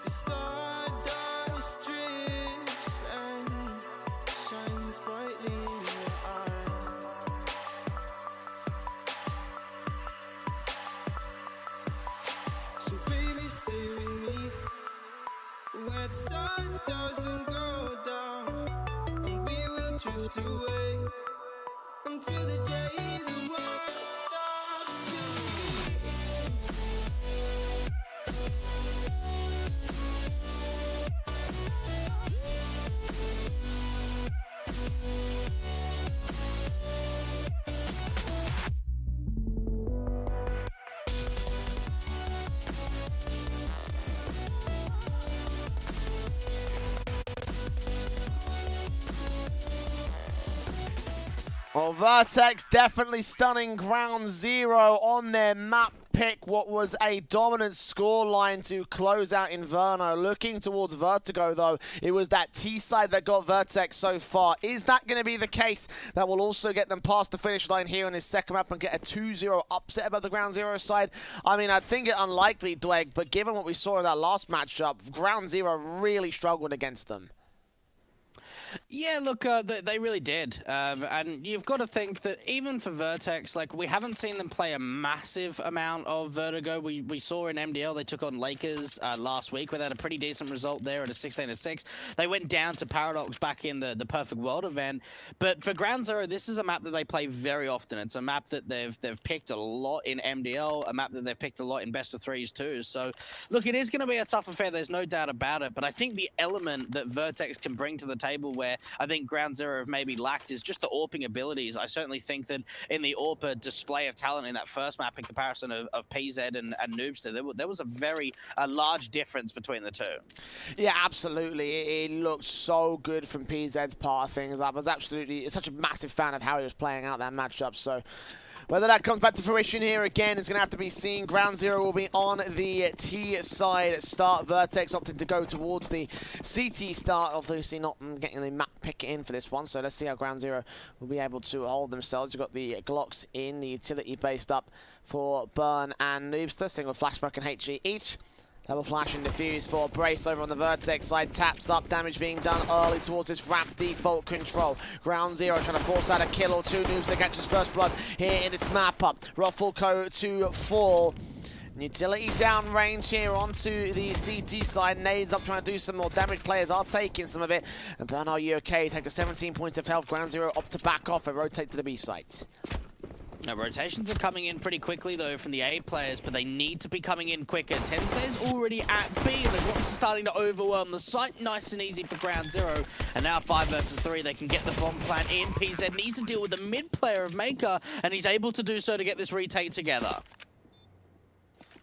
The stardust drips and shines brightly in your eye. So baby, stay with me where the sun doesn't go down, and we will drift away until the day the world stops spinning. Well, Vertex definitely stunning ground zero on their map pick. What was a dominant scoreline to close out Inverno. Looking towards Vertigo, though, it was that T side that got Vertex so far. Is that going to be the case that will also get them past the finish line here on his second map and get a 2-0 upset above the ground zero side? I mean, I think it unlikely, Dweg, but given what we saw in that last matchup, ground zero really struggled against them. Yeah, look, they really did. And you've got to think that even for Vertex, like, we haven't seen them play a massive amount of Vertigo. We saw in MDL, they took on Lakers last week, where they had a pretty decent result there at a 16-6. They went down to Paradox back in the Perfect World event. But for Ground Zero, this is a map that they play very often. It's a map that they've picked a lot in MDL, a map that they've picked a lot in best of threes too. So, look, it is going to be a tough affair. There's no doubt about it. But I think the element that Vertex can bring to the table, where I think Ground Zero have maybe lacked, is just the AWPing abilities. I certainly think that in the AWPer display of talent in that first map in comparison of PZ and Noobster, there was a very large difference between the two. Yeah, absolutely. It looked so good from PZ's part of things. I was absolutely such a massive fan of how he was playing out that matchup. So Whether that comes back to fruition here again is going to have to be seen. Ground Zero will be on the T side start. Vertex opted to go towards the CT start, obviously not getting the map pick in for this one. So let's see how Ground Zero will be able to hold themselves. You've got the Glocks in, the utility based up for Burn and Noobster. Single flashback and HG each. Double flash and defuse for Brace over on the Vertex side. Taps up, damage being done early towards this ramp default control. Ground Zero trying to force out a kill or two. Noobs that catches first blood here in this map up. Ruffleco to fall. Utility down range here onto the CT side. Nades up trying to do some more damage. Players are taking some of it. And Burn, are you okay? Take the 17 points of health. Ground Zero opt to back off and rotate to the B site. Now, rotations are coming in pretty quickly, though, from the A players, but they need to be coming in quicker. Tensei's already at B. The Glocks are starting to overwhelm the site. Nice and easy for Ground Zero. And now 5 versus 3, they can get the bomb plant in. PZ needs to deal with the mid player of Mako, and he's able to do so to get this retake together.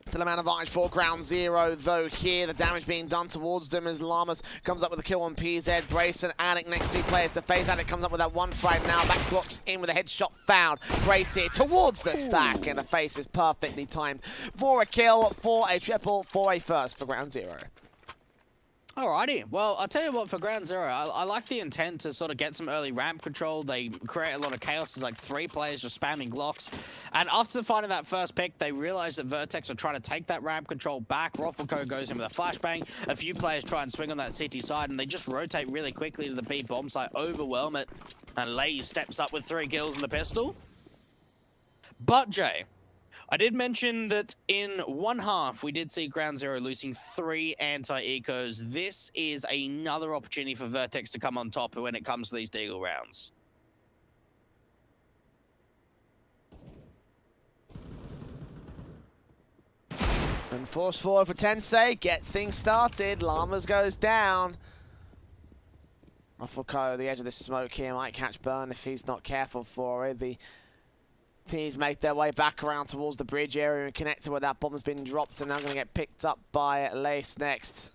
Still a man advantage for Ground Zero, though here the damage being done towards them as Llamas comes up with a kill on PZ. Brace and Addict next 2 players to phase. Addict comes up with that one frag now. Back blocks in with a headshot found. Brace here towards the stack, and the face is perfectly timed for a kill, for a triple, for a first for Ground Zero. Alrighty, well, I'll tell you what, for Ground Zero, I like the intent to sort of get some early ramp control. They create a lot of chaos. There's like 3 players just spamming Glocks. And after finding that first pick, they realize that Vertex are trying to take that ramp control back. Ruffleco goes in with a flashbang. A few players try and swing on that CT side, and they just rotate really quickly to the B bomb site, overwhelm it. And Lay steps up with 3 kills in the pistol. But, Jay, I did mention that in one half, we did see Ground Zero losing 3 anti-ecos. This is another opportunity for Vertex to come on top when it comes to these Deagle rounds. And force forward for Tensei, gets things started. Llamas goes down. Ruffleco, the edge of the smoke here, might catch Burn if he's not careful for it. The teams make their way back around towards the bridge area and connect to where that bomb's been dropped, and now going to get picked up by Lace next.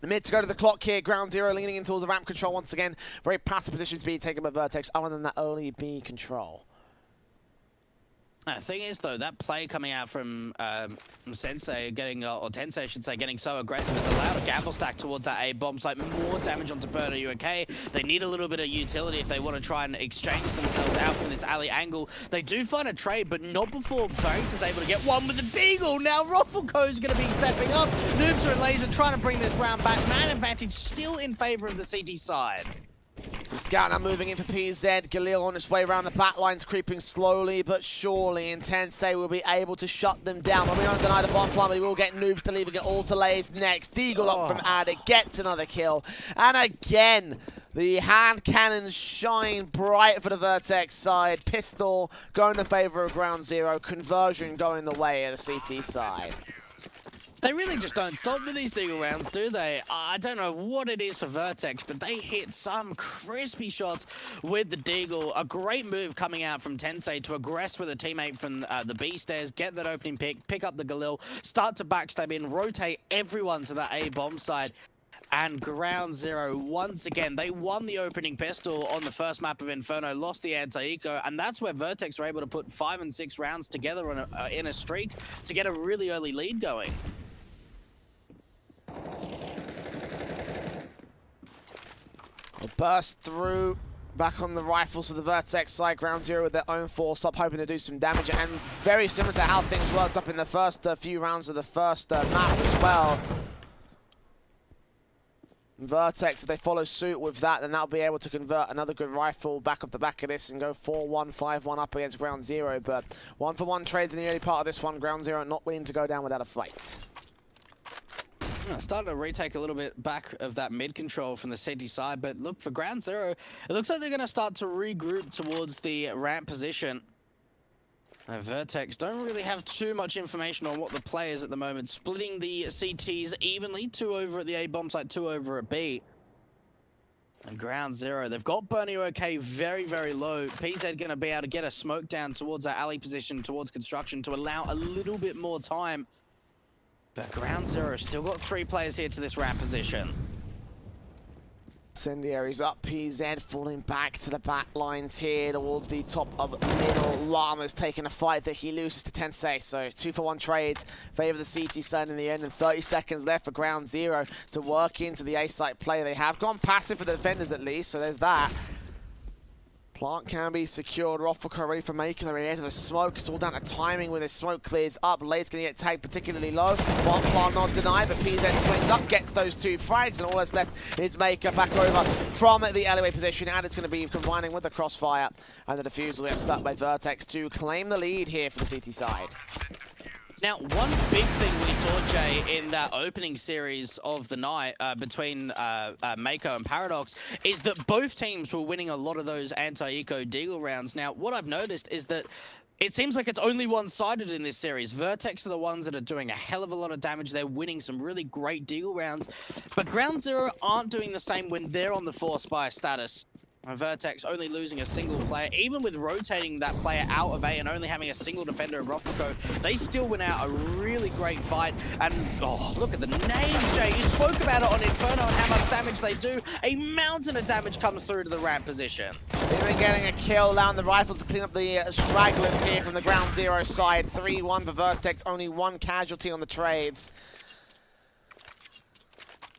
The mid to go to the clock here. Ground Zero leaning in towards the ramp control once again. Very passive position to be taken by Vertex, other than that early B control. The thing is, though, that play coming out from Sensei getting, or Tensei, I should say, getting so aggressive has allowed a gamble stack towards that A bomb site. More damage onto Burn. Are you okay? They need a little bit of utility if they want to try and exchange themselves out from this alley angle. They do find a trade, but not before Brace is able to get one with the Deagle. Now Ruffleco's going to be stepping up. Noobster and Laser trying to bring this round back. Man advantage still in favor of the CT side. The scout now moving in for PZ. Galil on its way around the back lines, creeping slowly but surely. And Tensei will be able to shut them down. But we don't deny the bomb plan, but we will get Noobs to leave and get all to Lays next. Deagle up from Addict, gets another kill. And again, the hand cannons shine bright for the Vertex side. Pistol going in favor of Ground Zero. Conversion going the way of the CT side. They really just don't stop with these Deagle rounds, do they? I don't know what it is for Vertex, but they hit some crispy shots with the Deagle. A great move coming out from Tensei to aggress with a teammate from the B stairs, get that opening pick up the Galil, start to backstab in, rotate everyone to that A bomb side. And Ground Zero, once again, they won the opening pistol on the first map of Inferno, lost the anti-eco, and that's where Vertex were able to put 5 and 6 rounds together on in a streak to get a really early lead going. We'll burst through back on the rifles for the Vertex side. Ground Zero with their own force up, hoping to do some damage, and very similar to how things worked up in the first few rounds of the first map as well. Vertex, if they follow suit with that, then they'll be able to convert another good rifle back off the back of this and go 4-1, 5-1 up against Ground Zero. But 1-for-1 trades in the early part of this one. Ground Zero not willing to go down without a fight. Starting to retake a little bit back of that mid control from the CT side, but look, for Ground Zero, it looks like they're going to start to regroup towards the ramp position. Vertex don't really have too much information on what the play is at the moment, splitting the CTs evenly, 2 over at the A bomb site, 2 over at B. And Ground Zero, they've got Bernie OK very, very low. PZ going to be able to get a smoke down towards that alley position, towards construction, to allow a little bit more time. But Ground Zero still got 3 players here to this ramp position. Incendiaries up, PZ falling back to the back lines here towards the top of middle. Llama's taking a fight that he loses to Tensei, so 2-for-1 trades favor the CT side in the end, and 30 seconds left for Ground Zero to work into the A-site play. They have gone passive for the defenders at least, so there's that. Plant can be secured. Roffelko ready for Mako. They're into the smoke. It's all down to timing when the smoke clears up. Late's going to get tagged particularly low. Bomb plant not denied, but PZ swings up, gets those 2 frags, and all that's left is Mako back over from the alleyway position, and it's going to be combining with the crossfire. And the defuse will get stuck by VERTEX to claim the lead here for the CT side. Now, one big thing we saw, Jay, in that opening series of the night between Mako and Paradox is that both teams were winning a lot of those anti-eco deagle rounds. Now, what I've noticed is that it seems like it's only one-sided in this series. VERTEX are the ones that are doing a hell of a lot of damage. They're winning some really great deagle rounds. But Ground Zero aren't doing the same when they're on the force buy status. VERTEX only losing a single player, even with rotating that player out of A and only having a single defender of Roffelko, they still win out a really great fight. And oh, look at the names, Jay. You spoke about it on Inferno and how much damage they do. A mountain of damage comes through to the ramp position. Even getting a kill, allowing the rifles to clean up the stragglers here from the Ground Zero side. 3-1 for VERTEX, only 1 casualty on the trades.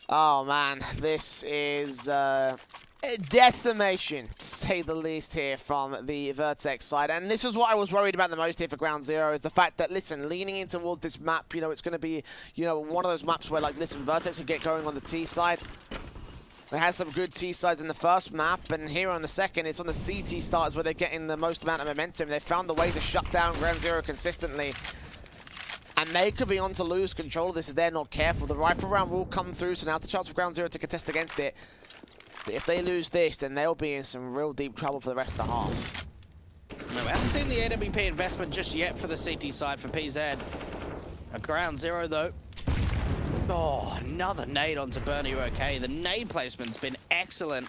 Oh man, this is decimation, to say the least, here from the VERTEX side. And this is what I was worried about the most here for Ground Zero, is the fact that, listen, leaning in towards this map, you know, it's going to be, you know, one of those maps where, like, listen, VERTEX can get going on the T side. They had some good T sides in the first map, and here on the second, it's on the CT starters where they're getting the most amount of momentum. They found the way to shut down Ground Zero consistently. And they could be on to lose control of this if they're not careful. The rifle round will come through, so now's the chance for Ground Zero to contest against it. But if they lose this, then they'll be in some real deep trouble for the rest of the half. No, we haven't seen the AWP investment just yet for the CT side for PZ. A Ground Zero, though. Oh, another nade onto Bernie. Okay, the nade placement's been excellent.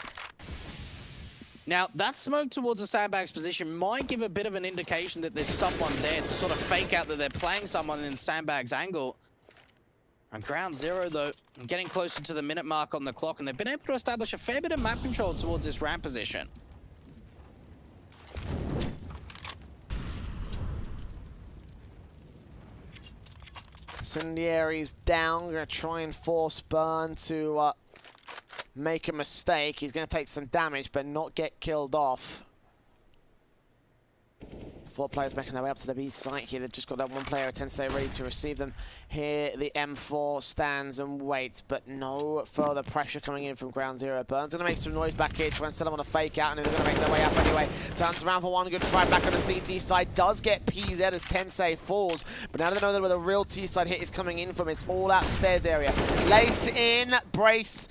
Now, that smoke towards the sandbags position might give a bit of an indication that there's someone there to sort of fake out that they're playing someone in sandbags angle. And Ground Zero, though, getting closer to the minute mark on the clock, and they've been able to establish a fair bit of map control towards this ramp position. Incendiary's down. We're going to try and force Burn to make a mistake. He's going to take some damage, but not get killed off. 4 players making their way up to the B site here. They've just got that 1 player at Tensei ready to receive them. Here the M4 stands and waits, but no further pressure coming in from Ground Zero. Burn's going to make some noise back here, trying to set them on a fake out, and they're going to make their way up anyway. Turns around for 1 good fight back on the CT side. Does get PZ as Tensei falls, but now they know that where the real T side hit is coming in from, it's all out the stairs area. Lace in, brace,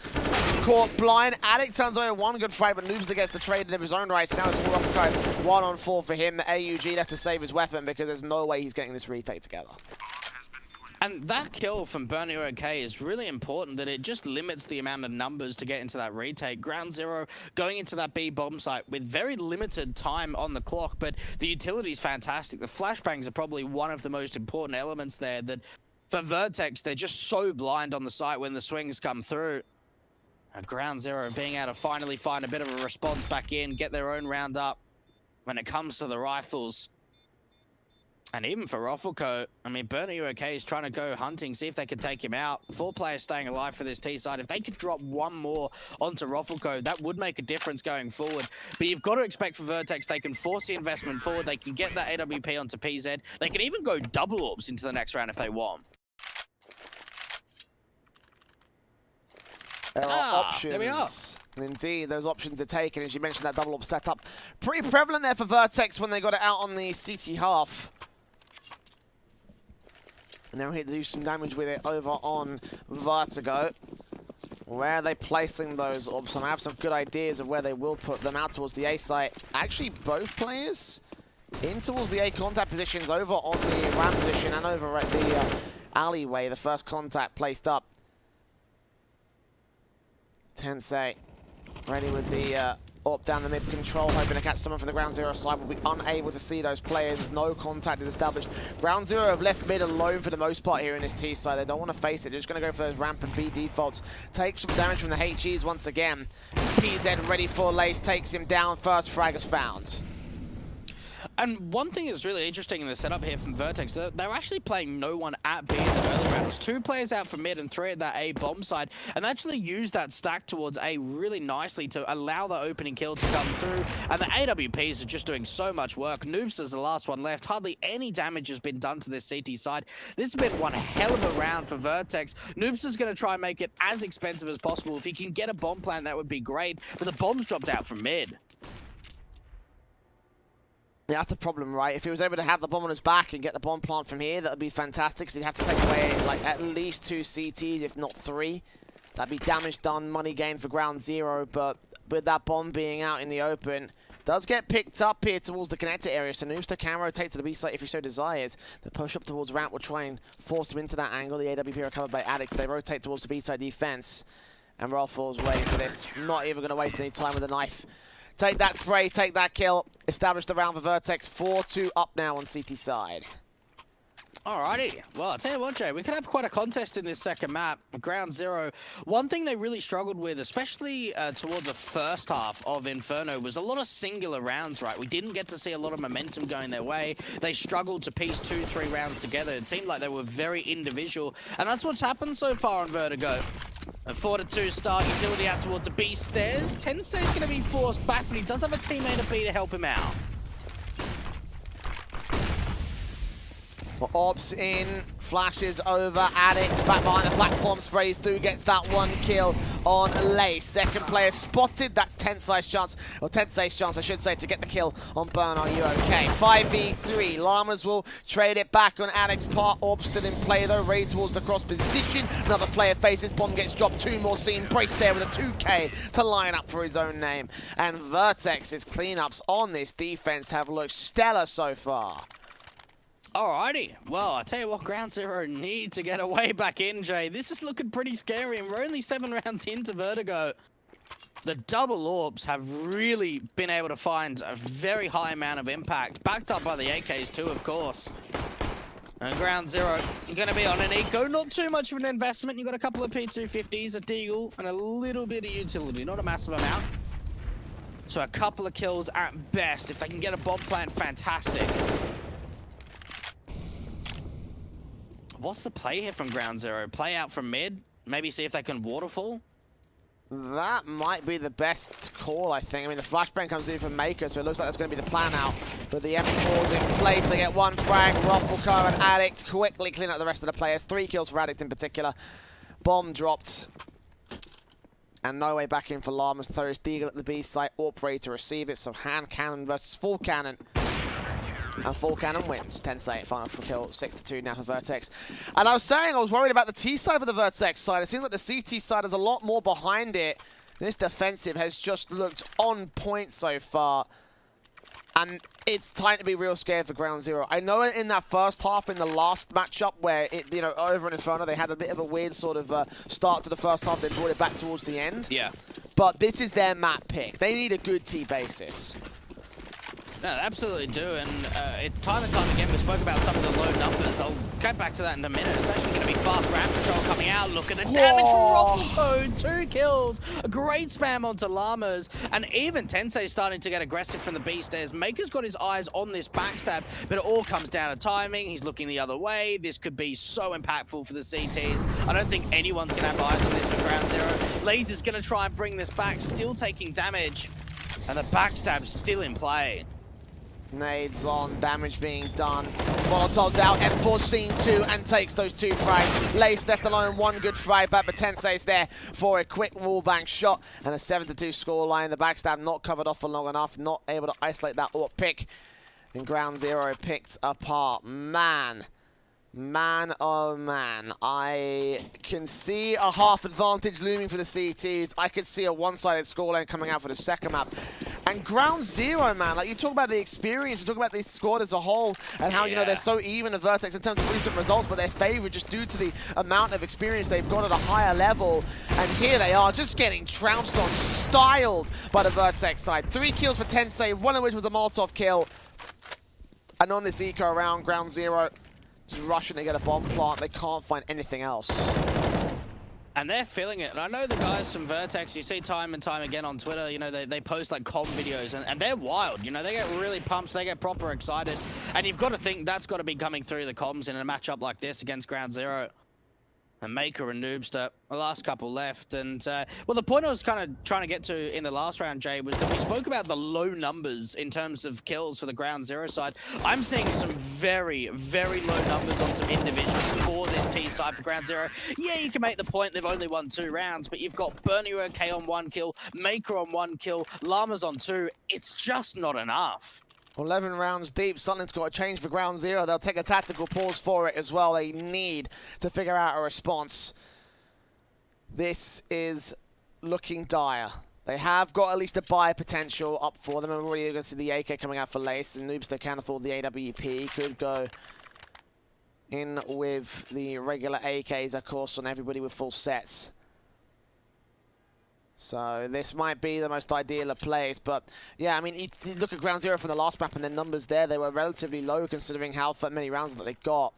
caught blind. Addict turns away 1 good fight, but Noobs gets the trade in his own right. So now it's all off the 1-on-4 for him. AUG left to save his weapon because there's no way he's getting this retake together. And that kill from Bernie OK is really important, that it just limits the amount of numbers to get into that retake. Ground Zero going into that B bomb site with very limited time on the clock, but the utility's fantastic. The flashbangs are probably one of the most important elements there, that for VERTEX, they're just so blind on the site when the swings come through. And Ground Zero being able to finally find a bit of a response back in, get their own round up when it comes to the rifles. And even for Roffelko, I mean, Bernie OK is trying to go hunting, see if they can take him out. 4 players staying alive for this T side. If they could drop 1 more onto Roffelko, that would make a difference going forward. But you've got to expect for VERTEX, they can force the investment forward. They can get that AWP onto PZ. They can even go double orbs into the next round if they want. There are options. There we are. Indeed, those options are taken. As you mentioned, that double up setup. Pretty prevalent there for VERTEX when they got it out on the CT half. And now here to do some damage with it over on Vertigo. Where are they placing those orbs? And I have some good ideas of where they will put them out towards the A site. Actually, both players in towards the A contact positions over on the ramp position and over at the alleyway. The first contact placed up. Tensei ready with the Up down the mid control, hoping to catch someone from the Ground Zero side. Will be unable to see those players. No contact is established. Ground Zero have left mid alone for the most part here in this T side. They don't want to face it. They're just going to go for those ramp and B defaults. Take some damage from the HEs once again. PZ ready for Lace, takes him down. First frag is found. And one thing that's really interesting in the setup here from Vertex, they're actually playing no one at B in the early rounds. 2 players out from mid and 3 at that A bomb side, and they actually use that stack towards A really nicely to allow the opening kill to come through. And the AWPs are just doing so much work. Noobs is the last one left. Hardly any damage has been done to this CT side. This has been one hell of a round for Vertex. Noobs is going to try and make it as expensive as possible. If he can get a bomb plant, that would be great. But the bomb's dropped out from mid. Yeah, that's the problem, right? If he was able to have the bomb on his back and get the bomb plant from here, that would be fantastic, because he'd have to take away like at least 2 CTs, if not 3. That'd be damage done, money gained for Ground Zero, but with that bomb being out in the open, does get picked up here towards the connector area, so Noobster can rotate to the B site if he so desires. The push up towards ramp will try and force him into that angle. The AWP are covered by Addicts. They rotate towards the B side defense, and Rolfo's waiting for this. Not even going to waste any time with the knife. Take that spray, take that kill. Establish the round for Vertex. 4-2 up now on CT side. Alrighty. Well, I'll tell you what, Jay, we could have quite a contest in this second map, Ground Zero. One thing they really struggled with, especially towards the first half of Inferno, was a lot of singular rounds, right? We didn't get to see a lot of momentum going their way. They struggled to piece 2-3 rounds together. It seemed like they were very individual, and that's what's happened so far on Vertigo. A 4-2 start, utility out towards the B stairs. Tensei is going to be forced back, but he does have a teammate at B to help him out. Well, Orbs in, flashes over, Addict, back behind the platform, sprays through, gets that 1 kill on Lace. Second player spotted, that's Tensei's chance, or Tensei's chance, I should say, to get the kill on Burn. Are you okay? 5v3, Llamas will trade it back on Addict's part. Orbs still in play though, raid towards the cross position. Another player faces, bomb gets dropped, 2 more seen, Brace there with a 2k to line up for his own name. And Vertex's cleanups on this defense have looked stellar so far. Alrighty, well, I tell you what, Ground Zero need to get away back in, Jay. This is looking pretty scary, and we're only 7 rounds into Vertigo. The double orbs have really been able to find a very high amount of impact, backed up by the AKs too, of course. And Ground Zero going to be on an eco, not too much of an investment. You've got a couple of P250s, a Deagle, and a little bit of utility, not a massive amount. So a couple of kills at best. If they can get a bomb plant, fantastic. What's the play here from Ground Zero? Play out from mid? Maybe see if they can waterfall? That might be the best call, I think. I mean, the flashbang comes in from Mako, so it looks like that's going to be the plan now. But the M4's in place. They get 1 frag. Ruffleco and Addict quickly clean up the rest of the players. 3 kills for Addict in particular. Bomb dropped. And no way back in for Llamas. Throws Deagle at the B site. Orp ready to receive it. So hand cannon versus full cannon. And full cannon wins. Tensei final for kill, 6-2 now for Vertex. And I was saying I was worried about the T side of the Vertex side. It seems like the CT side has a lot more behind it. This defensive has just looked on point so far. And it's time to be real scared for Ground Zero. I know in that first half, in the last matchup, where it, you know, over in Inferno, they had a bit of a weird sort of start to the first half. They brought it back towards the end. Yeah. But this is their map pick. They need a good T basis. No, they absolutely do, and time and time again we spoke about some of the low numbers. I'll get back to that in a minute. It's actually going to be fast ramp patrol coming out. Look at the damage from Ruffleco. 2 kills, a great spam onto Llamas, and even Tensei starting to get aggressive from the B stairs. Maker's got his eyes on this backstab, but it all comes down to timing. He's looking the other way. This could be so impactful for the CTs. I don't think anyone's going to have eyes on this for Ground Zero. Laser's going to try and bring this back, still taking damage, and the backstab's still in play. Nades on, damage being done. Molotov's out, M4 seen 2 and takes those 2 frags. Lace left alone, 1 good frag back, but Tensei's there for a quick wallbang shot and a 7-2 scoreline. The backstab not covered off for long enough, not able to isolate that AWP pick. And Ground Zero picked apart. Man, oh man, I can see a half advantage looming for the CTs. I could see a one-sided scoreline coming out for the second map. And Ground Zero, man, like you talk about the experience, you talk about the squad as a whole, and how, you know, they're so even at Vertex in terms of recent results, but they're favored just due to the amount of experience they've got at a higher level. And here they are, just getting trounced on styled by the VERTEX side. 3 kills for Tensei, one of which was a Molotov kill. And on this eco around ground zero, just rushing to get a bomb plant. They can't find anything else. And they're feeling it. And I know the guys from VERTEX, you see time and time again on Twitter, you know, they post like comm videos and they're wild. You know, they get really pumped, they get proper excited. And you've got to think that's got to be coming through the comms in a matchup like this against ground zero. And Mako and Noobster, the last couple left. And, well, the point I was kind of trying to get to in the last round, Jay, was that we spoke about the low numbers in terms of kills for the ground zero side. I'm seeing some very, very low numbers on some individuals for this T side for ground zero. Yeah, you can make the point they've only won 2 rounds, but you've got Bernie OK on 1 kill, Mako on 1 kill, Llamas on 2. It's just not enough. 11 rounds deep, something's got to change for ground zero. They'll take a tactical pause for it as well. They need to figure out a response. This is looking dire. They have got at least a buy potential up for them. I'm already going to see the AK coming out for Lace, and Noobster can afford the AWP. Could go in with the regular AKs, of course, on everybody with full sets. So this might be the most ideal of plays, but yeah, I mean, you look at ground zero from the last map and their numbers there, they were relatively low considering how many rounds that they got.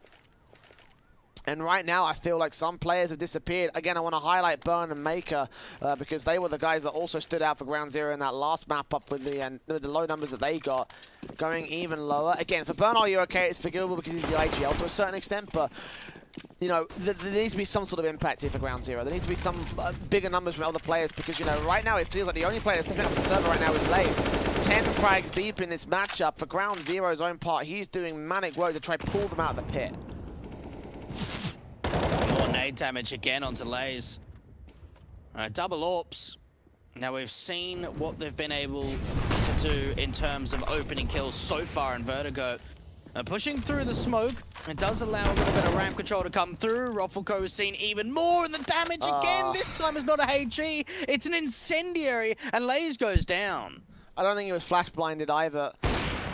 And right now, I feel like some players have disappeared. Again, I want to highlight Burn and Maker because they were the guys that also stood out for ground zero in that last map up with the low numbers that they got, going even lower. Again, for Burn, are you okay? It's forgivable because he's the IGL to a certain extent, but you know, there needs to be some sort of impact here for ground zero. There needs to be some bigger numbers from other players because, you know, right now it feels like the only player that's stepping up the server right now is Lace. 10 frags deep in this matchup. For ground zero's own part, he's doing manic work to try to pull them out of the pit. More nade damage again onto Lays. Double AWPs. Now we've seen what they've been able to do in terms of opening kills so far in Vertigo. Pushing through the smoke, it does allow a little bit of ramp control to come through. Roffelko is seen even more, and the damage again, this time is not a HE, it's an incendiary, and Lays goes down. I don't think he was flash blinded either.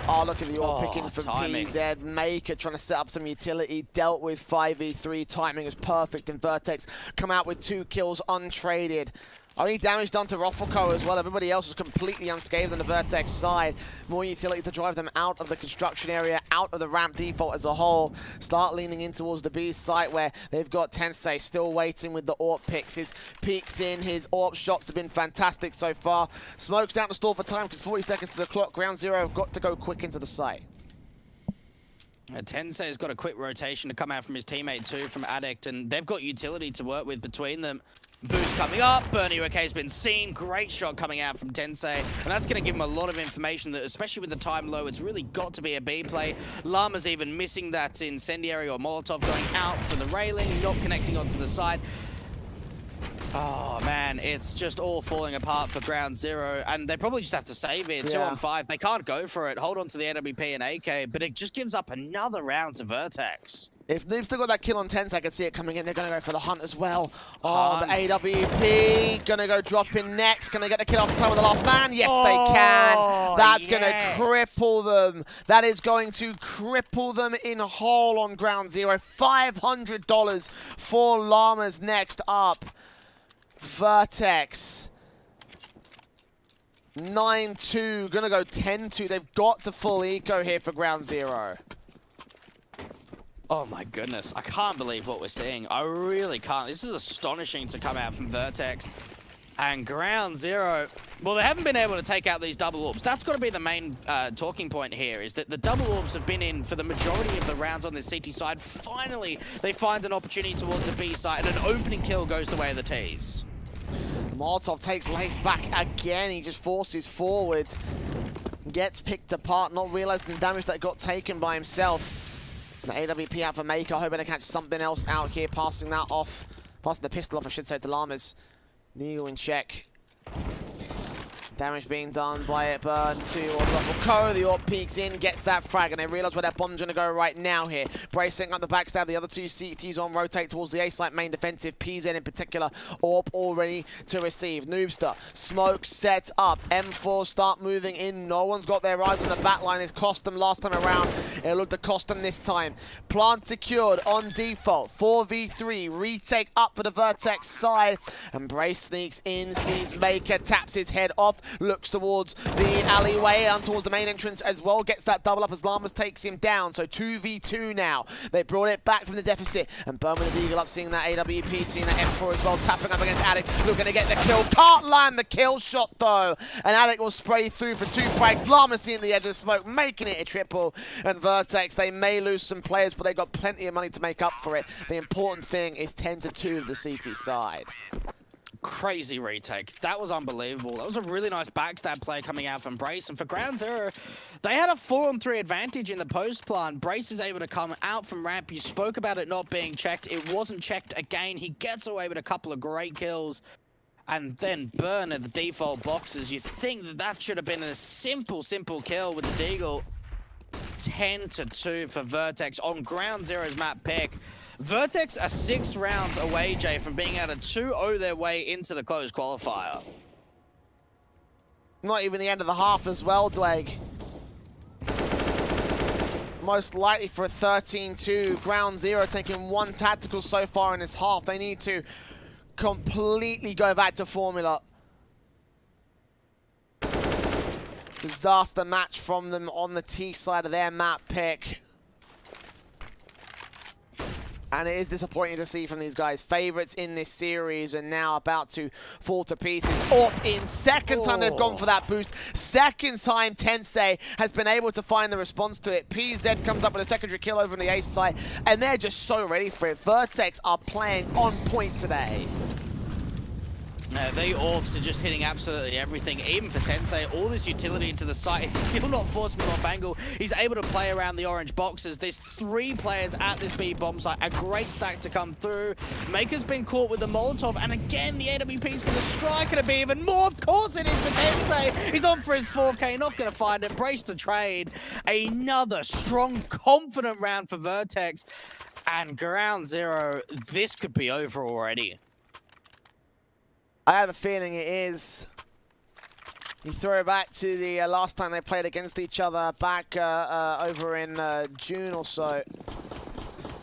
Oh, look at the AWP picking from timing. PZ. Maker trying to set up some utility, dealt with 5v3, timing was perfect, and VERTEX come out with 2 kills untraded. Only damage done to Roffelko as well. Everybody else was completely unscathed on the VERTEX side. More utility to drive them out of the construction area, out of the ramp default as a whole. Start leaning in towards the B site where they've got Tensei still waiting with the AWP picks. His peeks in, his AWP shots have been fantastic so far. Smoke's down to stall for time because 40 seconds to the clock. Ground zero have got to go quick into the site. Tensei's got a quick rotation to come out from his teammate too, from Addict, and they've got utility to work with between them. Boost coming up, Bernie OK has been seen, great shot coming out from Tensei, and that's going to give him a lot of information that, especially with the time low, it's really got to be a B play. Llama's even missing that incendiary or Molotov going out for the railing, not connecting onto the side. Oh man, it's just all falling apart for ground zero, and they probably just have to save it. 2 on 5, they can't go for it, hold on to the AWP and AK, but it just gives up another round to VERTEX. If they've still got that kill on 10, I can see it coming in. They're going to go for the hunt as well. Oh, the AWP. Going to go drop in next. Can they get the kill off the time of the last man? Yes, they can. That's going to cripple them. That is going to cripple them in whole on ground zero. $500 for Llamas next up. VERTEX. 9-2. Going to go 10-2. They've got to full eco here for ground zero. Oh my goodness, I can't believe what we're seeing. I really can't. This is astonishing to come out from VERTEX. And ground zero, well, they haven't been able to take out these double AWPs. That's got to be the main talking point here, is that the double AWPs have been in for the majority of the rounds on this CT side. Finally, they find an opportunity towards a B side, and an opening kill goes the way of the T's. Molotov takes Lace back again. He just forces forward. Gets picked apart, not realizing the damage that got taken by himself. The AWP out for Mako, hoping to catch something else out here, passing that off. Passing the pistol off, I should say, to Llamas. Neil in check. Damage being done by it, burn to Mako. The AWP peeks in, gets that frag, and they realize where their bomb's gonna go right now here. Bracing up the backstab, the other two CTs on rotate towards the A site main defensive. PZ in particular, AWP all ready to receive. Noobster, smoke set up. M4 start moving in. No one's got their eyes on the back line. It's cost them last time around. It looked to cost them this time. Plant secured on default. 4v3. Retake up for the Vertex side. And Brace sneaks in, sees Mako, taps his head off. Looks towards the alleyway and towards the main entrance as well. Gets that double up as Llamas takes him down. So 2v2 now. They brought it back from the deficit. And Burn with the Eagle up, seeing that AWP, seeing that M4 as well. Tapping up against Addict. Looking to get the kill. Can't land the kill shot though. And Addict will spray through for 2 frags. Llamas seeing the edge of the smoke, making it a triple. And Vertex, they may lose some players, but they got plenty of money to make up for it. The important thing is 10-2 to the CT side. Crazy retake. That was unbelievable. That was a really nice backstab play coming out from Brace. And for Ground Zero, they had a 4-on-3 advantage in the post plant. Brace is able to come out from ramp. You spoke about it not being checked. It wasn't checked again. He gets away with a couple of great kills. And then Burn at the default boxes. You think that that should have been a simple kill with the Deagle. 10-2 for Vertex on Ground Zero's map pick. Vertex are 6 rounds away, Jay, from being able to 2-0 their way into the closed qualifier. Not even the end of the half as well, Dweg. Most likely for a 13-2. Ground Zero taking 1 tactical so far in this half. They need to completely go back to formula. Disaster match from them on the T side of their map pick. And it is disappointing to see from these guys. Favorites in this series are now about to fall to pieces. AWP in second time they've gone for that boost. Second time Tensei has been able to find the response to it. PZ comes up with a secondary kill over on the ace side, and they're just so ready for it. Vertex are playing on point today. They AWPs are just hitting absolutely everything, even for Tensei. All this utility into the site, it's still not forcing him off angle. He's able to play around the orange boxes. There's 3 players at this B bomb site. A great stack to come through. Maker's been caught with the Molotov, and again, the AWP's going to strike, and it'll be even more. Of course it is for Tensei. He's on for his 4K, not going to find it. Brace to trade. Another strong, confident round for Vertex. And Ground Zero, this could be over already. I have a feeling it is. You throw it back to the last time they played against each other back over in June or so,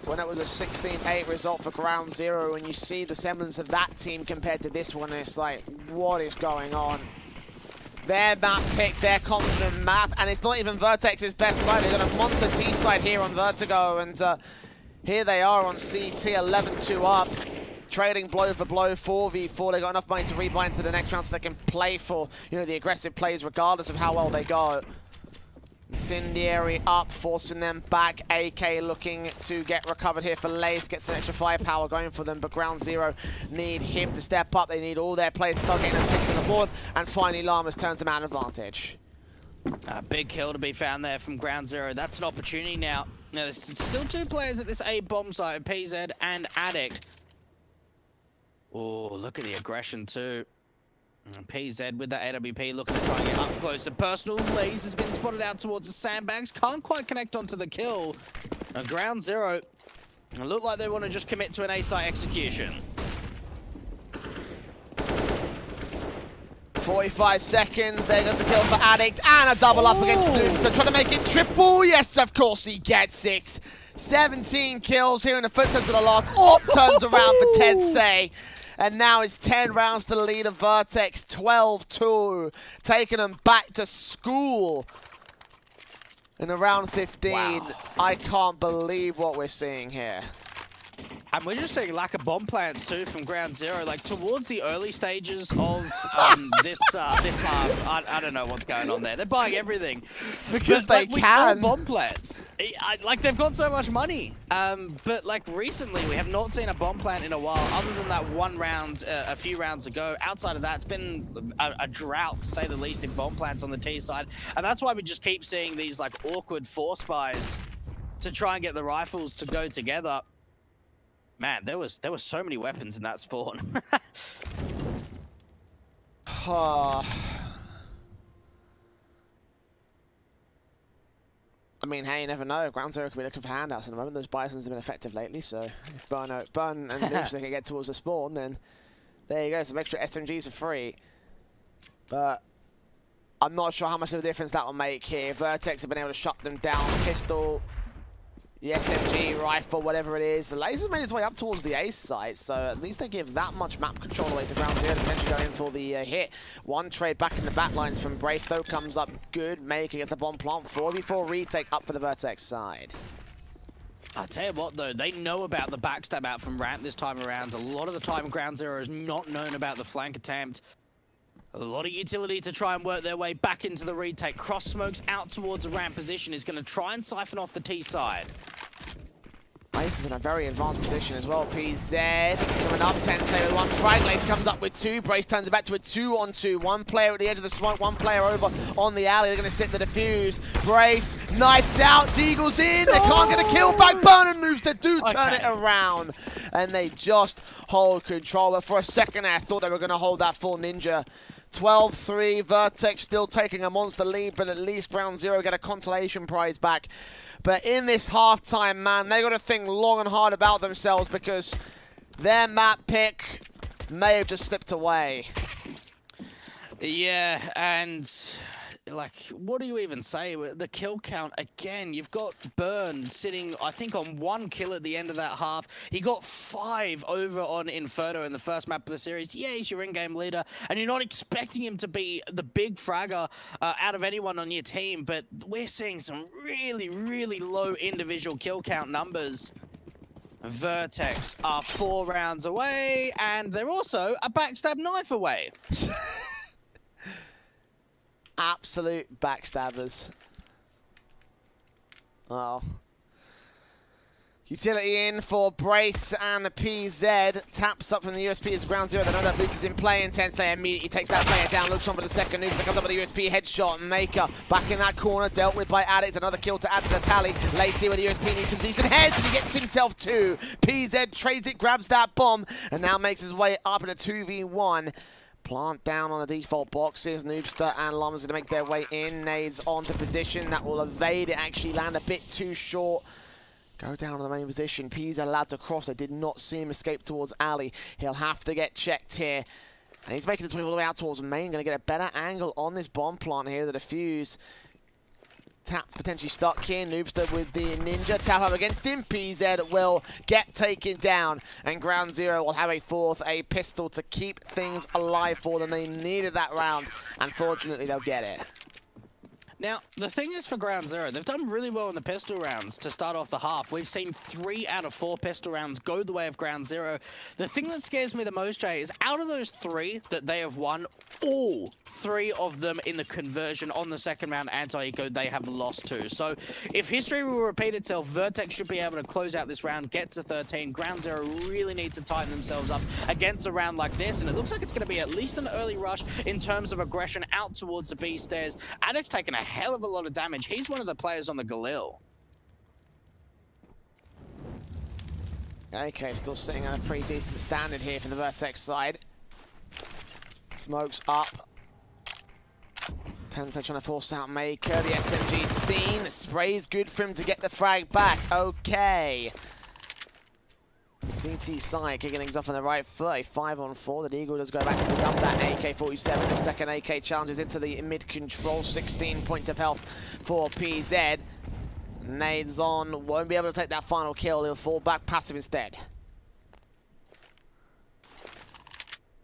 when it was a 16-8 result for Ground Zero, and you see the semblance of that team compared to this one, and it's like, what is going on? Their map pick, their confident map, and it's not even Vertex's best side. They've got a monster T side here on Vertigo, and here they are on CT, 11-2 up. Trading blow for blow, 4v4. They got enough money to rebind to the next round so they can play for, you know, the aggressive plays regardless of how well they go. Incendiary up, forcing them back. AK looking to get recovered here for Lace. Gets some extra firepower going for them, but Ground Zero need him to step up. They need all their players to start getting them picks on the board. And finally, Llamas turns them out advantage. A big kill to be found there from Ground Zero. That's an opportunity now. Now, there's still 2 players at this A bomb site, PZ and Addict. Oh, look at the aggression too. PZ with that AWP looking to try and get up close. A personal laze has been spotted out towards the sandbags. Can't quite connect onto the kill. Ground Zero, it looked like they want to just commit to an A-site execution. 45 seconds, there goes the kill for Addict, and a double up against Noobster, trying to make it triple. Yes, of course he gets it. 17 kills here in the footsteps of the last. AWP turns around for Tensei. And now it's 10 rounds to the lead of Vertex, 12-2, taking them back to school in around 15. Wow. I can't believe what we're seeing here. And we're just seeing lack of bomb plants too from Ground Zero. Like towards the early stages of this half, I don't know what's going on there. They're buying everything Because but, they we can. saw bomb plants. Like they've got so much money. But like recently, we have not seen a bomb plant in a while, other than that one round a few rounds ago. Outside of that, it's been a drought, to say the least, in bomb plants on the T side. And that's why we just keep seeing these like awkward force buys to try and get the rifles to go together. Man, there was so many weapons in that spawn. I mean, hey, you never know. Ground Zero could be looking for handouts at the moment. Those Bisons have been effective lately, so if Burn and Noops they can get towards the spawn, then there you go. Some extra SMGs for free. But I'm not sure how much of a difference that will make here. Vertex have been able to shut them down. Pistol, the SMG, rifle, whatever it is. The laser's made its way up towards the ace site, so at least they give that much map control away to Ground Zero to potentially go in for the hit. One trade back in the back lines from Brace, though, comes up good. Mako gets the bomb plant. 4v4 retake up for the Vertex side. I'll tell you what, though, they know about the backstab out from ramp this time around. A lot of the time, Ground Zero is not known about the flank attempt. A lot of utility to try and work their way back into the retake. Cross smokes out towards a ramp position is going to try and siphon off the T side. Lace is in a very advanced position as well. PZ coming up, 10 stay with one frag. Lace comes up with two. Brace turns it back to a 2-on-2. One player at the edge of the smoke, one player over on the alley. They're going to stick the defuse. Brace, knifes out, Deagle's in. They can't get a kill back. Burn moves to turn it around. And they just hold control. But for a second there, I thought they were going to hold that full ninja. 12-3, Vertex still taking a monster lead, but at least Ground Zero get a consolation prize back. But in this halftime, man, they got to think long and hard about themselves because their map pick may have just slipped away. Yeah, and like, what do you even say? The kill count, again, you've got Burn sitting, I think, on 1 kill at the end of that half. He got 5 over on Inferno in the first map of the series. Yeah, he's your in-game leader, and you're not expecting him to be the big fragger out of anyone on your team, but we're seeing some really, really low individual kill count numbers. Vertex are 4 rounds away, and they're also a backstab knife away. Absolute backstabbers. Oh. Utility in for Brace and PZ. Taps up from the USP as Ground Zero. They know that boost is in play. Intensei immediately takes that player down. Looks on for the second noob. So comes up with a USP headshot. Maker back in that corner. Dealt with by Addict. Another kill to add to the tally. Lacey with the USP needs some decent heads. And he gets himself 2. PZ trades it, grabs that bomb. And now makes his way up in a 2v1. Plant down on the default boxes. Noobster and Llama's going to make their way in. Nades onto position. That will evade it. Actually land a bit too short. Go down to the main position. P's allowed to cross. I did not see him escape towards Ali. He'll have to get checked here. And he's making his way all the way out towards main. Going to get a better angle on this bomb plant here. The defuse. Tap potentially stuck here. Noobster with the ninja. Tap up against him. PZ will get taken down. And Ground Zero will have a 4th, a pistol to keep things alive for them. They needed that round. Unfortunately, they'll get it. Now, the thing is for Ground Zero, they've done really well in the pistol rounds to start off the half. We've seen 3 out of 4 pistol rounds go the way of Ground Zero. The thing that scares me the most, Jay, is out of those 3 that they have won, all 3 of them in the conversion on the second round anti-eco they have lost to. So if history will repeat itself, Vertex should be able to close out this round, get to 13. Ground Zero really needs to tighten themselves up against a round like this, and it looks like it's going to be at least an early rush in terms of aggression out towards the B stairs. Addict's taken a hell of a lot of damage. He's one of the players on the Galil. Okay, still sitting at a pretty decent standard here for the Vertex side. Smokes up. Tensei trying to force out Maker. The SMG seen. Spray's good for him to get the frag back. Okay. CT side kicking things off on the right foot. A 5-on-4. The Eagle does go back to pick up that AK-47. The second AK challenges into the mid-control. 16 points of health for PZ. Nades on. Won't be able to take that final kill. He'll fall back passive instead.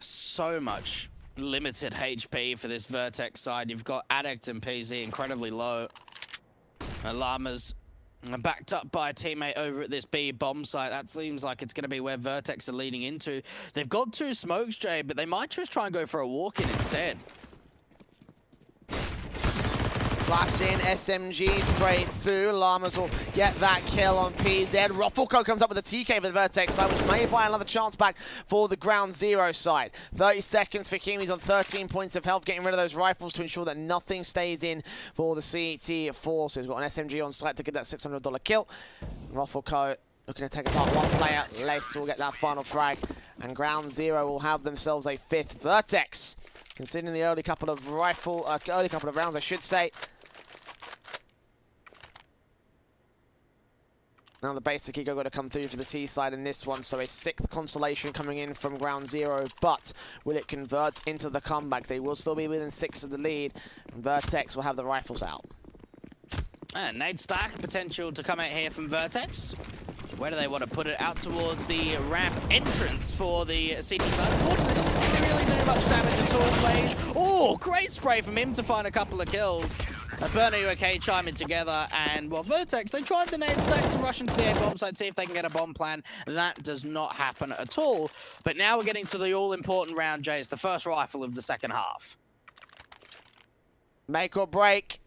So much limited HP for this Vertex side. You've got Addict and PZ incredibly low. Llamas backed up by a teammate over at this B bomb site. That seems like it's going to be where Vertex are leading into. They've got 2 smokes, Jay, but they might just try and go for a walk-in instead. Flash in, SMG straight through. Llamas will get that kill on PZ. Ruffleco comes up with a TK for the Vertex side, which may buy another chance back for the Ground Zero side. 30 seconds for Kimi's on 13 points of health, getting rid of those rifles to ensure that nothing stays in for the CT forces. Got an SMG on site to get that $600 kill. Ruffleco looking to take apart one player. Lace will get that final frag, and Ground Zero will have themselves a 5th. Vertex, considering the early couple of rounds, I should say, Now the basic Eco got to come through for the T side in this one, so a 6th consolation coming in from Ground Zero, but will it convert into the comeback? They will still be within 6 of the lead, and VERTEX will have the rifles out. And Nade Stack, potential to come out here from VERTEX. Where do they want to put it? Out towards the ramp entrance for the CT side. Unfortunately, doesn't really do much damage at all, Blaze. Oh, great spray from him to find a couple of kills. Burner UK chiming together, and well, VERTEX, they tried the Nade Stack to rush into the A bomb site, see if they can get a bomb plan. That does not happen at all. But now we're getting to the all-important round, Jay. It's the first rifle of the second half. Make or break.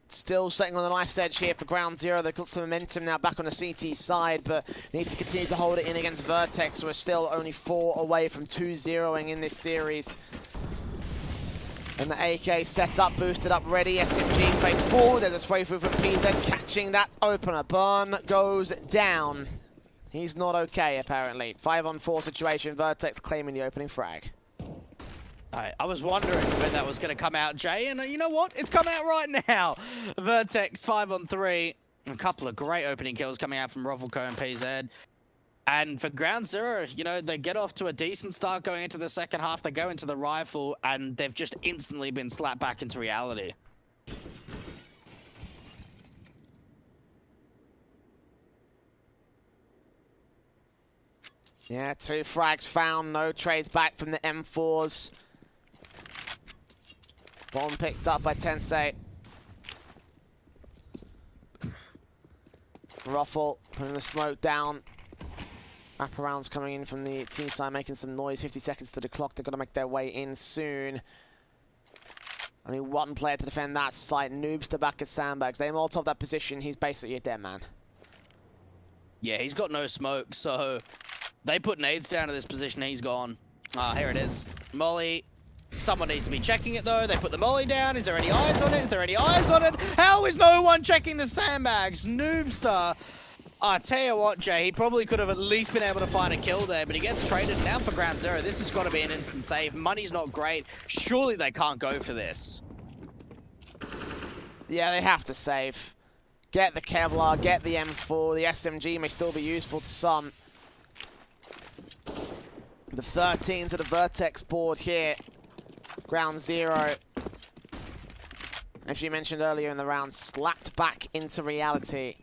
Still sitting on the knife's edge here for Ground Zero. They've got some momentum now back on the CT side, but need to continue to hold it in against VERTEX, who are still only 4 away from 2-0ing in this series. And the AK set up, boosted up, ready. SMG face forward. There's a spray through from PZ, catching that opener. Burn goes down. He's not okay, apparently. 5-on-4 situation. VERTEX claiming the opening frag. I was wondering when that was going to come out, Jay, and you know what? It's come out right now. VERTEX 5-on-3. A couple of great opening kills coming out from Rovelco and PZ. And for Ground Zero, you know, they get off to a decent start going into the second half. They go into the rifle, and they've just instantly been slapped back into reality. Yeah, 2 frags found. No trades back from the M4s. Bomb picked up by Tensei. Ruffle putting the smoke down. Wraparounds coming in from the T side, making some noise. 50 seconds to the clock. They're going to make their way in soon. Only 1 player to defend that site. Noobs to back at sandbags. They Molotov that position. He's basically a dead man. Yeah, he's got no smoke, so they put nades down to this position. He's gone. Ah, here it is. Molly. Someone needs to be checking it, though. They put the molly down. Is there any eyes on it? Is there any eyes on it? How is no one checking the sandbags? Noobster. I tell you what, Jay, he probably could have at least been able to find a kill there, but he gets traded now for Ground Zero. This has got to be an instant save. Money's not great. Surely they can't go for this. Yeah, they have to save. Get the Kevlar, get the M4. The SMG may still be useful to some. The 13 to the VERTEX board here. Ground Zero, as you mentioned earlier in the round, slapped back into reality.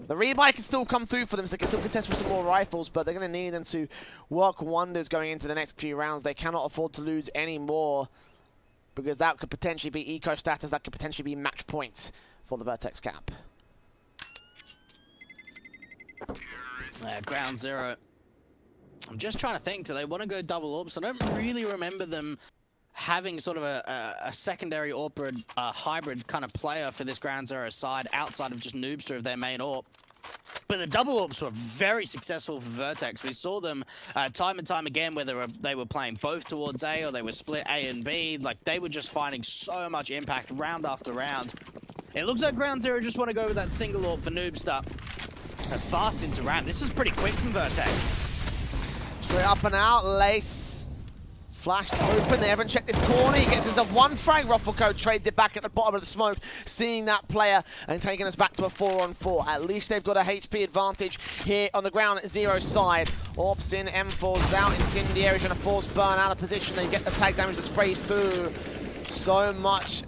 The rebuy can still come through for them, so they can still contest with some more rifles, but they're going to need them to work wonders going into the next few rounds. They cannot afford to lose any more, because that could potentially be eco status, that could potentially be match point for the VERTEX cap. Ground Zero. I'm just trying to think, do they want to go double orbs? I don't really remember them having sort of a secondary AWP hybrid kind of player for this Ground Zero side outside of just Noobster of their main AWP. But the double AWPs were very successful for VERTEX. We saw them time and time again, whether they were playing both towards A or they were split A and B. Like, they were just finding so much impact round after round. It looks like Ground Zero just want to go with that single AWP for Noobster. Fast into ramp. This is pretty quick from VERTEX. Straight up and out, Lace flashed open. They haven't checked this corner. He gets himself 1 frag. Ruffleco trades it back at the bottom of the smoke, seeing that player and taking us back to a 4-on-4. At least they've got a HP advantage here on the Ground Zero side. Orps in, M4's out. Incendiary trying to force Burn out of position. They get the tag damage that sprays through. So much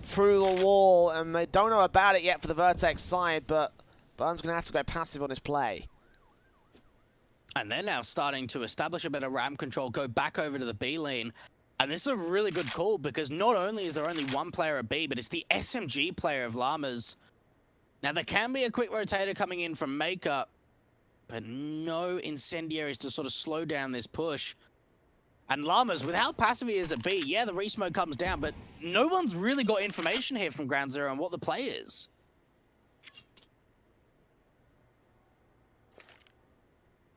through the wall, and they don't know about it yet for the VERTEX side, but Burn's going to have to go passive on his play. And they're now starting to establish a bit of ramp control, go back over to the B lane. And this is a really good call, because not only is there only 1 player at B, but it's the SMG player of Llamas. Now, there can be a quick rotator coming in from Mako, but no incendiaries to sort of slow down this push. And Llamas, with how passive he is at B, yeah, the resmoke comes down, but no one's really got information here from Ground Zero on what the play is.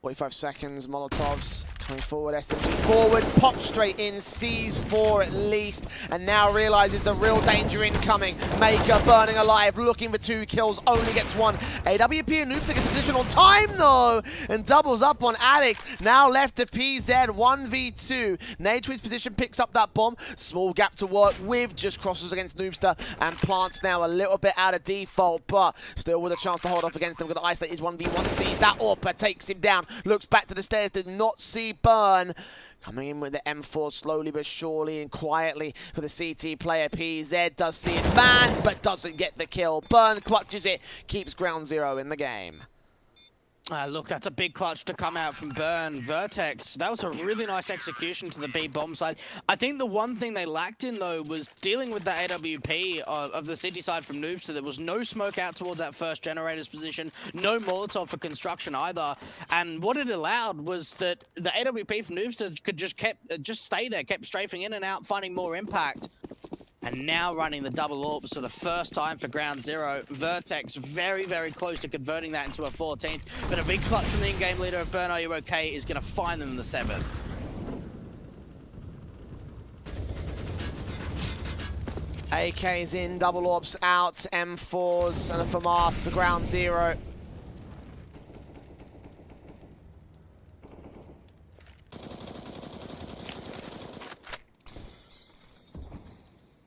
45 seconds, Molotovs Coming forward, SMG forward, pop straight in, sees 4 at least, and now realizes the real danger incoming. Mako burning alive, looking for 2 kills, only gets 1. AWP and Noobs gets position on time though, and doubles up on Alex. Now left to PZ, 1v2. Nade to his position, picks up that bomb. Small gap to work with, just crosses against Noobster, and plants now a little bit out of default, but still with a chance to hold off against them. Got to isolate his 1v1, sees that AWP, takes him down, looks back to the stairs, did not see Burn. Coming in with the M4 slowly but surely and quietly for the CT player. PZ does see his man, but doesn't get the kill. Burn clutches it, keeps ground 0 in the game. Look, that's a big clutch to come out from Burn. VERTEX, that was a really nice execution to the B bomb side. I think the one thing they lacked in, though, was dealing with the AWP of the city side from Noobs. So there was no smoke out towards that first generator's position, no Molotov for construction either. And what it allowed was that the AWP from Noobs could just stay there, kept strafing in and out, finding more impact. And now running the double AWPs for the first time for ground 0. VERTEX very, very close to converting that into a 14th. But a big clutch from the in-game leader of Burn, Are You Okay? Is going to find them in the 7th. AK's in, double AWPs out, M4s and a FAMAS for ground 0.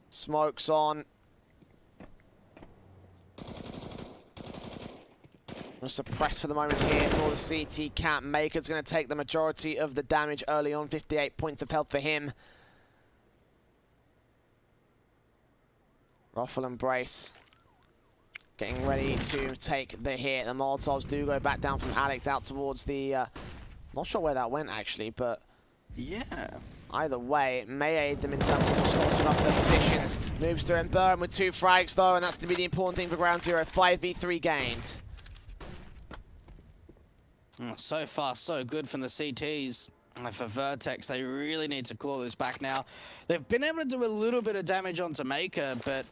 Smoke's on. Suppressed for the moment here for the CT camp. Maker's going to take the majority of the damage early on. 58 points of health for him. Ruffle and Brace getting ready to take the hit. The Molotovs do go back down from Alex out towards the... not sure where that went actually, but... yeah. Either way, it may aid them in terms of forcing off their positions. Noobster and Burn with 2 frags though, and that's going to be the important thing for ground 0. 5v3 gained. So far, so good from the CTs. And for VERTEX, they really need to claw this back now. They've been able to do a little bit of damage onto Mako, but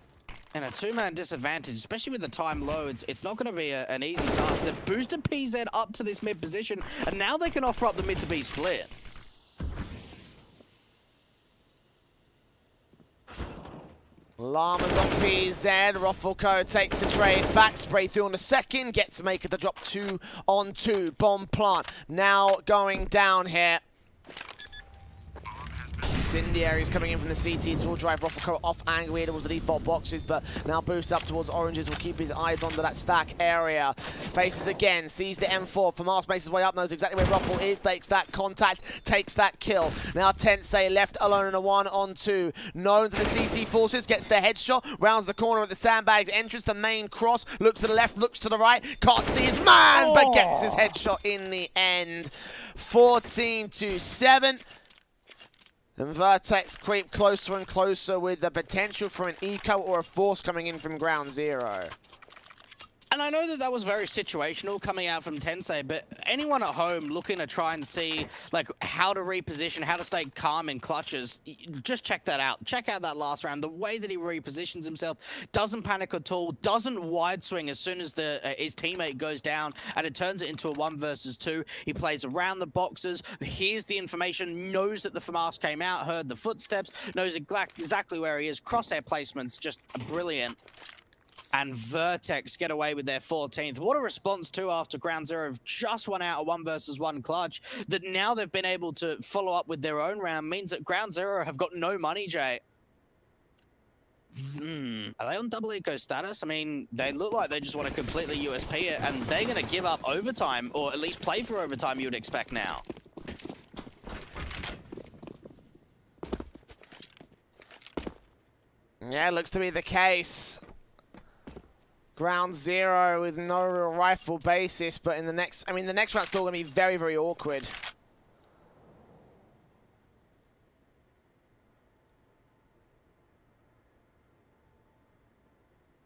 in a 2-man disadvantage, especially with the time low, it's not going to be an easy task. They've boosted PZ up to this mid position, and now they can offer up the mid to B split. Llamas on PZ, Ruffleco takes the trade, back spray through on the second, gets Maker to drop 2 on 2, bomb plant, now going down here. Incendiaries coming in from the CTs will drive Ruffleco off angle here towards the default boxes, but now boost up towards oranges, will keep his eyes onto that stack area. Faces again, sees the M4, FAMAS makes his way up, knows exactly where Ruffle is, takes that contact, takes that kill. Now Tensei left alone in a 1 on 2. Known to the CT forces, gets the headshot, rounds the corner of the sandbags, enters the main cross, looks to the left, looks to the right, can't see his man, but gets his headshot in the end. 14-7. And VERTEX creep closer and closer with the potential for an eco or a force coming in from ground 0. And I know that that was very situational coming out from Tensei, but anyone at home looking to try and see like how to reposition, how to stay calm in clutches, just check that out. Check out that last round. The way that he repositions himself, doesn't panic at all, doesn't wide swing as soon as his teammate goes down, and it turns it into a 1 versus 2. He plays around the boxes, hears the information, knows that the FAMAS came out, heard the footsteps, knows exactly where he is. Crosshair placements just brilliant. And VERTEX get away with their 14th. What a response too after ground 0 have just won out a 1 versus 1 clutch. That now they've been able to follow up with their own round means that ground 0 have got no money, Jay. Are they on double eco status? I mean, they look like they just want to completely USP it, and they're going to give up overtime, or at least play for overtime, you would expect now. Yeah, looks to be the case. Ground 0 with no real rifle basis, but in the next, the next round's still going to be very, very awkward.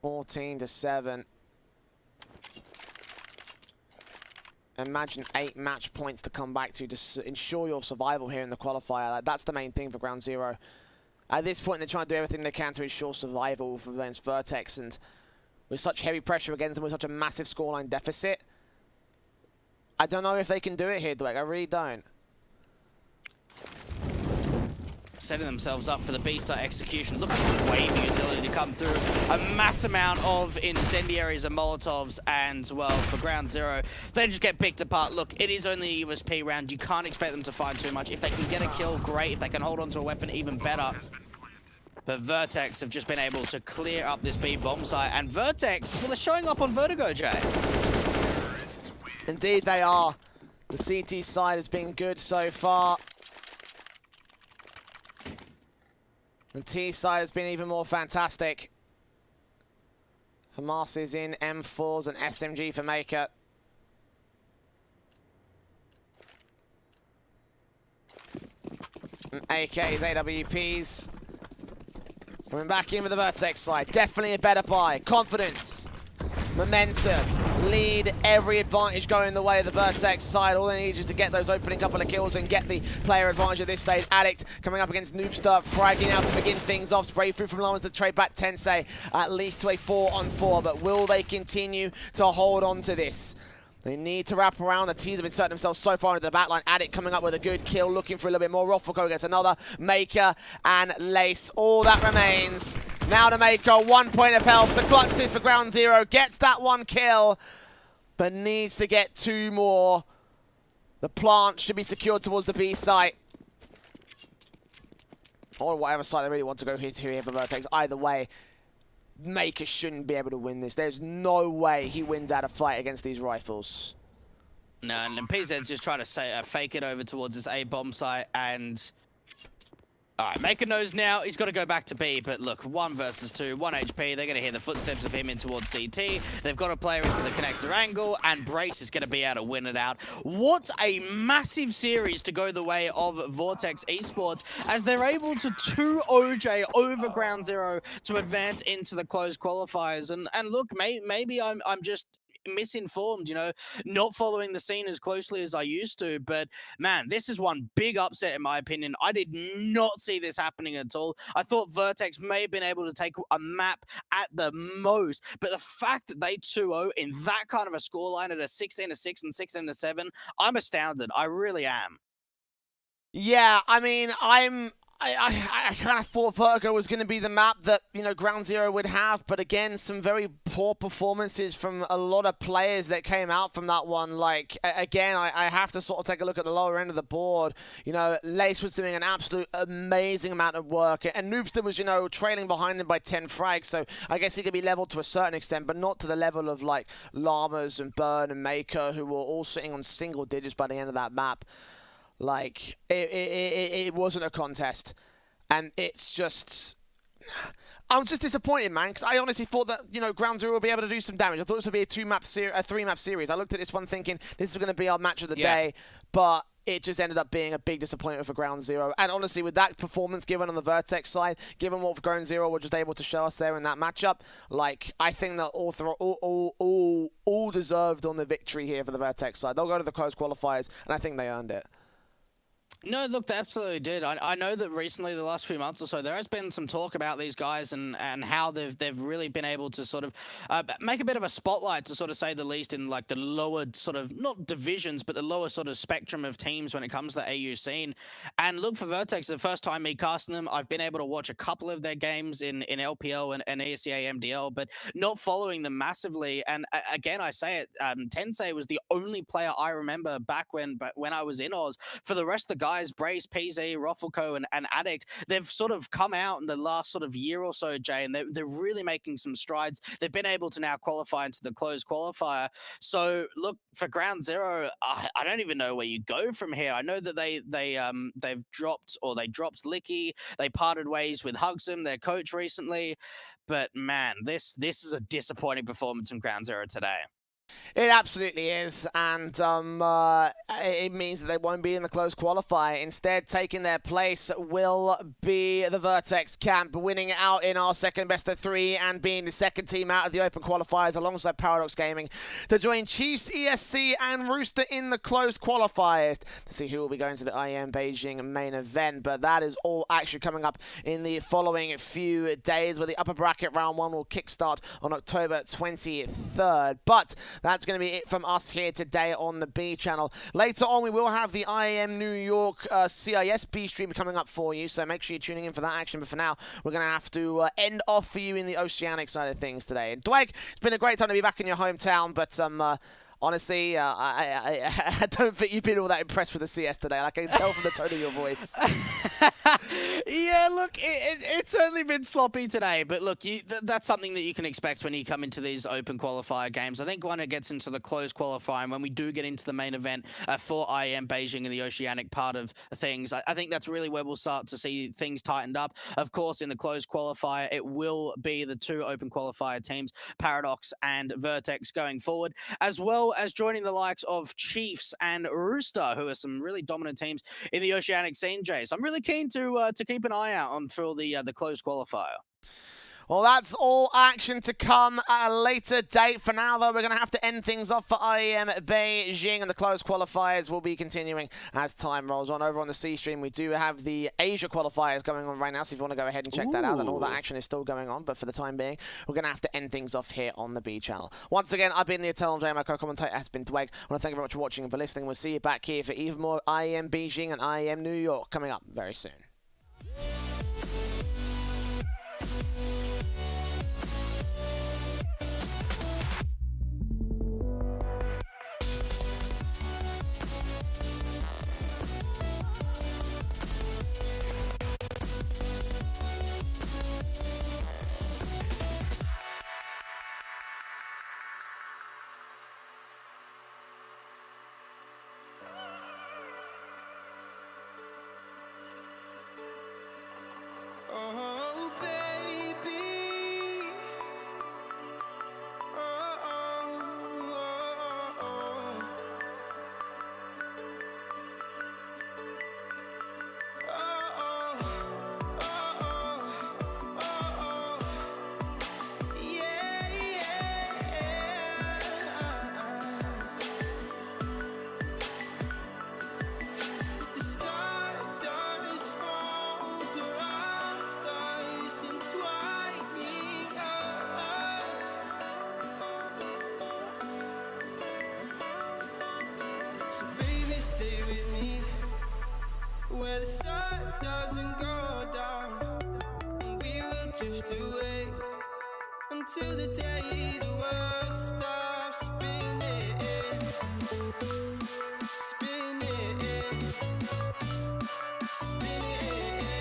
(14-7). Imagine 8 match points to come back to ensure your survival here in the qualifier. That's the main thing for ground 0. At this point, they're trying to do everything they can to ensure survival for against VERTEX, and with such heavy pressure against them with such a massive scoreline deficit, I don't know if they can do it here, Dweck. I really don't. setting themselves up for the B-side execution. Look at the waving utility to come through. A mass amount of incendiaries and Molotovs, and, well, for ground zero, they just get picked apart. Look, it is only a USP round. You can't expect them to fight too much. If they can get a kill, great. If they can hold on to a weapon, even better. But VERTEX have just been able to clear up this B bomb site. And VERTEX, well, they're showing up on Vertigo, Jay. Indeed they are. The CT side has been good so far. The T side has been even more fantastic. Hamas is in M4s and SMG for Mako. And AKs, AWPs. Coming back in with the VERTEX side. Definitely a better buy. Confidence. Momentum. Lead. Every advantage going the way of the VERTEX side. All they need is to get those opening couple of kills and get the player advantage at this stage. Addict coming up against Noobster. Fragging out to begin things off. Spray through from Lawrence to trade back Tensei. At least to a 4-on-4. But will they continue to hold on to this? They need to wrap around. The T's have inserted themselves so far into the backline. Addict coming up with a good kill, looking for a little bit more. Roffelko gets another. Maker and Lace. All that remains. Now to Mako, 1 point of health. The clutch this for ground zero. Gets that 1 kill, but needs to get 2 more. The plant should be secured towards the B site. Or whatever site they really want to go here for VERTEX. Either way, Maker shouldn't be able to win this. There's no way he wins out a fight against these rifles. No, and PZ's just trying to fake it over towards this A bomb site, and alright, Maker knows now he's got to go back to B, but look, 1 versus 2, 1 HP, they're going to hear the footsteps of him in towards CT, they've got a player into the connector angle, and Brace is going to be able to win it out. What a massive series to go the way of VERTEX Esports, as they're able to 2 OJ over ground zero to advance into the closed qualifiers, and look, maybe I'm just misinformed, you know, not following the scene as closely as I used to, but man, this is one big upset in my opinion. I did not see this happening at all. I thought VERTEX may have been able to take a map at the most, but the fact that they 2-0 in that kind of a scoreline at a 16-6 and 16-7, I'm astounded. I really am. Yeah, I mean, I kind of thought Vertigo was going to be the map that, you know, ground zero would have, but again, some very poor performances from a lot of players that came out from that one. Like, again, I have to sort of take a look at the lower end of the board. You know, Lace was doing an absolute amazing amount of work, and Noobster was, you know, trailing behind him by 10 frags, so I guess he could be leveled to a certain extent, but not to the level of, like, Llamas and Burn and Maker, who were all sitting on single digits by the end of that map. Like, it wasn't a contest. And it's just... I'm just disappointed, man, because I honestly thought that, you know, ground zero would be able to do some damage. I thought this would be a 3-map series. I looked at this one thinking, this is going to be our match of the day, but it just ended up being a big disappointment for ground zero. And honestly, with that performance given on the VERTEX side, given what ground zero were just able to show us there in that matchup, like, I think that all deserved on the victory here for the VERTEX side. They'll go to the closed qualifiers, and I think they earned it. No, look, they absolutely did. I know that recently, the last few months or so, there has been some talk about these guys and how they've really been able to sort of make a bit of a spotlight, to sort of say the least, in like the lower sort of, not divisions, but the lower sort of spectrum of teams when it comes to the AU scene. And look, for VERTEX, the first time me casting them, I've been able to watch a couple of their games in LPL and ESEA MDL, but not following them massively. And again, I say it, Tensei was the only player I remember back when I was in Oz. For the rest of the guys, Brace, PZ, Roffelko, and Addict, they've sort of come out in the last sort of year or so, Jay, and they're really making some strides. They've been able to now qualify into the closed qualifier. So look, for ground zero, I don't even know where you go from here. I know that they've dropped Licky. They parted ways with Hugsum, their coach, recently. But man, this is a disappointing performance from ground zero today. It absolutely is, and it means that they won't be in the closed qualifier. Instead, taking their place will be the VERTEX camp, winning out in our second best of 3 and being the second team out of the open qualifiers alongside Paradox Gaming to join Chiefs, ESC, and Rooster in the closed qualifiers to see who will be going to the IEM Beijing main event. But that is all actually coming up in the following few days, where the upper bracket round 1 will kickstart on October 23rd. But that's going to be it from us here today on the B channel. Later on, we will have the IEM New York CIS B stream coming up for you, so make sure you're tuning in for that action. But for now, we're going to have to end off for you in the Oceanic side of things today. And Dweg, it's been a great time to be back in your hometown, but honestly, I don't think you've been all that impressed with the CS today. I can tell from the tone of your voice. Yeah, look, it's certainly been sloppy today, but look, that's something that you can expect when you come into these open qualifier games. I think when it gets into the closed qualifier and when we do get into the main event for IEM Beijing and the Oceanic part of things, I think that's really where we'll start to see things tightened up. Of course, in the closed qualifier, it will be the two open qualifier teams, Paradox and VERTEX, going forward, as well as joining the likes of Chiefs and Rooster, who are some really dominant teams in the Oceanic scene, Jay. So I'm really keen to keep an eye out on for the closed qualifier. Well, that's all action to come at a later date. For now, though, we're going to have to end things off for IEM Beijing, and the closed qualifiers will be continuing as time rolls on. Over on the C stream, we do have the Asia qualifiers going on right now, so if you want to go ahead and check that out, then all that action is still going on. But for the time being, we're going to have to end things off here on the B channel. Once again, I've been the Eternal J. Mako, commentator has been Dweg. I want to thank you very much for watching and for listening. We'll see you back here for even more IEM Beijing and IEM New York coming up very soon. Oh, baby. Oh, oh, oh, oh, oh, yeah, yeah. The stars falls around us, entwining us. So baby, stay with me where the sun doesn't go down, and we will drift away until the day the world stops spinning, spinning, spinning,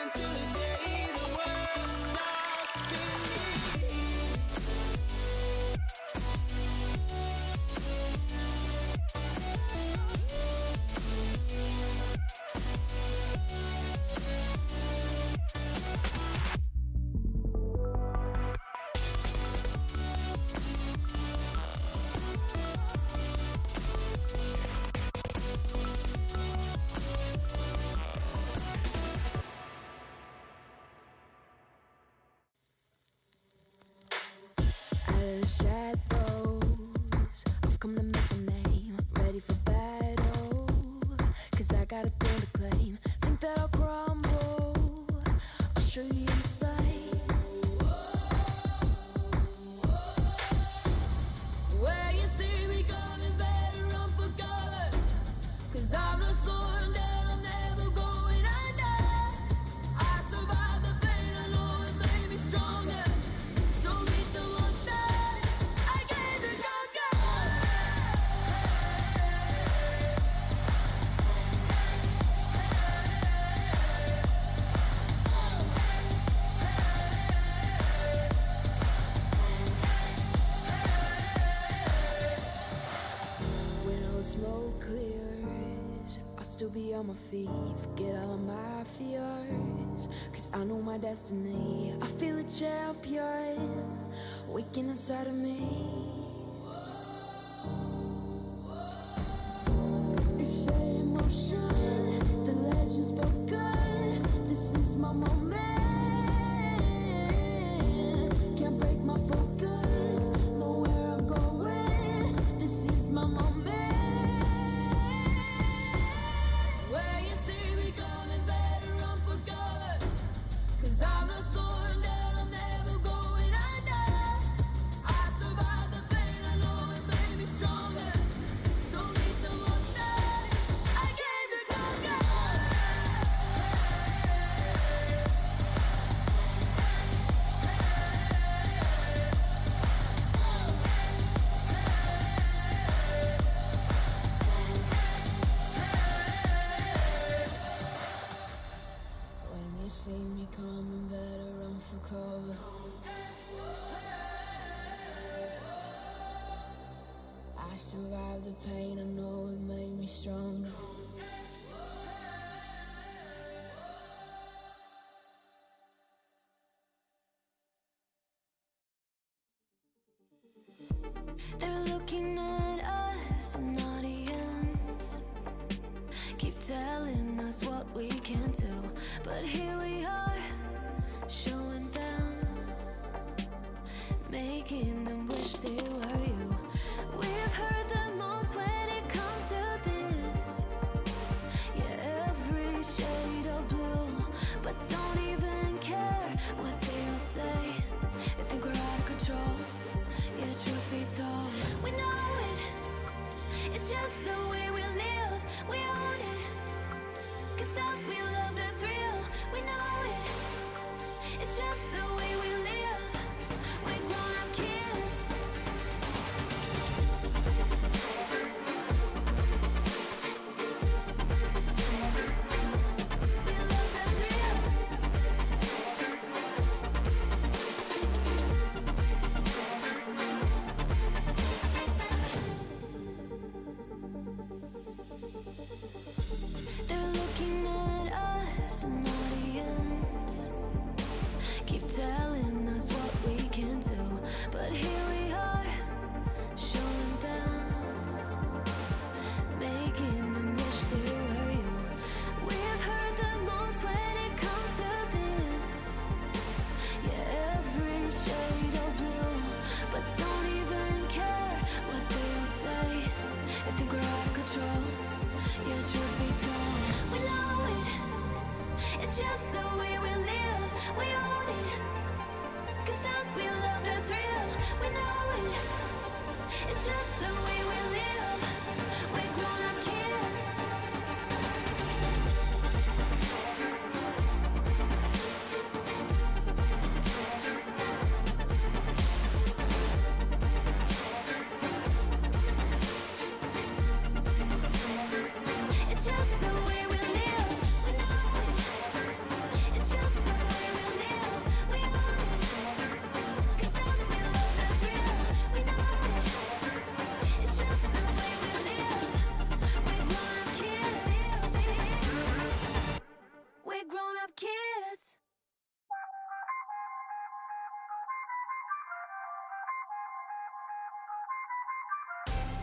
until the day the world stops spinning. Out of the shadows, I've come to make a name. Ready for battle, 'cause I got a throne to claim. Think that I'll crumble, I'll show you a mistake. Where you see me coming, better run for cover, 'cause I'm not slowing down, I'm never going under. I survived the pain, I know it made me stronger. So meet the monster I came to conquer. When all the smoke clears, I'll still be on my feet. Forget all of my fears, 'cause I know my destiny. I feel a champion waking inside of me. It's in motion, the legends spoken. This is my moment. Can't break my focus, know where I'm going. This is my moment. Where you see me coming, better run for cover, 'cause I'm not slowing down, I'm never going under. I me coming, better run for cover. I survived the pain, I know it made me stronger. They're looking at us, an audience. Keep telling us what we can do, but here we are, showing them, making them wish they were you. We've heard the most when it comes to this. Yeah, every shade of blue, but don't even care what they'll say. They think we're out of control. Yeah, truth be told, we know it. It's just the way we live. We own it. 'Cause stop, we love the thrill. We know it. It's just the way we live. We're grown-up kids. We love the thrill. They're looking at us, an audience. Keep telling us what we can do, but here we are, showing them, making them wish they were you. We've heard the most when it comes to this. Yeah, every shade of blue, but don't even care what they'll say. They think we're out of control. Yeah, truth be told, we know it. It's just the way we live. We own it. 'Cause stop, we love the thrill. We know it. It's just the way we live. We're grown-up kids. It's just the way we live. We know it. It's just the way we live. We own it. 'Cause stop, we love the thrill. We know it. It's just the way we live. We're grown-up kids. We're grown-up kids.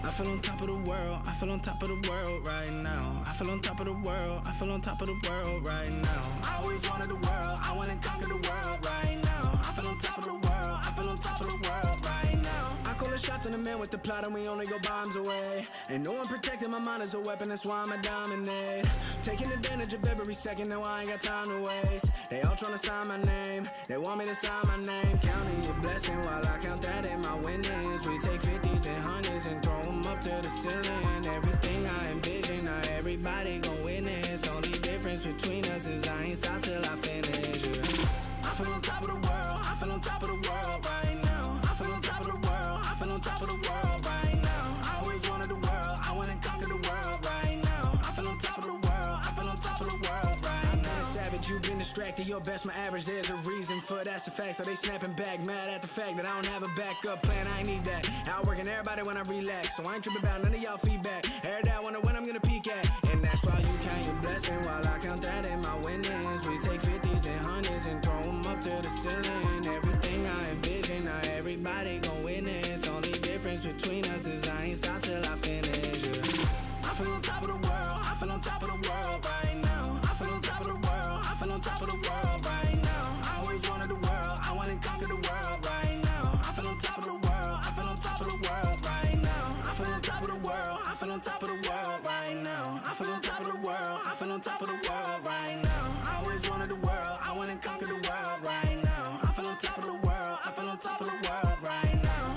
I feel on top of the world, I feel on top of the world right now. I feel on top of the world, I feel on top of the world right now. I always wanted the world, I wanna conquer the world right now. I feel on top of the world, I feel on top of the world right now. I call the shots in the man with the plot and we only go bombs away. Ain't no one protecting my mind as a weapon, that's why I'ma dominate. Taking advantage of every second, now I ain't got time to waste. They all tryna sign my name, they want me to sign my name. Counting your blessing while I count that in my winnings. We take 50s and 100s and throw them up to the ceiling. Everything I envision, now everybody gon' witness. Only difference between us is I ain't stop till I finish. Yeah. I feel on top of the world, I feel on top of the world right now. I feel on top of the world, I feel on top of the world right now. I always wanted the world, I wanna conquer the world right now. I feel on top of the world, I feel on top of the world right now. Savage, you've been distracted, your best my average, there's a reason for that's a fact. So they snapping back, mad at the fact that I don't have a backup plan, I ain't need that. Outworking everybody when I relax, so I ain't tripping about none of y'all feedback. Heard that, wonder when I'm gonna peak at. And that's why you count your blessing while I count that in my winnings. We take 50s and 100s and throw them up to the ceiling. Everything I envision, now everybody gon' witness. Only difference between us is I ain't stop till I finish. Yeah. I feel on top of the world, I feel on top of the world right now. I feel on top of the world, I feel on top of the world right now. I always wanted the world, I wanna conquer the world right now. I feel on top of the world, I feel on top of the world right now. I feel on top of the world, I feel on top of the world right now. I feel on top of the world, I feel on top of the world right now. I always wanted the world, I wanna conquer the world right now. I feel on top of the world, I feel on top of the world right now.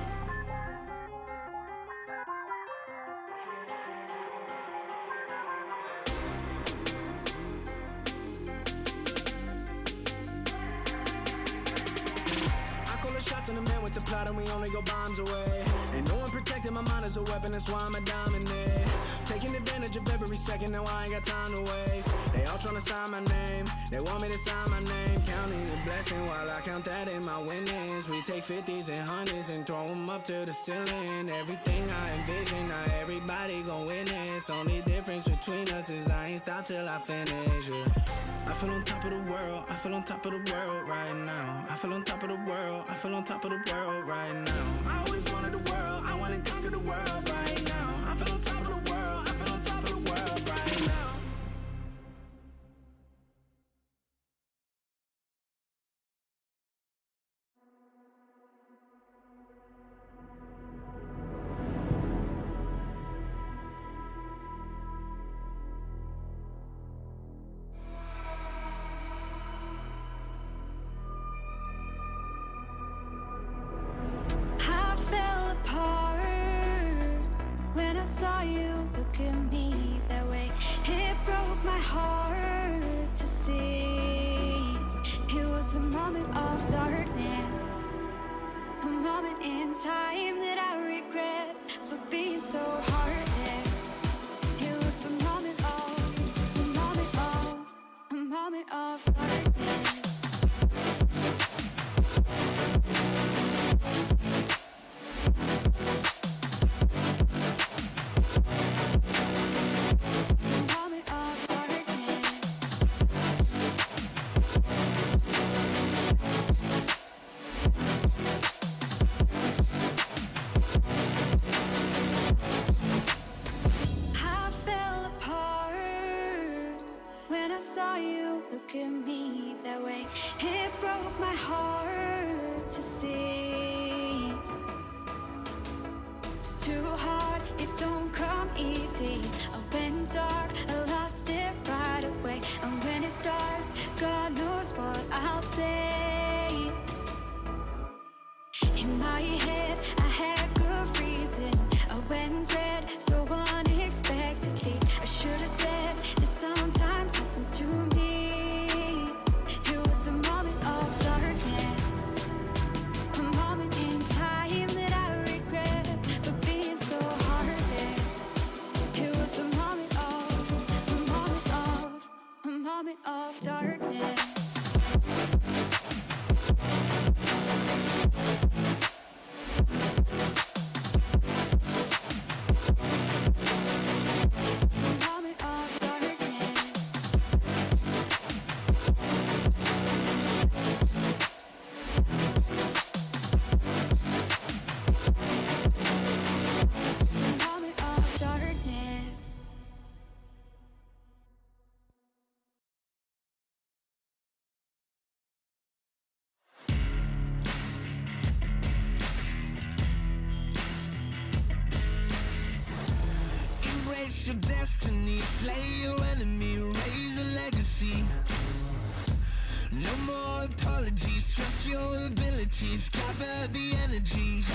Shots in the man with the plot and we only go bombs away. Ain't no one protecting my mind as a weapon, that's why I'ma dominate. Taking advantage of every second, now I ain't got time to waste. They all tryna sign my name, they want me to sign my name. Counting the blessing while I count that in my winnings. We take 50s and 100s and throw them up to the ceiling. Everything I envision, now everybody gon' witness. Only difference between us is I ain't stop till I finish, yeah. I feel on top of the world, I feel on top of the world right now. I feel on top of the world, I feel on top of the world right now. I always wanted the world, I wanna conquer the world right now. I feel on top of the world, I feel on top of the world right now. I fell apart when I saw you look at me that way. It broke my heart to see. It was a moment of darkness, a moment in time that I regret for being so heartless. It was a moment of darkness. Moment of darkness. I fell apart when I saw you look at me that way. It broke my heart to see. It's too hard, it don't come easy. I went dark, I lost it right away. And when it starts, God knows what I'll say. In my head, I had good reason. I went red so unexpectedly. I should have said that sometimes happens to me. It was a moment of darkness, a moment in time that I regret for being so heartless. It was a moment of darkness. Moment of darkness. Moment of darkness. Embrace your destiny, slay your enemy, raise a legacy. No more apologies, trust your abilities, gather the energies.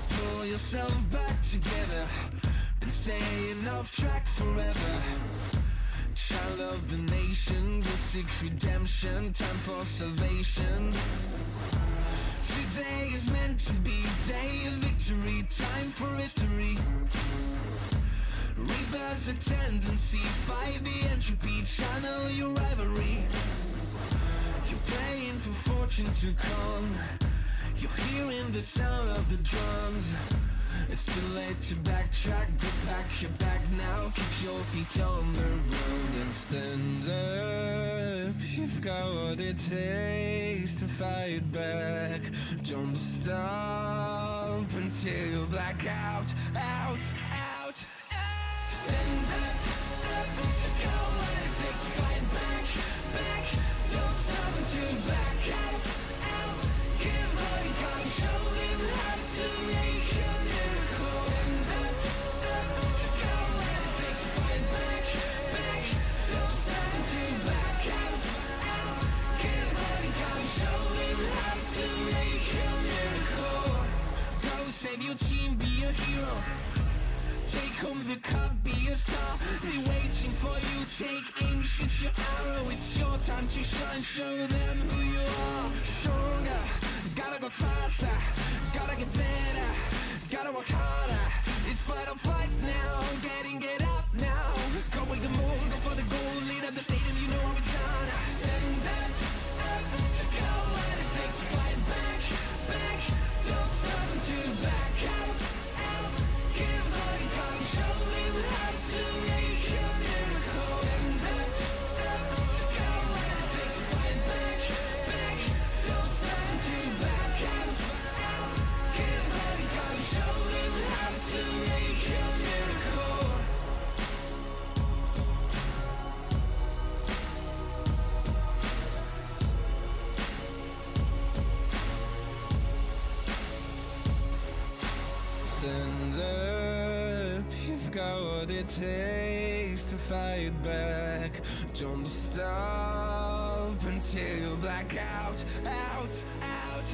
Pull yourself back together and staying off track forever. Child of the nation, will seek redemption, time for salvation. Today is meant to be day of victory, time for history. Reverse a tendency, fight the entropy, channel your rivalry. You're praying for fortune to come, you're hearing the sound of the drums. It's too late to backtrack, get back your back now. Keep your feet on the road and stand up. You've got what it takes to fight back. Don't stop until you black out, out, out, out. Stand up, up. You've got what it takes to fight back, back. Don't stop until you black out, out. Give all you got, show them how to make a miracle. Stand up, up. You've got what it takes to fight back, back. Don't stop until you black out, out. Give all you got, show them how to make a miracle. Go save your team, be a hero. Take home the cup, be a star. They're waiting for you, take aim, shoot your arrow. It's your time to shine, show them who you are. Stronger, gotta go faster, gotta get better, gotta work harder. It's fight or flight now, I've got what it takes to fight back. Don't stop until you black out, out, out.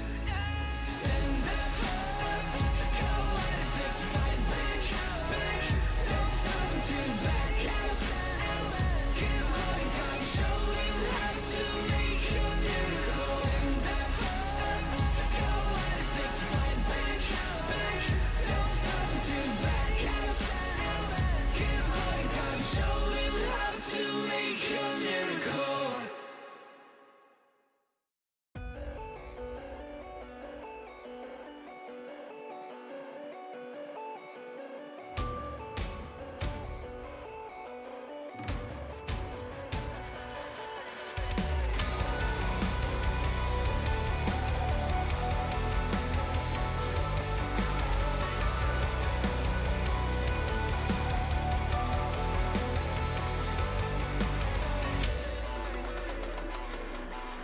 Stand up, I've got what it takes to fight back, back. Don't stop until you black out, out. Keep holding on, show him how to make a miracle. Stand up, I've got what it takes to fight back, back. Don't stop until you black out, out. Keep holding on, show him how to make a miracle.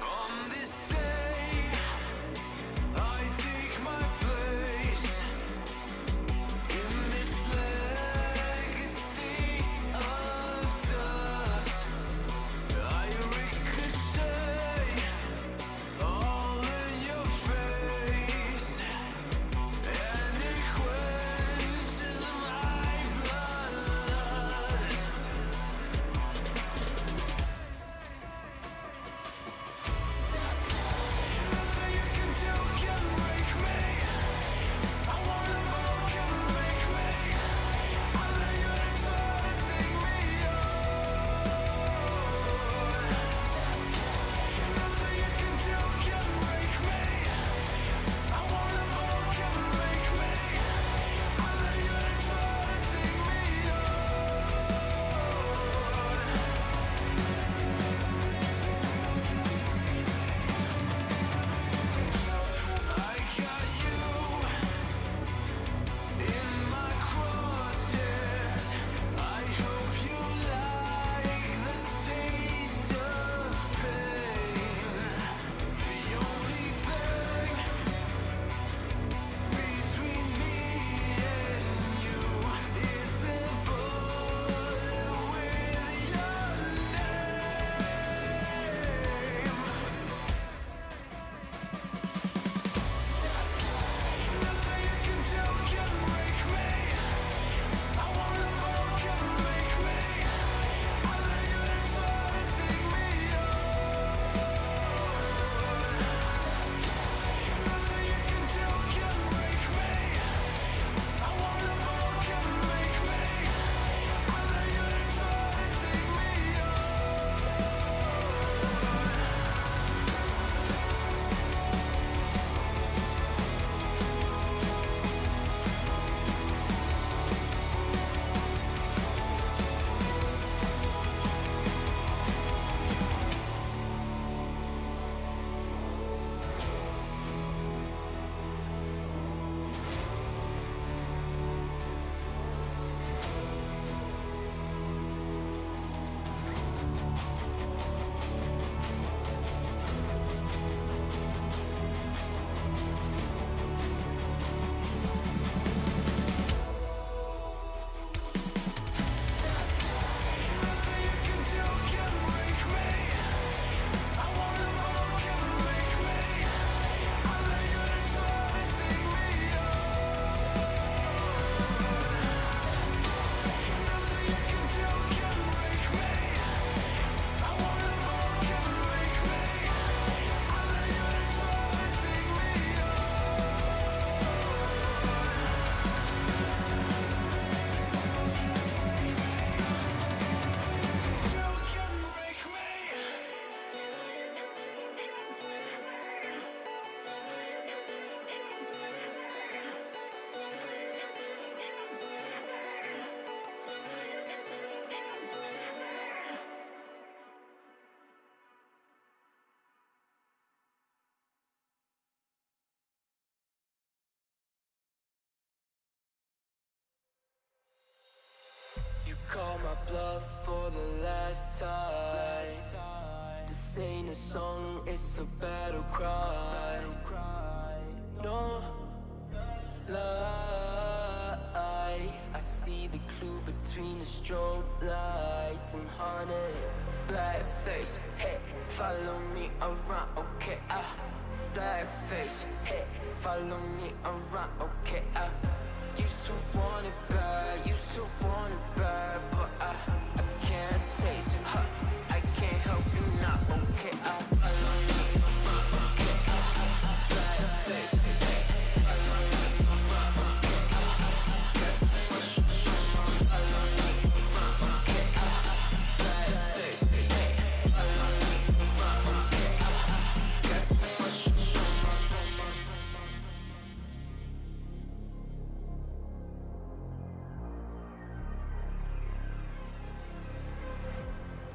On this day, I take my place in this legacy of dust. I ricochet all in your face, and it quenches my bloodlust. Nothing you can do can break me. I wanna move, can break me. I let you try to take me on. Nothing you can do can break me. I wanna move, can break me. I let you try to take me I got you in my crosshairs. I hope you like the taste of pain. The only thing between me and you is a bullet with your name. Nothing you can do can break me. I wanna move, can break me. I let you try to take me on. Nothing you can do can break me. I wanna move, can break me. I let you try to take me Nothing you can do can break me. I wanna move, can break me. I let you try to take me on. Nothing you can do can break me. I wanna move, can break me. I let you try to take me on. You can break me. You call my bluff for the last time. This ain't a song, it's a battle cry. No life, I see the clue between the strobe lights. I'm haunted, black face, hey, follow me around, okay, black face, hey, follow me around, okay, used to want it bad, used to want it bad, but I can't taste it, I can't help you now, okay, follow me around, okay, black face, hey, follow me around, okay, follow me around, okay, black face, hey, follow me around, okay,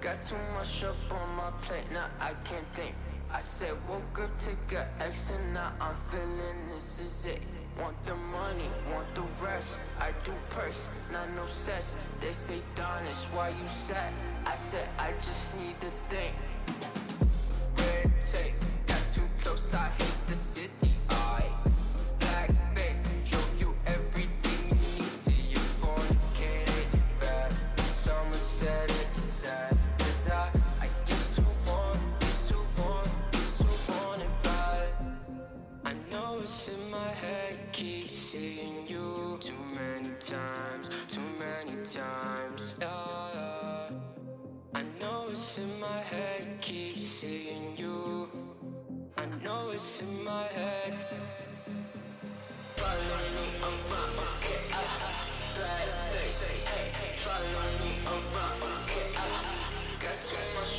got too much up on my plate, now I can't think. I said woke up to get X and now I'm feeling this is it. Want the money, want the rest. I do purse, not no cess. They say Donish, why you sad? I said I just need to think. Red tape, got too close, I hate the city. Black face, show you everything you need to your phone. Can't hate it bad. Someone said it's sad. Cause I used to want it bad. I know it's in my head, keep seeing you too many times, yeah. I know it's in my head, keep seeing you. I know it's in my head. Follow me around, okay, black face, hey, follow me around, okay, got too much